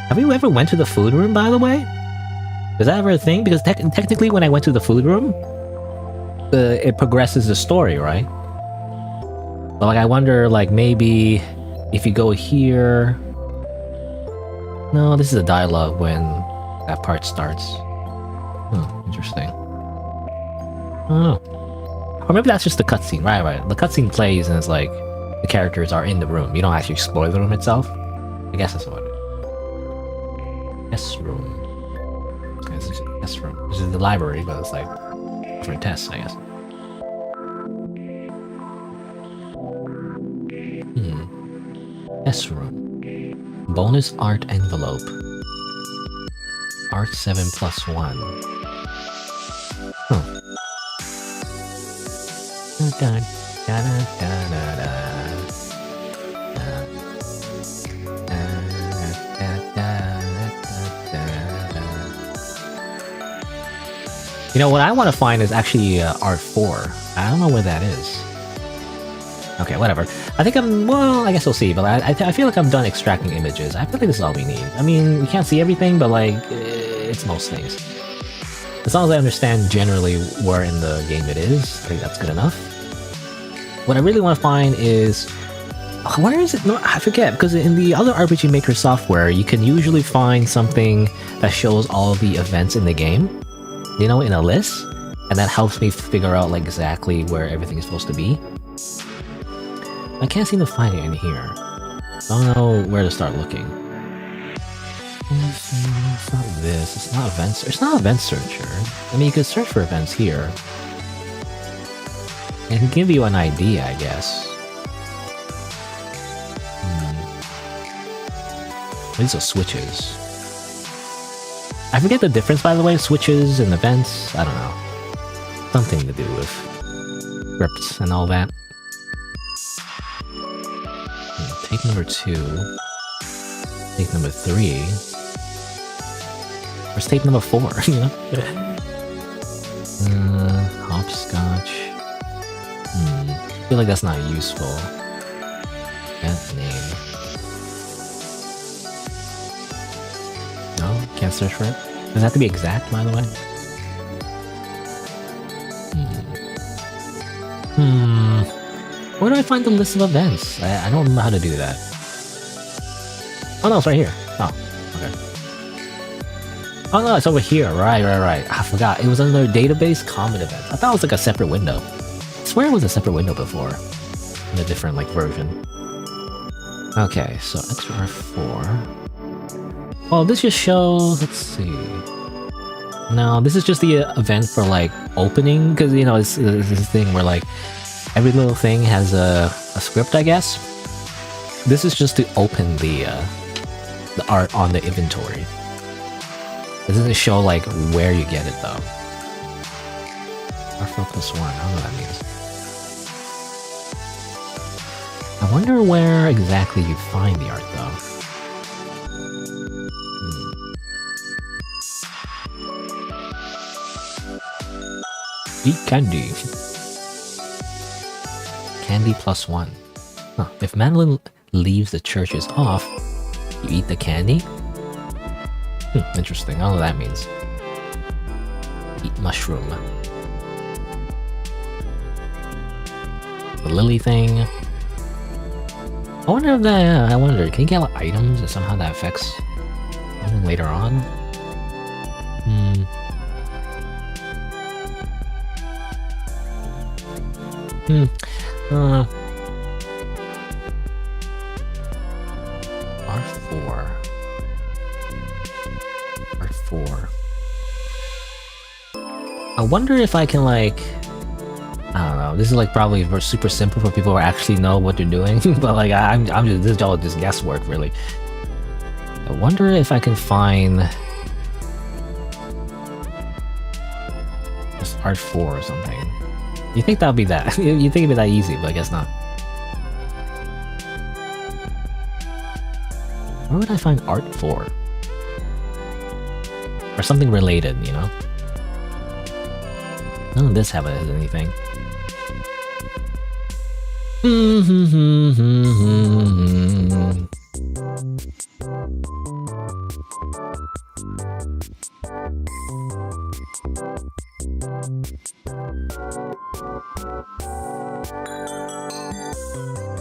Have you ever went to the food room, by the way? Is that ever a thing? Because technically when I went to the food room, it progresses the story, right? But like, I wonder, like, maybe if you go here... No, this is a dialogue when that part starts. Interesting. I don't know. Or maybe that's just the cutscene, right. The cutscene plays and it's like, the characters are in the room. You don't actually explore the room itself. I guess that's what it is. Test room. This is a test room. This is the library, but it's like for tests, I guess. Test room. Bonus art envelope. Art 7+1. Huh. You know, what I want to find is actually Art 4. I don't know where that is. Okay, whatever. I think well, I guess we'll see, but I feel like I'm done extracting images. I feel like this is all we need. I mean, we can't see everything, but like, it's most things. As long as I understand generally where in the game it is, I think that's good enough. What I really want to find is... where is it? No, I forget, because in the other RPG Maker software, you can usually find something that shows all the events in the game, you know, in a list, and that helps me figure out like exactly where everything is supposed to be. I can't seem to find it in here. I don't know where to start looking. It's not this. It's not events. It's not event searcher. I mean, you could search for events here. It can give you an idea, I guess. These are switches. I forget the difference, by the way, switches and events. I don't know. Something to do with scripts and all that. Take number 2. Take number 3. Where's tape number 4? You know? Hopscotch. I feel like that's not useful. That name. No? Can't search for it? Does it have to be exact, by the way? Where do I find the list of events? I don't know how to do that. Oh no, it's right here. Oh, okay. Oh no, it's over here. Right. I forgot. It was under database common events. I thought it was like a separate window. I swear it was a separate window before. In a different like version. Okay, so XR4. Well, this just shows, let's see. No, this is just the event for like opening, because you know, it's this thing where like every little thing has a script, I guess. This is just to open the art on the inventory. It doesn't show like where you get it though. R4+1, I don't know what that means. I wonder where exactly you find the art though. Eat candy. Candy +1. Huh. If Madeline leaves the churches off, you eat the candy? Interesting. I don't know what that means. Eat mushroom. The lily thing. I wonder if that... I wonder, can you get like, items or somehow that affects something later on? R4. R4. I wonder if I can like... I don't know. This is like probably super simple for people who actually know what they're doing, but like I'm just, this is all just guesswork really. I wonder if I can find just R4 or something. You think that'll be that? You think it'd be that easy, but I guess not. Where would I find art 4? Or something related, you know? None of this have anything.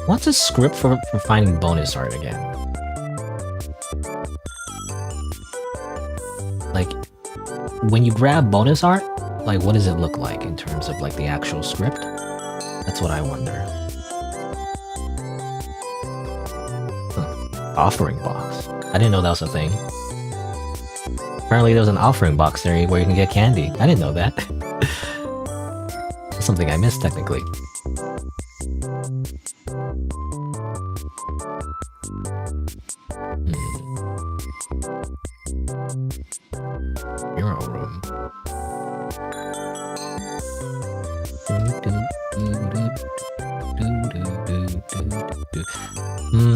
What's a script for finding bonus art again? Like, when you grab bonus art, like what does it look like in terms of like the actual script? That's what I wonder. Offering box. I didn't know that was a thing. Apparently there's an offering box there where you can get candy. I didn't know that. That's something I missed technically. Bureau room.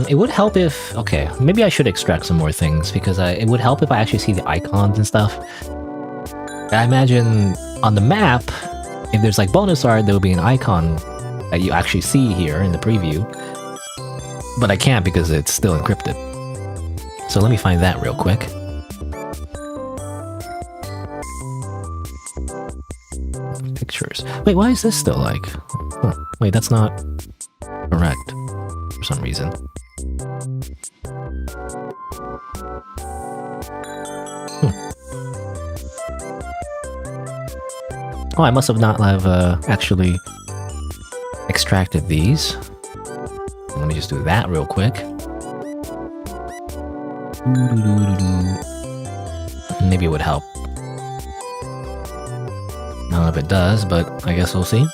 It would help if... Okay, maybe I should extract some more things, because it would help if I actually see the icons and stuff. I imagine on the map, if there's like bonus art, there will be an icon that you actually see here in the preview. But I can't because it's still encrypted. So let me find that real quick. Pictures. Wait, why is this still like... Huh, wait, that's not correct for some reason. Oh, I must have not have actually extracted these. Let me just do that real quick. Maybe it would help. I don't know if it does, but I guess we'll see.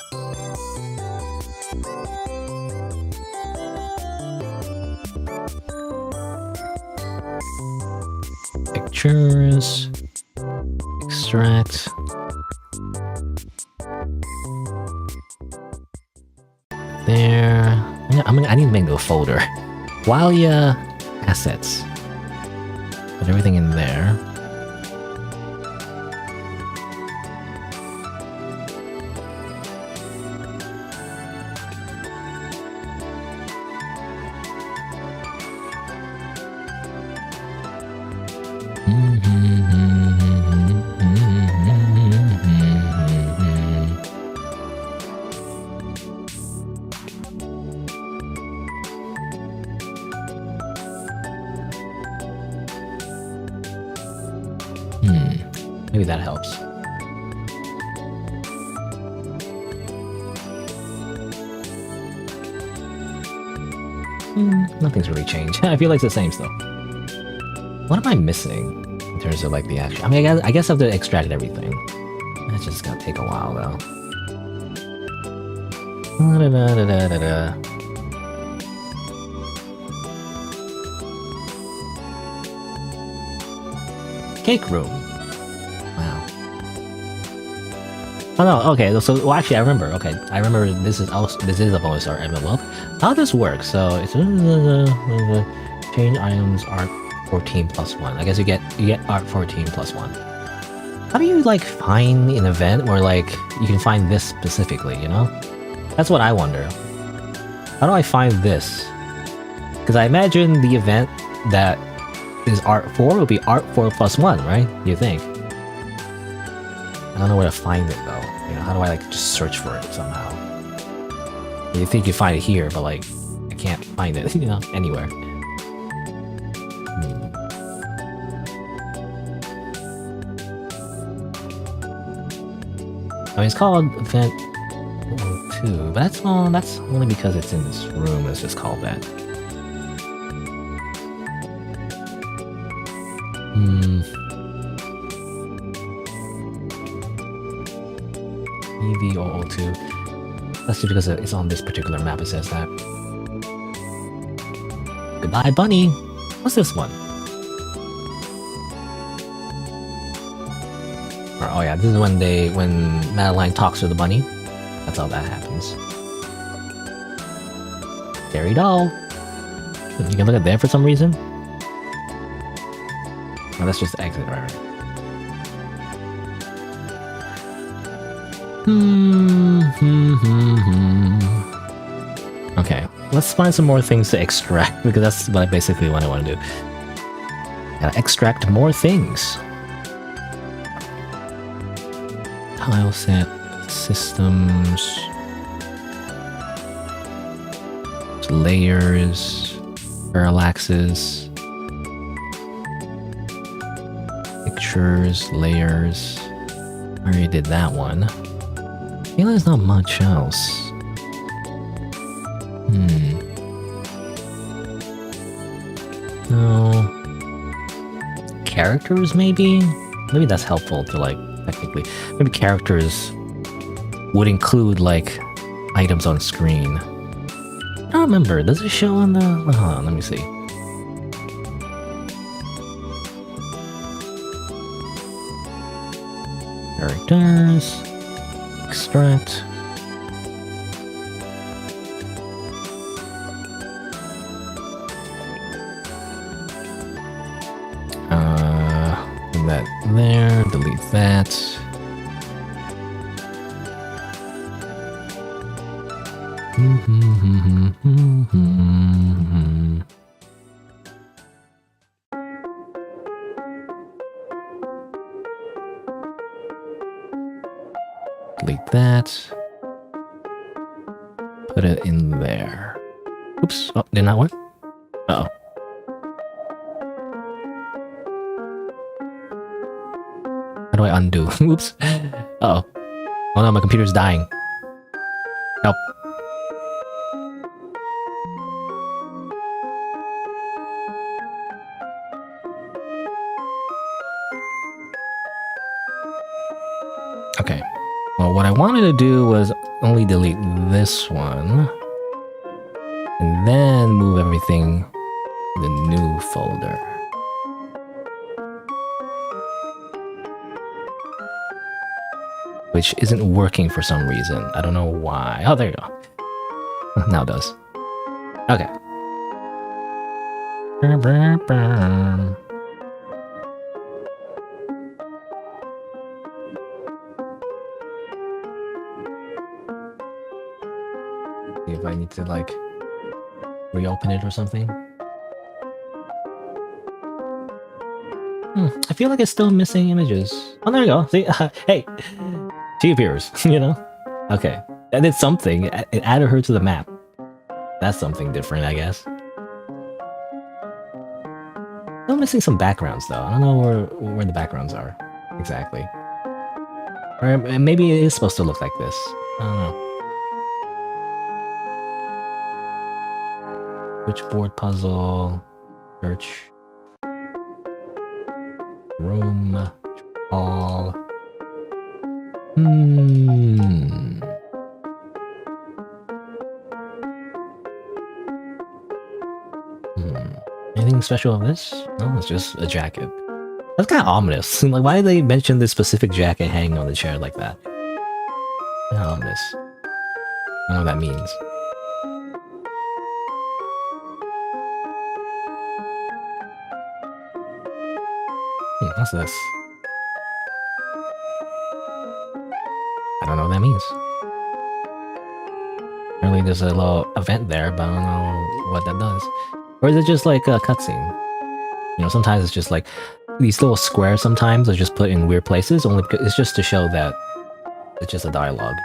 Pictures. Extract. There. I need to make a folder. Qualia assets. Put everything in there. Maybe that helps. Nothing's really changed. I feel like it's the same still. What am I missing in terms of like the action? I mean, I guess I have to extract everything. That's just gonna take a while though. Cake room. Wow. Oh no, okay, so well actually I remember, okay. I remember this is a bonus art envelope. How this works, so it's change items art 14 plus 1. I guess you get art 14 plus 1. How do you like find an event where like you can find this specifically, you know? That's what I wonder. How do I find this? Because I imagine the event that is Art 4 will be Art 4 plus 1, right? You think? I don't know where to find it though. You know, how do I like just search for it somehow? You think you find it here, but like I can't find it, you know, anywhere. I mean, it's called Event 2, but that's only because it's in this room. It's just called that. EV002. That's just because it's on this particular map. It says that. Goodbye, bunny. What's this one? Oh yeah, this is when Madeline talks to the bunny. That's how that happens. Scary doll. You can look at there for some reason. Oh, that's just the exit, right? Okay, let's find some more things to extract because that's basically what I want to do. Gotta extract more things. Tile set, systems, layers, parallaxes, pictures, layers. I already did that one. I feel there's not much else. No. Characters, maybe? Maybe that's helpful to like, technically. Maybe characters would include like items on screen. I don't remember. Does it show on the... Hold on, let me see. Characters. Extract. Put that there. Delete that. Delete that. Put it in there. Oops. Oh, did not work? Uh-oh. How do I undo? Oops. Uh-oh. Oh no, my computer's dying. Help. Okay. Well, what I wanted to do was only delete this one. And then move everything to the new folder. Which isn't working for some reason. I don't know why. Oh, there you go. Now it does. Okay. See if I need to like reopen it or something. I feel like it's still missing images. Oh, there you go. See, hey, she appears. You know. Okay, that did something. It added her to the map. That's something different, I guess. Still missing some backgrounds though. I don't know where the backgrounds are exactly. Or maybe it is supposed to look like this. I don't know. Switchboard puzzle, church, room, hall. Anything special of this? No, it's just a jacket. That's kind of ominous. Like, why did they mention this specific jacket hanging on the chair like that? Kind of ominous. I don't know what that means. What's this? know what that means. Apparently there's a little event there, but I don't know what that does. Or is it just like a cutscene? You know, sometimes it's just like these little squares sometimes are just put in weird places, only because it's just to show that it's just a dialogue.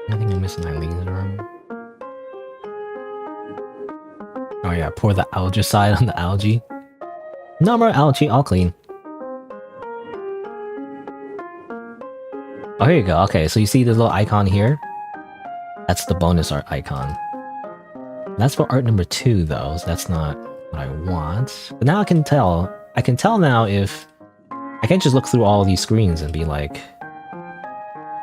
I think I'm missing Eileen's room. Oh yeah, pour the algicide on the algae. No more algae, all clean. Oh, here you go. Okay, so you see this little icon here? That's the bonus art icon. That's for art number 2 though, so that's not what I want. But now I can tell. I can tell now if... I can't just look through all these screens and be like...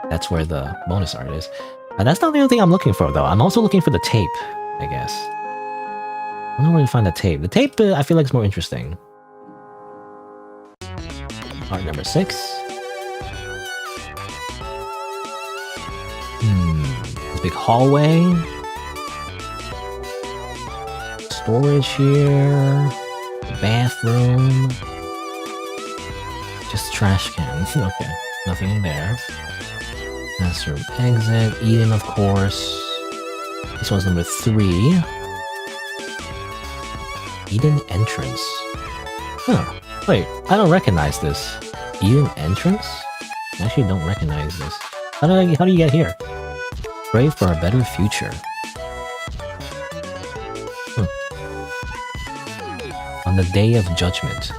That's where the bonus art is. That's not the only thing I'm looking for though. I'm also looking for the tape, I guess. I don't know where to find the tape. The tape, I feel like is more interesting. Art number 6. This big hallway. Storage here. Bathroom. Just trash cans. Okay, nothing in there. Bathroom exit. Eden, of course. This one's number 3. Eden entrance. Huh. Wait, I don't recognize this. Eden entrance? I actually don't recognize this. How do you get here? Pray for a better future. On the day of judgment.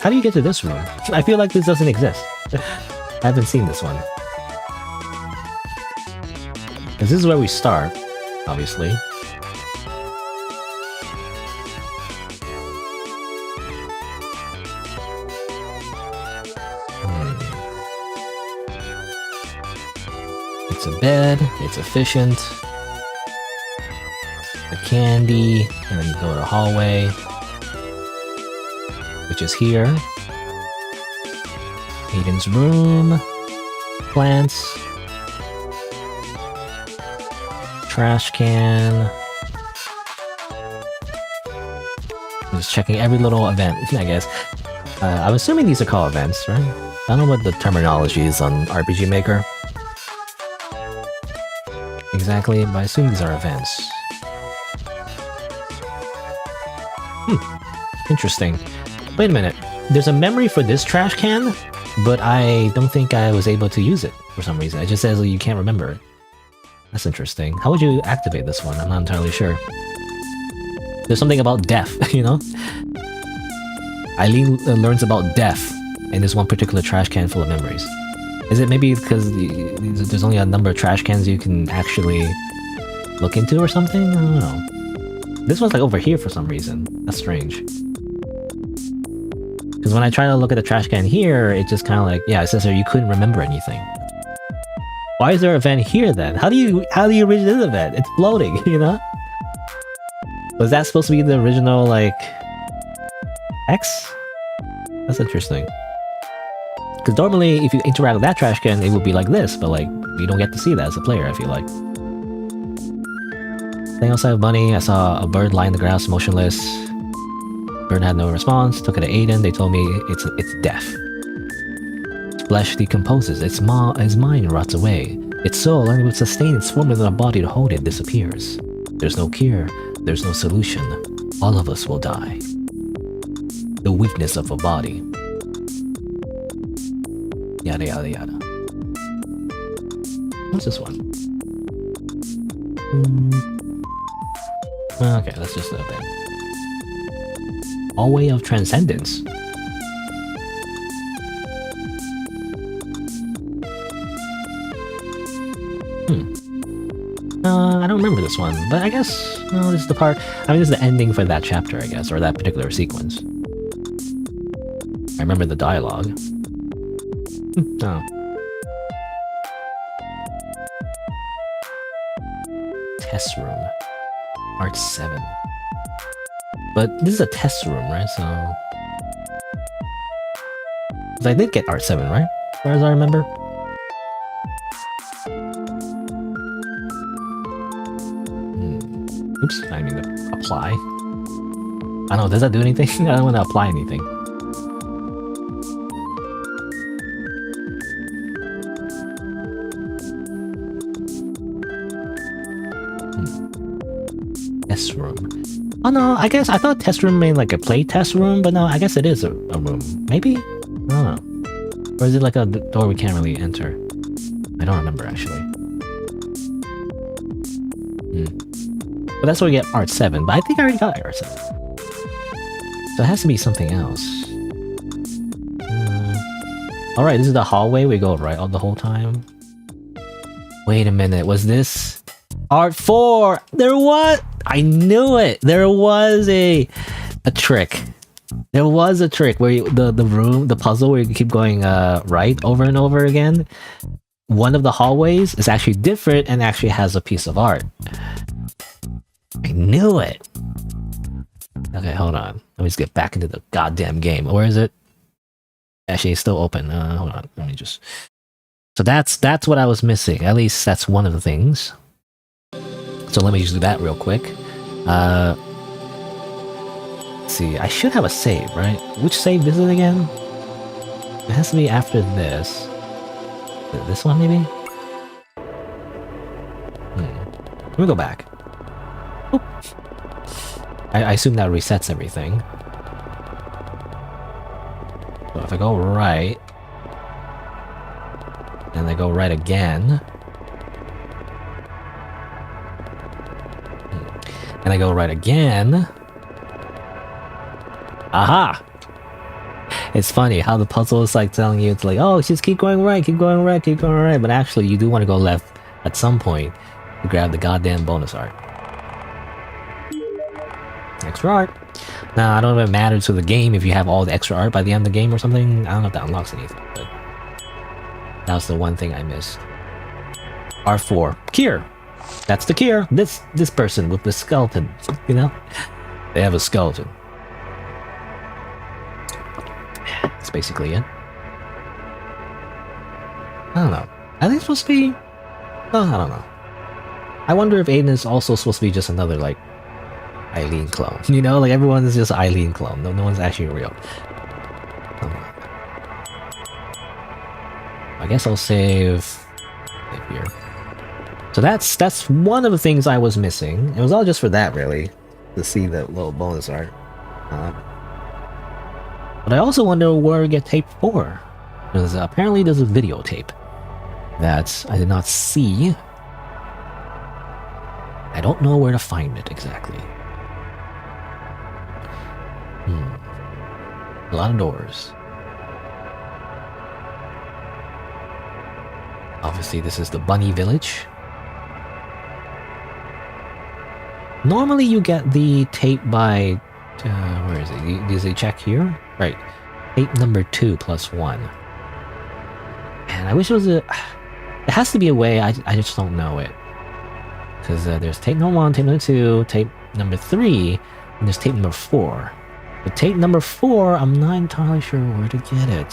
How do you get to this room? I feel like this doesn't exist. I haven't seen this one. Because this is where we start, obviously. It's a bed, it's efficient. The candy, and then you go to the hallway, which is here. Aiden's room, plants, trash can. I'm just checking every little event, I guess. I'm assuming these are called events, right? I don't know what the terminology is on RPG Maker. Exactly, but I assume these are events. Interesting. Wait a minute. There's a memory for this trash can, but I don't think I was able to use it for some reason. It just says you can't remember it. That's interesting. How would you activate this one? I'm not entirely sure. There's something about death, you know? Eileen learns about death in this one particular trash can full of memories. Is it maybe because there's only a number of trash cans you can actually look into or something? I don't know. This one's like over here for some reason. That's strange. Because when I try to look at the trash can here, it just kind of like, yeah, it says there you couldn't remember anything. Why is there an event here then? How do you reach this event? It's floating, you know? Was that supposed to be the original, like, X? That's interesting. Because normally, if you interact with that trash can, it would be like this, but like, you don't get to see that as a player, I feel like. Staying outside of Bunny, I saw a bird lying on the grass, motionless. Bird had no response, took it to Aiden, they told me it's death. Its flesh decomposes, its mind rots away. Its soul, unable to sustain its form within a body to hold it, disappears. There's no cure, there's no solution. All of us will die. The weakness of a body. Yada yada yada. What's this one? Okay, let's just open. All way of transcendence. I don't remember this one, but I guess no, this is the part. I mean, this is the ending for that chapter, I guess, or that particular sequence. I remember the dialogue. Oh. Test room. Art 7. But this is a test room, right? So... 'cause I did get Art 7, right? As far as I remember. Oops, I mean to apply. I don't know, does that do anything? I don't want to apply anything. Test room. Oh no, I guess I thought test room meant like a play test room, but no, I guess it is a room. Maybe? I don't know. Or is it like a door we can't really enter? I don't remember actually. But that's where we get Art 7, but I think I already got Art 7. So it has to be something else. Alright, this is the hallway, we go right all the whole time. Wait a minute, was this Art 4? There was! I knew it! There was a trick. There was a trick where the puzzle where you keep going right over and over again. One of the hallways is actually different and actually has a piece of art. I knew it! Okay, hold on. Let me just get back into the goddamn game. Where is it? Actually, it's still open. Hold on. Let me just... So that's what I was missing. At least that's one of the things. So let me just do that real quick. Let's see. I should have a save, right? Which save is it again? It has to be after this. This one, maybe? Let me go back. Oop. I assume that resets everything. So if I go right, and I go right again, and I go right again, aha! It's funny how the puzzle is like telling you, it's like, oh, just keep going right, keep going right, keep going right, but actually you do want to go left at some point to grab the goddamn bonus art. Extra art. Now, I don't know if it matters to the game if you have all the extra art by the end of the game or something. I don't know if that unlocks anything, but that was the one thing I missed. R4. Kier! That's the Kier! This person with the skeleton, you know? They have a skeleton. That's basically it. I don't know. Are they supposed to be... No, I don't know. I wonder if Aiden is also supposed to be just another, like, Eileen clone. You know, like everyone is just Eileen clone. No one's actually real. I guess I'll save here. So that's one of the things I was missing. It was all just for that, really, to see the little bonus art. But I also wonder where we get tape 4, because apparently there's a videotape that I did not see. I don't know where to find it exactly. A lot of doors. Obviously, this is the bunny village. Normally, you get the tape by... where is it? Does it check here? Right. Tape number 2 plus 1. And I wish it was a... There has to be a way, I just don't know it. Because there's tape number 1, tape number 2, tape number 3, and there's tape number 4. But tape number 4, I'm not entirely sure where to get it.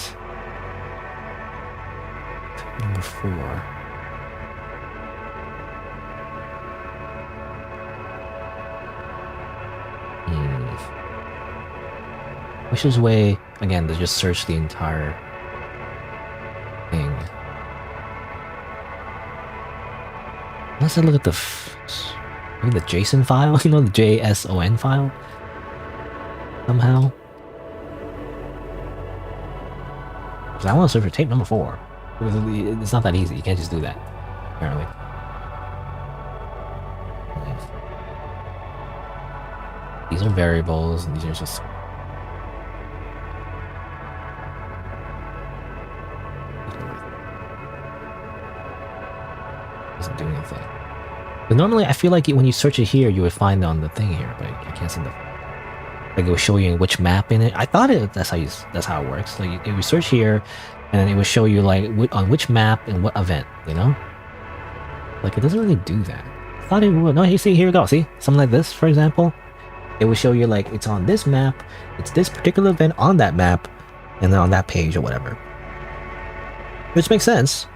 Tape number 4. Wish there's a way, again, to just search the entire thing. Let's look at the maybe the JSON file, you know, the JSON file. Somehow. Because I want to search for tape number 4. It's not that easy. You can't just do that, apparently. These are variables, and these are just... Doesn't do anything. But normally, I feel like when you search it here, you would find it on the thing here, but I can't seem to... Like it will show you which map in it. I thought that's how it works. Like if you search here, and then it will show you like on which map and what event. You know, like it doesn't really do that. I thought it would. No, you see, here we go. See, something like this, for example, it will show you like it's on this map, it's this particular event on that map, and then on that page or whatever. Which makes sense.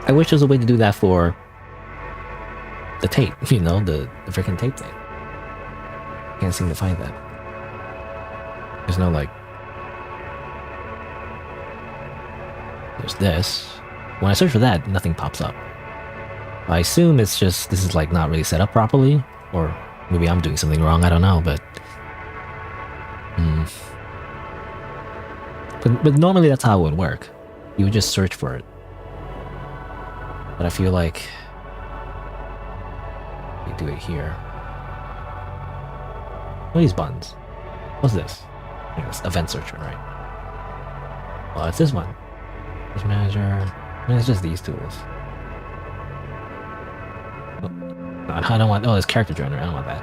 I wish there was a way to do that for the tape, you know, the freaking tape thing. Can't seem to find that. There's no like. There's this. When I search for that, nothing pops up. I assume it's just this is like not really set up properly, or maybe I'm doing something wrong. I don't know, but. But normally that's how it would work. You would just search for it. But I feel like you do it here. What are these buttons? What's this? I think it's event searcher, right? Well, it's this one. This manager. I mean, it's just these tools. Oh, I don't want. Oh, it's character joiner. I don't want that.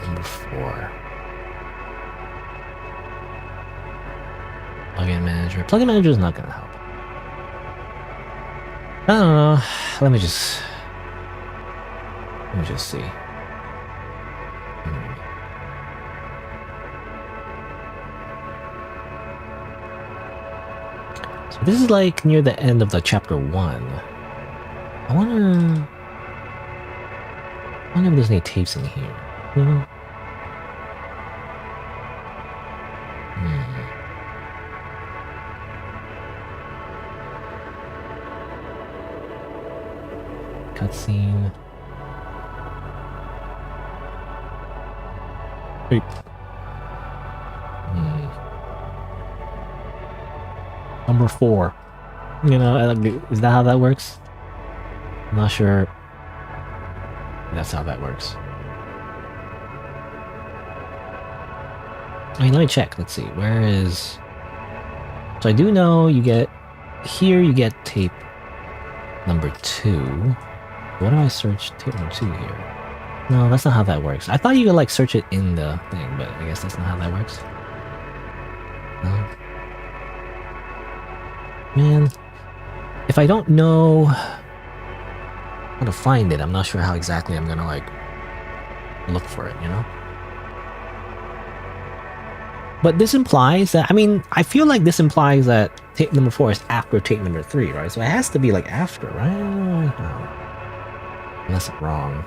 Number 4. Plugin manager. Plugin manager is not gonna help. I don't know. Let me just see. So this is like near the end of the chapter 1. I wonder if there's any tapes in here. You know? Cutscene. Wait. Number 4. You know, is that how that works? I'm not sure. That's how that works. I mean, let me check. Let's see. Where is... So I do know you get... Here you get tape number 2. What do I search tape number 2 here? No, that's not how that works. I thought you could like search it in the thing, but I guess that's not how that works. No. Man, if I don't know how to find it, I'm not sure how exactly I'm gonna like look for it, you know? But this implies that, I mean, I feel like this implies that tape number 4 is after tape number 3, right? So it has to be like after, right? Unless I'm wrong.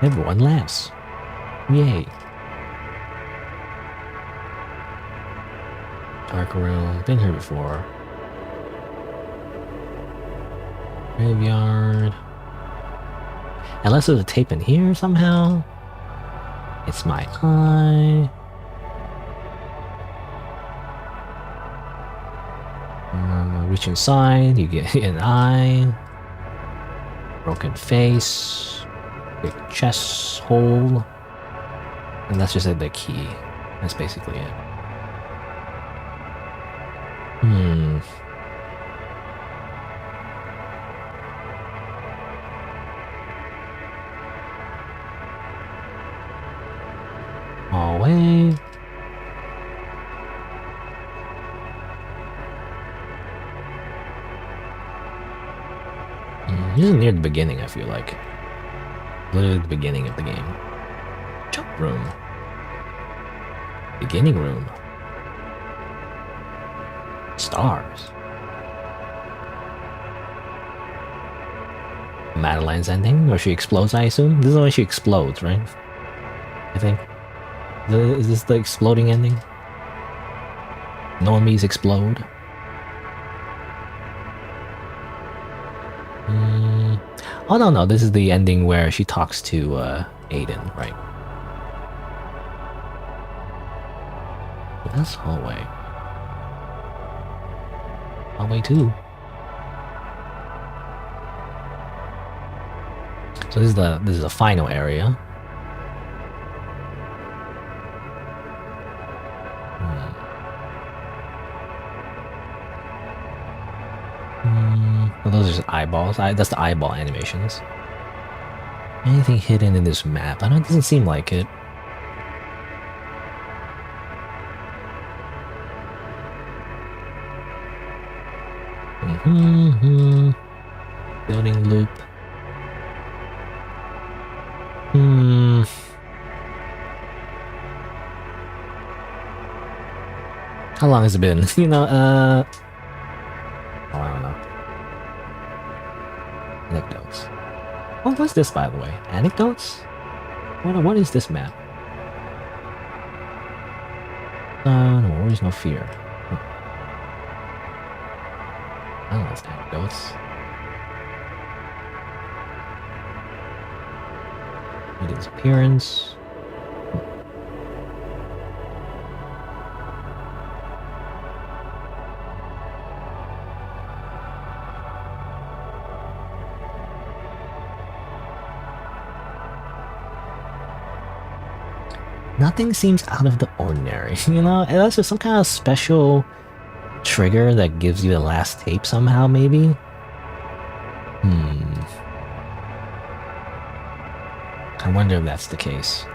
Everyone laughs. Yay. Dark room. Been here before. Graveyard. Unless there's a tape in here somehow. It's my eye. Reach inside, you get an eye. Broken face. Big chest hole. And that's just the key. That's basically it. Hallway. This is near the beginning, I feel like. Literally the beginning of the game. Jump room. Beginning room. Stars. Madeline's ending, where she explodes, I assume? This is when she explodes, right? I think. Is this the exploding ending? Normies explode. Oh no, this is the ending where she talks to Aiden, right? That's hallway. Hallway 2. So this is the final area. Well, those are just eyeballs. That's the eyeball animations. Anything hidden in this map? I don't. It doesn't seem like it. Building loop. Hmm. How long has it been? You know, oh, I don't know. Anecdotes. Oh, what's this, by the way? Anecdotes? What is this map? No worries, no fear. I don't know what's anecdotes. Meeting's appearance. Nothing seems out of the ordinary, you know? Unless there's some kind of special trigger that gives you the last tape somehow, maybe? I wonder if that's the case.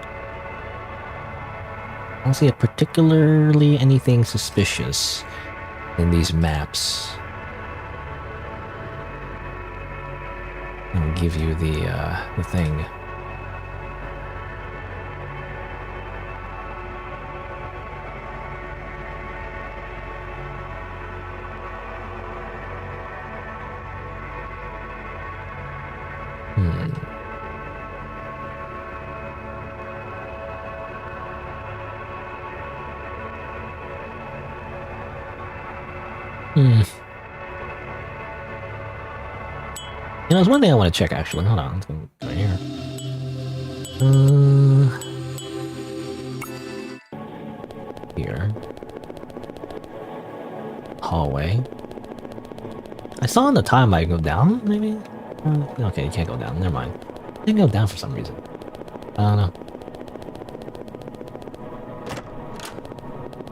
I don't see particularly anything suspicious in these maps. I'll give you the thing. You know, there's one thing I want to check actually. Hold on, it's right here. Here. Hallway. I saw on the time I go down, maybe? Okay, you can't go down, never mind. I can go down for some reason. I don't know.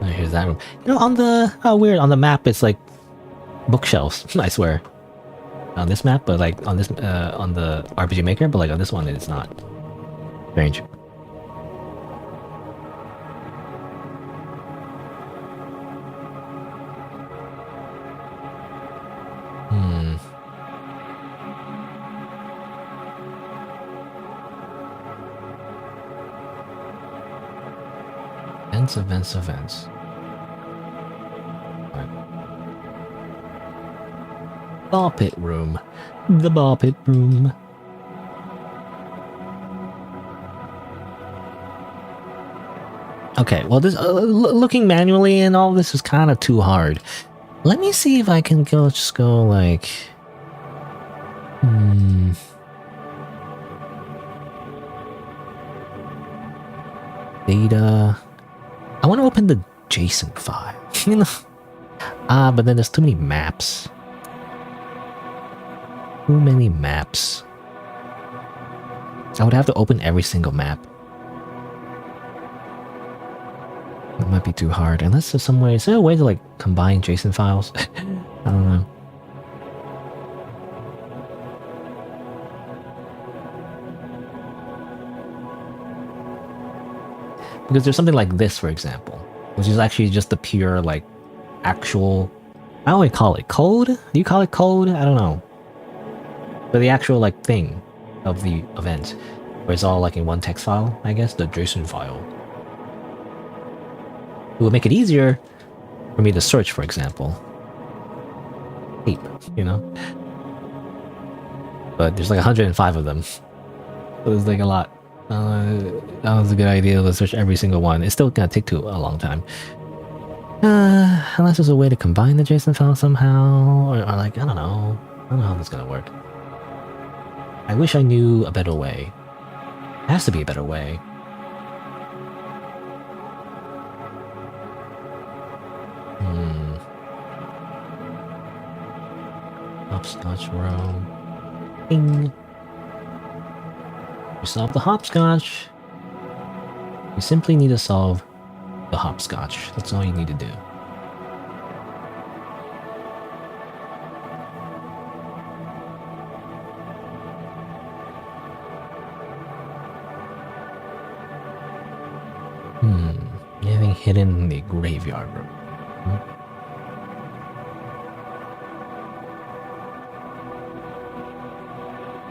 Oh, here's that room. You know, on the... Oh, weird, on the map it's like bookshelves, I swear. On this map, but like on this, on the RPG Maker, but like on this one it's not. Strange. Events. Ball pit room. The ball pit room. Okay, well this looking manually and all this is kind of too hard. Let me see if I can just go like data. I want to open the JSON file, you know? But then there's too many maps. Too many maps. I would have to open every single map. It might be too hard, unless there's some way. Is there a way to like combine JSON files? I don't know. Because there's something like this, for example, which is actually just the pure, like, actual... I don't want to call it code? Do you call it code? I don't know. But the actual, like, thing of the event, where it's all, like, in one text file, I guess, the JSON file. It would make it easier for me to search, for example. Tape, you know? But there's, like, 105 of them. So there's, like, a lot. That was a good idea to search every single one. It's still gonna take a long time. Unless there's a way to combine the JSON file somehow, or like, I don't know. I don't know how this is gonna work. I wish I knew a better way. There has to be a better way. Hopscotch row. Ding. You solve the hopscotch. You simply need to solve the hopscotch. That's all you need to do. Anything hidden in the graveyard room?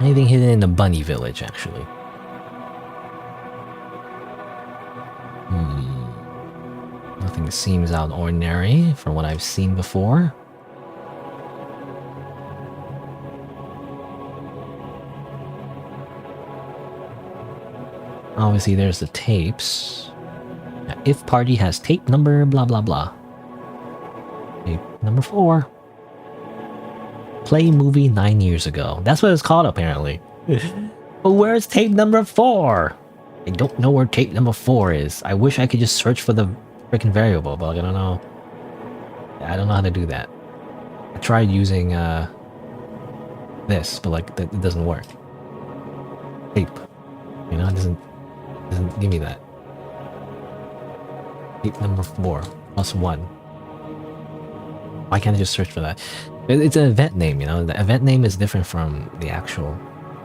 Anything hidden in the bunny village, actually? Nothing seems out of ordinary from what I've seen before. Obviously, there's the tapes. If party has tape number, blah blah blah. Tape number 4. Play movie 9 years ago. That's what it's called, apparently. But where's tape number 4? I don't know where tape number 4 is. I wish I could just search for the freaking variable, but I don't know. I don't know how to do that. I tried using this, but like it doesn't work. Tape. You know, it doesn't give me that. Tape number 4 plus 1. Why can't I just search for that? It's an event name, you know. The event name is different from the actual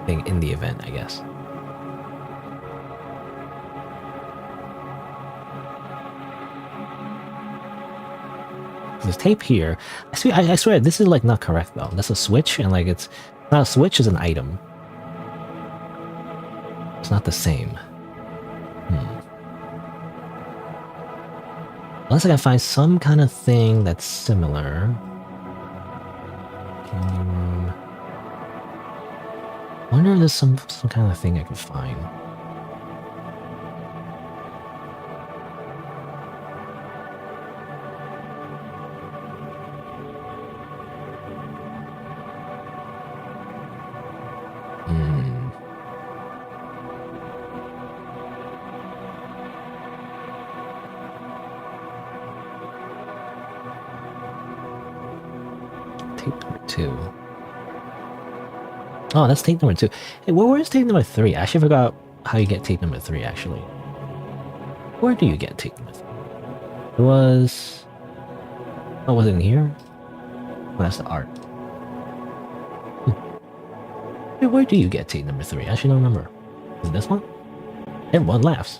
thing in the event, I guess. There's tape here. I swear this is like not correct though. That's a switch, and like it's not a switch, is an item. It's not the same. Unless I can find some kind of thing that's similar. I wonder if there's some kind of thing I can find. Tape number 2. Oh, that's tape number 2. Hey, where's tape number 3? I actually forgot how you get tape number 3, actually. Where do you get tape number 3? It was... Oh, was it in here? Oh, that's the art. Hey, where do you get tape number 3? I actually don't remember. Is it this one? Everyone laughs.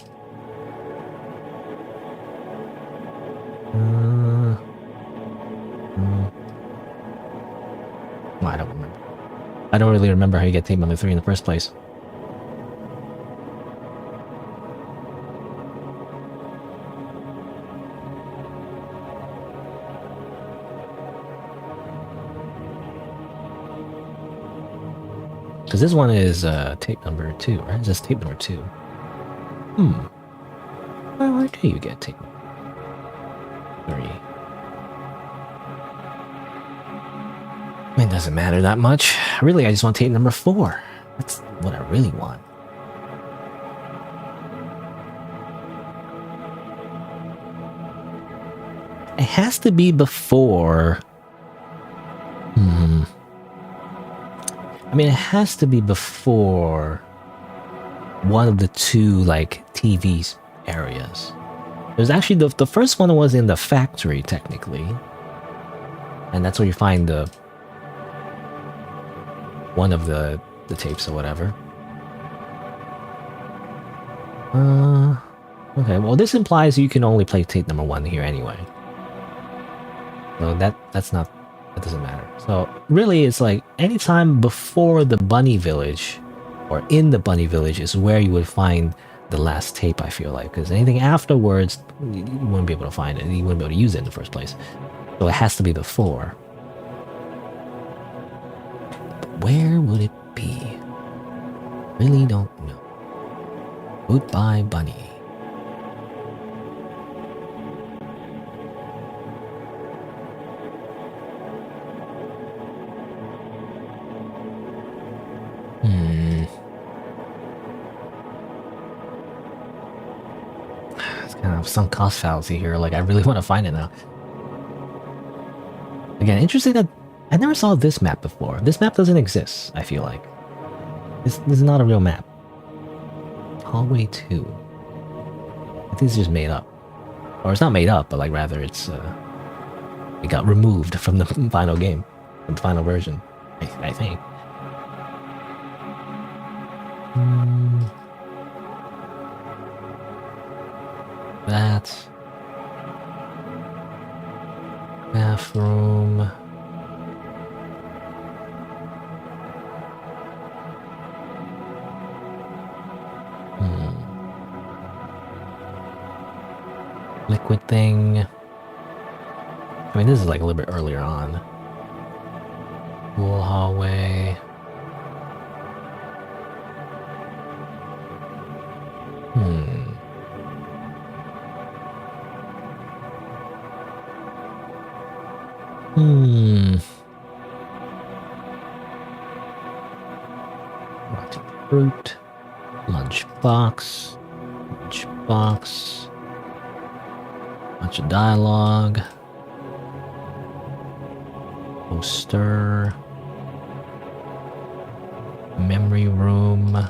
Well, I don't remember. I don't really remember how you get tape number 3 in the first place. Because this one is tape number 2, right? Is this tape number 2? Where do you get tape number 3? It doesn't matter that much. Really, I just want tape number 4. That's what I really want. It has to be before... I mean, it has to be before one of the 2, like, TV's areas. There's actually... The first one was in the factory, technically. And that's where you find the... one of the tapes or whatever. Okay, well this implies you can only play tape number 1 here anyway. So that doesn't matter. So really it's like anytime before the bunny village or in the bunny village is where you would find the last tape, I feel like. Because anything afterwards, you wouldn't be able to find it. You wouldn't be able to use it in the first place. So it has to be before. Where would it be? Really don't know. Goodbye, bunny. It's kind of some cost fallacy here. Like, I really want to find it now. Again, interesting that I never saw this map before. This map doesn't exist, I feel like. This is not a real map. Hallway 2. I think it's just made up. Or it's not made up, but like rather it's... it got removed from the final game. From the final version. I think. That... bathroom... Liquid thing. I mean, this is like a little bit earlier on. Cool hallway. Rotten fruit. Lunchbox. Lunchbox. Bunch of dialogue. Poster. Memory room.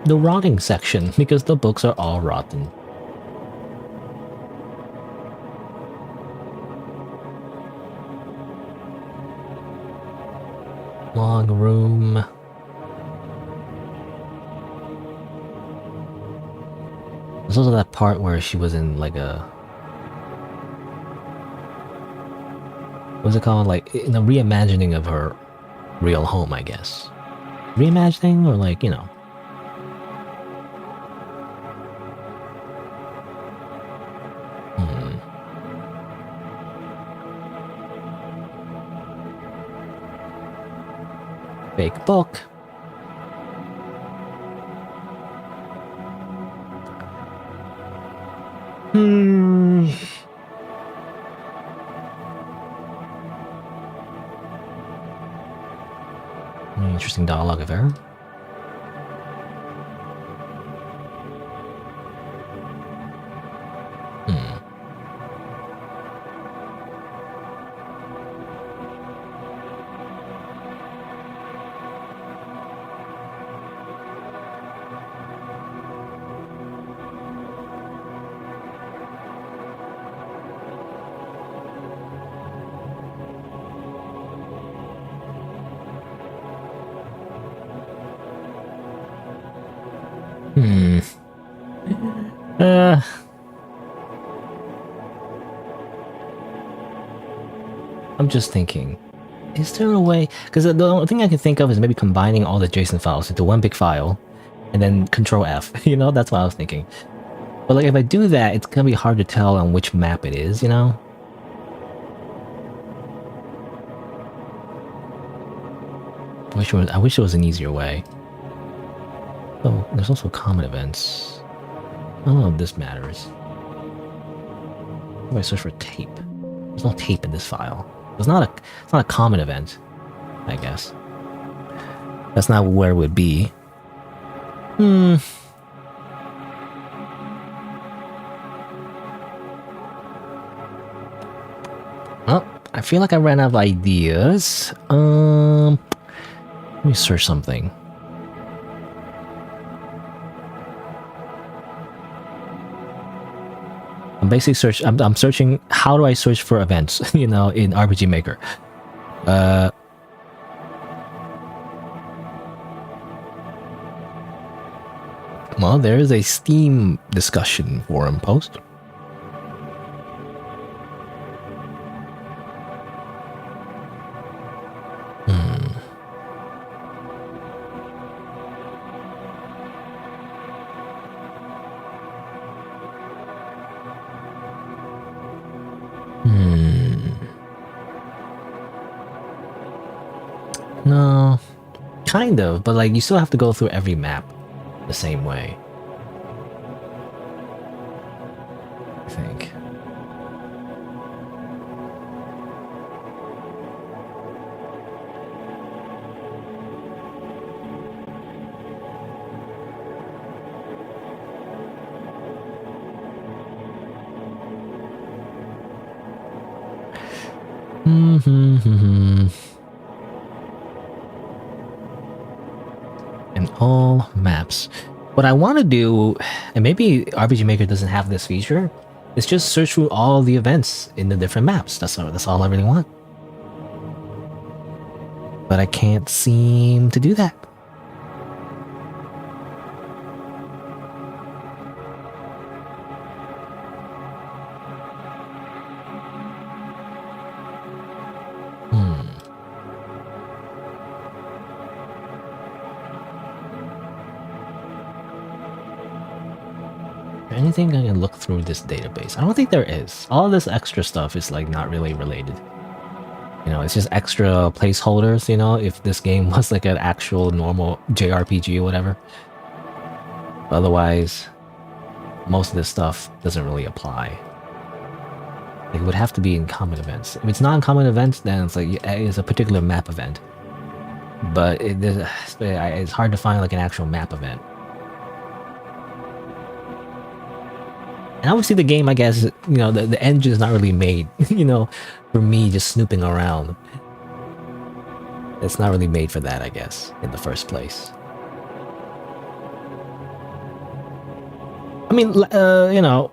The rotting section, because the books are all rotten. Log room. There's also that part where she was in like a... What's it called? Like, in a reimagining of her real home, I guess. Reimagining, or like, you know... Fake book. Interesting dialogue of error. I'm just thinking, is there a way? Because the only thing I can think of is maybe combining all the JSON files into one big file, and then Control F. You know, that's what I was thinking. But like, if I do that, it's gonna be hard to tell on which map it is. You know. I wish there was an easier way. Oh, there's also common events. I don't know if this matters. How do I search for tape? There's no tape in this file. It's not a common event, I guess. That's not where it would be. Oh, I feel like I ran out of ideas. Let me search something. I'm basically I'm searching. How do I search for events? You know, in RPG Maker. Well, there is a Steam discussion forum post. No, kind of, but like you still have to go through every map the same way, I think. And all maps. What I want to do, and maybe RPG Maker doesn't have this feature, is just search through all the events in the different maps. That's all I really want. But I can't seem to do that. Anything I can look through this database? I don't think there is. All this extra stuff is like not really related. You know, it's just extra placeholders, you know, if this game was like an actual normal JRPG or whatever. Otherwise, most of this stuff doesn't really apply. Like, it would have to be in common events. If it's not in common events, then it's like it's a particular map event. But it's hard to find like an actual map event. And obviously the game, I guess, you know, the engine is not really made, you know, for me just snooping around. It's not really made for that, I guess, in the first place. I mean, you know,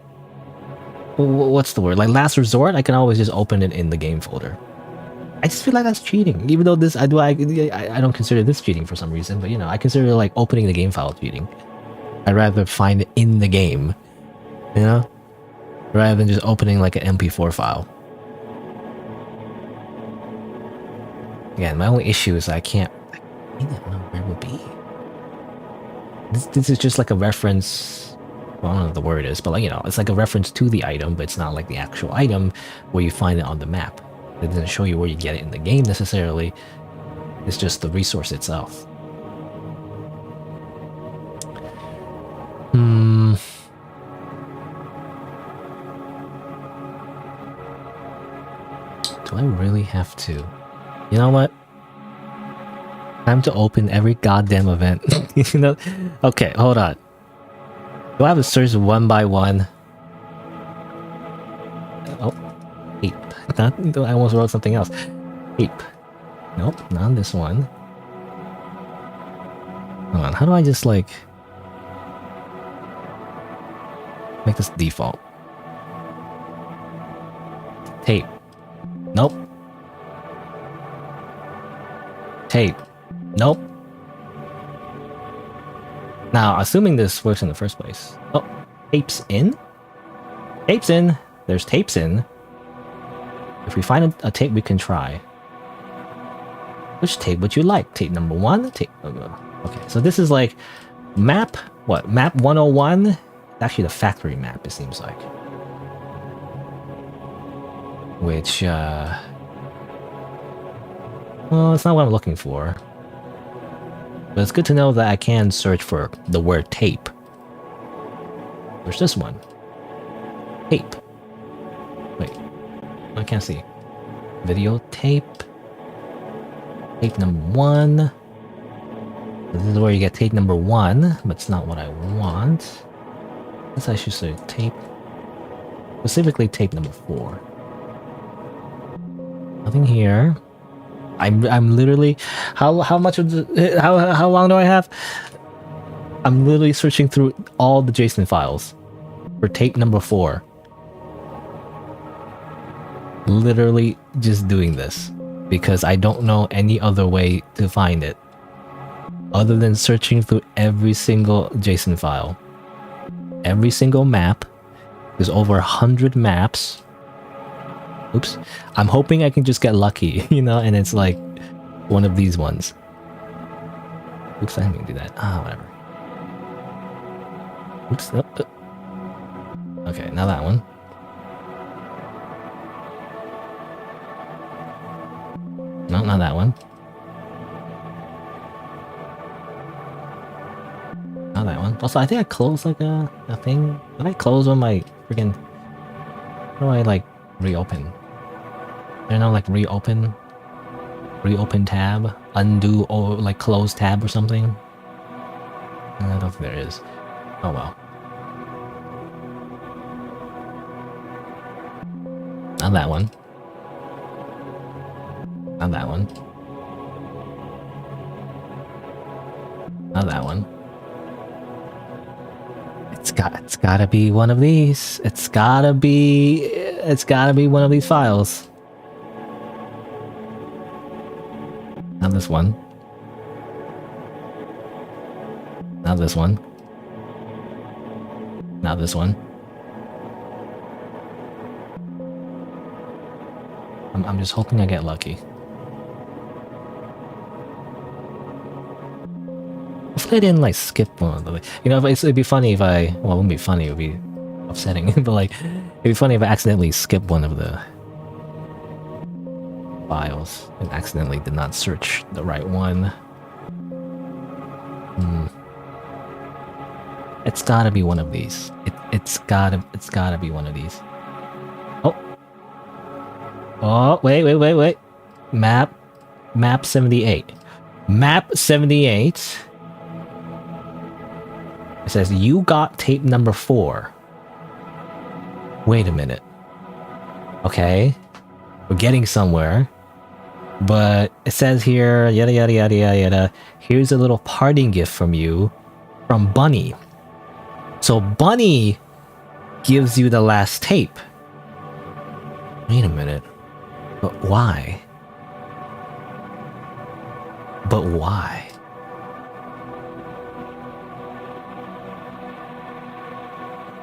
what's the word? Like last resort, I can always just open it in the game folder. I just feel like that's cheating, even though this I don't consider this cheating for some reason, but you know, I consider like opening the game file cheating. I'd rather find it in the game. You know, rather than just opening like an MP4 file. Again, my only issue is I don't know where it would be. This is just like a reference. Well, I don't know what the word is, but like, you know, it's like a reference to the item, but it's not like the actual item where you find it on the map. It doesn't show you where you get it in the game necessarily. It's just the resource itself. Do I really have to? You know what? Time to open every goddamn event. You know? Okay, hold on. Do I have to search one by one? Oh, ape. I almost wrote something else. Ape. Nope, not this one. Hold on, how do I just like make this default? Tape. Nope. Tape. Nope. Now, assuming this works in the first place. Oh, tape's in? Tape's in. There's tapes in. If we find a tape, we can try. Which tape would you like? Tape number 1? Tape... Okay, so this is like map... What? Map 101? It's actually the factory map, it seems like. Which, well, it's not what I'm looking for. But it's good to know that I can search for the word tape. Where's this one? Tape. Wait, I can't see. Videotape. Tape number 1. This is where you get tape number 1, but it's not what I want. I guess I should say tape. Specifically tape number 4. Nothing here. I'm literally how much of the how long do I have? I'm literally searching through all the JSON files for tape number 4. Literally just doing this because I don't know any other way to find it other than searching through every single JSON file. Every single map. There's over 100 maps. Oops. I'm hoping I can just get lucky, you know, and it's like one of these ones. Oops, I didn't mean to do that. Ah, whatever. Oops. Okay, now that one. No, not that one. Not that one. Also, I think I closed like a thing. Did I close on my freaking... How do I like reopen? You know, like reopen tab, undo, or like close tab or something. I don't think there is. Oh well. Not that one. Not that one. Not that one. It's gotta be one of these. It's gotta be one of these files. Not this one. Now this one. Now this one. I'm just hoping I get lucky. Hopefully I didn't like skip one of the... You know, it'd be funny if I... Well, it wouldn't be funny, it would be upsetting. But like, it'd be funny if I accidentally skip one of the files and accidentally did not search the right one. It's gotta be one of these. It's gotta be one of these. Oh, wait. Map 78. Map 78. It says you got tape number 4. Wait a minute. Okay. We're getting somewhere. But it says here, yada yada yada yada yada. Here's a little parting gift from you. From Bunny. So Bunny gives you the last tape. Wait a minute. But why? But why?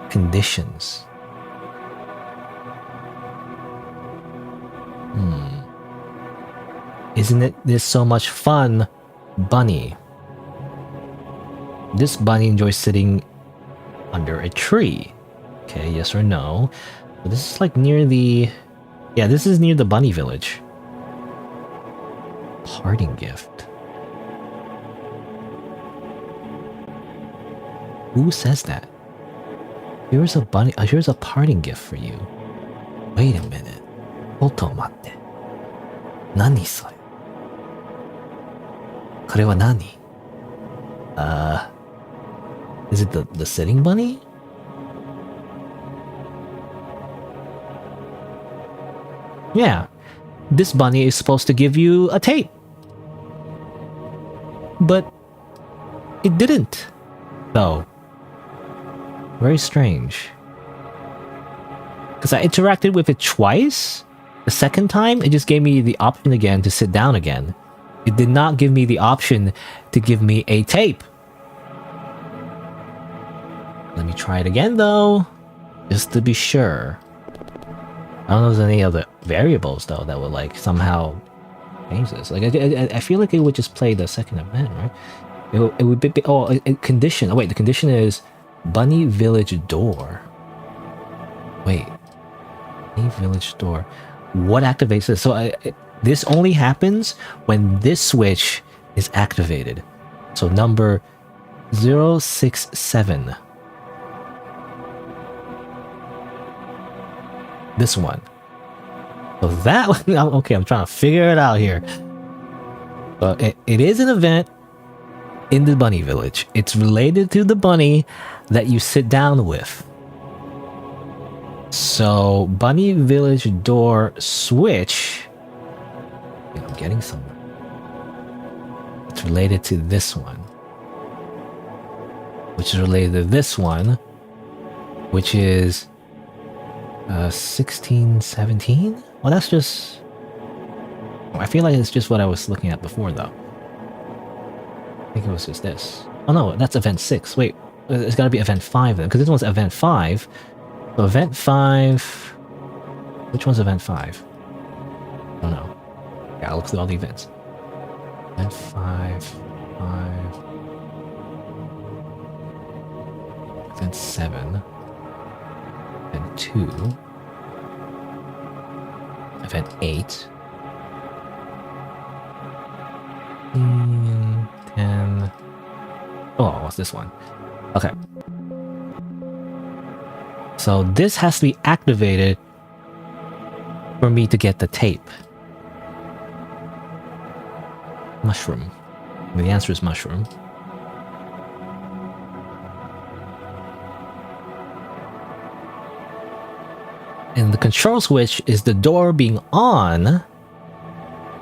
Conditions. Isn't this so much fun, Bunny? This bunny enjoys sitting under a tree. Okay, yes or no? But this is like near the... Yeah, this is near the bunny village. Parting gift. Who says that? Here's a bunny... here's a parting gift for you. Wait a minute. Otomatte. Nani sore? これは何? Is it the sitting bunny? Yeah, this bunny is supposed to give you a tape. But it didn't, though. Very strange. Because I interacted with it twice. The second time, it just gave me the option again to sit down again. It did not give me the option to give me a tape. Let me try it again, though. Just to be sure. I don't know if there's any other variables, though, that would, like, somehow change this. Like, I feel like it would just play the second event, right? It would be... Oh, condition. Oh, wait, the condition is Bunny Village Door. Wait. Bunny Village Door. What activates this? So, this only happens when this switch is activated. So, number 067. This one. So that one... Okay, I'm trying to figure it out here. But it is an event in the bunny village. It's related to the bunny that you sit down with. So, bunny village door switch... I'm getting somewhere. It's related to this one. Which is related to this one. Which is... 16, 17? Well, that's just... I feel like it's just what I was looking at before, though. I think it was just this. Oh no, that's event 6. Wait, it's gotta be event 5 then, because this one's event 5. So event 5... Which one's event 5? I don't know. Yeah, I'll look through all the events. Event 5... 5... Event 7... Event 2... Event 8... 10... Oh, what's this one? Okay. So this has to be activated for me to get the tape. Mushroom. The answer is mushroom. And the control switch is the door being on.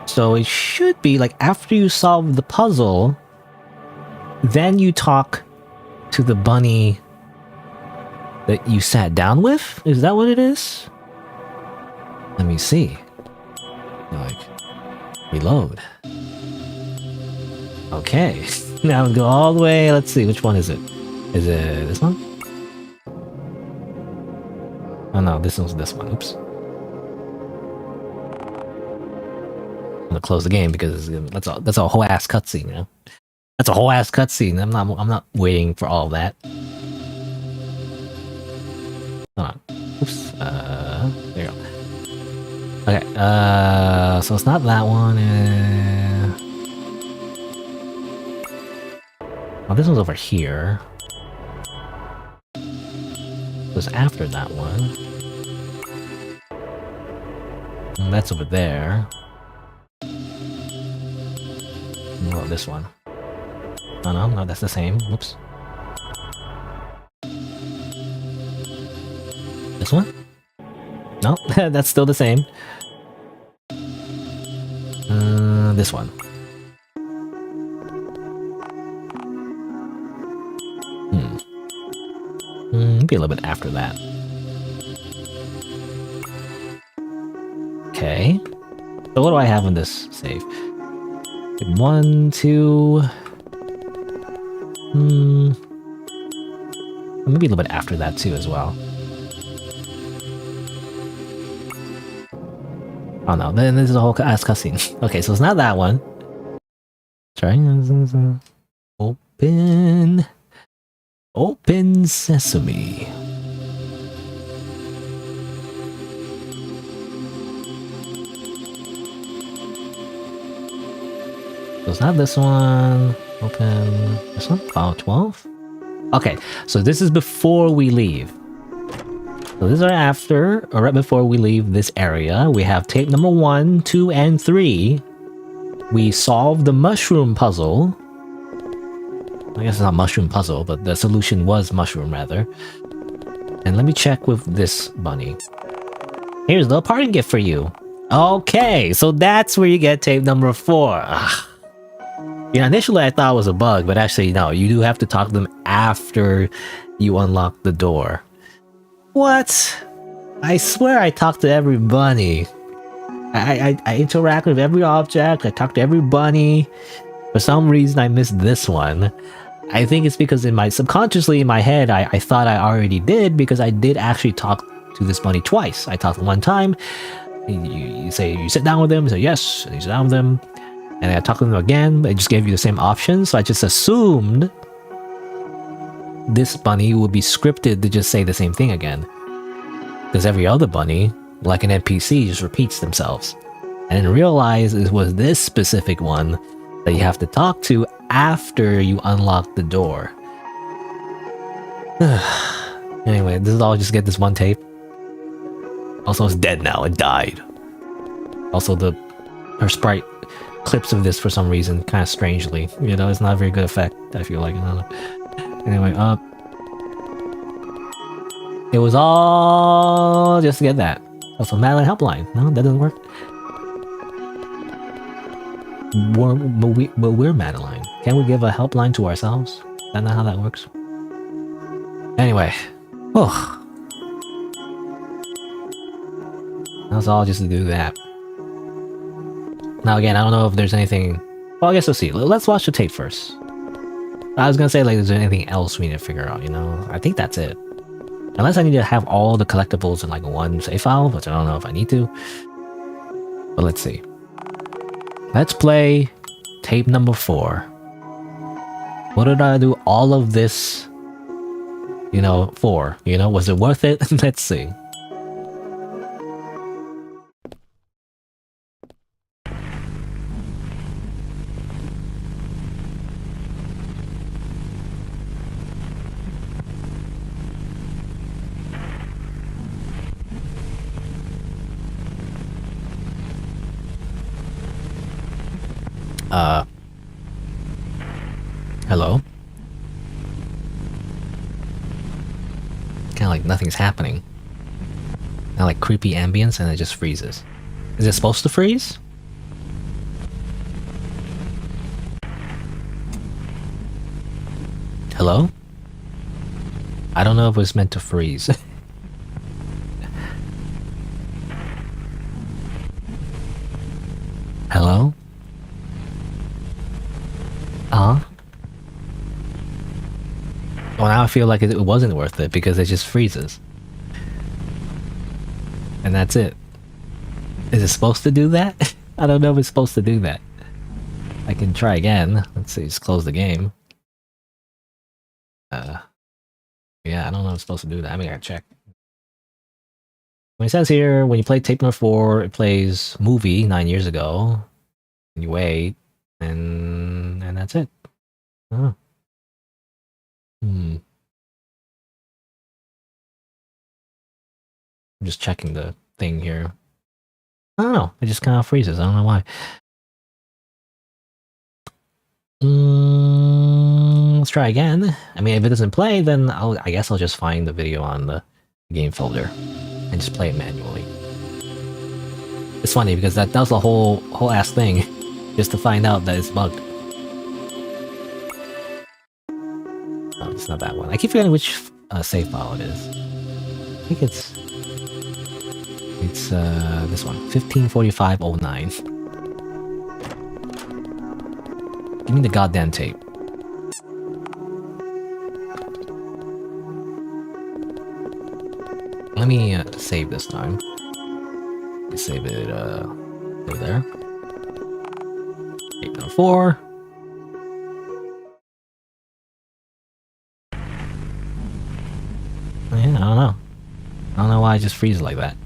So it should be like after you solve the puzzle, then you talk to the bunny that you sat down with? Is that what it is? Let me see. Like, reload. Okay. Now we go all the way. Let's see, which one is it? Is it this one? Oh no, this one's this one. Oops. I'm gonna close the game because that's a whole ass cutscene, you know? That's a whole ass cutscene. I'm not waiting for all that. Hold on. Oops. There you go. Okay, so it's not that one. Oh, this one's over here. It was after that one. And that's over there. Oh, this one. Oh no, that's the same. Whoops. This one? No, that's still the same. This one. Maybe a little bit after that. Okay. So what do I have in this save? 1, 2... maybe a little bit after that too as well. Oh no, then this is a whole ass cutscene. Okay, so it's not that one. Try open. Open sesame. So it's not this one. Open this one? Oh, 12? Okay, so this is before we leave. So this is right after, or right before we leave this area. We have tape number 1, 2, and 3. We solved the mushroom puzzle. I guess it's not mushroom puzzle, but the solution was mushroom rather. And let me check with this bunny. Here's a little party gift for you. Okay, so that's where you get tape number 4. Ugh. You know, initially I thought it was a bug, but actually no, you do have to talk to them after you unlock the door. What? I swear I talked to every bunny. I interact with every object, I talk to every bunny. For some reason I missed this one. I think it's because subconsciously in my head, I thought I already did because I did actually talk to this bunny twice. I talked one time, you say you sit down with them, you say yes, and you sit down with them. And I talked to them again, but it just gave you the same option, so I just assumed this bunny would be scripted to just say the same thing again. Because every other bunny, like an NPC, just repeats themselves. And then realize it was this specific one that you have to talk to after you unlock the door. Anyway, this is all just get this one tape. Also, it's dead now, it died. Also, her sprite clips of this for some reason, kind of strangely. You know, it's not a very good effect, I feel like. I don't know. Anyway, it was all just to get that. Also, Madeline Helpline. No, that doesn't work. But we're Madeline. Can't we give a helpline to ourselves? Is that not how that works? Anyway. Oh. That's all just to do that. Now again, I don't know if there's anything... Well, I guess we'll see. Let's watch the tape first. I was gonna say, like, is there anything else we need to figure out, you know? I think that's it. Unless I need to have all the collectibles in, like, one save file, which I don't know if I need to. But let's see. Let's play tape number 4. What did I do all of this, you know, for? You know, was it worth it? Let's see. Hello? Kinda like nothing's happening. Kinda like creepy ambience and it just freezes. Is it supposed to freeze? Hello? I don't know if it was meant to freeze. Hello? Well, now I feel like it wasn't worth it because it just freezes. And that's it. Is it supposed to do that? I don't know if it's supposed to do that. I can try again. Let's see, just close the game. Yeah, I don't know if it's supposed to do that. I mean, I gotta check. When it says here, when you play tape number 4, it plays movie 9 years ago. And you wait, and that's it. Oh. I'm just checking the thing here. I don't know. It just kind of freezes. I don't know why. Let's try again. I mean, if it doesn't play, then I guess I'll just find the video on the game folder and just play it manually. It's funny because that was the whole ass thing, just to find out that it's bugged. Oh, it's not that one. I keep forgetting which save file it is. I think it's this one, 154509. Give me the goddamn tape. Let me save this time. Save it over there. Tape number 4. Yeah, I don't know. I don't know why it just freezes like that.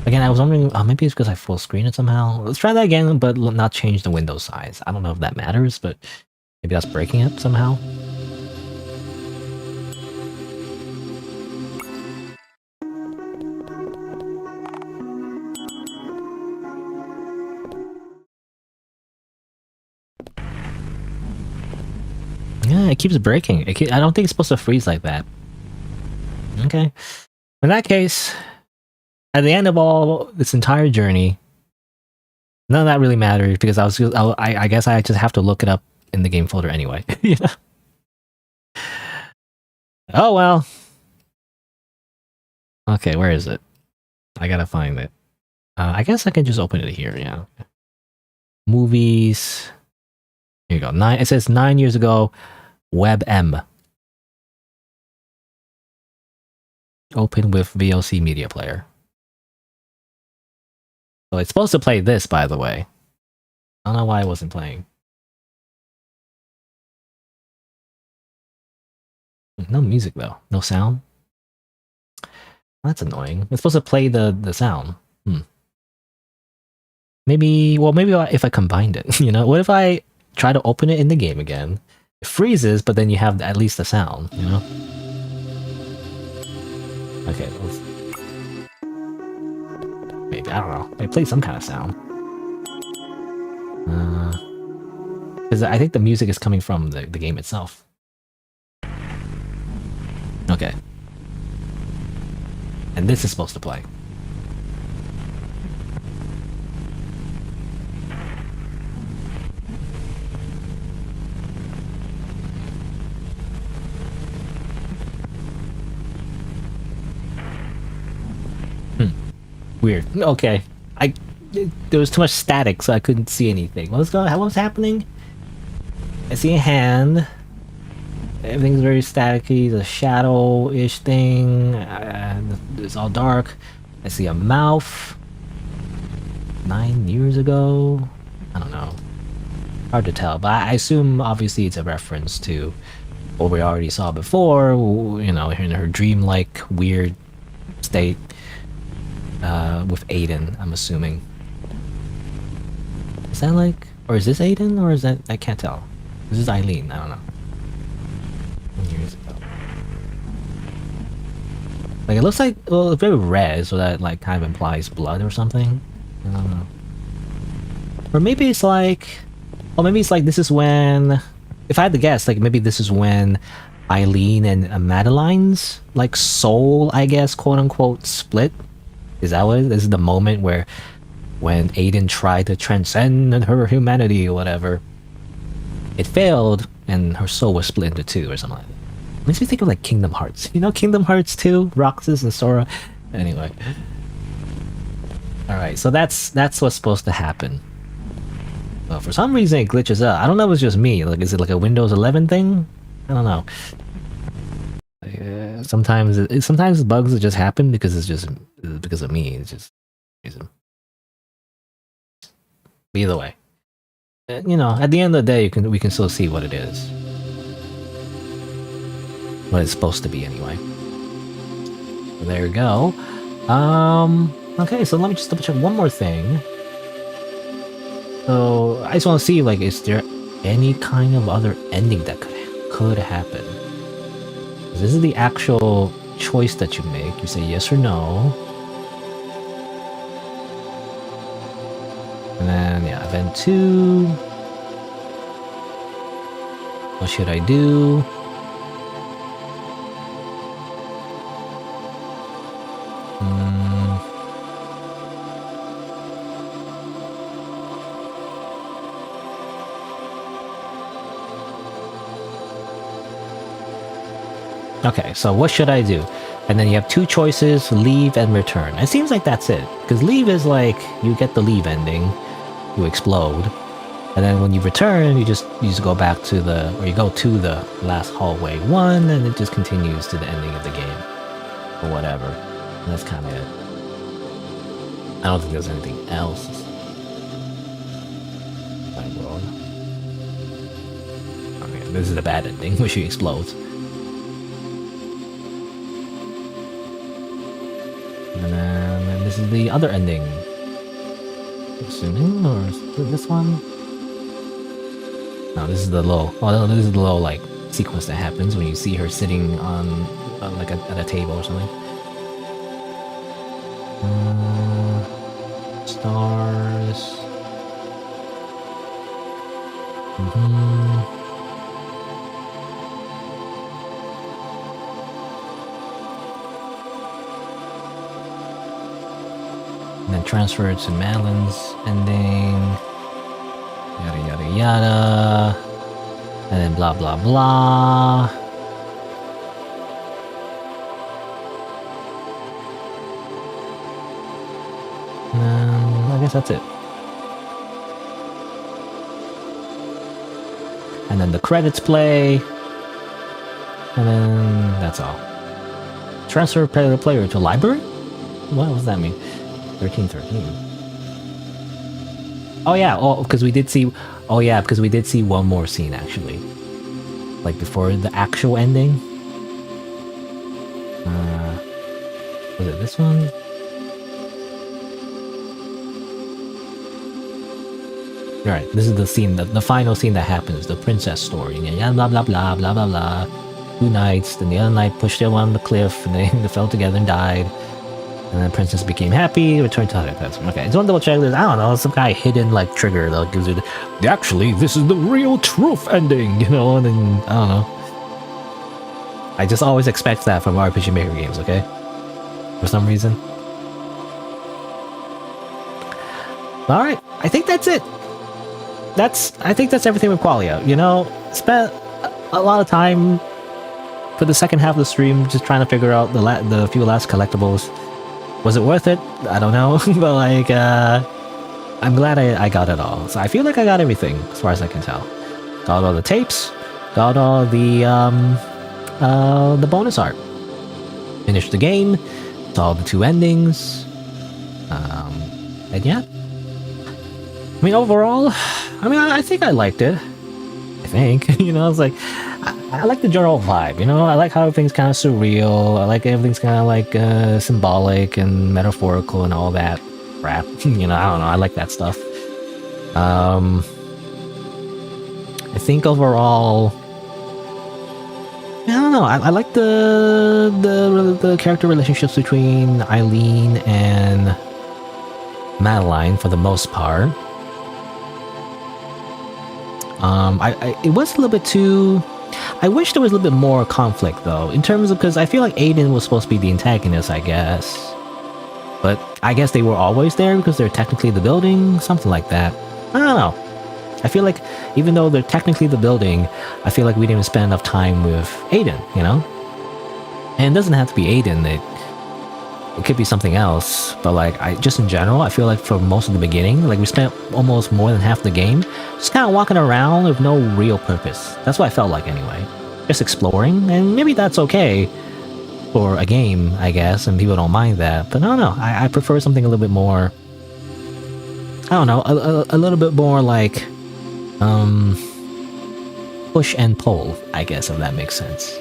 Again, I was wondering, maybe it's because I full screen it somehow. Let's try that again, but not change the window size. I don't know if that matters, but maybe that's breaking it somehow. Yeah, it keeps breaking. I don't think it's supposed to freeze like that. Okay. In that case, at the end of all this entire journey, none of that really matters because I guess I just have to look it up in the game folder anyway. You know? Oh well. Okay, where is it? I gotta find it. I guess I can just open it here. Yeah. Movies. Here you go. It says 9 years ago. WebM. Open with VLC media player. So it's supposed to play this, by the way. I don't know why it wasn't playing. No music though. No sound. That's annoying. It's supposed to play the sound. Maybe if I combined it, you know? What if I try to open it in the game again? It freezes, but then you have at least the sound, you know? Okay, maybe, I don't know. Maybe play some kind of sound. Because I think the music is coming from the game itself. Okay. And this is supposed to play. Weird. Okay. There was too much static, so I couldn't see anything. What was happening? I see a hand. Everything's very staticky. The shadow-ish thing. It's all dark. I see a mouth. 9 years ago? I don't know. Hard to tell, but I assume obviously it's a reference to what we already saw before, you know, in her dreamlike, weird state. With Aiden, I'm assuming. Is that like... Or is this Aiden? Or is that... I can't tell. This is Eileen. I don't know. 10 years ago. Like, it looks like... Well, it's very red, so that, like, kind of implies blood or something. I don't know. Or maybe it's like... Oh, maybe it's like this is when... If I had to guess, like, maybe this is when Eileen and Madeline's, like, soul, I guess, quote-unquote, split. Is that what it is? This is the moment where when Aiden tried to transcend her humanity or whatever, it failed and her soul was split into two or something like that. Makes me think of like Kingdom Hearts. You know Kingdom Hearts 2? Roxas and Sora? Anyway. Alright, so that's what's supposed to happen. For some reason it glitches out. I don't know if it's just me. Like, is it like a Windows 11 thing? I don't know. Sometimes bugs just happen because it's just because of me. It's just reason. But either way, you know, at the end of the day, we can still see what it is, what it's supposed to be anyway. So there we go. Okay, so let me just double check one more thing. So I just want to see, like, is there any kind of other ending that could happen? This is the actual choice that you make. You say yes or no. And then, yeah, event 2. What should I do? Okay, so what should I do? And then you have 2 choices, leave and return. It seems like that's it. Because leave is like, you get the leave ending, you explode. And then when you return, you just go back to you go to the last hallway 1, and it just continues to the ending of the game. Or whatever. And that's kind of it. I don't think there's anything else. Okay, this is a bad ending, where she explodes. And then this is the other ending. Assuming, or is it this one? No, this is the low. Oh, this is the low, like, sequence that happens when you see her sitting on like at a table or something. Stars. And then transfer it to Madeline's ending. Yada yada yada. And then blah blah blah. And I guess that's it. And then the credits play. And then that's all. Transfer the player to library? What does that mean? 1313. Oh yeah, because we did see. Oh yeah, because we did see one more scene actually, like before the actual ending. Was it this one? All right, this is the scene, the final scene that happens, the princess story. Yeah, blah blah blah blah blah blah. 2 knights, then the other knight pushed them on the cliff, and they fell together and died. And then the princess became happy, returned to her pets. Okay, I just want to double check this. I don't know, some kind of hidden like trigger that gives you the, actually, this is the real truth ending, you know, and then, I don't know. I just always expect that from RPG Maker games, okay? For some reason. Alright, I think that's it. I think that's everything with Qualia, you know? Spent a lot of time for the second half of the stream just trying to figure out the few last collectibles. Was it worth it? I don't know, but like, I'm glad I got it all. So I feel like I got everything, as far as I can tell. Got all the tapes, got all the bonus art. Finished the game, saw the 2 endings, and yeah. I mean, overall, I think I liked it. I think, you know, it's like, I like the general vibe, you know? I like how everything's kind of surreal. I like everything's kind of like symbolic and metaphorical and all that crap. You know, I don't know. I like that stuff. I think overall, I don't know. I like the character relationships between Eileen and Madeline for the most part. It was a little bit too. I wish there was a little bit more conflict though, in terms of, because I feel like Aiden was supposed to be the antagonist, I guess. But I guess they were always there because they're technically the building, something like that. I don't know. I feel like even though they're technically the building, I feel like we didn't spend enough time with Aiden, you know? And it doesn't have to be Aiden. it could be something else, but like I just in general, I feel like for most of the beginning, like we spent almost more than half the game just kind of walking around with no real purpose. That's what I felt like anyway. Just exploring, and maybe that's okay for a game, I guess, and people don't mind that. But I don't know, I prefer something a little bit more, I don't know, a little bit more like push and pull, I guess, if that makes sense.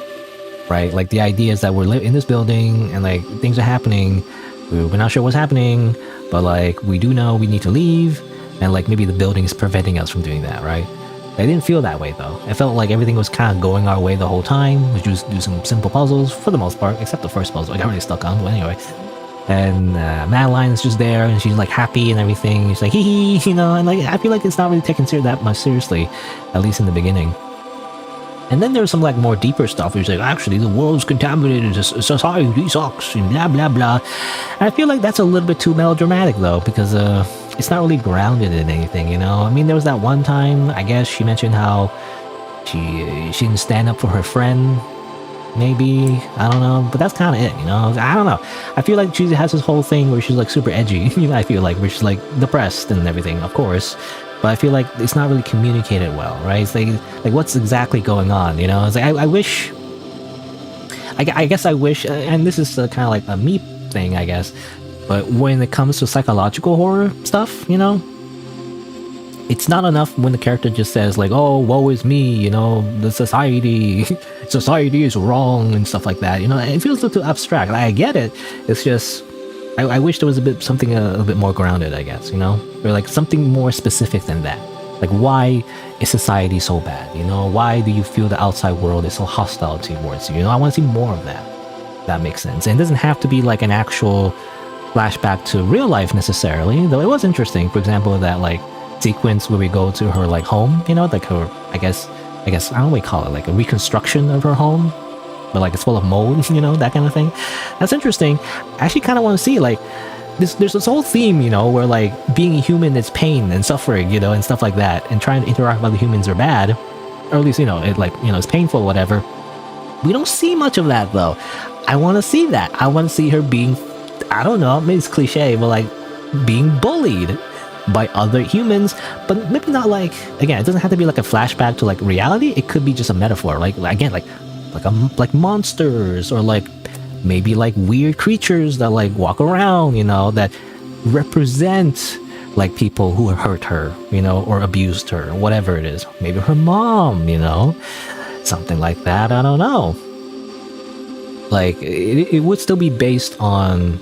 Right? Like the idea is that we're in this building and like things are happening. We're not sure what's happening, but like we do know we need to leave, and like maybe the building is preventing us from doing that, right? I didn't feel that way though. I felt like everything was kind of going our way the whole time. We just do some simple puzzles for the most part, except the first puzzle I got really stuck on, but anyway. And Madeline's just there and she's like happy and everything. She's like hee hee, you know, and like I feel like it's not really taken that much seriously, at least in the beginning. And then there's some like more deeper stuff where it's like, actually the world's contaminated, society sucks, and blah blah blah. And I feel like that's a little bit too melodramatic though, because it's not really grounded in anything, you know? I mean, there was that one time, I guess she mentioned how she didn't stand up for her friend, maybe, I don't know, but that's kind of it, you know? I don't know. I feel like she has this whole thing where she's like super edgy, you know, I feel like, where she's like depressed and everything, of course. But I feel like it's not really communicated well, right? It's like what's exactly going on, you know? It's like I wish, I guess I wish, and this is kind of like a me thing, I guess. But when it comes to psychological horror stuff, you know, it's not enough when the character just says like, "Oh, woe is me," you know, the society is wrong and stuff like that. You know, it feels a little too abstract. I get it. It's just. I wish there was something a bit more grounded, I guess, you know? Or like something more specific than that. Like, why is society so bad, you know? Why do you feel the outside world is so hostile towards you? You know, I want to see more of that. That makes sense. And it doesn't have to be like an actual flashback to real life necessarily, though it was interesting. For example, that like sequence where we go to her like home, you know, like her, I guess, I don't know what you call it, like a reconstruction of her home. But like it's full of mold, you know, that kind of thing. That's interesting. I actually kind of want to see like there's this whole theme, you know, where like being a human is pain and suffering, you know, and stuff like that, and trying to interact with other humans are bad, or at least, you know, it like, you know, it's painful, whatever. We don't see much of that though. I want to see that. I want to see her being, I don't know, maybe it's cliche, but like being bullied by other humans, but maybe not like, again, it doesn't have to be like a flashback to like reality. It could be just a metaphor, like again, like monsters, or like maybe like weird creatures that like walk around, you know, that represent like people who hurt her, you know, or abused her, whatever it is. Maybe her mom, you know, something like that. I don't know. Like it would still be based on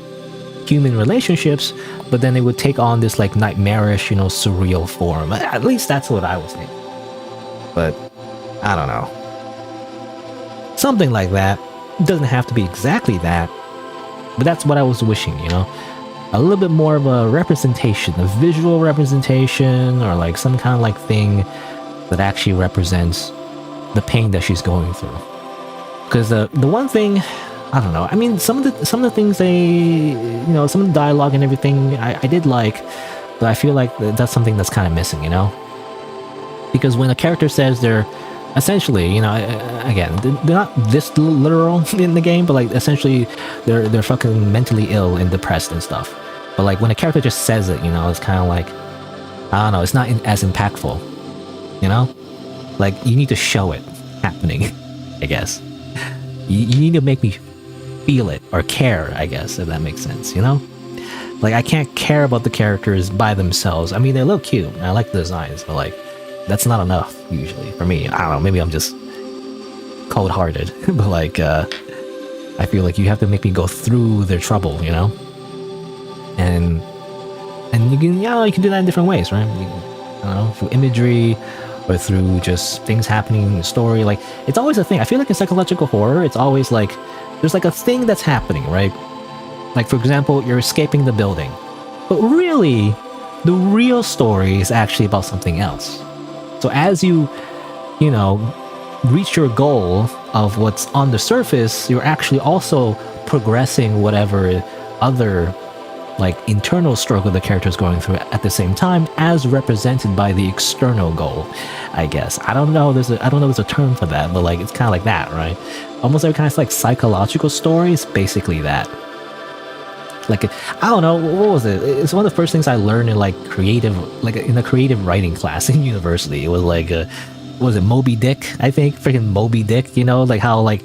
human relationships, but then it would take on this like nightmarish, you know, surreal form. At least that's what I was thinking. But I don't know. Something like that. It doesn't have to be exactly that, but that's what I was wishing, you know? A little bit more of a representation, a visual representation, or like some kind of like thing that actually represents the pain that she's going through. Because the one thing, I don't know, I mean, some of the things they, you know, some of the dialogue and everything I did like, but I feel like that's something that's kind of missing, you know? Because when a character says they're essentially, you know, again, they're not this literal in the game, but like essentially they're fucking mentally ill and depressed and stuff. But like when a character just says it, you know, it's kind of like, I don't know, it's not as impactful, you know? Like you need to show it happening, I guess. You need to make me feel it or care, I guess, if that makes sense, you know? Like I can't care about the characters by themselves. I mean, they look cute and I like the designs, but like that's not enough usually for me. I don't know, maybe I'm just cold-hearted, but like I feel like you have to make me go through their trouble, you know? And you can, you know, you can do that in different ways, right? You can, I don't know, through imagery or through just things happening in the story. Like it's always a thing. I feel like in psychological horror, it's always like there's like a thing that's happening, right? Like for example, you're escaping the building, but really the real story is actually about something else. So as you know, reach your goal of what's on the surface, you're actually also progressing whatever other like internal struggle the character is going through at the same time, as represented by the external goal, I guess. I don't know there's a term for that, but like it's kind of like that, right? Almost every kind of like psychological story is basically that. like I don't know what was it. It's one of the first things I learned in like creative, like in a creative writing class in university. It was like what was it, Moby Dick? I think freaking Moby Dick. You know, like how like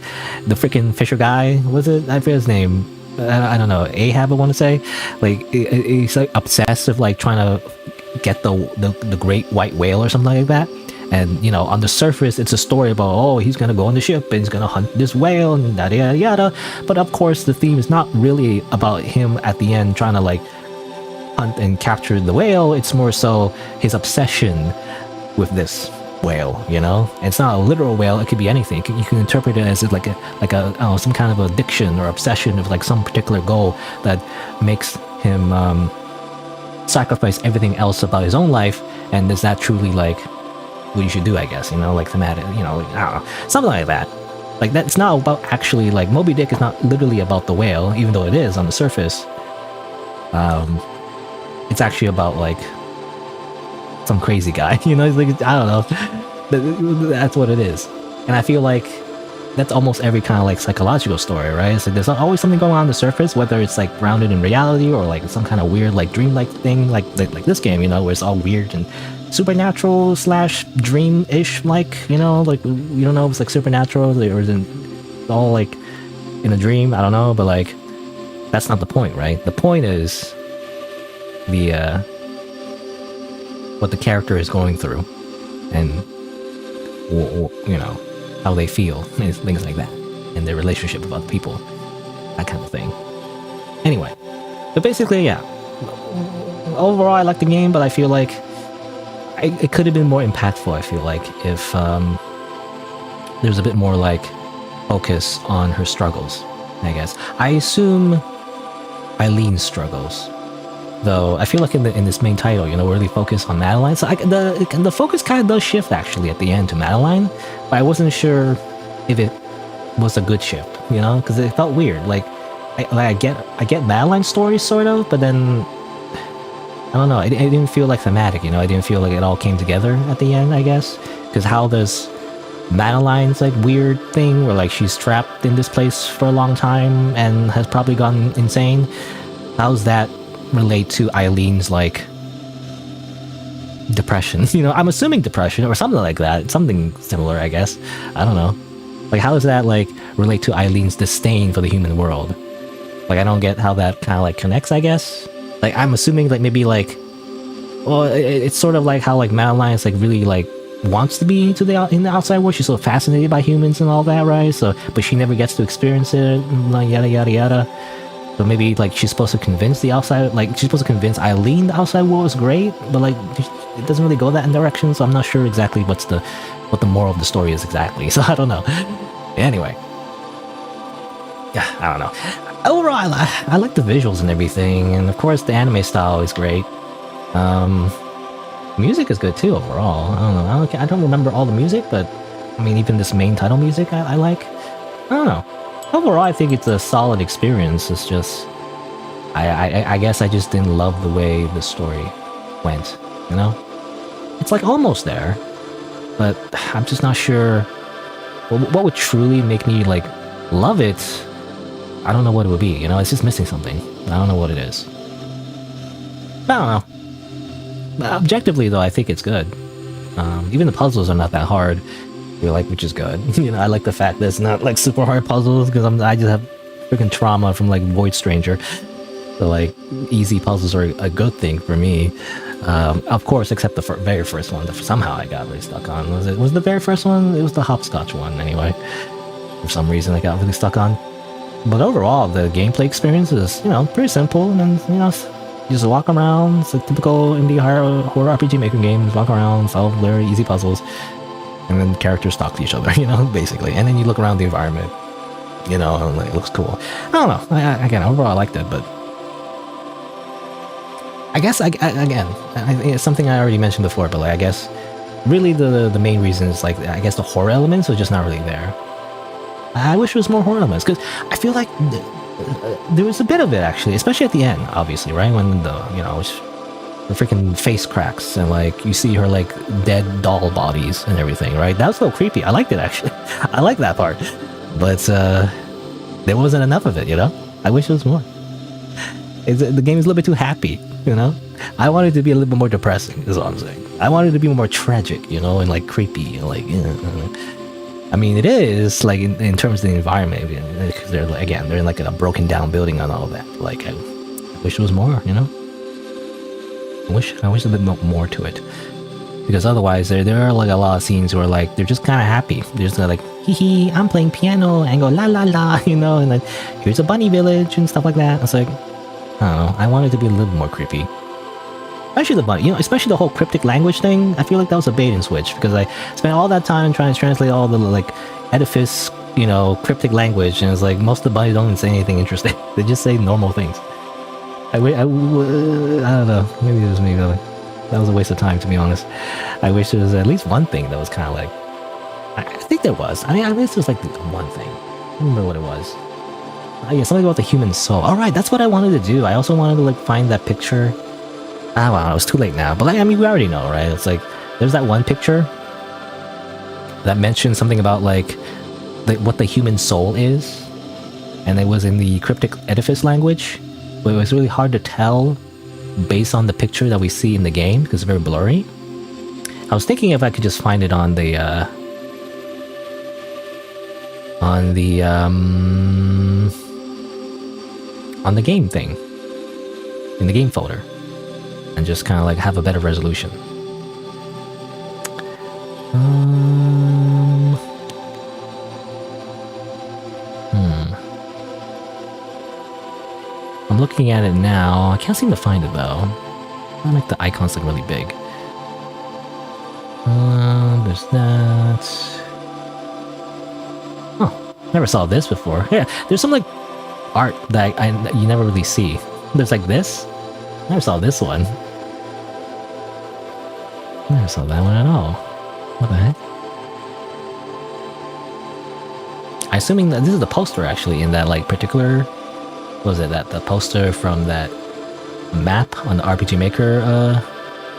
the freaking fisher guy was it? I forget his name. I don't know. Ahab, I want to say. Like he's like obsessed with like trying to get the great white whale or something like that. And you know, on the surface, it's a story about he's gonna go on the ship and he's gonna hunt this whale and yada yada yada. But of course, the theme is not really about him at the end trying to like hunt and capture the whale. It's more so his obsession with this whale. You know, and it's not a literal whale. It could be anything. You can interpret it as like a I don't know, some kind of addiction or obsession of like some particular goal that makes him sacrifice everything else about his own life. And is that truly like what you should do, I guess, you know, like thematic, you know, like, I don't know, something like that. Like that's not about actually like Moby Dick is not literally about the whale, even though it is on the surface. It's actually about like some crazy guy, you know, it's like, I don't know, that's what it is. And I feel like that's almost every kind of like psychological story, right? It's like there's always something going on the surface, whether it's like grounded in reality or like some kind of weird like dream-like thing, like this game, you know, where it's all weird and supernatural / dream-ish, like, you know, like you don't know if it's like supernatural or is it all like in a dream, I don't know, but like that's not the point, right? The point is the what the character is going through and you know how they feel and things like that, and their relationship with other people, that kind of thing. Anyway, but basically, yeah, overall I like the game, but I feel like it could have been more impactful. I feel like if there's a bit more like focus on her struggles, I guess. I assume Eileen's struggles, though I feel like in this main title, you know, we're really focused on Madeline. So the focus kind of does shift actually at the end to Madeline, but I wasn't sure if it was a good shift, you know, because it felt weird. Like I get Madeline's story sort of, but then I don't know. It didn't feel like thematic, you know. I didn't feel like it all came together at the end, I guess, because how does Madeline's like weird thing where like she's trapped in this place for a long time and has probably gone insane? How's that relate to Eileen's like depression? You know, I'm assuming depression or something like that, something similar, I guess. I don't know. Like, how does that like relate to Eileen's disdain for the human world? Like, I don't get how that kind of like connects, I guess. Like, I'm assuming like maybe like, well, it's sort of like how like Madeline is like really like wants to be in the outside world. She's so fascinated by humans and all that, right? So, but she never gets to experience it, like yada yada yada. So maybe like she's supposed to convince the outside, like she's supposed to convince Eileen the outside world is great, but like it doesn't really go that direction. So I'm not sure exactly what the moral of the story is exactly. So I don't know. Anyway, yeah, I don't know. Overall, I like the visuals and everything, and of course the anime style is great. Music is good too overall. I don't know. I don't remember all the music, but I mean even this main title music I like. I don't know. Overall, I think it's a solid experience. It's just I guess I just didn't love the way the story went. You know, it's like almost there, but I'm just not sure what would truly make me like love it. I don't know what it would be, you know, it's just missing something. I don't know what it is. I don't know. Objectively, though, I think it's good. Even the puzzles are not that hard, which is good. You know, I like the fact that it's not like super hard puzzles, because I just have freaking trauma from like Void Stranger. So like easy puzzles are a good thing for me. Of course, except the very first one that somehow I got really stuck on. Was the very first one? It was the hopscotch one anyway. For some reason, I got really stuck on. But overall, the gameplay experience is, you know, pretty simple, and you know, you just walk around. It's a typical indie horror RPG maker game. Just walk around, solve very easy puzzles, and then characters talk to each other, you know, basically. And then you look around the environment, you know, and like, it looks cool. I don't know. Again, overall, I liked it, but I guess it's something I already mentioned before. But like, I guess really the main reason is like, I guess the horror elements are just not really there. I wish there was more horror elements, because I feel like there was a bit of it actually, especially at the end, obviously, right? When the freaking face cracks and like you see her like dead doll bodies and everything, right? That was a little creepy. I liked it actually. I like that part, but there wasn't enough of it, you know? I wish there was more. The game is a little bit too happy, you know? I want it to be a little bit more depressing, is what I'm saying. I want it to be more tragic, you know, and like creepy, and like, I mean, it is, like, in terms of the environment, because they're, like, again, they're in like a broken down building and all that. Like, I wish there was more, you know? I wish a bit more to it. Because otherwise, there are like a lot of scenes where like they're just kind of happy. They're just like, hee hee, I'm playing piano, and go la la la, you know, and then here's a bunny village and stuff like that. It's like, I don't know, I want it to be a little more creepy. Especially the bunny, you know, especially the whole cryptic language thing. I feel like that was a bait and switch because I spent all that time trying to translate all the like edifice, you know, cryptic language, and it's like most of the bunnies don't even say anything interesting. They just say normal things. I don't know, maybe it was me really. That was a waste of time, to be honest. I wish there was at least one thing that was kind of like... I think there was. I mean, at least there was like one thing. I don't remember what it was. Yeah, something about the human soul. Alright, that's what I wanted to do. I also wanted to like find that picture. Ah, well, it's too late now. But like, I mean, we already know, right? It's like, there's that one picture that mentioned something about like what the human soul is. And it was in the cryptic edifice language. But it was really hard to tell based on the picture that we see in the game because it's very blurry. I was thinking if I could just find it on the game thing, in the game folder, and just kind of like have a better resolution. I'm looking at it now. I can't seem to find it though. I make the icons look really big. There's that. Oh, never saw this before. Yeah, there's some like art that you never really see. There's like this. Never saw this one. Never saw that one at all. What the heck? I'm assuming that this is the poster actually in that like particular. What was it, that the poster from that map on the RPG Maker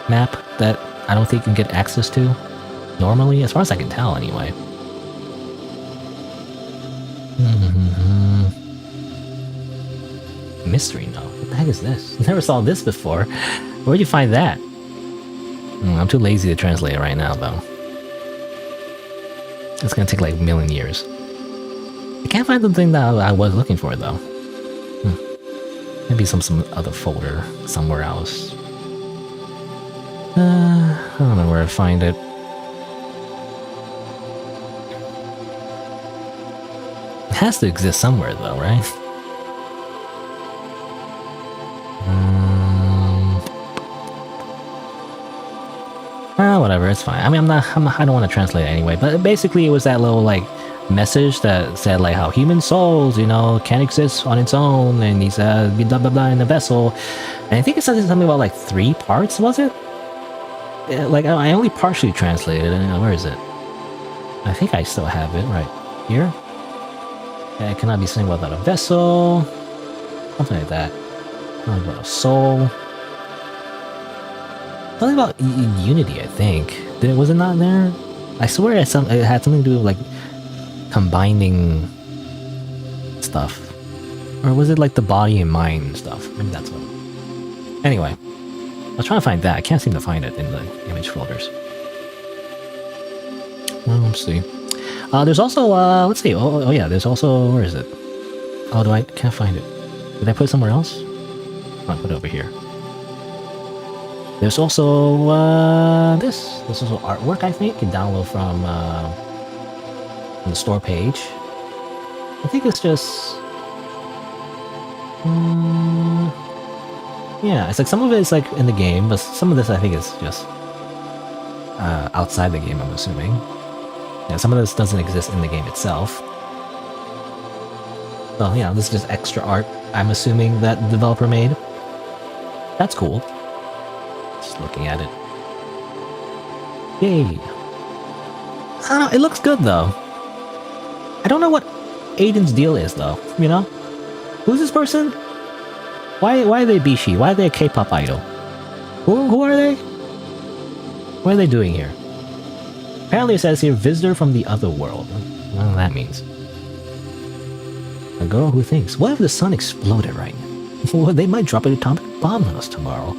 map that I don't think you can get access to normally, as far as I can tell anyway. Mystery note. What the heck is this? Never saw this before. Where'd you find that? I'm too lazy to translate it right now though. It's gonna take like a million years. I can't find the thing that I was looking for though. Maybe some other folder somewhere else. I don't know where to find it. It has to exist somewhere though, right? Whatever, it's fine. I mean, I don't want to translate it anyway, but basically it was that little like message that said like how human souls, you know, can't exist on its own, and he's blah blah blah in a vessel. And I think it said something about like 3 parts, was it? Like I only partially translated it. Where is it? I think I still have it right here. It cannot be something without a vessel, something like that. Something about a soul. Something about unity, I think. Was it not there? I swear it had something to do with like combining stuff, or was it like the body and mind stuff? Maybe that's what. Anyway, I was trying to find that. I can't seem to find it in the image folders. Well, let's see. There's also let's see. Oh yeah, there's also, where is it? Oh, can't find it. Did I put it somewhere else? Oh, I put it over here. There's also this is also artwork, I think you can download from the store page. I think it's just yeah, it's like some of it is like in the game, but some of this I think is just outside the game, I'm assuming. Yeah, some of this doesn't exist in the game itself. So yeah, this is just extra art, I'm assuming, that the developer made. That's cool. Just looking at it. Yay. I don't know, it looks good though. I don't know what Aiden's deal is though, you know? Who's this person? Why are they Bishi? Why are they a K-pop idol? Who are they? What are they doing here? Apparently it says here, visitor from the other world. I don't know what that means. A girl who thinks, what if the sun exploded right now? Well, they might drop an atomic bomb on us tomorrow.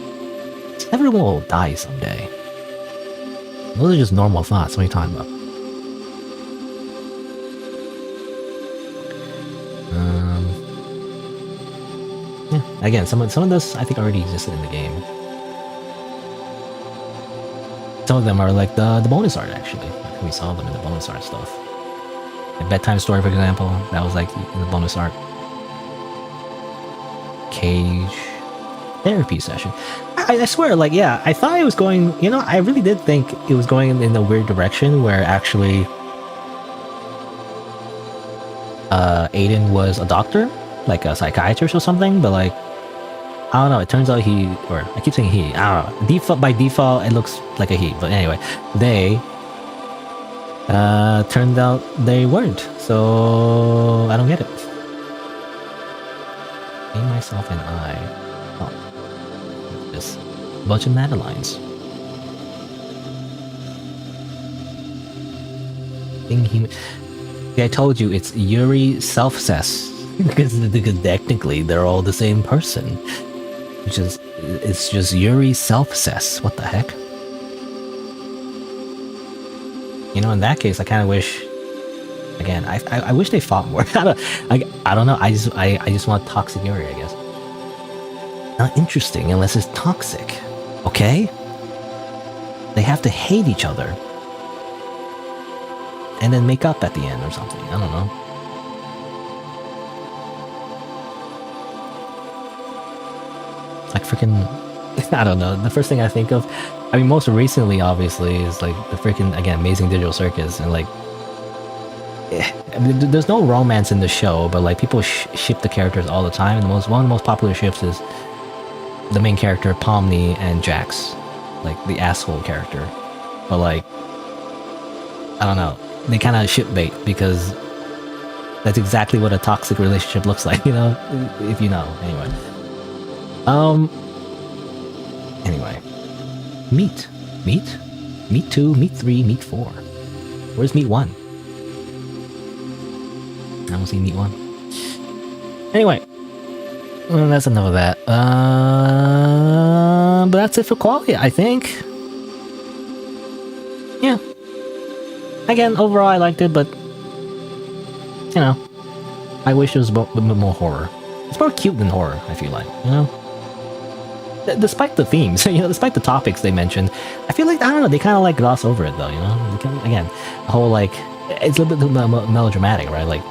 Everyone will die someday. Those are just normal thoughts. What are you talking about? Yeah. Again, some of this I think already existed in the game. Some of them are like the bonus art actually. Like we saw them in the bonus art stuff. A bedtime story, for example, that was like in the bonus art. Cage. Therapy session. I swear, like, yeah, I thought it was going, you know, I really did think it was going in a weird direction where actually Aiden was a doctor, like a psychiatrist or something, but like, I don't know, it turns out he, or I keep saying he, I don't know, by default it looks like a he, but anyway, they turned out they weren't, so I don't get it. Me, myself, and I. Oh, just a bunch of Madelines. See, I told you it's Yuri Self-Cess because technically they're all the same person. It's just Yuri Self-Cess. What the heck? You know, in that case, I kind of wish. Again, I wish they fought more. I don't know. I just want toxic Yuri, I guess. Not interesting unless it's toxic. Okay? They have to hate each other. And then make up at the end or something. I don't know. It's like freaking. I don't know. The first thing I think of, I mean, most recently, obviously, is like the freaking, again, Amazing Digital Circus, and like, I mean, there's no romance in the show, but like people ship the characters all the time, and one of the most popular ships is the main character Pomni and Jax, like the asshole character. But like, I don't know, they kind of ship bait because that's exactly what a toxic relationship looks like, you know, if you know. Anyway, Meat 2, Meat 3, Meat 4. Where's Meat 1? I don't see Meat 1. Anyway, well, that's enough of that. But that's it for qualia, I think. Yeah. Again, overall I liked it, but you know, I wish it was a bit more horror. It's more cute than horror, I feel like, you know? Despite the themes, you know, despite the topics they mentioned, I feel like, I don't know, they kind of like gloss over it though, you know? Again, the whole like, it's a little bit melodramatic, right? Like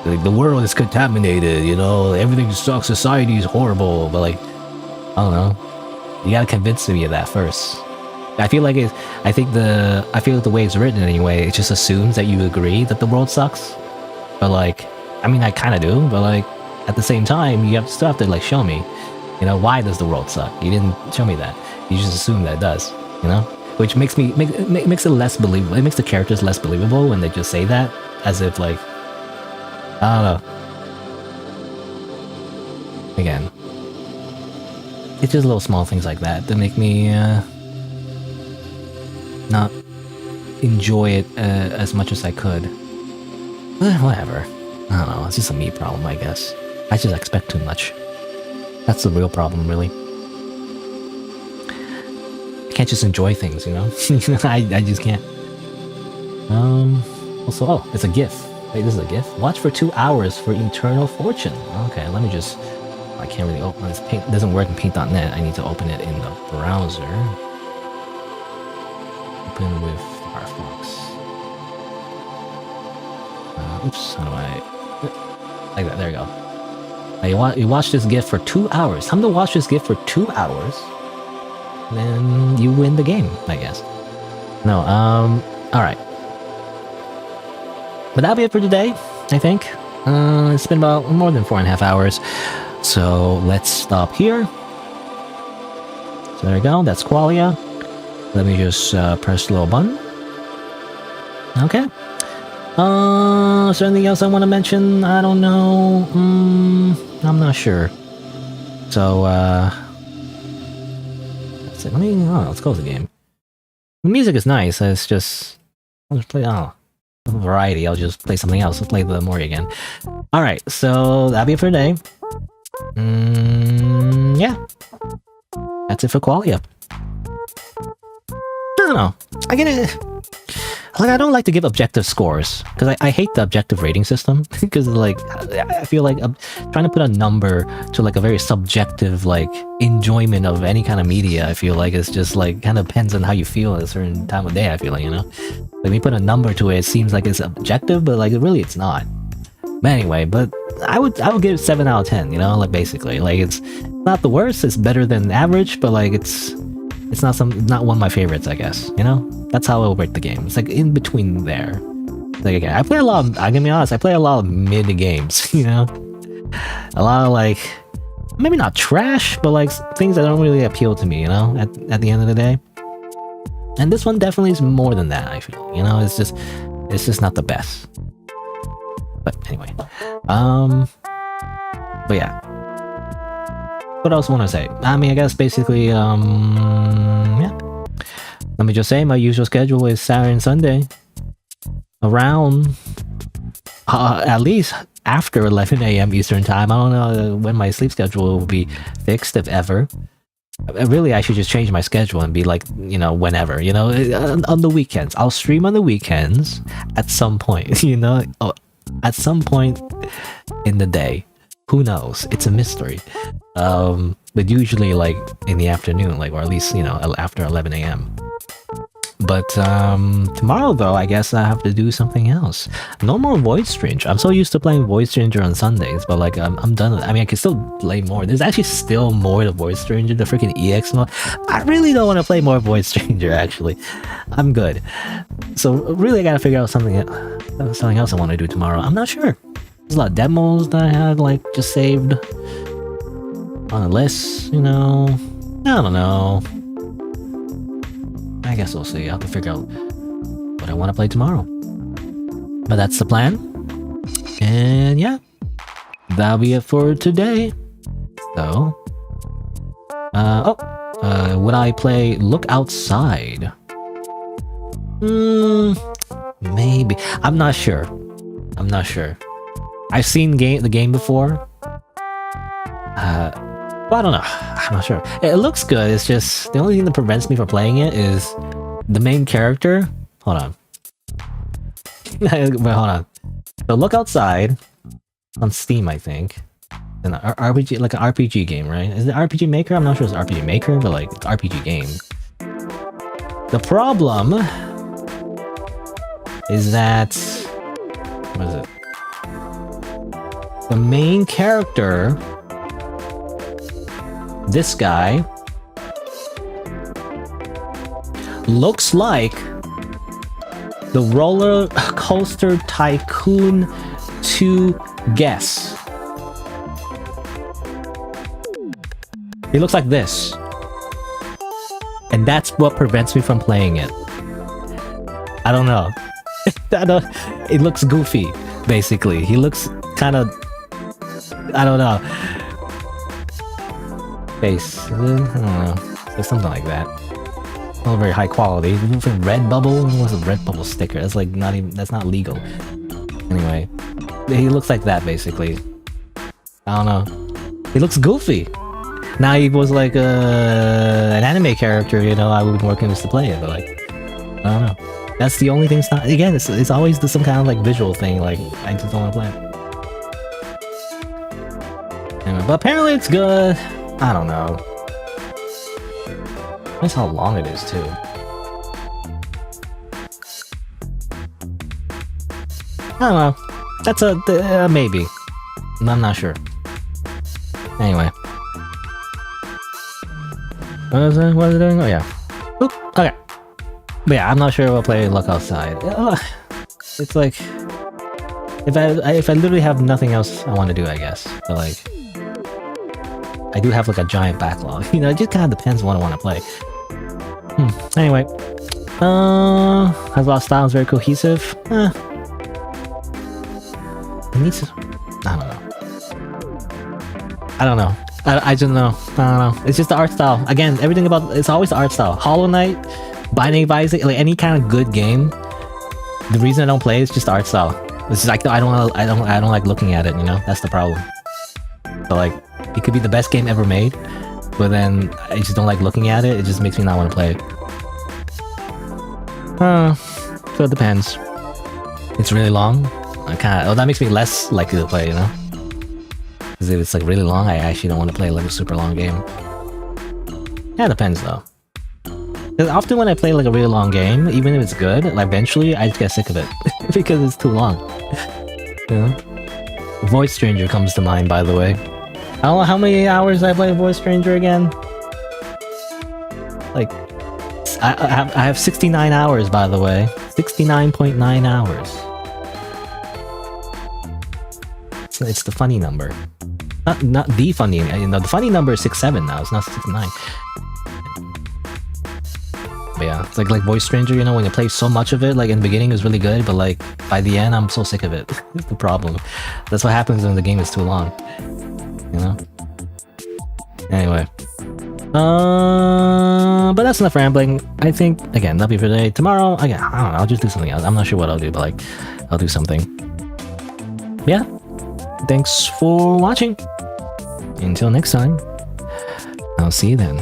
the world is contaminated, you know, everything sucks, society is horrible, but like, I don't know, you gotta convince me of that first. I feel like the way it's written anyway, it just assumes that you agree that the world sucks. But like, I mean, I kind of do, but like, at the same time, you still have to like show me, you know, why does the world suck? You didn't show me that. You just assume that it does, you know? Which makes it less believable. It makes the characters less believable when they just say that, as if like, I don't know. Again, it's just little small things like that that make me not enjoy it as much as I could. Whatever. I don't know. It's just a me problem, I guess. I just expect too much. That's the real problem, really. I can't just enjoy things, you know? I just can't. Also, oh, it's a GIF. Wait, this is a GIF? Watch for 2 hours for Eternal Fortune. Okay, let me just... I can't really open this. Paint doesn't work in Paint.net. I need to open it in the browser. Open with Firefox. Oops, how do I... Like that, there you go. You watch this GIF for 2 hours. Time to watch this GIF for 2 hours. Then you win the game, I guess. No, alright. But that'll be it for today, I think. It's been about more than 4.5 hours. So let's stop here. So there you go, that's qualia. Let me just press the little button. Okay. Is there anything else I want to mention? I don't know. I'm not sure. So, that's it. Let's close the game. The music is nice. It's just, I'll just play, variety. I'll just play something else. Let's play the Mori again. Alright, so that'll be it for today. Yeah. That's it for qualia. I don't know. I get it. Like, I don't like to give objective scores because I hate the objective rating system because like I feel like trying to put a number to like a very subjective like enjoyment of any kind of media. I feel like it's just like kind of depends on how you feel at a certain time of day. I feel like, you know, like when you put a number to it, it seems like it's objective, but like really it's not. But anyway, but I would give it 7 out of 10. You know, like basically like it's not the worst. It's better than average, but like it's not one of my favorites, I guess, you know? That's how I'll rate the game. It's like in between there. Like again, I play a lot of, I'm gonna be honest, I play a lot of mid games, you know? A lot of like, maybe not trash, but like things that don't really appeal to me, you know? At the end of the day. And this one definitely is more than that, I feel, you know? It's just not the best. But anyway. But yeah. What else want to say? I mean, I guess basically, yeah. Let me just say, my usual schedule is Saturday and Sunday. Around, at least after 11 a.m. Eastern Time. I don't know when my sleep schedule will be fixed, if ever. Really, I should just change my schedule and be like, you know, whenever, you know, on the weekends. I'll stream on the weekends at some point, you know, at some point in the day. Who knows? It's a mystery. But usually like in the afternoon, like, or at least, you know, after 11 a.m. But tomorrow though, I guess I have to do something else. No more Void Stranger. I'm so used to playing Void Stranger on Sundays, but like I'm done with it. I mean, I can still play more. There's actually still more to Void Stranger, the freaking EX mode. I really don't want to play more Void Stranger, actually. I'm good. So really I gotta figure out something else I want to do tomorrow. I'm not sure. There's a lot of demos that I had like just saved on a list, you know. I don't know. I guess we'll see. I'll have to figure out what I want to play tomorrow. But that's the plan. And yeah, that'll be it for today. So, would I play Look Outside? Maybe. I'm not sure. I've seen the game before. Well, I don't know. I'm not sure. It looks good. It's just the only thing that prevents me from playing it is the main character. Hold on. Wait, hold on. So Look Outside on Steam, I think. An RPG, like an RPG game, right? Is it RPG Maker? I'm not sure it's RPG Maker, but like it's RPG game. The problem is that what is it? The main character, this guy, looks like the Roller Coaster Tycoon 2 guess. He looks like this. And that's what prevents me from playing it. I don't know. It looks goofy, basically. He looks kind of... I don't know. Face. I don't know. It's something like that. Not very high quality. Redbubble? What's a Redbubble sticker? That's like not even... That's not legal. Anyway. He looks like that, basically. I don't know. He looks goofy. Now he was like an anime character, you know, I would be more convinced to play it, but like, I don't know. That's the only thing. It's not, again, it's always some kind of like visual thing, like, I just don't want to play it. Anyway, but apparently it's good. I don't know. That's how long it is, too. I don't know. That's a maybe. I'm not sure. Anyway. What is it? What is it doing? Oh yeah. Oop. Okay. But yeah, I'm not sure we'll play Look Outside. It's like if I literally have nothing else I want to do, I guess. But like, I do have like a giant backlog. You know, it just kind of depends on what I want to play. Anyway, has a lot of styles, very cohesive. It needs. I don't know. I just know. I don't know. It's just the art style. Again, everything about it's always the art style. Hollow Knight, Binding of Isaac, like any kind of good game. The reason I don't play is just the art style. It's just like I don't like looking at it. You know, that's the problem. So like, it could be the best game ever made, but then I just don't like looking at it. It just makes me not want to play it. So it depends. It's really long. I kind of. Oh, that makes me less likely to play. You know, because if it's like really long, I actually don't want to play like a super long game. Yeah, it depends though. Because often when I play like a really long game, even if it's good, like eventually I just get sick of it because it's too long. You know? Voice Stranger comes to mind, by the way. I don't know how many hours I played Voice Stranger again. Like, I have 69 hours, by the way. 69.9 hours. It's the funny number. Not the funny, you know, the funny number is 67 now, it's not 69. But yeah, it's like Voice Stranger, you know, when you play so much of it, like in the beginning it was really good, but like by the end I'm so sick of it. It's the problem. That's what happens when the game is too long. You know? Anyway. But that's enough rambling. I think, again, that'll be for today. Tomorrow, again, I don't know, I'll just do something else. I'm not sure what I'll do, but like, I'll do something. Yeah. Thanks for watching. Until next time, I'll see you then.